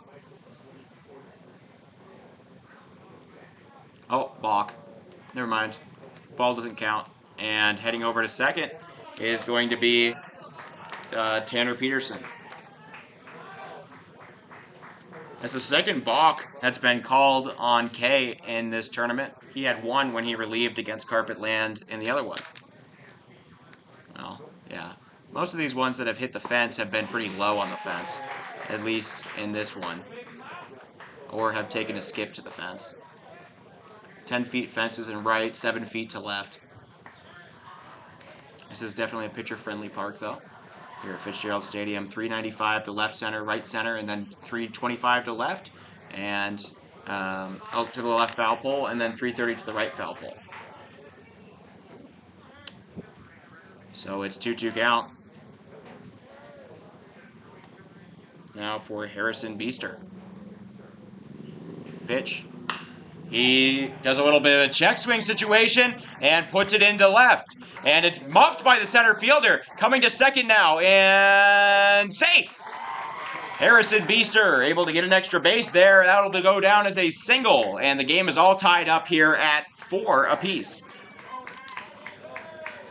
Oh, balk. Never mind. Ball doesn't count. And heading over to second is going to be Tanner Peterson. That's the second balk that's been called on K in this tournament. He had 1 when he relieved against Carpetland in the other one. Well, yeah. Most of these ones that have hit the fence have been pretty low on the fence, at least in this one, or have taken a skip to the fence. 10 feet fences and right, 7 feet to left. This is definitely a pitcher-friendly park, though. Here at Fitzgerald Stadium, 395 to left center, right center, and then 325 to left, and out to the left foul pole, and then 330 to the right foul pole. So it's 2-2 count. Now for Harrison Beester. Pitch. He does a little bit of a check swing situation and puts it into left. And it's muffed by the center fielder. Coming to second now, and safe! Harrison Beester able to get an extra base there. That'll go down as a single, and the game is all tied up here at 4 apiece.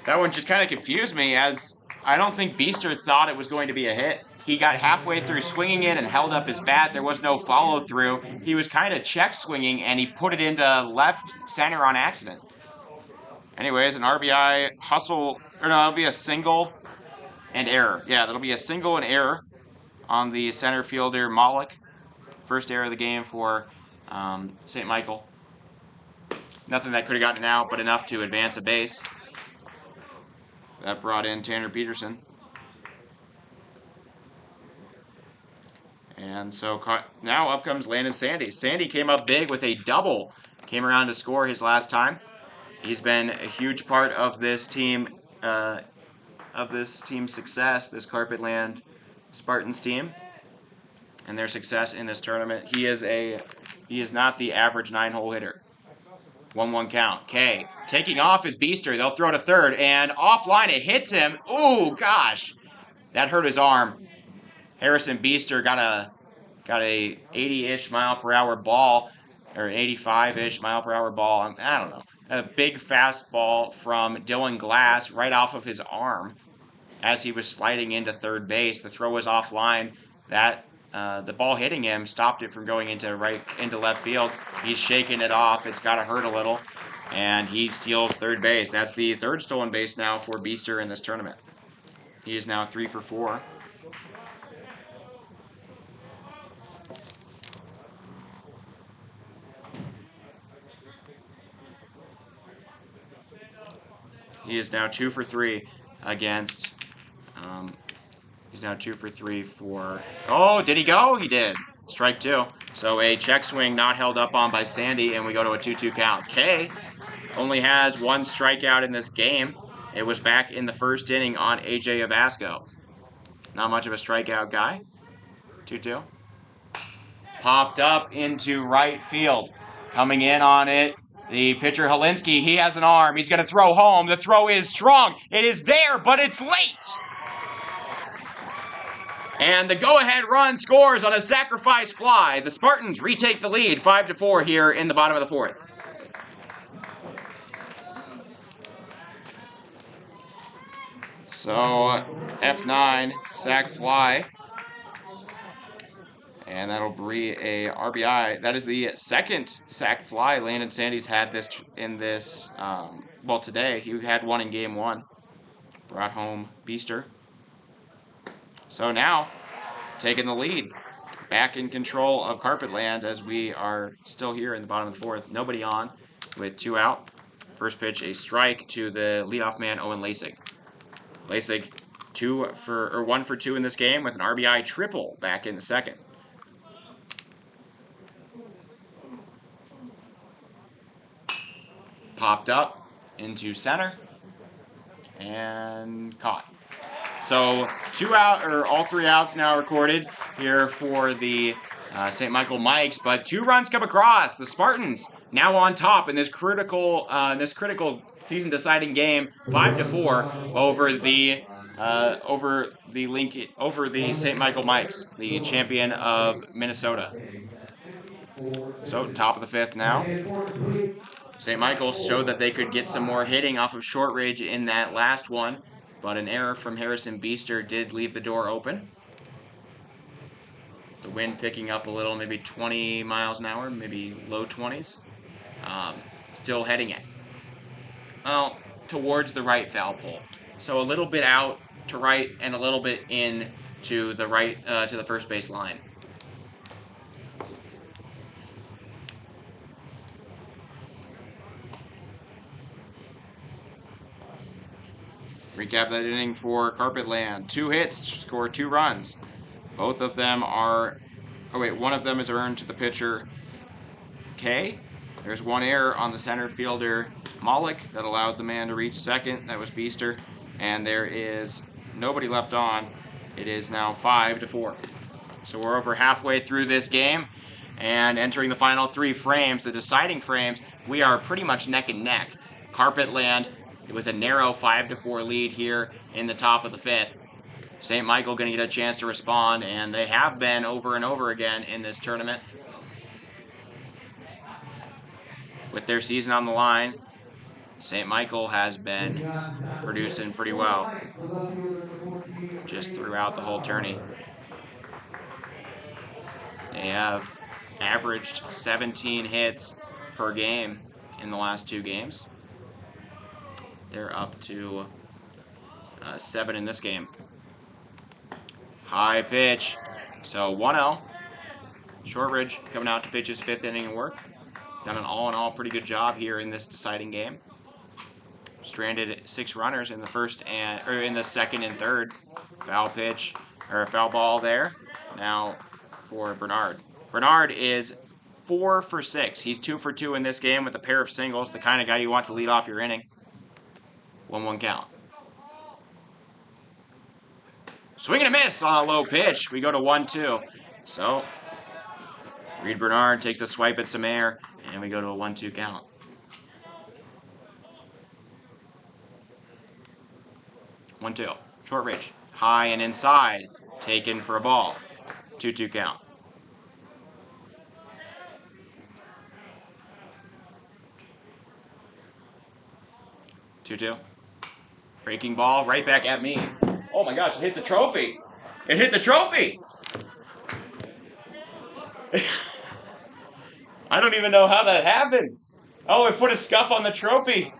That one just kind of confused me, as I don't think Beester thought it was going to be a hit. He got halfway through swinging it and held up his bat. There was no follow-through. He was kind of check swinging, and he put it into left center on accident. Anyways, an RBI hustle, or no, that'll be a single and error. Yeah, that'll be a single and error on the center fielder, Malik. First error of the game for St. Michael. Nothing that could have gotten out, but enough to advance a base. That brought in Tanner Peterson. And so now up comes Landon Sandy. Sandy came up big with a double. Came around to score his last time. He's been a huge part of this team, success, this Carpetland Spartans team, and their success in this tournament. He is not the average 9-hole hitter. 1-1 count. K taking off his Beester. They'll throw to third, and offline it hits him. Ooh, gosh, that hurt his arm. Harrison Beester got a 80-ish mile per hour ball, or 85-ish mile per hour ball. I don't know. A big fastball from Dylan Glass right off of his arm as he was sliding into third base. The throw was offline. That the ball hitting him stopped it from going into left field. He's shaking it off. It's got to hurt a little, and he steals third base. That's the third stolen base now for Beaster in this tournament. He is now 3 for 4. He is now 2 for 3 against. He's now 2 for 3 for. Oh, did he go? He did. Strike 2. So a check swing not held up on by Sandy, and we go to a 2-2 count. K only has 1 strikeout in this game. It was back in the first inning on AJ Avasco. Not much of a strikeout guy. 2-2. Popped up into right field. Coming in on it, the pitcher Helinski. He has an arm. He's going to throw home. The throw is strong. It is there, but it's late. And the go-ahead run scores on a sacrifice fly. The Spartans retake the lead 5-4 here in the bottom of the 4th. So F9 sac fly. And that'll be a RBI. That is the second sac fly Landon Sandy's had today. He had one in game 1. Brought home Beaster. So now, taking the lead. Back in control of Carpetland as we are still here in the bottom of the 4th. Nobody on with 2 out. First pitch, a strike to the leadoff man, Owen Lasig. Lasig 1 for 2 in this game with an RBI triple back in the 2nd. Popped up into center and caught. So 2 out, or all 3 outs now recorded here for the St. Michael Mikes, but 2 runs come across. The Spartans now on top in this critical season-deciding game, 5-4 over the St. Michael Mikes, the champion of Minnesota. So top of the 5th now. St. Michael's showed that they could get some more hitting off of Shortridge in that last one, but an error from Harrison Beaster did leave the door open. The wind picking up a little, maybe 20 miles an hour, maybe low 20s. Still heading towards the right foul pole. So a little bit out to right and a little bit in to the right, to the first base line. Recap that inning for Carpetland. 2 hits, score 2 runs. Both of them are... one of them is earned to the pitcher, K. There's 1 error on the center fielder, Malik, that allowed the man to reach second. That was Beaster. And there is nobody left on. It is now 5-4. So we're over halfway through this game. And entering the final 3 frames, the deciding frames, we are pretty much neck and neck. Carpetland with a narrow 5-4 lead here in the top of the 5th. St. Michael going to get a chance to respond, and they have been over and over again in this tournament. With their season on the line, St. Michael has been producing pretty well just throughout the whole tourney. They have averaged 17 hits per game in the last 2 games. They're up to 7 in this game. High pitch. So 1-0. Shortridge coming out to pitch his 5th inning of work. Done an all-in-all pretty good job here in this deciding game. Stranded 6 runners in the in the 2nd and 3rd. Foul pitch, or foul ball there. Now for Bernard. Bernard is 4 for 6. He's 2 for 2 in this game with a pair of singles. The kind of guy you want to lead off your inning. 1-1 count. Swing and a miss on a low pitch. We go to 1-2. So, Reed Bernard takes a swipe at some air, and we go to a 1-2 count. Shortridge. High and inside. Taken for a ball. 2-2 count. Breaking ball right back at me. Oh my gosh, it hit the trophy. It hit the trophy. I don't even know how that happened. Oh, it put a scuff on the trophy.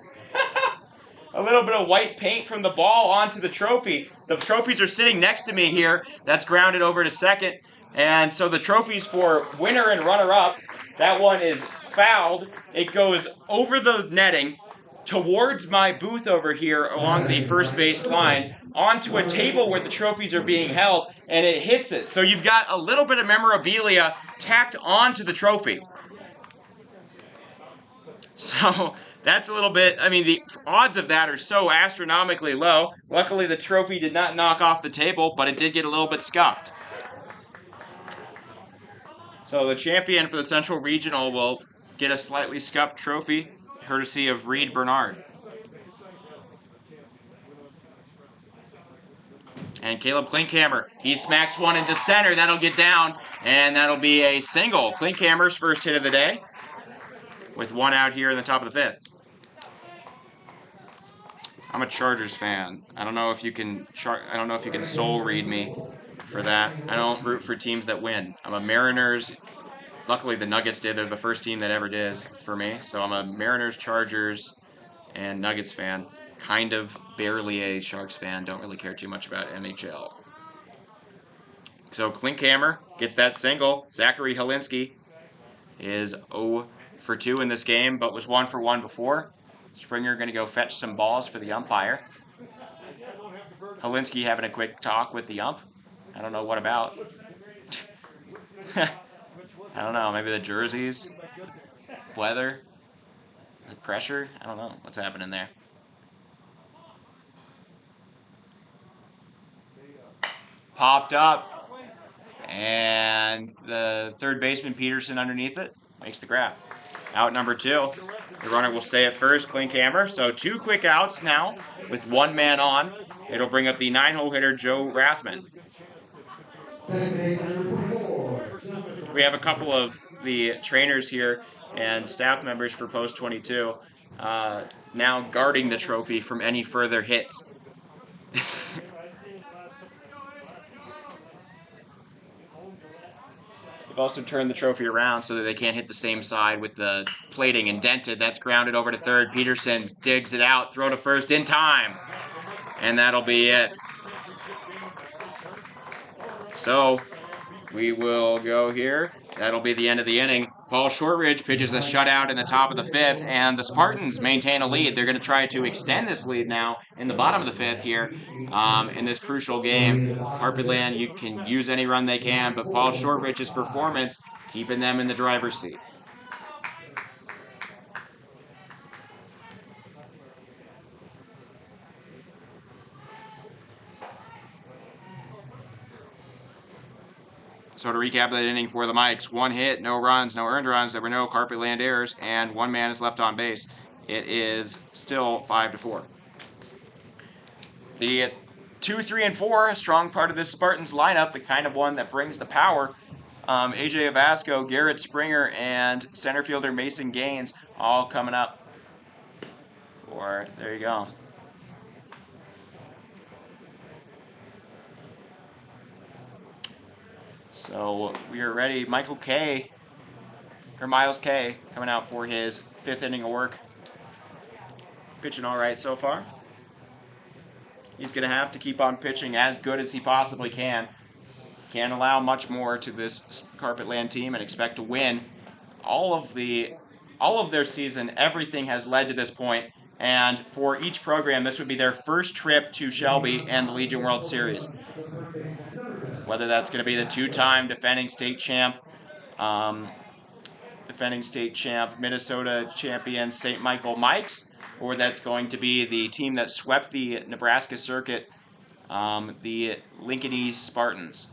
A little bit of white paint from the ball onto the trophy. The trophies are sitting next to me here. That's grounded over to second. And so the trophies for winner and runner-up, that one is fouled. It goes over the netting towards my booth over here along the first base line onto a table where the trophies are being held, and it hits it. So you've got a little bit of memorabilia tacked onto the trophy. So that's a little bit, I mean, the odds of that are so astronomically low. Luckily, the trophy did not knock off the table, but it did get a little bit scuffed. So the champion for the Central Regional will get a slightly scuffed trophy, courtesy of Reed Bernard. And Caleb Klinkhammer, he smacks one into center. That'll get down, and that'll be a single. Klinkhammer's first hit of the day, with one out here in the top of the fifth. I'm a Chargers fan. I don't know if you can soul read me for that. I don't root for teams that win. I'm a Mariners. Luckily, the Nuggets did. They're the first team that ever did for me. So I'm a Mariners, Chargers, and Nuggets fan. Kind of barely a Sharks fan. Don't really care too much about NHL. So Klinkhammer gets that single. Zachary Helinski is 0 for 2 in this game, but was 1 for 1 before. Springer going to go fetch some balls for the umpire. Helinski having a quick talk with the ump. I don't know what about. I don't know. Maybe the jerseys, weather, the pressure. I don't know what's happening there. Popped up, and the third baseman Peterson underneath it makes the grab. Out number 2. The runner will stay at first, Klinkhammer. So 2 quick outs now with 1 man on. It'll bring up the 9-hole hitter, Joe Rathman. We have a couple of the trainers here and staff members for Post 22 now guarding the trophy from any further hits. They've also turned the trophy around so that they can't hit the same side with the plating indented. That's grounded over to third. Peterson digs it out, throw to first in time. And that'll be it. So we will go here. That'll be the end of the inning. Paul Shortridge pitches a shutout in the top of the 5th, and the Spartans maintain a lead. They're going to try to extend this lead now in the bottom of the 5th here in this crucial game. Carpetland, you can use any run they can, but Paul Shortridge's performance keeping them in the driver's seat. So to recap that inning for the Mikes, 1 hit, no runs, no earned runs, there were no Carpetland errors, and 1 man is left on base. It is still 5-4. The 2, 3, and 4, a strong part of this Spartans lineup, the kind of one that brings the power. AJ Avasco, Garrett Springer, and center fielder Mason Gaines all coming up. There you go. So we are ready. Miles K coming out for his 5th inning of work. Pitching all right so far. He's going to have to keep on pitching as good as he possibly can. Can't allow much more to this Carpetland team and expect to win. All of their season, everything has led to this point. And for each program, this would be their first trip to Shelby and the Legion World Series. Whether that's going to be the 2-time defending state champ Minnesota champion St. Michael Mikes, or that's going to be the team that swept the Nebraska circuit, the Lincoln East Spartans.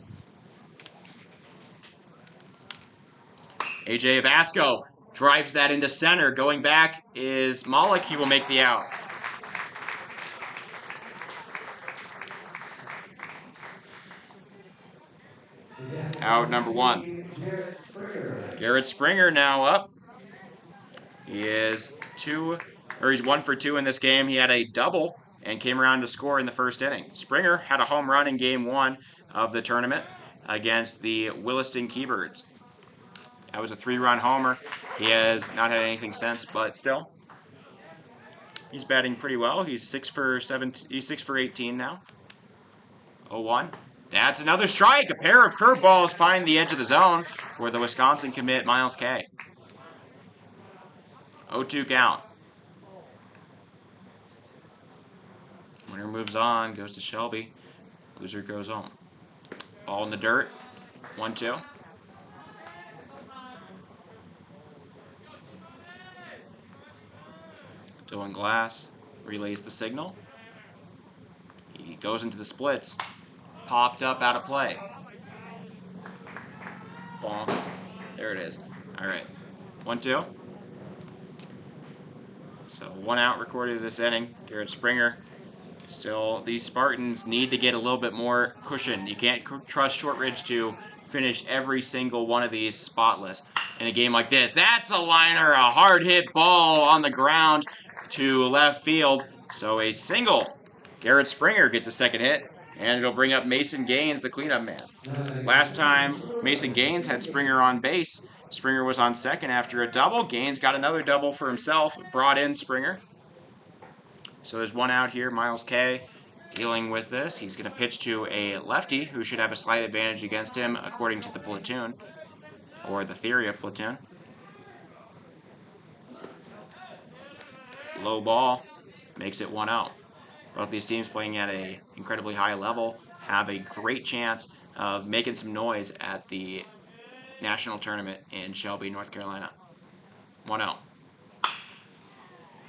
AJ Avasco drives that into center. Going back is Malik. He will make the out. Out number 1. Garrett Springer now up. He's 1 for 2 in this game. He had a double and came around to score in the first inning. Springer had a home run in game 1 of the tournament against the Williston Keybirds. That was a 3-run homer. He has not had anything since, but still, he's batting pretty well. He's 6 for 18 now. 0-1. That's another strike. A pair of curveballs find the edge of the zone for the Wisconsin commit, Miles K. 0-2 count. Winner moves on, goes to Shelby. Loser goes home. Ball in the dirt. 1-2. Dylan Glass relays the signal. He goes into the splits. Popped up out of play. Bonk. There it is. All right. 1-2. So 1 out recorded this inning. Garrett Springer. Still, these Spartans need to get a little bit more cushion. You can't trust Shortridge to finish every single one of these spotless in a game like this. That's a liner, a hard hit ball on the ground to left field. So a single. Garrett Springer gets a second hit, and it'll bring up Mason Gaines, the cleanup man. Last time Mason Gaines had Springer on base, Springer was on second after a double. Gaines got another double for himself, brought in Springer. So there's 1 out here. Miles K dealing with this. He's going to pitch to a lefty who should have a slight advantage against him according to the platoon, or the theory of platoon. Low ball makes it 1 out. Both these teams playing at an incredibly high level have a great chance of making some noise at the national tournament in Shelby, North Carolina. 1 out.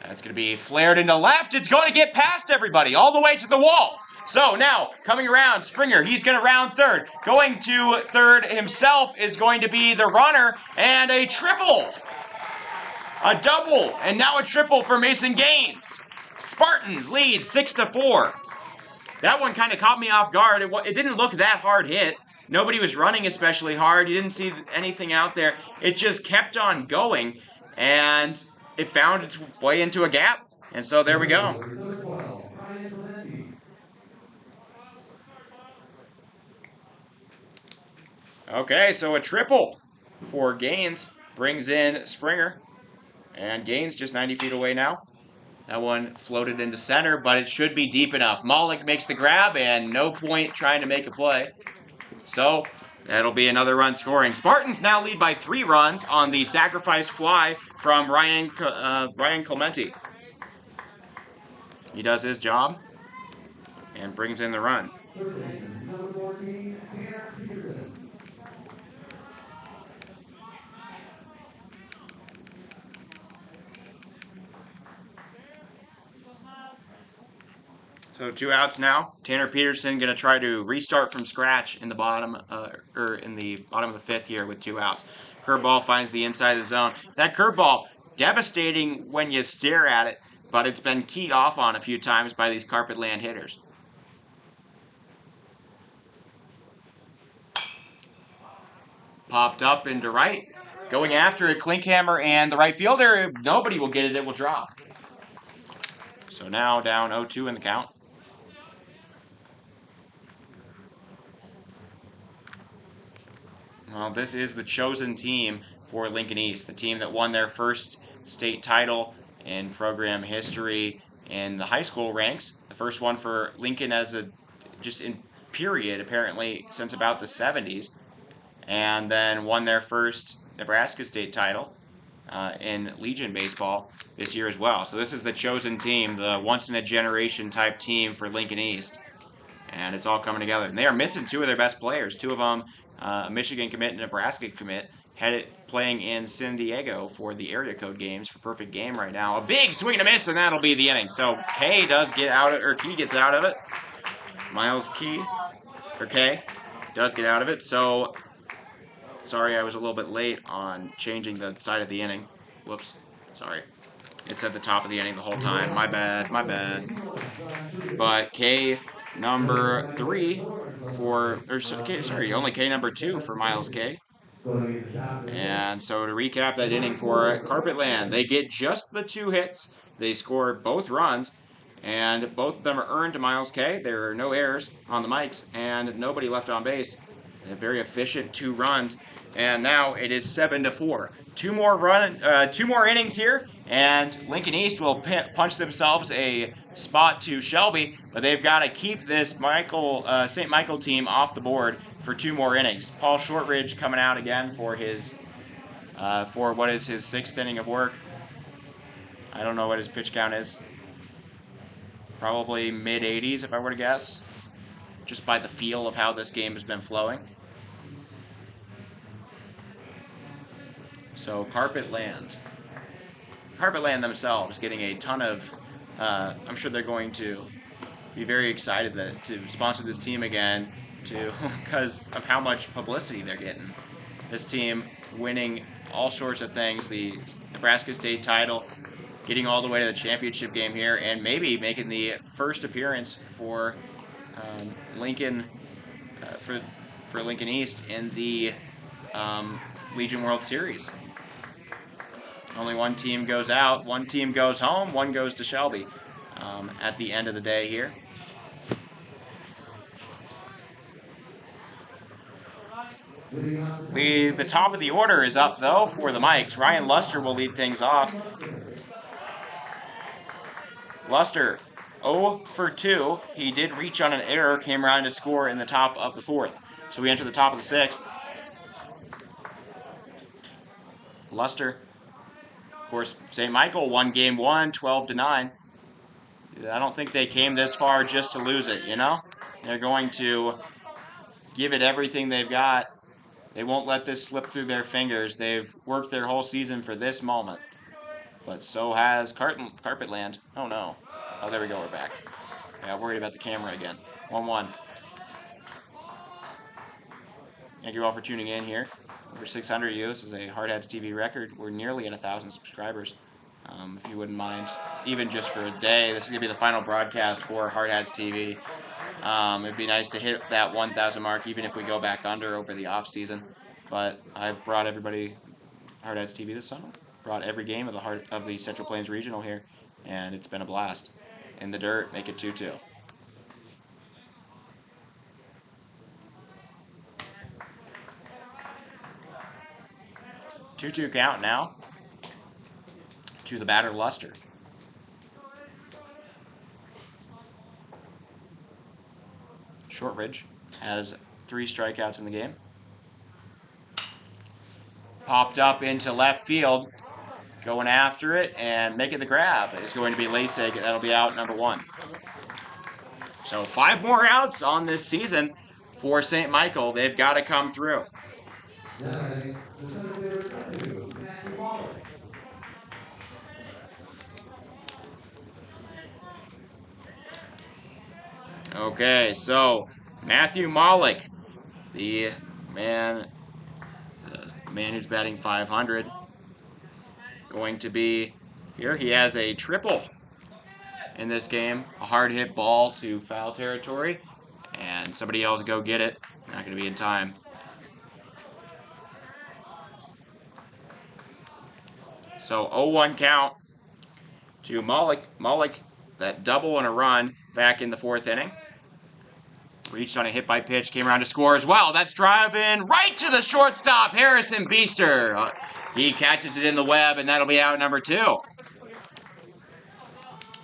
That's going to be flared into left. It's going to get past everybody, all the way to the wall. So now, coming around, Springer, he's going to round third. Going to third himself is going to be the runner, and a triple. A double, and now a triple for Mason Gaines. Spartans lead 6-4. That one kind of caught me off guard. It didn't look that hard hit. Nobody was running especially hard. You didn't see anything out there. It just kept on going, and it found its way into a gap. And so there we go. Okay, so a triple for Gaines brings in Springer. And Gaines just 90 feet away now. That one floated into center, but it should be deep enough. Malik makes the grab, and no point trying to make a play. So that'll be another run scoring. Spartans now lead by 3 runs on the sacrifice fly from Ryan Clemente. He does his job and brings in the run. So 2 outs now. Tanner Peterson going to try to restart from scratch in the bottom, of the 5th here with 2 outs. Curveball finds the inside of the zone. That curveball, devastating when you stare at it, but it's been keyed off on a few times by these carpet land hitters. Popped up into right. Going after it, Klinkhammer and the right fielder. Nobody will get it. It will drop. So now down 0-2 in the count. Well, this is the chosen team for Lincoln East, the team that won their first state title in program history in the high school ranks. The first one for Lincoln just in period, apparently, since about the 70s. And then won their first Nebraska state title in Legion baseball this year as well. So this is the chosen team, the once-in-a-generation type team for Lincoln East. And it's all coming together. And they are missing 2 of their best players. 2 of them, a Michigan commit and a Nebraska commit, playing in San Diego for the area code games for perfect game right now. A big swing and a miss, and that'll be the inning. So Key gets out of it. Miles Key does get out of it. So sorry, I was a little bit late on changing the side of the inning. Whoops. Sorry. It's at the top of the inning the whole time. My bad. But K number 3 only K number 2 for Miles K. And so to recap that inning for Carpetland, they get just the 2 hits. They score both runs, and both of them are earned to Miles K. There are no errors on the mics, and nobody left on base. A very efficient 2 runs. And now it is 7-4. Two more innings here, and Lincoln East will punch themselves a spot to Shelby, but they've got to keep this St. Michael team off the board for 2 more innings. Paul Shortridge coming out again for his for what is his 6th inning of work. I don't know what his pitch count is. Probably mid-80s if I were to guess, just by the feel of how this game has been flowing. So Carpet Land themselves getting a ton of, I'm sure they're going to be very excited to sponsor this team again because of how much publicity they're getting. This team winning all sorts of things, the Nebraska state title, getting all the way to the championship game here, and maybe making the first appearance for Lincoln, for Lincoln East in the Legion World Series. Only one team goes out, one team goes home, one goes to Shelby at the end of the day here. The top of the order is up, though, for the Mikes. Ryan Luster will lead things off. Luster, 0 for 2. He did reach on an error, came around to score in the top of the 4th. So we enter the top of the 6th. Luster, of course, St. Michael won game 1, 12-9. I don't think they came this far just to lose it, you know? They're going to give it everything they've got. They won't let this slip through their fingers. They've worked their whole season for this moment. But so has Carpetland. Oh, no. Oh, there we go. We're back. Yeah, worried about the camera again. 1-1. Thank you all for tuning in here. Over 600 of you. This is a Hard Hats TV record. We're nearly at 1,000 subscribers. If you wouldn't mind, even just for a day, this is going to be the final broadcast for Hard Hats TV. It'd be nice to hit that 1,000 mark, even if we go back under over the off season. But I've brought everybody Hard Hats TV this summer. Brought every game of the Central Plains Regional here, and it's been a blast. In the dirt, make it 2-2. Two-two count now to the batter Luster. Shortridge has 3 strikeouts in the game. Popped up into left field. Going after it and making the grab is going to be Lasig. That'll be out number 1. So 5 more outs on this season for St. Michael. They've got to come through. Okay, so Matthew Malik, the man who's batting 500, going to be here. He has a triple in this game. A hard hit ball to foul territory, and somebody else go get it. Not going to be in time. So 0-1 count to Malik. Malik, that double and a run back in the 4th inning. Reached on a hit by pitch, came around to score as well. That's driving right to the shortstop, Harrison Beester. He catches it in the web, and that'll be out number 2.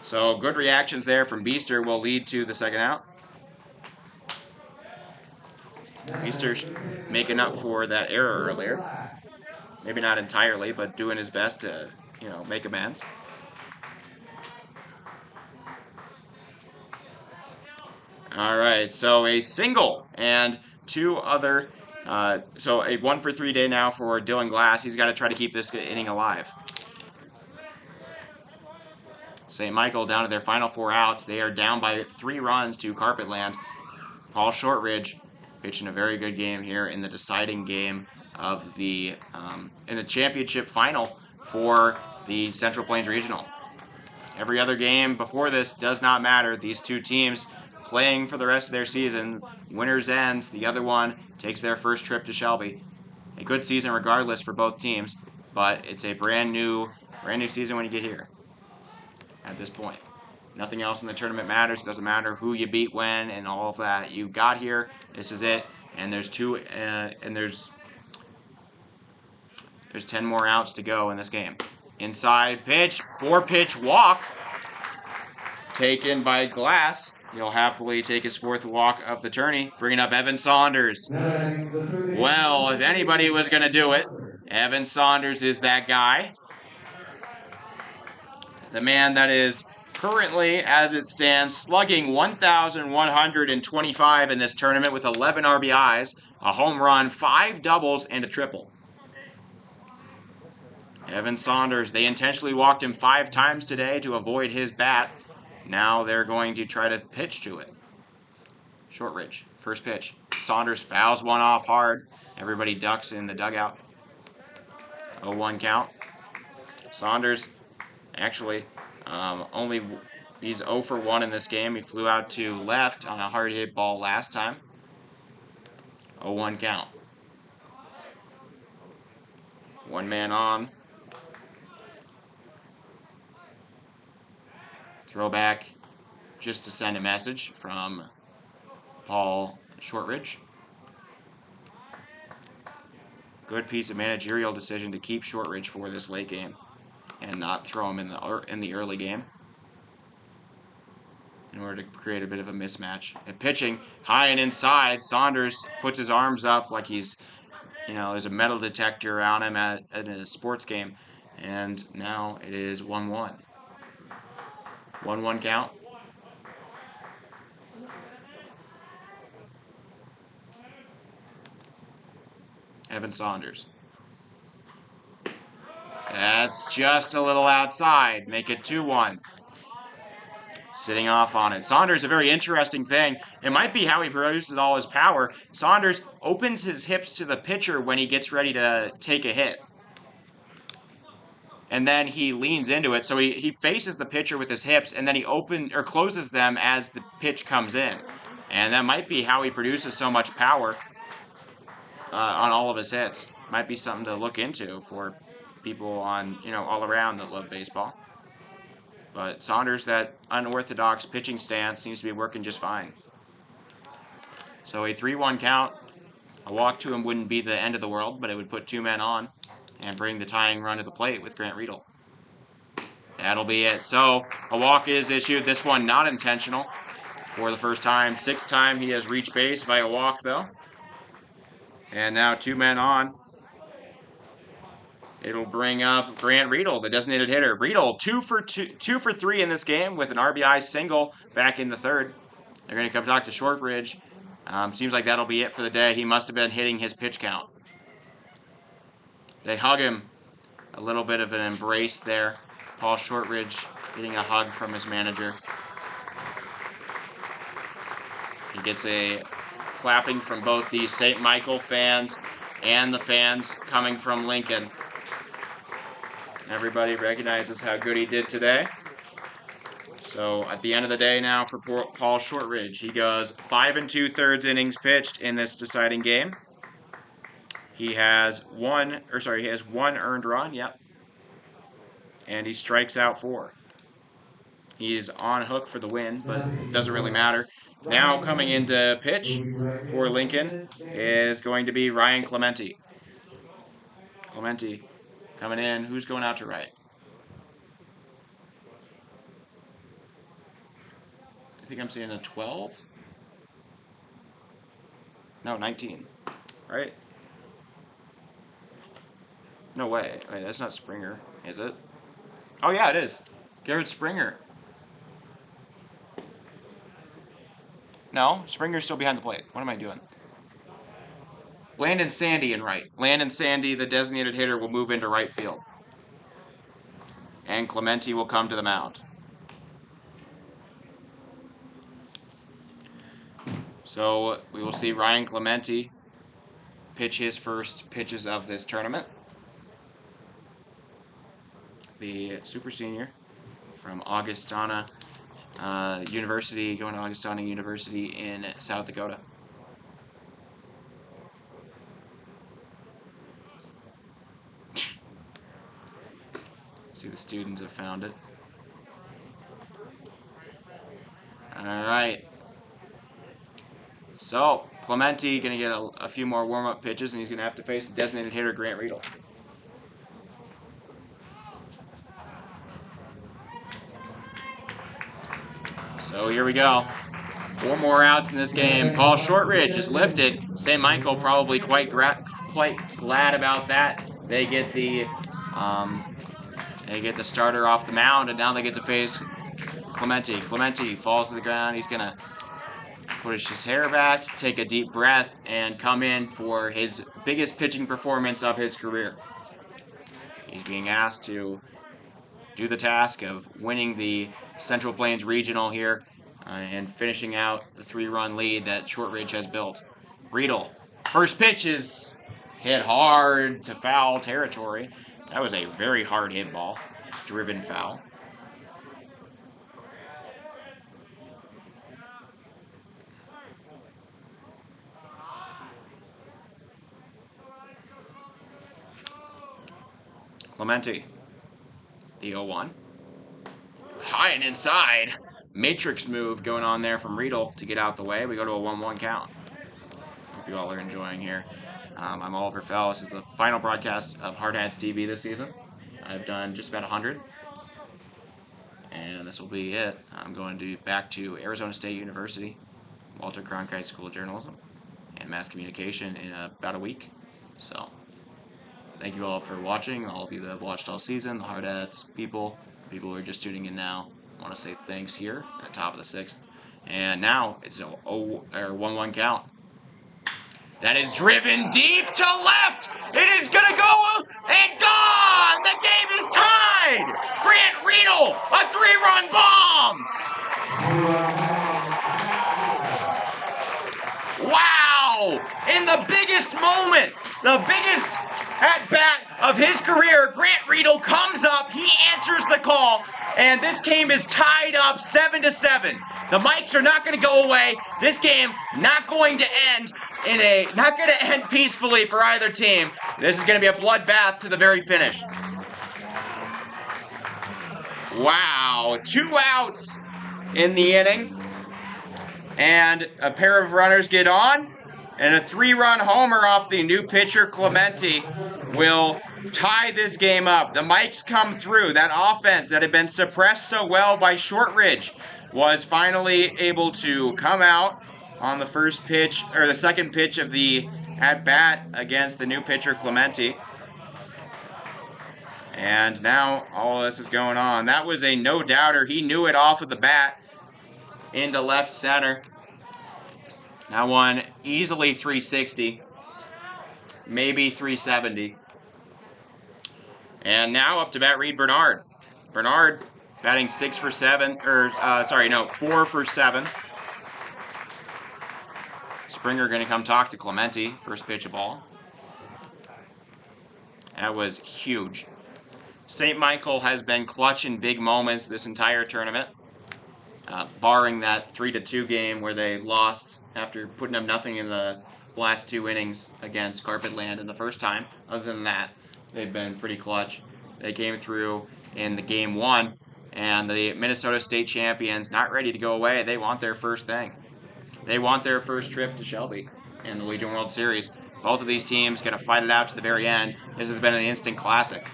So good reactions there from Beester will lead to the 2nd out. Beester's making up for that error earlier. Maybe not entirely, but doing his best to, make amends. All right, so a single and 2 other, so a 1 for 3 day now for Dylan Glass. He's got to try to keep this inning alive. St. Michael down to their final 4 outs. They are down by 3 runs to Carpetland. Paul Shortridge pitching a very good game here in the deciding game of the in the championship final for the Central Plains Regional. Every other game before this does not matter. These 2 teams playing for the rest of their season. Winners ends. The other one takes their first trip to Shelby. A good season regardless for both teams, but it's a brand new season when you get here. At this point, nothing else in the tournament matters. It doesn't matter who you beat when and all of that. You got here. This is it. And there's There's 10 more outs to go in this game. Inside pitch, 4-pitch walk. Taken by Glass. He'll happily take his 4th walk of the tourney, bringing up Evan Saunders. Well, if anybody was going to do it, Evan Saunders is that guy. The man that is currently, as it stands, slugging 1,125 in this tournament with 11 RBIs, a home run, 5 doubles, and a triple. Evan Saunders, they intentionally walked him 5 times today to avoid his bat. Now they're going to try to pitch to it. Shortridge, first pitch. Saunders fouls one off hard. Everybody ducks in the dugout. 0-1 count. Saunders, actually, he's 0 for 1 in this game. He flew out to left on a hard hit ball last time. 0-1 count. 1 man on. Throwback just to send a message from Paul Shortridge. Good piece of managerial decision to keep Shortridge for this late game and not throw him in the early game in order to create a bit of a mismatch. And pitching high and inside, Saunders puts his arms up like he's, there's a metal detector on him at a sports game. And now it is 1-1. 1-1 count. Evan Saunders. That's just a little outside. Make it 2-1. Sitting off on it. Saunders, a very interesting thing. It might be how he produces all his power. Saunders opens his hips to the pitcher when he gets ready to take a hit. And then he leans into it. So he faces the pitcher with his hips, and then he closes them as the pitch comes in. And that might be how he produces so much power on all of his hits. Might be something to look into for people on, all around that love baseball. But Saunders, that unorthodox pitching stance seems to be working just fine. So a 3-1 count. A walk to him wouldn't be the end of the world, but it would put 2 men on and bring the tying run to the plate with Grant Riedel. That'll be it. So a walk is issued. This one not intentional for the first time. 6th time he has reached base via walk, though. And now 2 men on. It'll bring up Grant Riedel, the designated hitter. Riedel, 2 for 3 in this game with an RBI single back in the 3rd. They're going to come talk to Shortridge. Seems like that'll be it for the day. He must have been hitting his pitch count. They hug him. A little bit of an embrace there. Paul Shortridge getting a hug from his manager. He gets a clapping from both the St. Michael fans and the fans coming from Lincoln. Everybody recognizes how good he did today. So at the end of the day now for Paul Shortridge, he goes 5 2/3 innings pitched in this deciding game. He has one earned run, yep. And he strikes out 4. He's on hook for the win, but it doesn't really matter. Now coming into pitch for Lincoln is going to be Ryan Clemente. Clemente coming in. Who's going out to right? I think I'm seeing a 12. No, 19. Right? No way. Wait, that's not Springer, is it? Oh, yeah, it is. Garrett Springer. No, Springer's still behind the plate. What am I doing? Landon Sandy in right. Landon Sandy, the designated hitter, will move into right field. And Clemente will come to the mound. So we will see Ryan Clemente pitch his first pitches of this tournament. The super senior from Augustana University, going to Augustana University in South Dakota. See, the students have found it. All right. So, Clemente going to get a few more warm-up pitches, and he's going to have to face the designated hitter, Grant Riedel. So here we go. 4 more outs in this game. Paul Shortridge is lifted. St. Michael probably quite glad about that. They get the starter off the mound, and now they get to face Clemente. Clemente falls to the ground. He's gonna push his hair back, take a deep breath, and come in for his biggest pitching performance of his career. He's being asked to do the task of winning the Central Plains Regional here and finishing out the 3-run lead that Shortridge has built. Riedel, first pitch is hit hard to foul territory. That was a very hard hit ball, driven foul. Clemente, the 0-1. High and inside. Matrix move going on there from Riedel to get out the way. We go to a 1-1 count. Hope you all are enjoying here. I'm Oliver Fell. This is the final broadcast of Hard Hats TV this season. I've done just about 100. And this will be it. I'm going back to Arizona State University, Walter Cronkite School of Journalism and Mass Communication in about a week. So, thank you all for watching. All of you that have watched all season, the Hard Hats people who are just tuning in now. I want to say thanks here at the top of the 6th. And now it's a 1-1 count. That is driven deep to left. It is going to go and gone. The game is tied. Grant Riedel, a 3-run bomb. Wow. In the biggest moment, the biggest at-bat of his career, Grant Riedel comes up. He answers the call. And this game is tied up 7-7. The mics are not going to go away. This game not going to end peacefully for either team. This is going to be a bloodbath to the very finish. Wow, 2 outs in the inning. And a pair of runners get on. And a 3-run homer off the new pitcher, Clemente, will tie this game up. The mics come through. That offense that had been suppressed so well by Shortridge was finally able to come out on the first pitch, or the second pitch of the at-bat against the new pitcher, Clemente. And now all this is going on. That was a no-doubter. He knew it off of the bat into left center. That one easily 360, maybe 370. And now up to bat Reed Bernard. Bernard batting 4 for 7. Springer going to come talk to Clemente. First pitch of ball. That was huge. St. Michael has been clutch in big moments this entire tournament. Barring that 3-2 game where they lost after putting up nothing in the last 2 innings against Carpetland in the first time. Other than that, they've been pretty clutch. They came through in the game 1, and the Minnesota State champions not ready to go away. They want their first thing. They want their first trip to Shelby in the Legion World Series. Both of these teams going to fight it out to the very end. This has been an instant classic.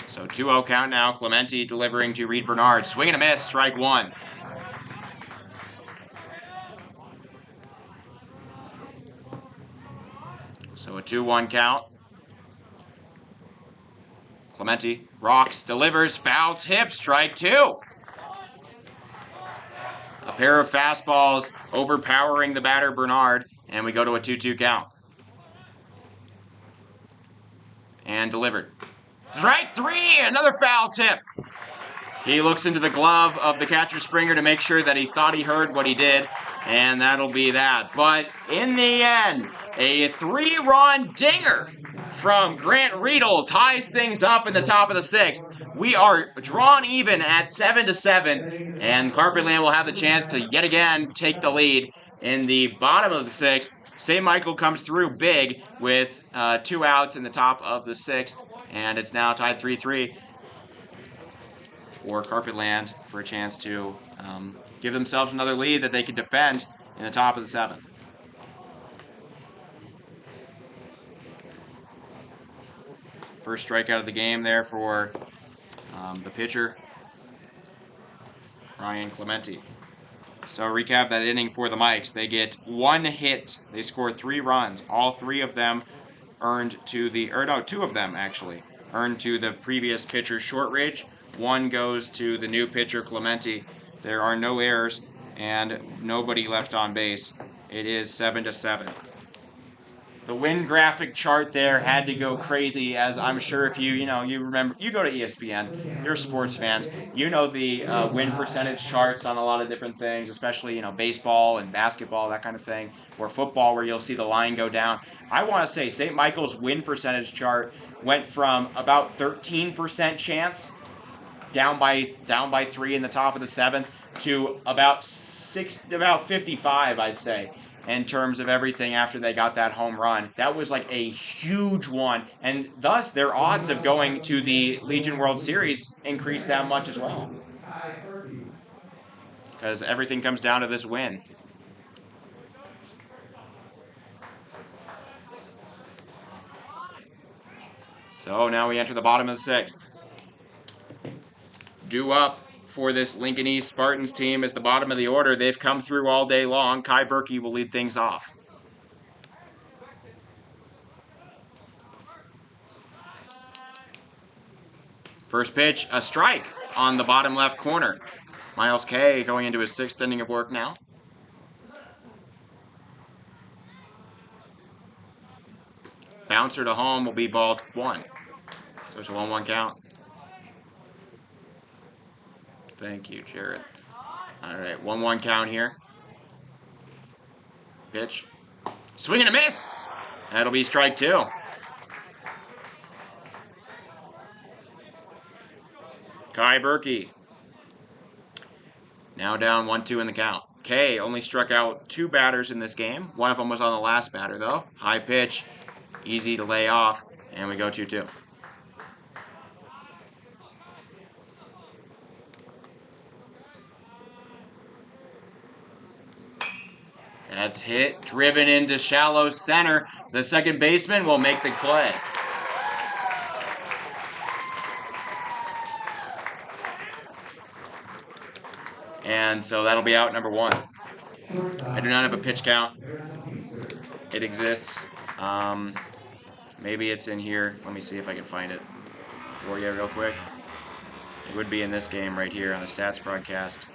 So 2-0 count now. Clemente delivering to Reed Bernard. Swing and a miss, strike 1. So a 2-1 count. Clemente rocks, delivers, foul tip, strike 2. A pair of fastballs overpowering the batter Bernard, and we go to a 2-2 count. And delivered. Strike 3, another foul tip. He looks into the glove of the catcher Springer to make sure that he thought he heard what he did, and that'll be that. But in the end, a 3-run dinger from Grant Riedel ties things up in the top of the 6th. We are drawn even at 7-7, and Carpetland will have the chance to yet again take the lead in the bottom of the 6th. St. Michael comes through big with 2 outs in the top of the 6th, and it's now tied 3-3 for Carpetland for a chance to give themselves another lead that they can defend in the top of the 7th. First strikeout of the game there for the pitcher. Ryan Clemente. So recap that inning for the Mikes. They get 1 hit. They score 3 runs. All 3 of them earned to the, or no, 2 of them actually, earned to the previous pitcher, Shortridge. 1 goes to the new pitcher, Clemente. There are no errors and nobody left on base. It is 7-7. The win graphic chart there had to go crazy, as I'm sure if you remember, you go to ESPN, you're sports fans, you know the win percentage charts on a lot of different things, especially, baseball and basketball, that kind of thing, or football where you'll see the line go down. I want to say St. Michael's win percentage chart went from about 13% chance down by 3 in the top of the 7th to about 55, I'd say, in terms of everything after they got that home run. That was like a huge one, and thus their odds of going to the Legion World Series increased that much as well, because everything comes down to this win. So now we enter the bottom of the 6th. Due up for this Lincoln East Spartans team is the bottom of the order. They've come through all day long. Kai Berkey will lead things off. First pitch, a strike on the bottom left corner. Miles K going into his 6th inning of work now. Bouncer to home will be ball 1. So it's a 1-1 count. Thank you, Jared. All right, 1-1 count here. Pitch. Swing and a miss. That'll be strike 2. Kai Berkey. Now down 1-2 in the count. K only struck out 2 batters in this game. One of them was on the last batter, though. High pitch. Easy to lay off. And we go 2-2. That's hit, driven into shallow center. The second baseman will make the play. And so that'll be out number 1. I do not have a pitch count. It exists. Maybe it's in here. Let me see if I can find it for you real quick. It would be in this game right here on the stats broadcast.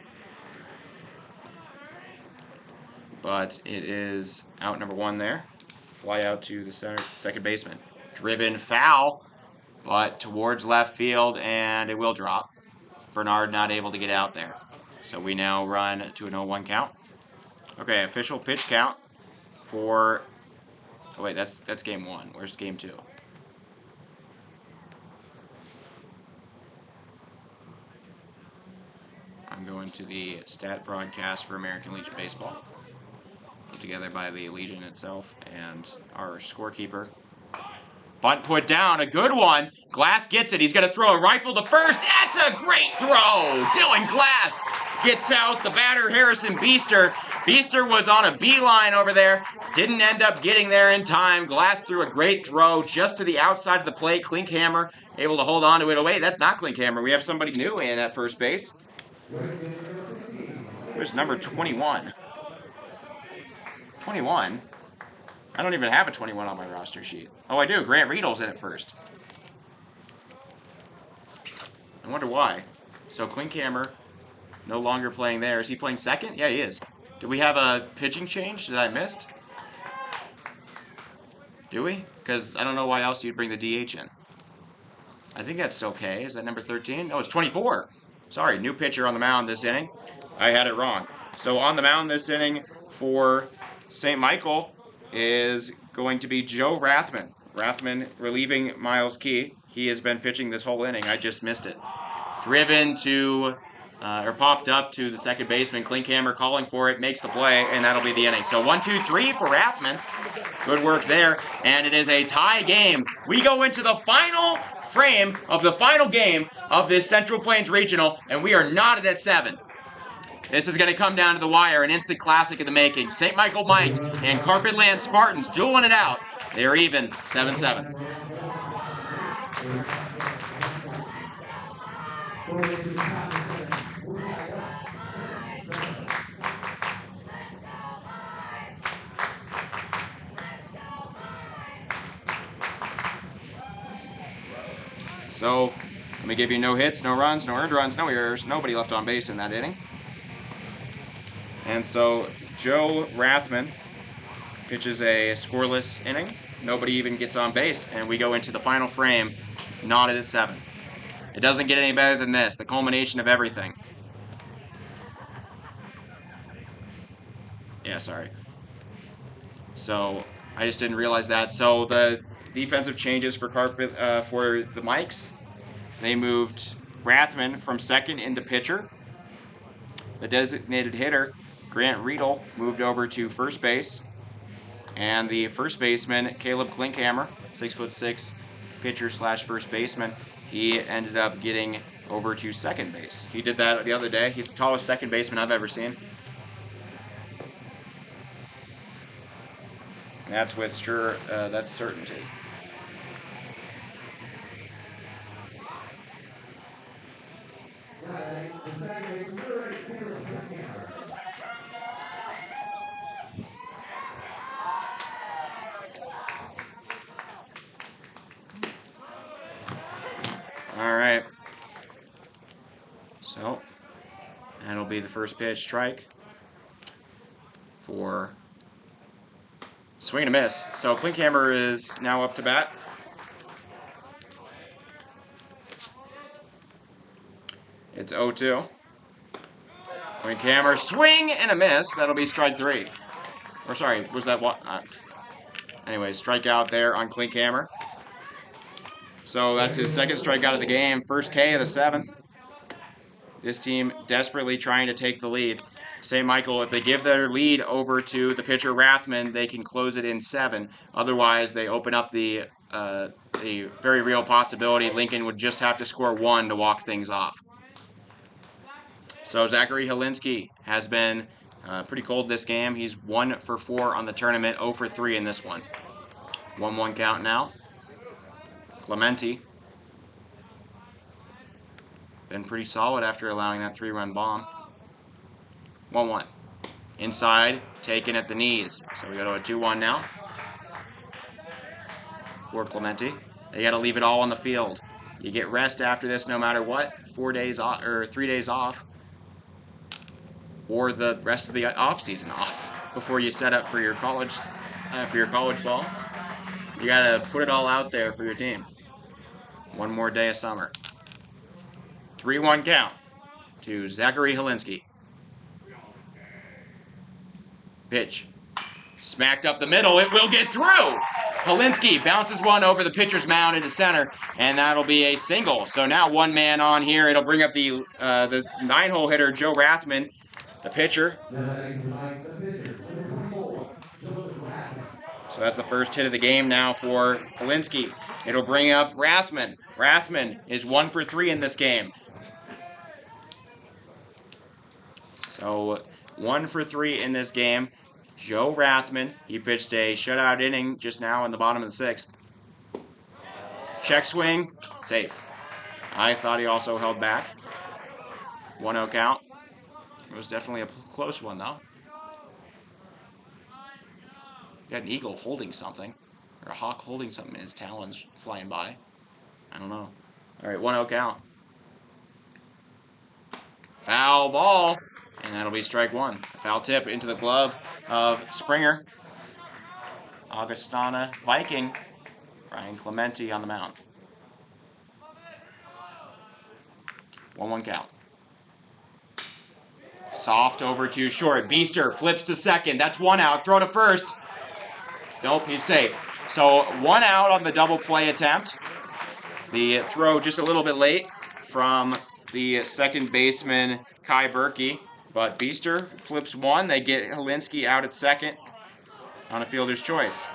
But it is out number 1 there. Fly out to the second baseman. Driven foul, but towards left field, and it will drop. Bernard not able to get out there. So we now run to an 0-1 count. Okay, official pitch count for... Oh, wait, that's game 1. Where's game 2? I'm going to the stat broadcast for American Legion Baseball, put together by the Legion itself and our scorekeeper. Bunt put down, a good one. Glass gets it. He's going to throw a rifle to first. That's a great throw. Dylan Glass gets out the batter, Harrison Beester. Beester was on a beeline over there. Didn't end up getting there in time. Glass threw a great throw just to the outside of the plate. Klinkhammer able to hold on to it. Oh, wait, that's not Klinkhammer. We have somebody new in at first base. There's number 21. 21? I don't even have a 21 on my roster sheet. Oh, I do. Grant Riedel's in at first. I wonder why. So Klinkhammer no longer playing there. Is he playing second? Yeah, he is. Do we have a pitching change that I missed? Do we? Because I don't know why else you'd bring the DH in. I think that's still K. Is that number 13? No, it's 24. Sorry, new pitcher on the mound this inning. I had it wrong. So on the mound this inning for St. Michael is going to be Joe Rathman. Rathman relieving Miles Key. He has been pitching this whole inning. I just missed it. Driven to, or popped up to the second baseman. Klinkhammer calling for it, makes the play, and that'll be the inning. So 1-2-3 for Rathman. Good work there. And it is a tie game. We go into the final frame of the final game of this Central Plains Regional, and we are knotted at 7. This is going to come down to the wire, an instant classic in the making. St. Michael Mikes and Carpetland Spartans dueling it out. They're even, 7-7. So, let me give you no hits, no runs, no earned runs, no errors. Nobody left on base in that inning. And so, Joe Rathman pitches a scoreless inning. Nobody even gets on base, and we go into the final frame, knotted at 7. It doesn't get any better than this, the culmination of everything. Yeah, sorry. So, I just didn't realize that. So, the defensive changes for the mics, they moved Rathman from second into pitcher. The designated hitter, Grant Riedel, moved over to first base. And the first baseman, Caleb Klinkhammer, 6'6", pitcher / first baseman, he ended up getting over to second base. He did that the other day. He's the tallest second baseman I've ever seen. And that's with that's certainty. The second baseman, number 8, Caleb Klinkhammer. All right. So, that'll be the first pitch strike for swing and a miss. So, Klinkhammer is now up to bat. It's 0-2. Klinkhammer, swing and a miss. That'll be strike 3. Or sorry, was that what? Anyway, strikeout there on Klinkhammer. So that's his second strikeout of the game. First K of the 7th. This team desperately trying to take the lead. St. Michael, if they give their lead over to the pitcher Rathman, they can close it in 7. Otherwise, they open up the very real possibility Lincoln would just have to score 1 to walk things off. So Zachary Helinski has been pretty cold this game. He's 1 for 4 on the tournament, 0 for 3 in this one. 1-1 count now. Clementi been pretty solid after allowing that 3-run bomb. 1-1. Inside, taken at the knees. So we go to a 2-1 now for Clementi. They got to leave it all on the field. You get rest after this no matter what. 4 days off or 3 days off, or the rest of the off season off before you set up for your college ball. You got to put it all out there for your team. 1 more day of summer. 3-1 count to Zachary Helinski. Pitch. Smacked up the middle. It will get through. Helinski bounces one over the pitcher's mound into center, and that'll be a single. So now 1 man on here. It'll bring up the 9-hole hitter, Joe Rathman, the pitcher. So that's the first hit of the game now for Helinski. It'll bring up Rathman. Rathman is 1 for 3 in this game. So 1 for 3 in this game. Joe Rathman, he pitched a shutout inning just now in the bottom of the 6th. Check swing, safe. I thought he also held back. 1-0 count. It was definitely a close one, though. Got an eagle holding something, or a hawk holding something in his talons flying by. I don't know. All right, 1-0 count. Foul ball, and that'll be strike 1. A foul tip into the glove of Springer. Augustana Viking, Brian Clementi on the mound. 1-1 count. Soft over to short. Beaster flips to second. That's 1 out. Throw to first. Nope, he's safe. So 1 out on the double play attempt. The throw just a little bit late from the second baseman, Kai Berkey. But Beaster flips 1. They get Helinski out at second on a fielder's choice.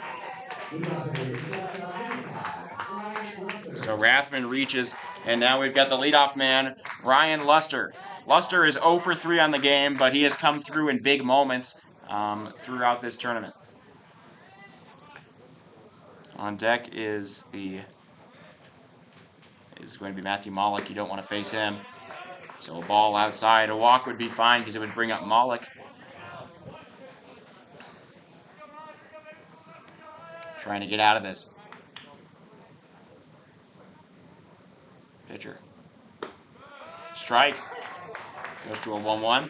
So Rathman reaches, and now we've got the leadoff man, Ryan Luster. Luster is 0 for 3 on the game, but he has come through in big moments throughout this tournament. On deck is going to be Matthew Mollick. You don't want to face him. So a ball outside, a walk would be fine because it would bring up Mollick. Trying to get out of this. Pitcher. Strike. Goes to a 1-1.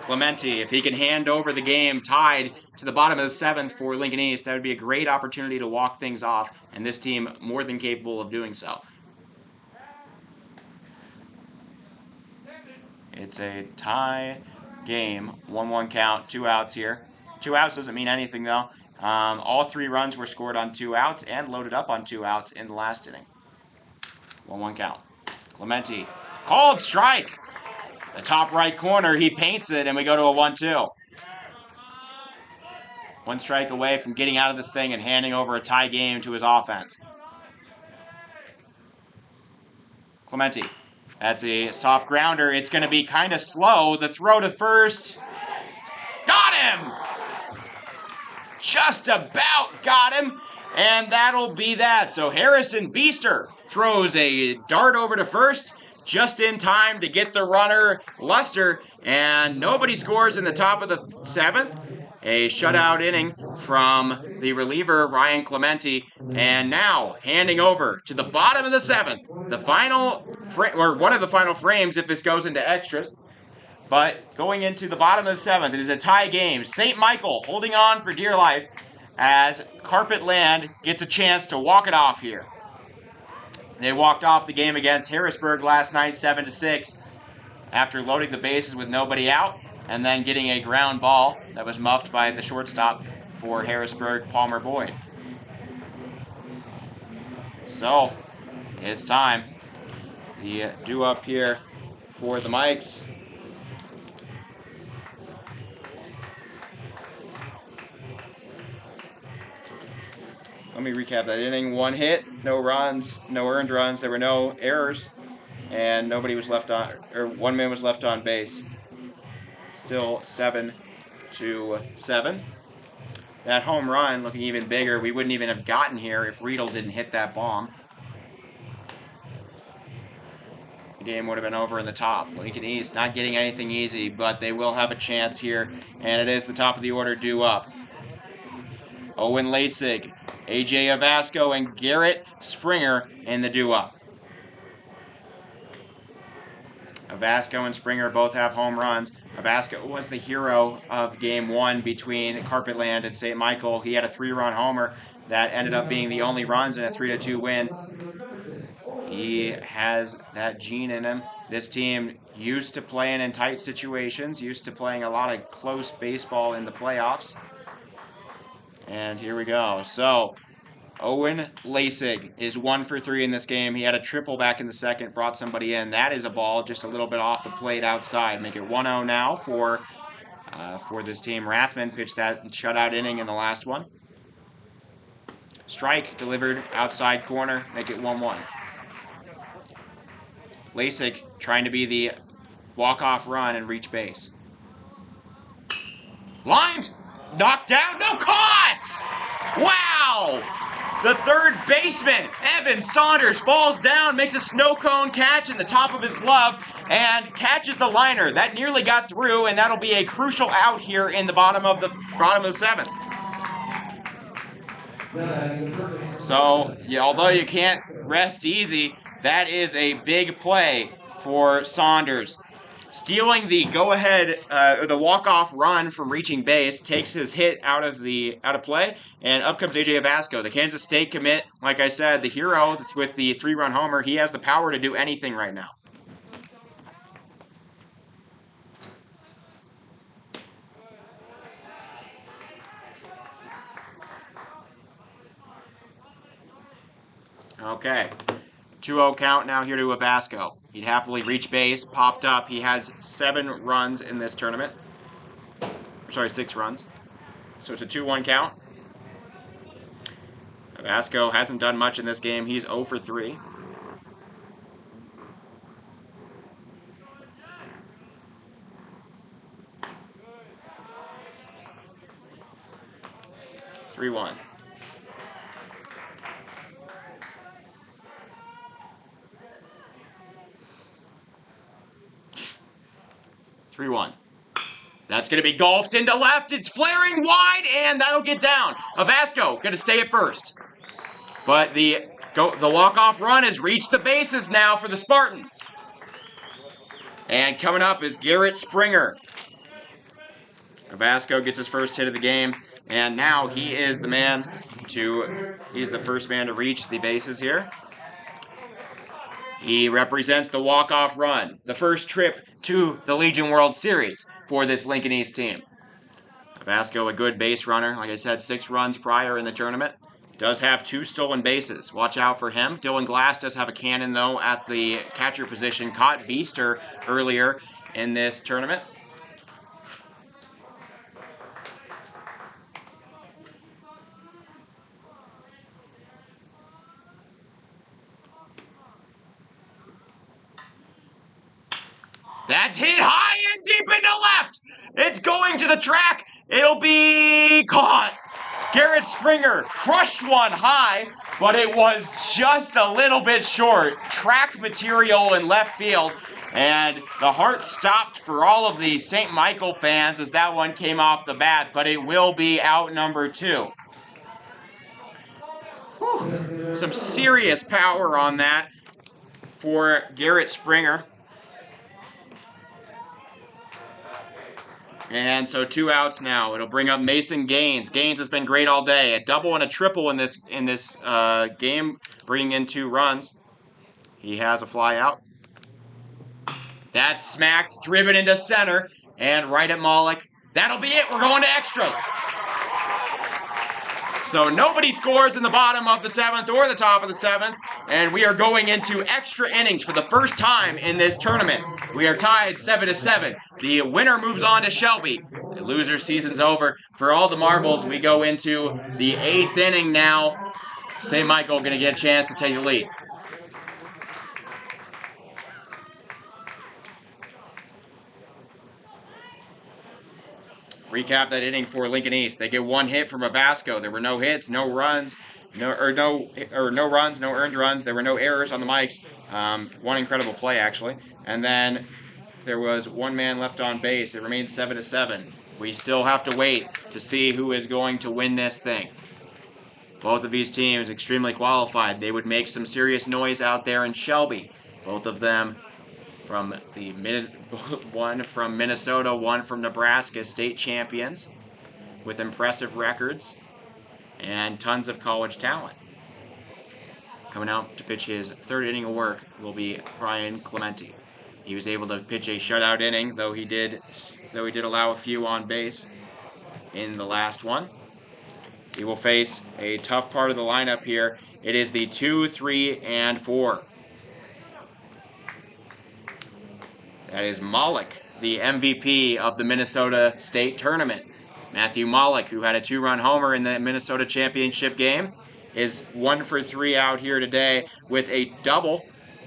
Clemente, if he can hand over the game tied to the bottom of the 7th for Lincoln East, that would be a great opportunity to walk things off, and this team more than capable of doing so. It's a tie game, 1-1 count, 2 outs here. 2 outs doesn't mean anything, though. All 3 runs were scored on 2 outs and loaded up on 2 outs in the last inning. 1-1 count. Clemente, called strike. The top right corner, he paints it, and we go to a 1-2. 1 strike away from getting out of this thing and handing over a tie game to his offense. Clemente. That's a soft grounder. It's going to be kind of slow. The throw to first. Got him! Just about got him. And that'll be that. So Harrison Beester throws a dart over to first just in time to get the runner Luster. And nobody scores in the top of the 7th. A shutout inning from the reliever, Ryan Clemente. And now, handing over to the bottom of the 7th. The final, or one of the final frames if this goes into extras. But going into the bottom of the 7th, it is a tie game. St. Michael holding on for dear life as Carpet Land gets a chance to walk it off here. They walked off the game against Harrisburg last night, 7-6, after loading the bases with nobody out, and then getting a ground ball that was muffed by the shortstop for Harrisburg, Palmer Boyd. So, it's time. The due up here for the Mikes. Let me recap that inning. 1 hit, no runs, no earned runs. There were no errors, and nobody was left on, or 1 man was left on base. Still 7-7. That home run looking even bigger. We wouldn't even have gotten here if Riedel didn't hit that bomb. The game would have been over in the top. Lincoln East not getting anything easy, but they will have a chance here, and it is the top of the order due up. Owen Lasig, AJ Avasco, and Garrett Springer in the due up. Avasco and Springer both have home runs. Avasco was the hero of Game 1 between Carpet Land and St. Michael. He had a 3-run homer that ended up being the only runs in a 3-2 win. He has that gene in him. This team used to playing in tight situations, used to playing a lot of close baseball in the playoffs. And here we go. So, Owen Lasig is 1 for 3 in this game. He had a triple back in the 2nd, brought somebody in. That is a ball just a little bit off the plate outside. Make it 1-0 now for this team. Rathman pitched that shutout inning in the last one. Strike delivered outside corner. Make it 1-1. Lasig trying to be the walk-off run and reach base. Lined! Knocked down, no, caught! Wow! The third baseman, Evan Saunders, falls down, makes a snow cone catch in the top of his glove, and catches the liner. That nearly got through, and that'll be a crucial out here in the bottom of the 7th. So, yeah, although you can't rest easy, that is a big play for Saunders. Stealing the go-ahead, or the walk-off run from reaching base, takes his hit out of play, and up comes AJ Avasco, the Kansas State commit. Like I said, the hero that's with the 3-run homer. He has the power to do anything right now. Okay. 2-0 count now here to Avasco. He'd happily reach base, popped up. He has 7 runs in this tournament. Sorry, 6 runs. So it's a 2-1 count. Avasco hasn't done much in this game. He's 0 for 3. (3-1). 3-1. That's going to be golfed into left. It's flaring wide, and that'll get down. Avasco going to stay at first. But the The walk-off run has reached the bases now for the Spartans. And coming up is Garrett Springer. Vasco gets his first hit of the game, and now he is the man he's the first man to reach the bases here. He represents the walk-off run, the first trip to the Legion World Series for this Lincoln East team. Vasco, a good base runner. Like I said, 6 runs prior in the tournament. Does have 2 stolen bases. Watch out for him. Dylan Glass does have a cannon, though, at the catcher position. Caught Beaster earlier in this tournament. That's hit high and deep into left. It's going to the track. It'll be caught. Garrett Springer crushed one high, but it was just a little bit short. Track material in left field, and the heart stopped for all of the St. Michael fans as that one came off the bat, but it will be out number 2. Whew. Some serious power on that for Garrett Springer. And so 2 outs now. It'll bring up Mason Gaines. Gaines has been great all day. A double and a triple in this game, bringing in 2 runs. He has a fly out. That's smacked, driven into center, and right at Malik. That'll be it. We're going to extras. So nobody scores in the bottom of the 7th or the top of the 7th, and we are going into extra innings for the first time in this tournament. We are tied 7-7. The winner moves on to Shelby. The loser season's over. For all the marbles, we go into the 8th inning now. St. Michael going to get a chance to take the lead. Recap that inning for Lincoln East. They get 1 hit from Vasco. There were no hits, no runs, no runs, no earned runs. There were no errors on the mics. 1 incredible play, actually. And then there was 1 man left on base. It remains 7-7. We still have to wait to see who is going to win this thing. Both of these teams extremely qualified. They would make some serious noise out there in Shelby. Both of them from one from Minnesota, one from Nebraska, state champions with impressive records and tons of college talent. Coming out to pitch his 3rd inning of work will be Brian Clemente. He was able to pitch a shutout inning, though he did allow a few on base in the last one. He will face a tough part of the lineup here. It is the 2, 3, and 4. That is Malik, the MVP of the Minnesota State Tournament. Matthew Malik, who had a 2-run homer in the Minnesota Championship game, is 1 for 3 out here today with a double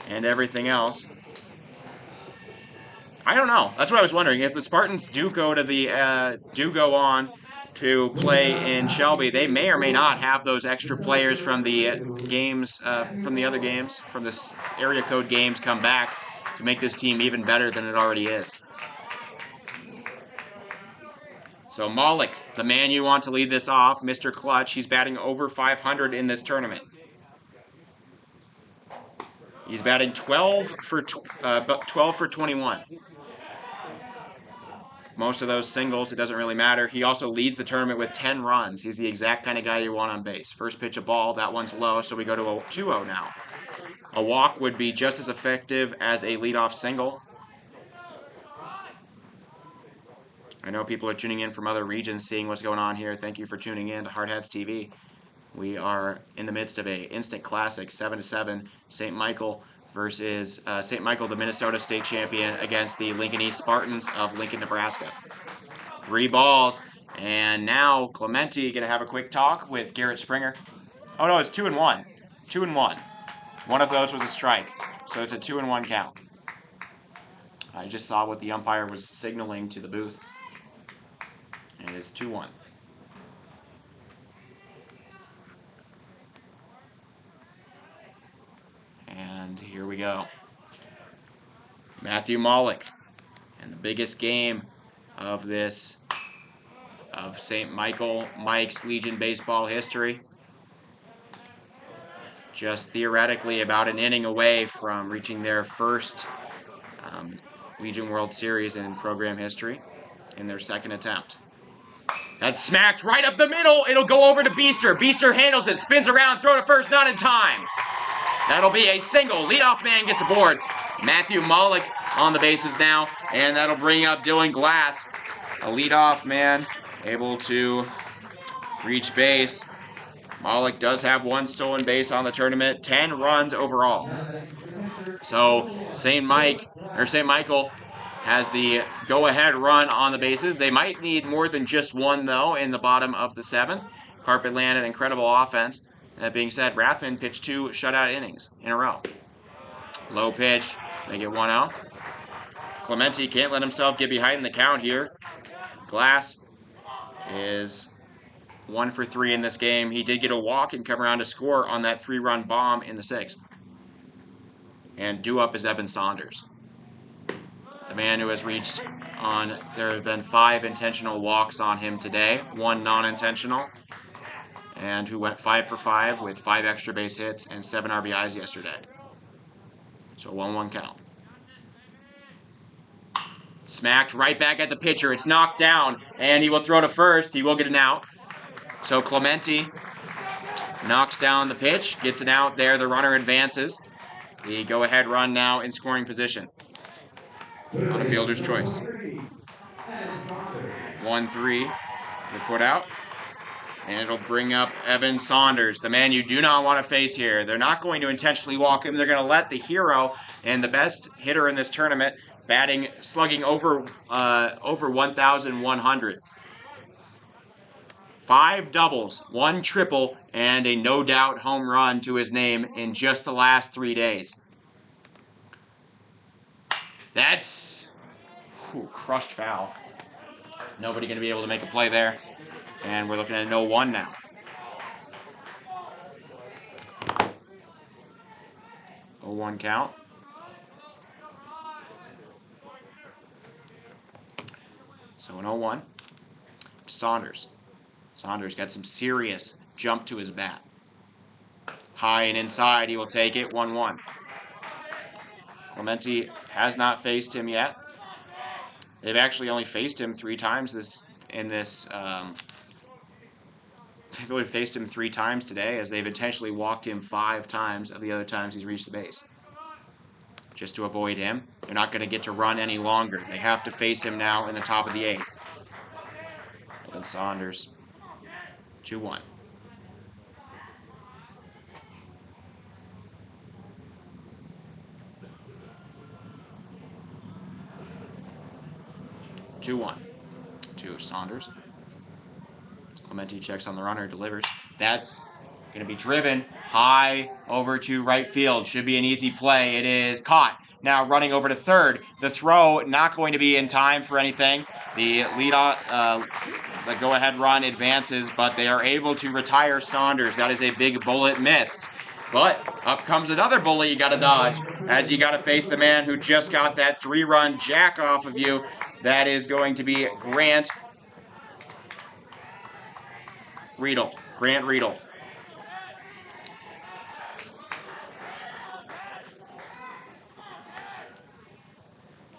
and everything else. I don't know. That's what I was wondering. If the Spartans do go on to play in Shelby, they may or may not have those extra players from the games, from the other games, from this area code games come back to make this team even better than it already is. So Malik, the man you want to lead this off, Mr. Clutch, he's batting over 500 in this tournament. He's batting 12 for 21. Most of those singles, it doesn't really matter. He also leads the tournament with 10 runs. He's the exact kind of guy you want on base. First pitch a ball, that one's low, so we go to a 2-0 now. A walk would be just as effective as a leadoff single. I know people are tuning in from other regions, seeing what's going on here. Thank you for tuning in to Hard Hats TV. We are in the midst of a instant classic, 7-7, St. Michael versus St. Michael, the Minnesota State champion, against the Lincoln East Spartans of Lincoln, Nebraska. 3 balls, and now Clemente going to have a quick talk with Garrett Springer. Oh no, it's 2-1. 2-1. One of those was a strike, so it's a 2-1 count. I just saw what the umpire was signaling to the booth. And it is 2-1. And here we go. Matthew Malik, and the biggest game of St. Michael Mike's Legion baseball history. just theoretically about an inning away from reaching their first Legion World Series in program history in their second attempt. That's smacked right up the middle. It'll go over to Beaster. Beaster handles it, spins around, throw to first, not in time. That'll be a single. Leadoff man gets aboard. Matthew Malik on the bases now, and that'll bring up Dylan Glass. A leadoff man able to reach base. Malik does have 1 stolen base on the tournament, 10 runs overall. So St. Michael has the go-ahead run on the bases. They might need more than just 1, though, in the bottom of the 7th. Carpet Land, an incredible offense. That being said, Rathman pitched 2 shutout innings in a row. Low pitch, make it 1-0. Clemente can't let himself get behind the count here. Glass is 1 for 3 in this game. He did get a walk and come around to score on that 3-run bomb in the 6th. And due up is Evan Saunders, the man who has reached on, there have been 5 intentional walks on him today, 1 non-intentional, and who went 5 for 5 with 5 extra base hits and 7 RBIs yesterday. So 1-1 count. Smacked right back at the pitcher. It's knocked down, and he will throw to first. He will get an out. So Clemente knocks down the pitch, gets an out there. The runner advances. The go-ahead run now in scoring position on a fielder's choice. 1-3, the put out. And it'll bring up Evan Saunders, the man you do not want to face here. They're not going to intentionally walk him. They're going to let the hero and the best hitter in this tournament, slugging over 1,100. 5 doubles, 1 triple, and a no-doubt home run to his name in just the last 3 days. That's crushed foul. Nobody going to be able to make a play there. And we're looking at 0-1 now. Oh, 1 count. So an 0-1 to Saunders. Saunders got some serious jump to his bat. High and inside, he will take it, 1-1. Clemente has not faced him yet. They've actually only faced him 3 times They've only faced him 3 times today, as they've intentionally walked him 5 times of the other times he's reached the base. Just to avoid him. They're not going to get to run any longer. They have to face him now in the top of the 8th. Evan Saunders, 2-1. To Saunders. Clemente checks on the runner, delivers. That's going to be driven high over to right field. Should be an easy play. It is caught. Now running over to third. The throw not going to be in time for anything. The the go-ahead run advances, but they are able to retire Saunders. That is a big bullet missed. But up comes another bullet you got to dodge, as you got to face the man who just got that 3-run jack off of you. That is going to be Grant Riedel.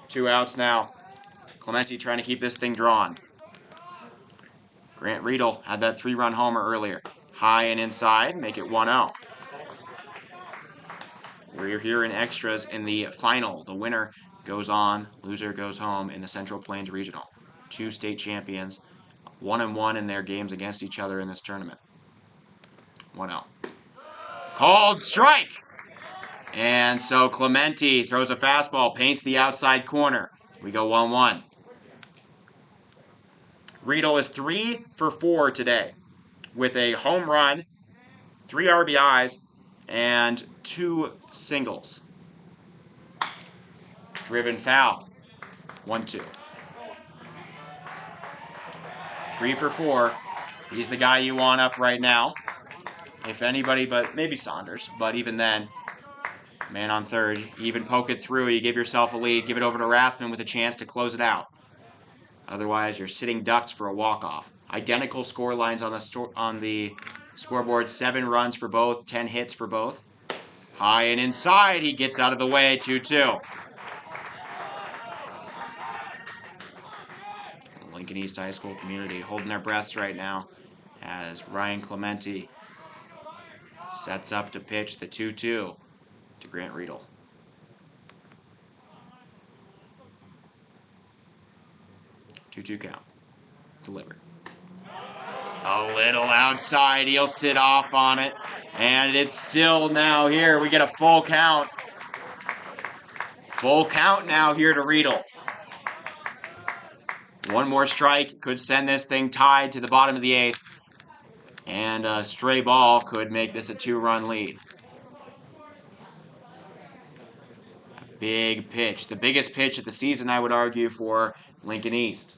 2 outs now. Clemente trying to keep this thing drawn. Grant Riedel had that 3-run homer earlier. High and inside, make it 1-0. We're here in extras in the final. The winner goes on, loser goes home in the Central Plains Regional. 2 state champions, 1-1 in their games against each other in this tournament. 1-0. Called strike! And so Clemente throws a fastball, paints the outside corner. We go 1-1. Riedel is 3 for 4 today with a home run, 3 RBIs, and 2 singles. Driven foul. 1-2. 3 for 4. He's the guy you want up right now. If anybody, but maybe Saunders. But even then, man on third. You even poke it through. You give yourself a lead. Give it over to Rathman with a chance to close it out. Otherwise, you're sitting ducks for a walk-off. Identical score lines on the scoreboard. 7 runs for both, 10 hits for both. High and inside, he gets out of the way, 2-2. Lincoln East High School community holding their breaths right now as Ryan Clementi sets up to pitch the 2-2 to Grant Riedel. Two-two count. Delivered. A little outside. He'll sit off on it. And it's still now here. We get a full count. Full count now here to Riedel. One more strike could send this thing tied to the bottom of the 8th. And a stray ball could make this a 2-run lead. A big pitch. The biggest pitch of the season, I would argue, for Lincoln East.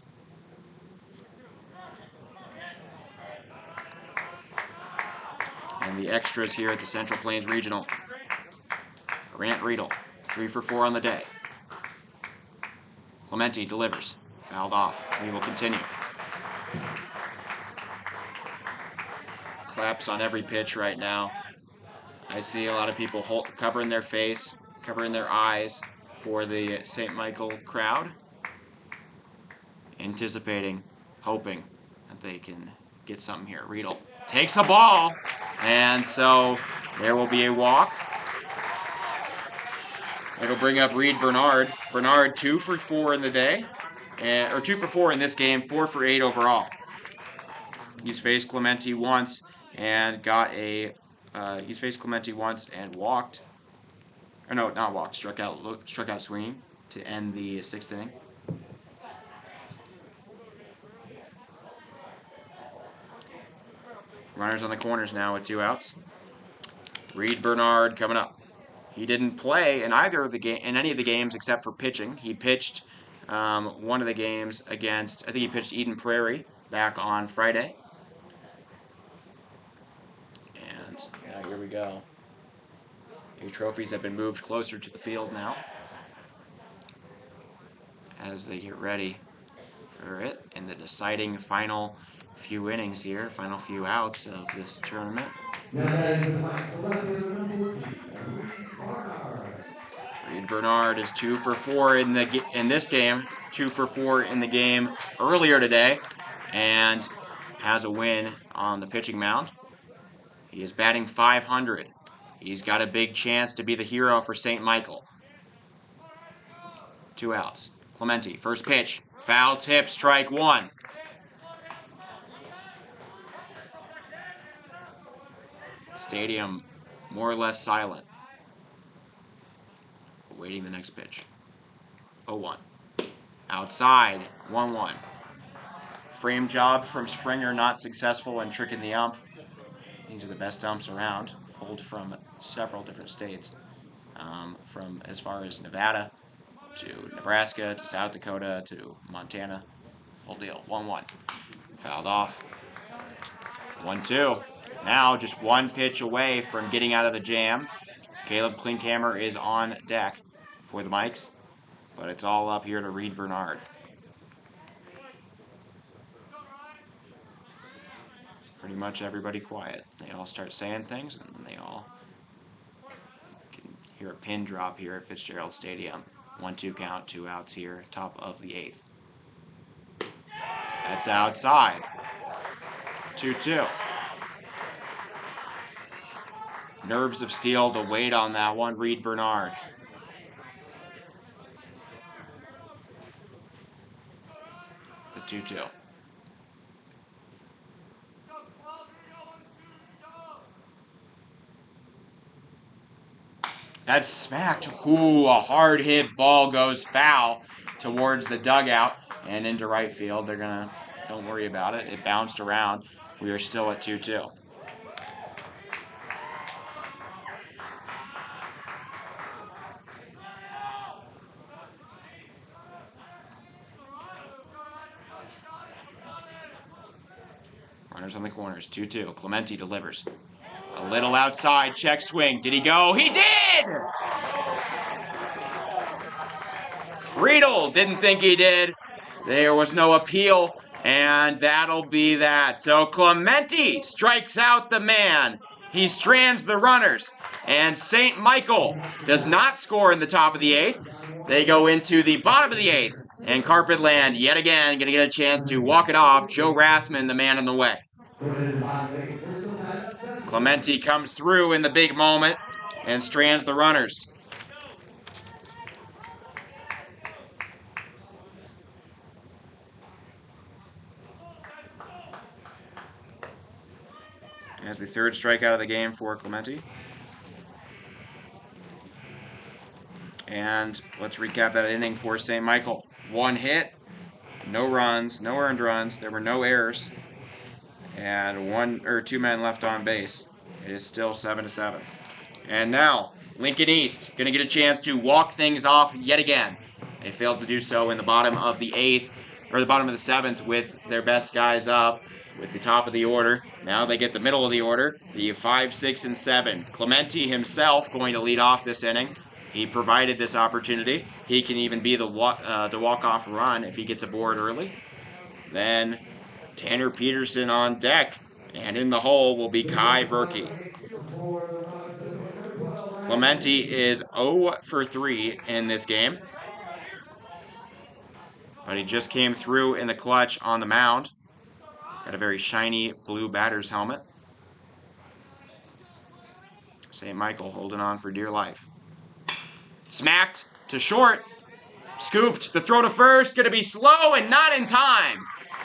And the extras here at the Central Plains Regional. Grant Riedel, 3 for 4 on the day. Clementi delivers. Fouled off. We will continue. Claps on every pitch right now. I see a lot of people covering their face, covering their eyes for the St. Michael crowd. Anticipating, hoping that they can get something here. Riedel takes a ball, and so there will be a walk. It'll bring up Reed Bernard. Bernard 2 for 4 in the day, or 2 for 4 in this game, 4 for 8 overall. He's faced Clementi once and got a. He's faced Clementi once and walked. Or no, not walked. Struck out swinging to end the 6th inning. Runners on the corners now with 2 outs. Reed Bernard coming up. He didn't play in any of the games except for pitching. He pitched one of the games against, I think he pitched Eden Prairie back on Friday. And now here we go. Your trophies have been moved closer to the field now as they get ready for it in the deciding final few innings here, final few outs of this tournament. Reed Bernard is 2 for 4 in this game, 2 for 4 in the game earlier today, and has a win on the pitching mound. He is batting .500. He's got a big chance to be the hero for St. Michael. 2 outs. Clementi, first pitch, foul tip, strike 1. Stadium more or less silent. Awaiting the next pitch. 0-1. Outside, 1-1. Frame job from Springer not successful in tricking the ump. These are the best umps around. Pulled from several different states. From as far as Nevada to Nebraska to South Dakota to Montana. Whole deal. 1-1. Fouled off. 1-2. Now just one pitch away from getting out of the jam. Caleb Klinkhammer is on deck for the Mikes, but it's all up here to Reed Bernard. Pretty much everybody quiet. They all start saying things, and they all can hear a pin drop here at Fitzgerald Stadium. 1-2 count, 2 outs here, top of the 8th. That's outside. 2-2. Nerves of steel to wait on that one, Reed Bernard. The 2-2. That's smacked. Ooh, a hard hit ball goes foul towards the dugout and into right field. They're gonna, don't worry about it. It bounced around. We are still at 2-2. Runners on the corners, 2-2. Clementi delivers. A little outside, check swing. Did he go? He did! Riedel didn't think he did. There was no appeal, and that'll be that. So Clementi strikes out the man. He strands the runners. And St. Michael does not score in the top of the 8th. They go into the bottom of the 8th. And Carpet Land, yet again, going to get a chance to walk it off. Joe Rathman, the man in the way. Clemente comes through in the big moment and strands the runners. As the 3rd strikeout of the game for Clemente. And let's recap that inning for St. Michael. 1 hit, no runs, no earned runs. There were no errors, and 1 or 2 men left on base. It is still 7-7. And now Lincoln East going to get a chance to walk things off yet again. They failed to do so in the bottom of the 8th, or the bottom of the 7th, with their best guys up with the top of the order. Now they get the middle of the order, the 5, 6, and 7. Clemente himself going to lead off this inning. He provided this opportunity. He can even be the walk-off run if he gets aboard early. Then Tanner Peterson on deck, and in the hole will be Kai Berkey. Clemente is 0 for 3 in this game, but he just came through in the clutch on the mound. Got a very shiny blue batter's helmet. St. Michael holding on for dear life. Smacked to short. Scooped. The throw to first. Going to be slow and not in time.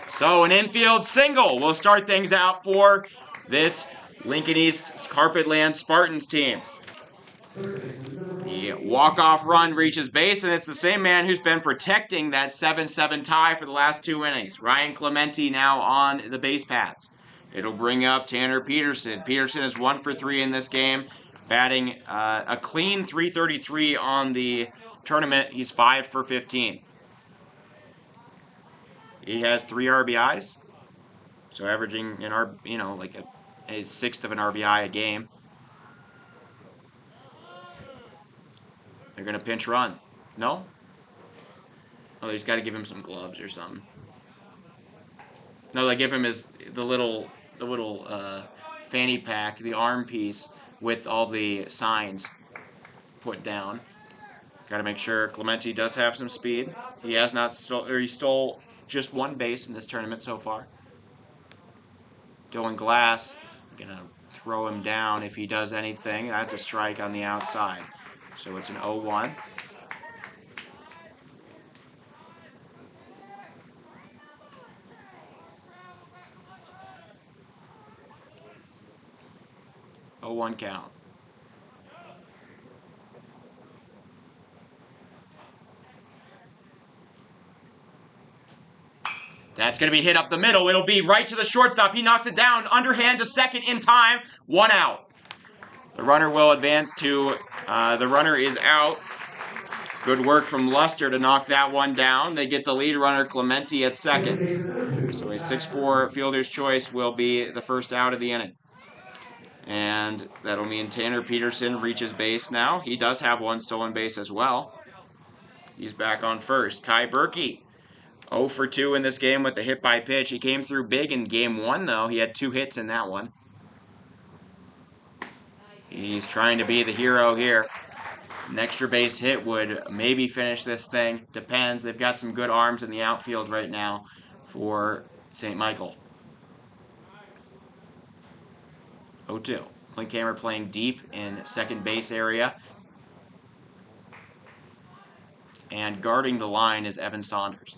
So an infield single will start things out for this Lincoln East Carpet Land Spartans team. The walk-off run reaches base, and it's the same man who's been protecting that 7-7 tie for the last 2 innings. Ryan Clemente now on the base paths. It'll bring up Tanner Peterson. Peterson is 1 for 3 in this game, batting a clean .333 on the tournament. He's 5 for 15. He has 3 RBIs, so averaging like a 1/6 of an RBI a game. They're going to pinch run. No? Oh, he's got to give him some gloves or something. No, they give him the little fanny pack, the arm piece with all the signs put down. Got to make sure Clemente does have some speed. He has not he stole just 1 base in this tournament so far. Dylan Glass gonna throw him down if he does anything. That's a strike on the outside. So it's an 0-1. .0-1 count. That's going to be hit up the middle. It'll be right to the shortstop. He knocks it down. Underhand to second in time. 1 out. The runner will advance to, the runner is out. Good work from Luster to knock that one down. They get the lead runner, Clemente, at second. So a 6-4 fielder's choice will be the first out of the inning. And that'll mean Tanner Peterson reaches base now. He does have 1 stolen base as well. He's back on first. Kai Berkey, 0 for 2 in this game with the hit by pitch. He came through big in game 1, though. He had 2 hits in that one. He's trying to be the hero here. An extra base hit would maybe finish this thing. Depends. They've got some good arms in the outfield right now for St. Michael. 0-2. Klinkhammer playing deep in second base area. And guarding the line is Evan Saunders.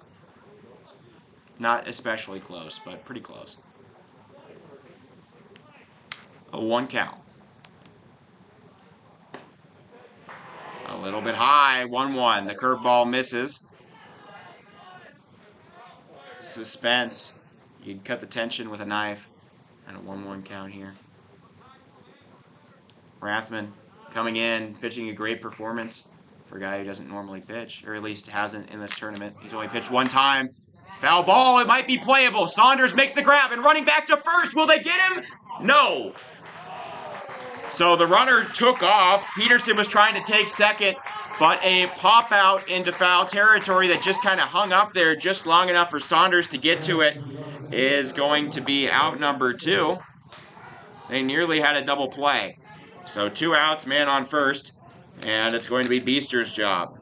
Not especially close, but pretty close. 0-1 count. A little bit high, 1-1. The curveball misses. Suspense. You'd cut the tension with a knife. And a 1-1 count here. Rathman coming in, pitching a great performance for a guy who doesn't normally pitch, or at least hasn't in this tournament. He's only pitched 1 time. Foul ball, it might be playable. Saunders makes the grab and running back to first. Will they get him? No. So the runner took off. Peterson was trying to take second, but a pop out into foul territory that just kind of hung up there just long enough for Saunders to get to it is going to be out number 2. They nearly had a double play. So 2 outs, man on first, and it's going to be Beaster's job.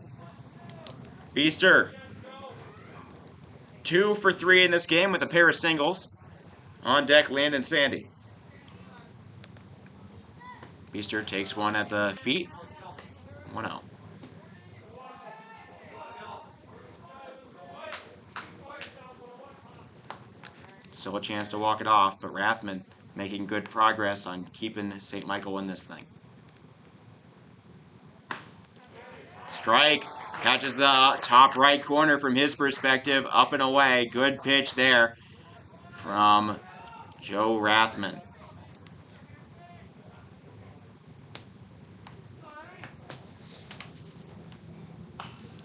Beaster, 2 for 3 in this game with a pair of singles. On deck, Landon Sandy. Beaster takes one at the feet. 1-0. Still a chance to walk it off, but Rathman making good progress on keeping St. Michael in this thing. Strike. Catches the top right corner from his perspective. Up and away. Good pitch there from Joe Rathman.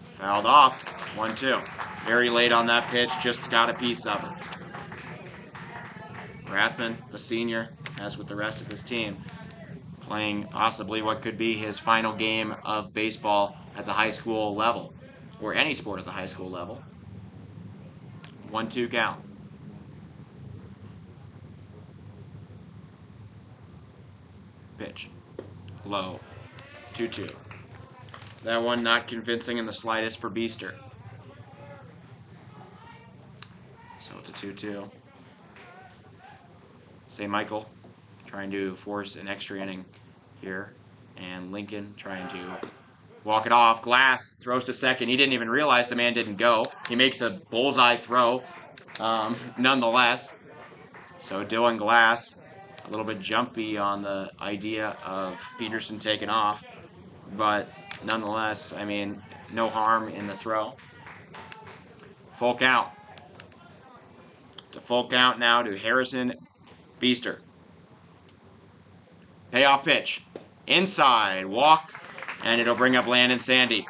Fouled off. 1-2. Very late on that pitch. Just got a piece of it. Rathman, the senior, as with the rest of his team, playing possibly what could be his final game of baseball at the high school level, or any sport at the high school level. 1-2 count. Pitch. Low. 2-2. That one not convincing in the slightest for Beaster. So it's a 2-2. St. Michael trying to force an extra inning here. And Lincoln trying to walk it off. Glass throws to second. He didn't even realize the man didn't go. He makes a bullseye throw nonetheless. So Dylan Glass, a little bit jumpy on the idea of Peterson taking off. But nonetheless, I mean, no harm in the throw. Full count. It's a full count now to Harrison Beaster. Payoff pitch. Inside. Walk. And it'll bring up Landon Sandy.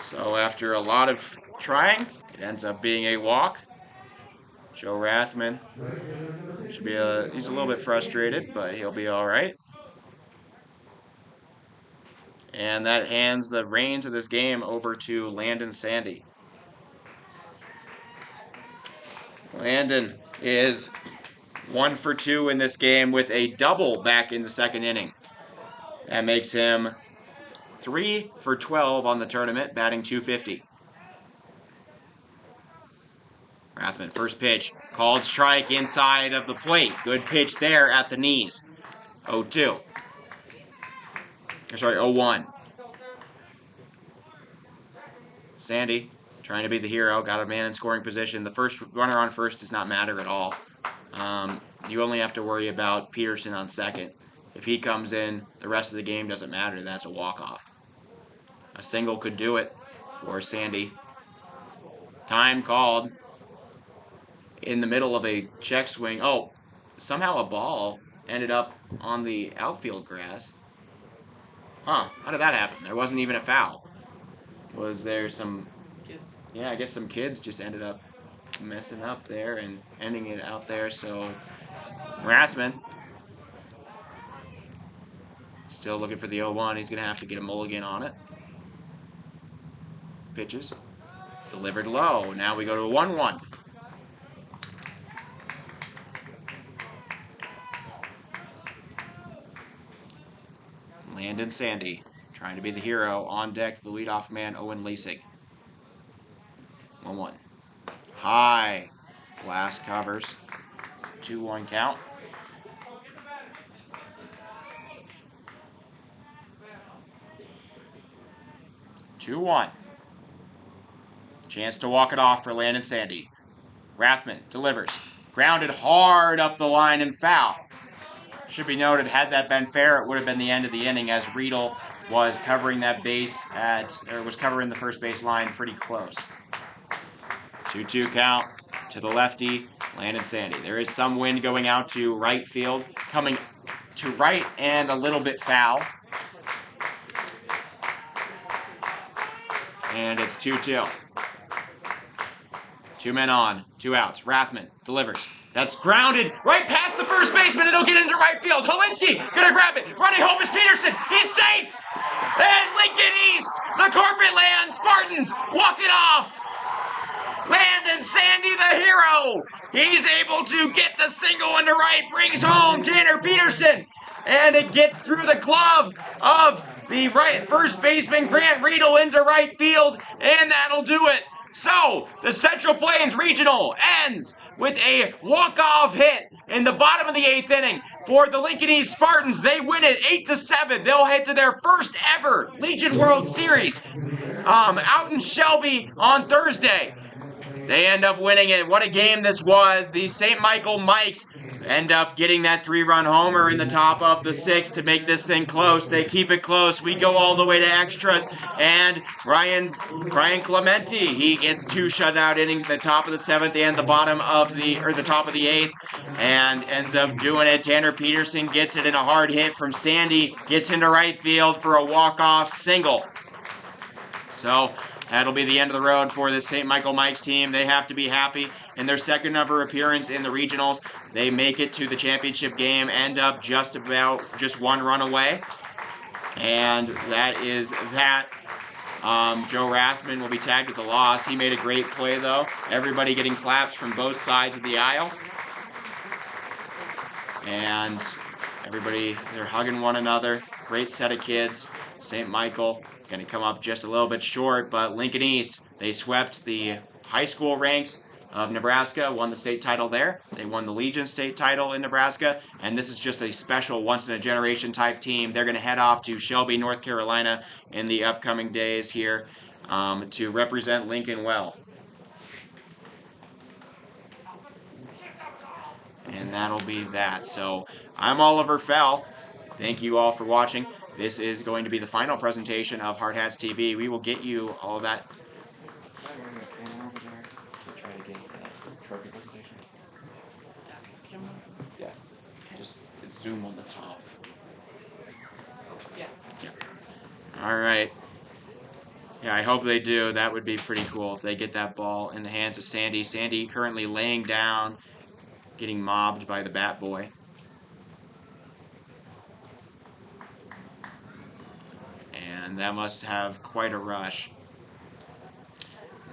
So after a lot of trying, it ends up being a walk. Joe Rathman should be he's a little bit frustrated, but he'll be all right. And that hands the reins of this game over to Landon Sandy. Landon is 1 for 2 in this game with a double back in the second inning. That makes him 3 for 12 on the tournament, batting .250. Rathman, first pitch, called strike inside of the plate. Good pitch there at the knees. 0-2. Sorry, 0-1. Sandy, trying to be the hero, got a man in scoring position. The first runner on first does not matter at all. You only have to worry about Peterson on second. If he comes in, the rest of the game doesn't matter. That's a walk-off. A single could do it for Sandy. Time called in the middle of a check swing. Oh, somehow a ball ended up on the outfield grass. Huh, how did that happen? There wasn't even a foul. Was there some... Kids. Yeah, I guess some kids just ended up messing up there and ending it out there. So Rathman still looking for the 0-1. He's going to have to get a mulligan on it. Pitches. Delivered low. Now we go to a 1-1. Landon Sandy trying to be the hero. On deck, the leadoff man, Owen Lasig. 1-1. High. Glass covers. It's a 2-1 count. Chance to walk it off for Landon Sandy. Rathman delivers. Grounded hard up the line and foul. Should be noted, had that been fair, it would have been the end of the inning, as Riedel was covering that base was covering the first base line pretty close. 2-2 count to the lefty, Landon Sandy. There is some wind going out to right field, coming to right and a little bit foul. And it's 2-2. 2 men on, 2 outs. Rathman delivers. That's grounded right past the first baseman. It'll get into right field. Holinsky gonna grab it. Running home is Peterson. He's safe. And Lincoln East, the corporate land Spartans walk it off. Landon Sandy, the hero. He's able to get the single into right, brings home Tanner Peterson, and it gets through the glove of the first baseman Grant Riedel into right field, and that'll do it. So, the Central Plains Regional ends with a walk-off hit in the bottom of the 8th inning for the Lincoln East Spartans. They win it 8-7. They'll head to their first ever Legion World Series out in Shelby on Thursday. They end up winning it. What a game this was. The St. Michael Mikes end up getting that 3-run homer in the top of the 6th to make this thing close. They keep it close. We go all the way to extras, and Brian Clementi, he gets 2 shutout innings in the top of the 7th and the top of the 8th, and ends up doing it. Tanner Peterson gets it in a hard hit from Sandy, gets into right field for a walk-off single. So that'll be the end of the road for the St. Michael Mikes team. They have to be happy in their second ever appearance in the regionals. They make it to the championship game, end up just 1 run away. And that is that. Joe Rathman will be tagged with the loss. He made a great play, though. Everybody getting claps from both sides of the aisle. And everybody, they're hugging one another. Great set of kids. St. Michael going to come up just a little bit short, but Lincoln East, they swept the high school ranks of Nebraska, won the state title there. They won the Legion state title in Nebraska, and this is just a special once-in-a-generation type team. They're going to head off to Shelby, North Carolina in the upcoming days here to represent Lincoln well. And that'll be that. So I'm Oliver Fell. Thank you all for watching. This is going to be the final presentation of Hard Hats TV. We will get you all of that. Can I bring the camera over there to try to get that trophy presentation? Camera? Yeah. Just zoom on the top. Yeah. All right. Yeah, I hope they do. That would be pretty cool if they get that ball in the hands of Sandy. Sandy currently laying down, getting mobbed by the bat boy. And that must have quite a rush.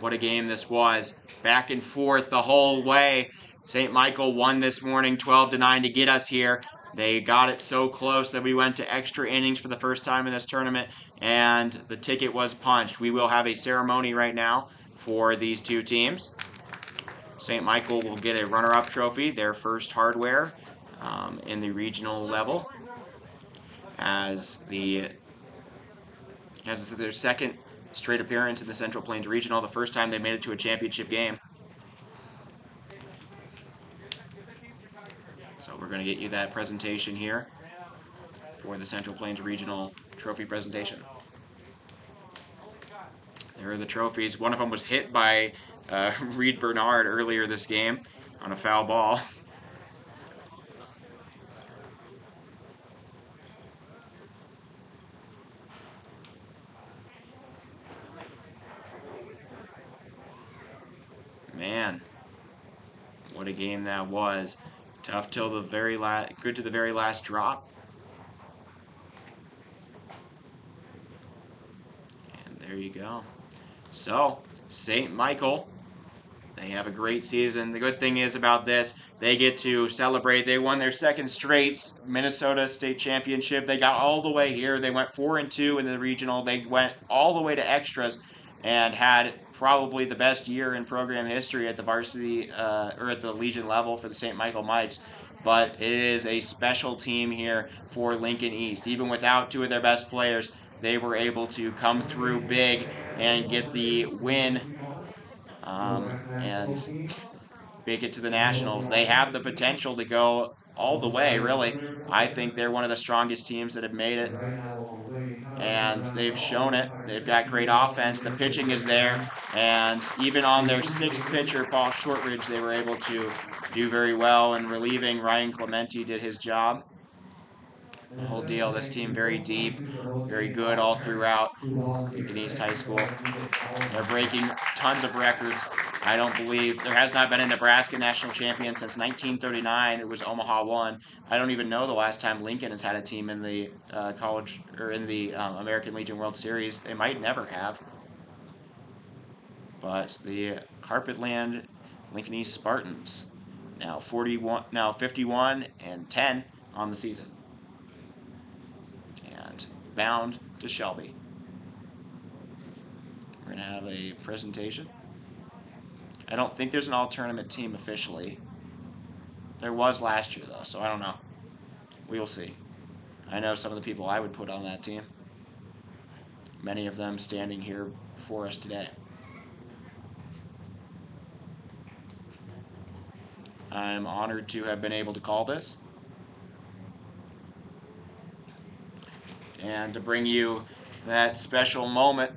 What a game this was. Back and forth the whole way. St. Michael won this morning 12-9 to get us here. They got it so close that we went to extra innings for the first time in this tournament, and the ticket was punched. We will have a ceremony right now for these two teams. St. Michael will get a runner-up trophy, their first hardware in the regional level, as this is their second straight appearance in the Central Plains Regional, the first time they made it to a championship game. So we're going to get you that presentation here for the Central Plains Regional trophy presentation. There are the trophies. One of them was hit by Reed Bernard earlier this game on a foul ball. Man, what a game that was. Tough till the very last, good to the very last drop. And there you go. So, St. Michael, they have a great season. The good thing is about this, they get to celebrate. They won their second straight Minnesota State Championship. They got all the way here. They went 4-2 in the regional. They went all the way to extras and had probably the best year in program history at the varsity or at the Legion level for the St. Michael Mikes. But it is a special team here for Lincoln East. Even without 2 of their best players, they were able to come through big and get the win and make it to the Nationals. They have the potential to go all the way, really. I think they're one of the strongest teams that have made it, and they've shown it. They've got great offense. The pitching is there, and even on their 6th pitcher, Paul Shortridge, they were able to do very well, and relieving Ryan Clementi did his job. The whole deal, this team very deep, very good all throughout Lincoln East High School. They're breaking tons of records. I don't believe there has not been a Nebraska national champion since 1939. It was Omaha 1. I don't even know the last time Lincoln has had a team in the college or in the American Legion World Series. They might never have. But the Carpetland Lincoln East Spartans, now 51-10 on the season, and bound to Shelby. We're gonna have a presentation. I don't think there's an all-tournament team officially. There was last year though, so I don't know. We will see. I know some of the people I would put on that team. Many of them standing here before us today. I'm honored to have been able to call this and to bring you that special moment.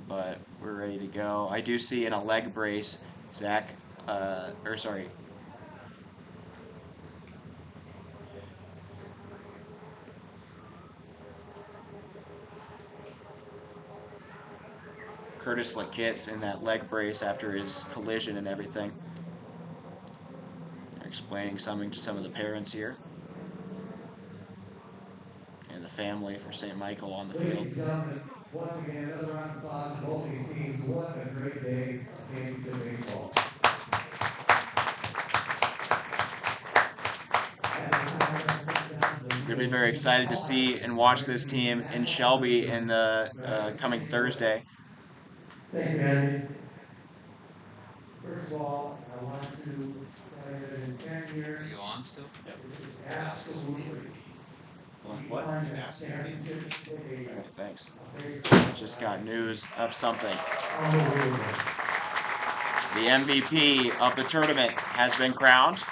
But we're ready to go. I do see in a leg brace, Curtis Lekitz in that leg brace after his collision and everything. They're explaining something to some of the parents here and the family for St. Michael on the field. Ladies and gentlemen, once again, another round of applause for both these teams. What a great day of championship baseball. We're going to be very excited to see and watch this team in Shelby in the coming Thursday. Thank you, Andy. First of all, I want to tell you that in 10 years, Are you on still? this is absolutely What? championship decade All right, thanks. of baseball. Just got news of something. Unbelievable. The MVP of the tournament has been crowned.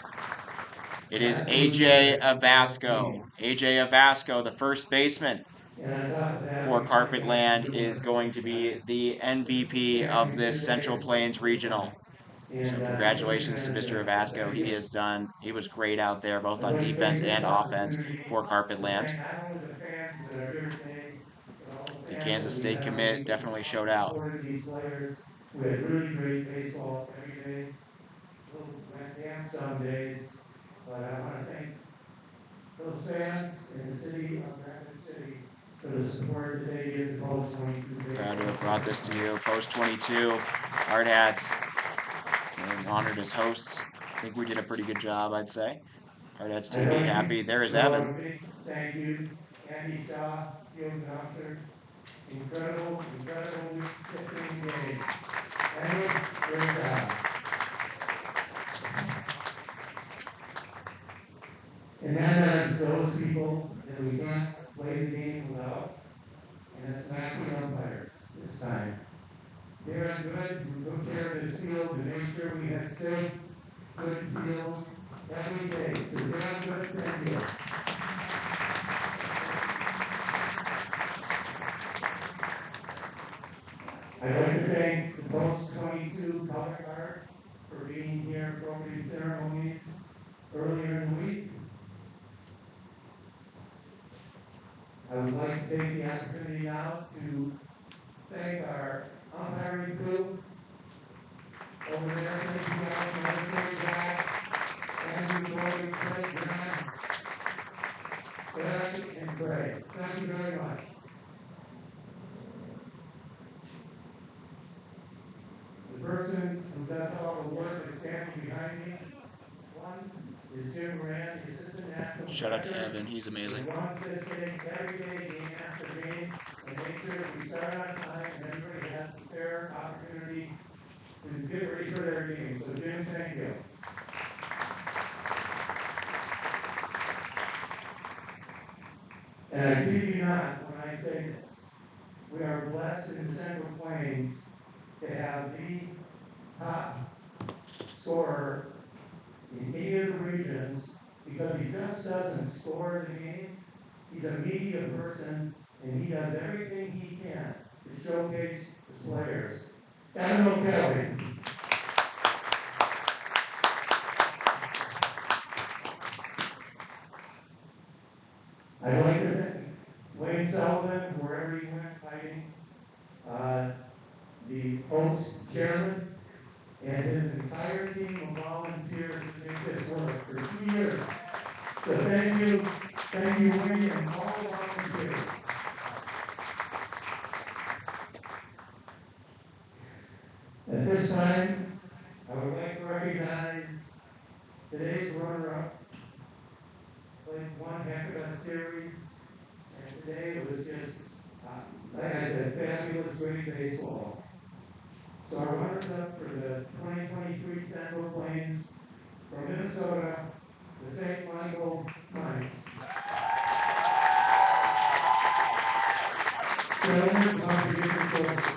It is AJ Avasco. AJ Avasco, the first baseman for Carpetland, is going to be the MVP of this Central Plains Regional. So congratulations to Mr. Avasco. He was great out there, both on defense and offense for Carpetland. The Kansas State commit definitely showed out. We had really great baseball every day. Went down some days, but I want to thank those fans in the city of Rapid City for the support that they give to Post 22. Proud to have brought this to you. Post 22, Hard Hats, and honored as hosts. I think we did a pretty good job, I'd say. Hard Hats TV happy. There is Evan. Thank you, Andy Shaw, field announcer. Incredible 15 games. Andy, great job. And then there's those people that we can't play the game without, and it's not the umpires this time. Darren Good, who took care of this field to make sure we had safe, good field every day. So Darren Good, thank you. I'd like to thank the Post 22 color guard for being here for opening ceremonies earlier in the week. I would like to take the opportunity now to thank our umpiring crew over there. Thank you guys for another great job. Andrew, Corey, Craig, John, Eric, and Craig. Thank you very much. The person who does all the work is standing behind me. One is Jim Moran, the assistant national Shout out to director. Evan. He's amazing. He runs this thing every day, game after game, and make sure that we start on time and everybody has a fair opportunity to get ready for their game. So Jim, thank you. And I kid you not when I say this. We are blessed in the Central Plains to have the top scorer in 8 of the regions, because he just doesn't score the game. He's a media person, and he does everything he can to showcase his players. Evan O'Kelly. I'd like to thank Wayne Sullivan, wherever he went fighting, the Post chairman, and his entire team of volunteers to make this work for 2 years. So thank you, Wayne, and all the volunteers. At this time, I would like to recognize today's runner-up. Played one heck of a series, and today it was just, like I said, fabulous, great baseball. So our runners-up for the 2023 Central Plains from Minnesota, the St. Michael Knights. Gentlemen, congregation trophy.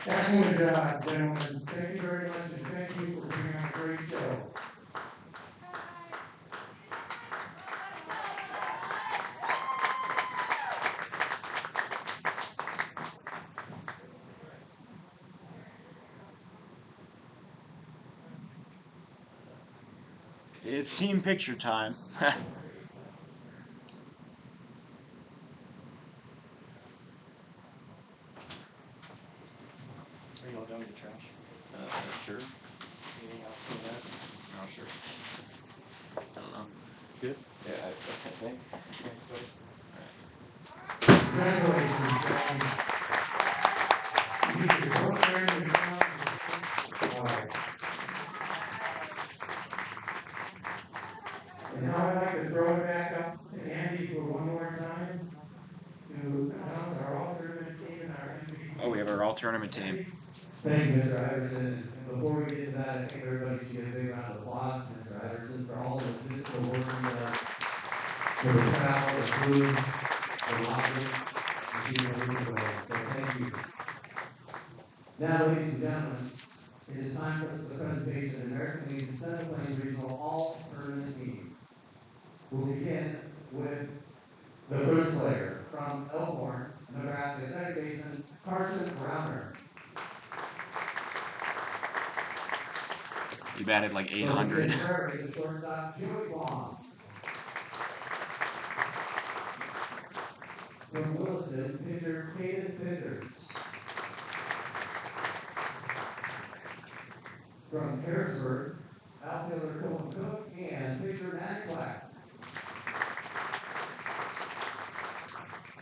Excellent job, gentlemen. Thank you very much, and thank you for putting on a great show. It's team picture time. Are you all done with the trash? Sure. Anything else for that? No, sure. I don't know. Good. Yeah, I think. Thanks, buddy. Congratulations, gentlemen. You did your work there in the ground. All right. And now I'd like to throw it back up to Andy for one more time to announce our all-tournament team and our MVP. Oh, we have our all-tournament team. Andy? Thank you, Mr. Iverson. And before we get to that, I think everybody should get a big round of applause to Mr. Iverson for all the logistical work he does for the travel, the food, the lodging, and keeping everything going. So thank you. Now, ladies and gentlemen, it is time for the presentation of the American Legion Central Plains Regional All-Tournament Team. We'll begin with the first player from Elkhorn, Nebraska, second baseman Carson Browner. You batted like 800. From Prairie, the shortstop Joey Long. From Williston, pitcher Caden Fenders. From Harrisburg, outfielder Colton Cook and pitcher Matt Clapp.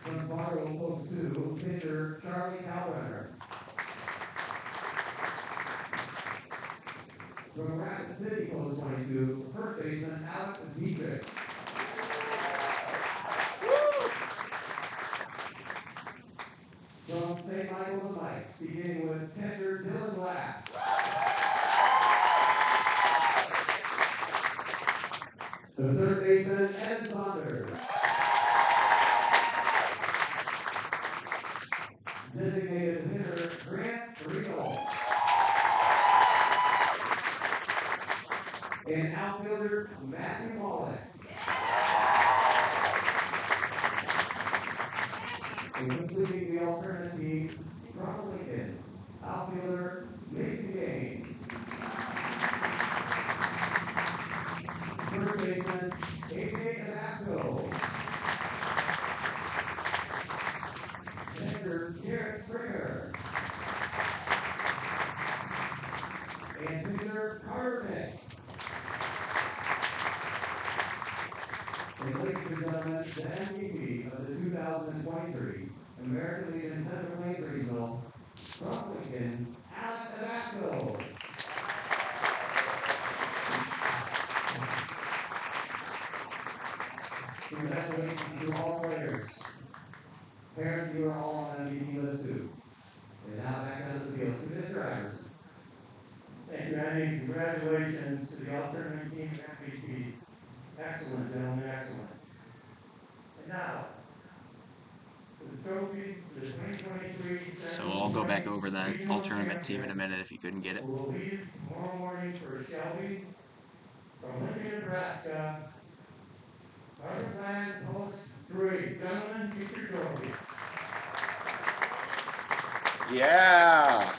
From Fargo, Post 2, pitcher Charlie Calbrenner. From Rapid City, Post 22, first baseman Alex Dietrich. From St. Michael the Mikes, beginning with catcher Dylan Glass. The third baseman Evan Saunders. Designated hitter Grant Riegel. And outfielder Matthew Mullen. And completing the alternate team from Lincoln, outfielder Mason Gaines. Third baseman AJ Tabasco. Catcher Garrett Springer. And pitcher Carter Nick. And ladies and gentlemen, the MVP of the 2023 American Legion Central Plains Regional from Lincoln, Alex Tabasco. Congratulations to all players. Parents, you are all on the MVP list too. And now back onto the field to Mr. Iverson. Thank you, Andy. Congratulations to the all-tournament team MVP. Excellent, gentlemen, excellent. And now, for the trophy for the 2023 So I'll go back over that all-tournament team in a minute if you couldn't get it. We will leave tomorrow morning for Shelby from Lincoln, Nebraska. Harbor Plan Post 3. Gentlemen, get your trophy. Yeah.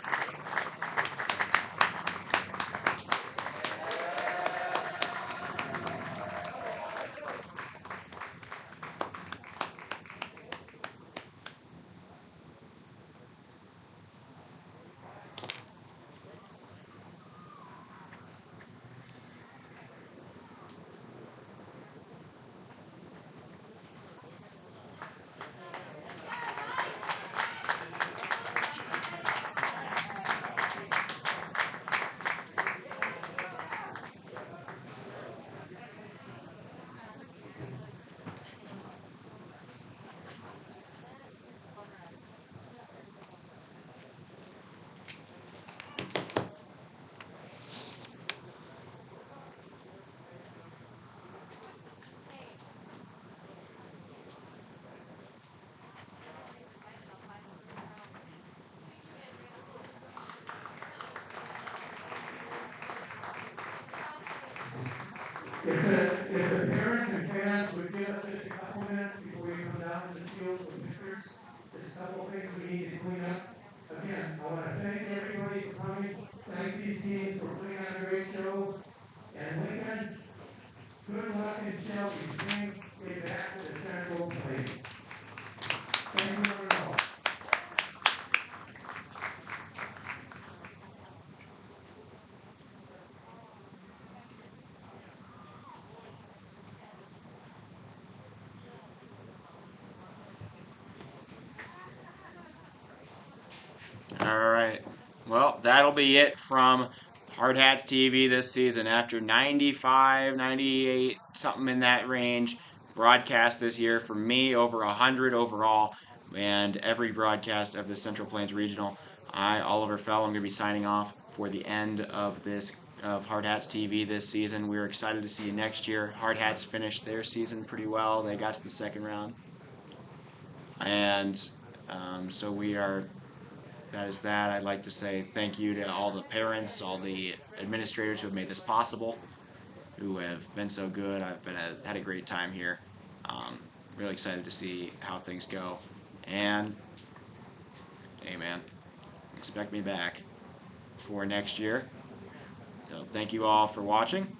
All right. Well, that'll be it from Hard Hats TV this season. After 95, 98, something in that range, broadcast this year for me, over 100 overall, and every broadcast of the Central Plains Regional. I, Oliver Fell, I'm going to be signing off for the end of this of Hard Hats TV this season. We're excited to see you next year. Hard Hats finished their season pretty well. They got to the second round. And so we are that is that. I'd like to say thank you to all the parents, all the administrators who have made this possible, who have been so good. I've had a great time here. Really excited to see how things go. And, hey man, expect me back for next year. So thank you all for watching.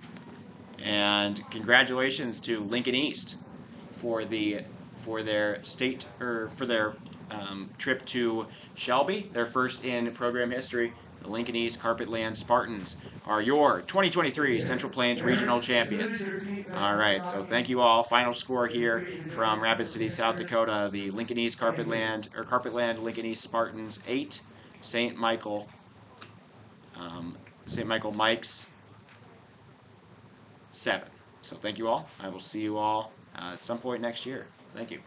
And congratulations to Lincoln East for their trip to Shelby, their first in program history. The Lincoln East Carpetland Spartans are your 2023 Central Plains Regional Champions. All right, so thank you all. Final score here from Rapid City, South Dakota: the Lincoln East Carpetland Lincoln East Spartans 8, St. Michael Mikes 7. So thank you all. I will see you all at some point next year. Thank you.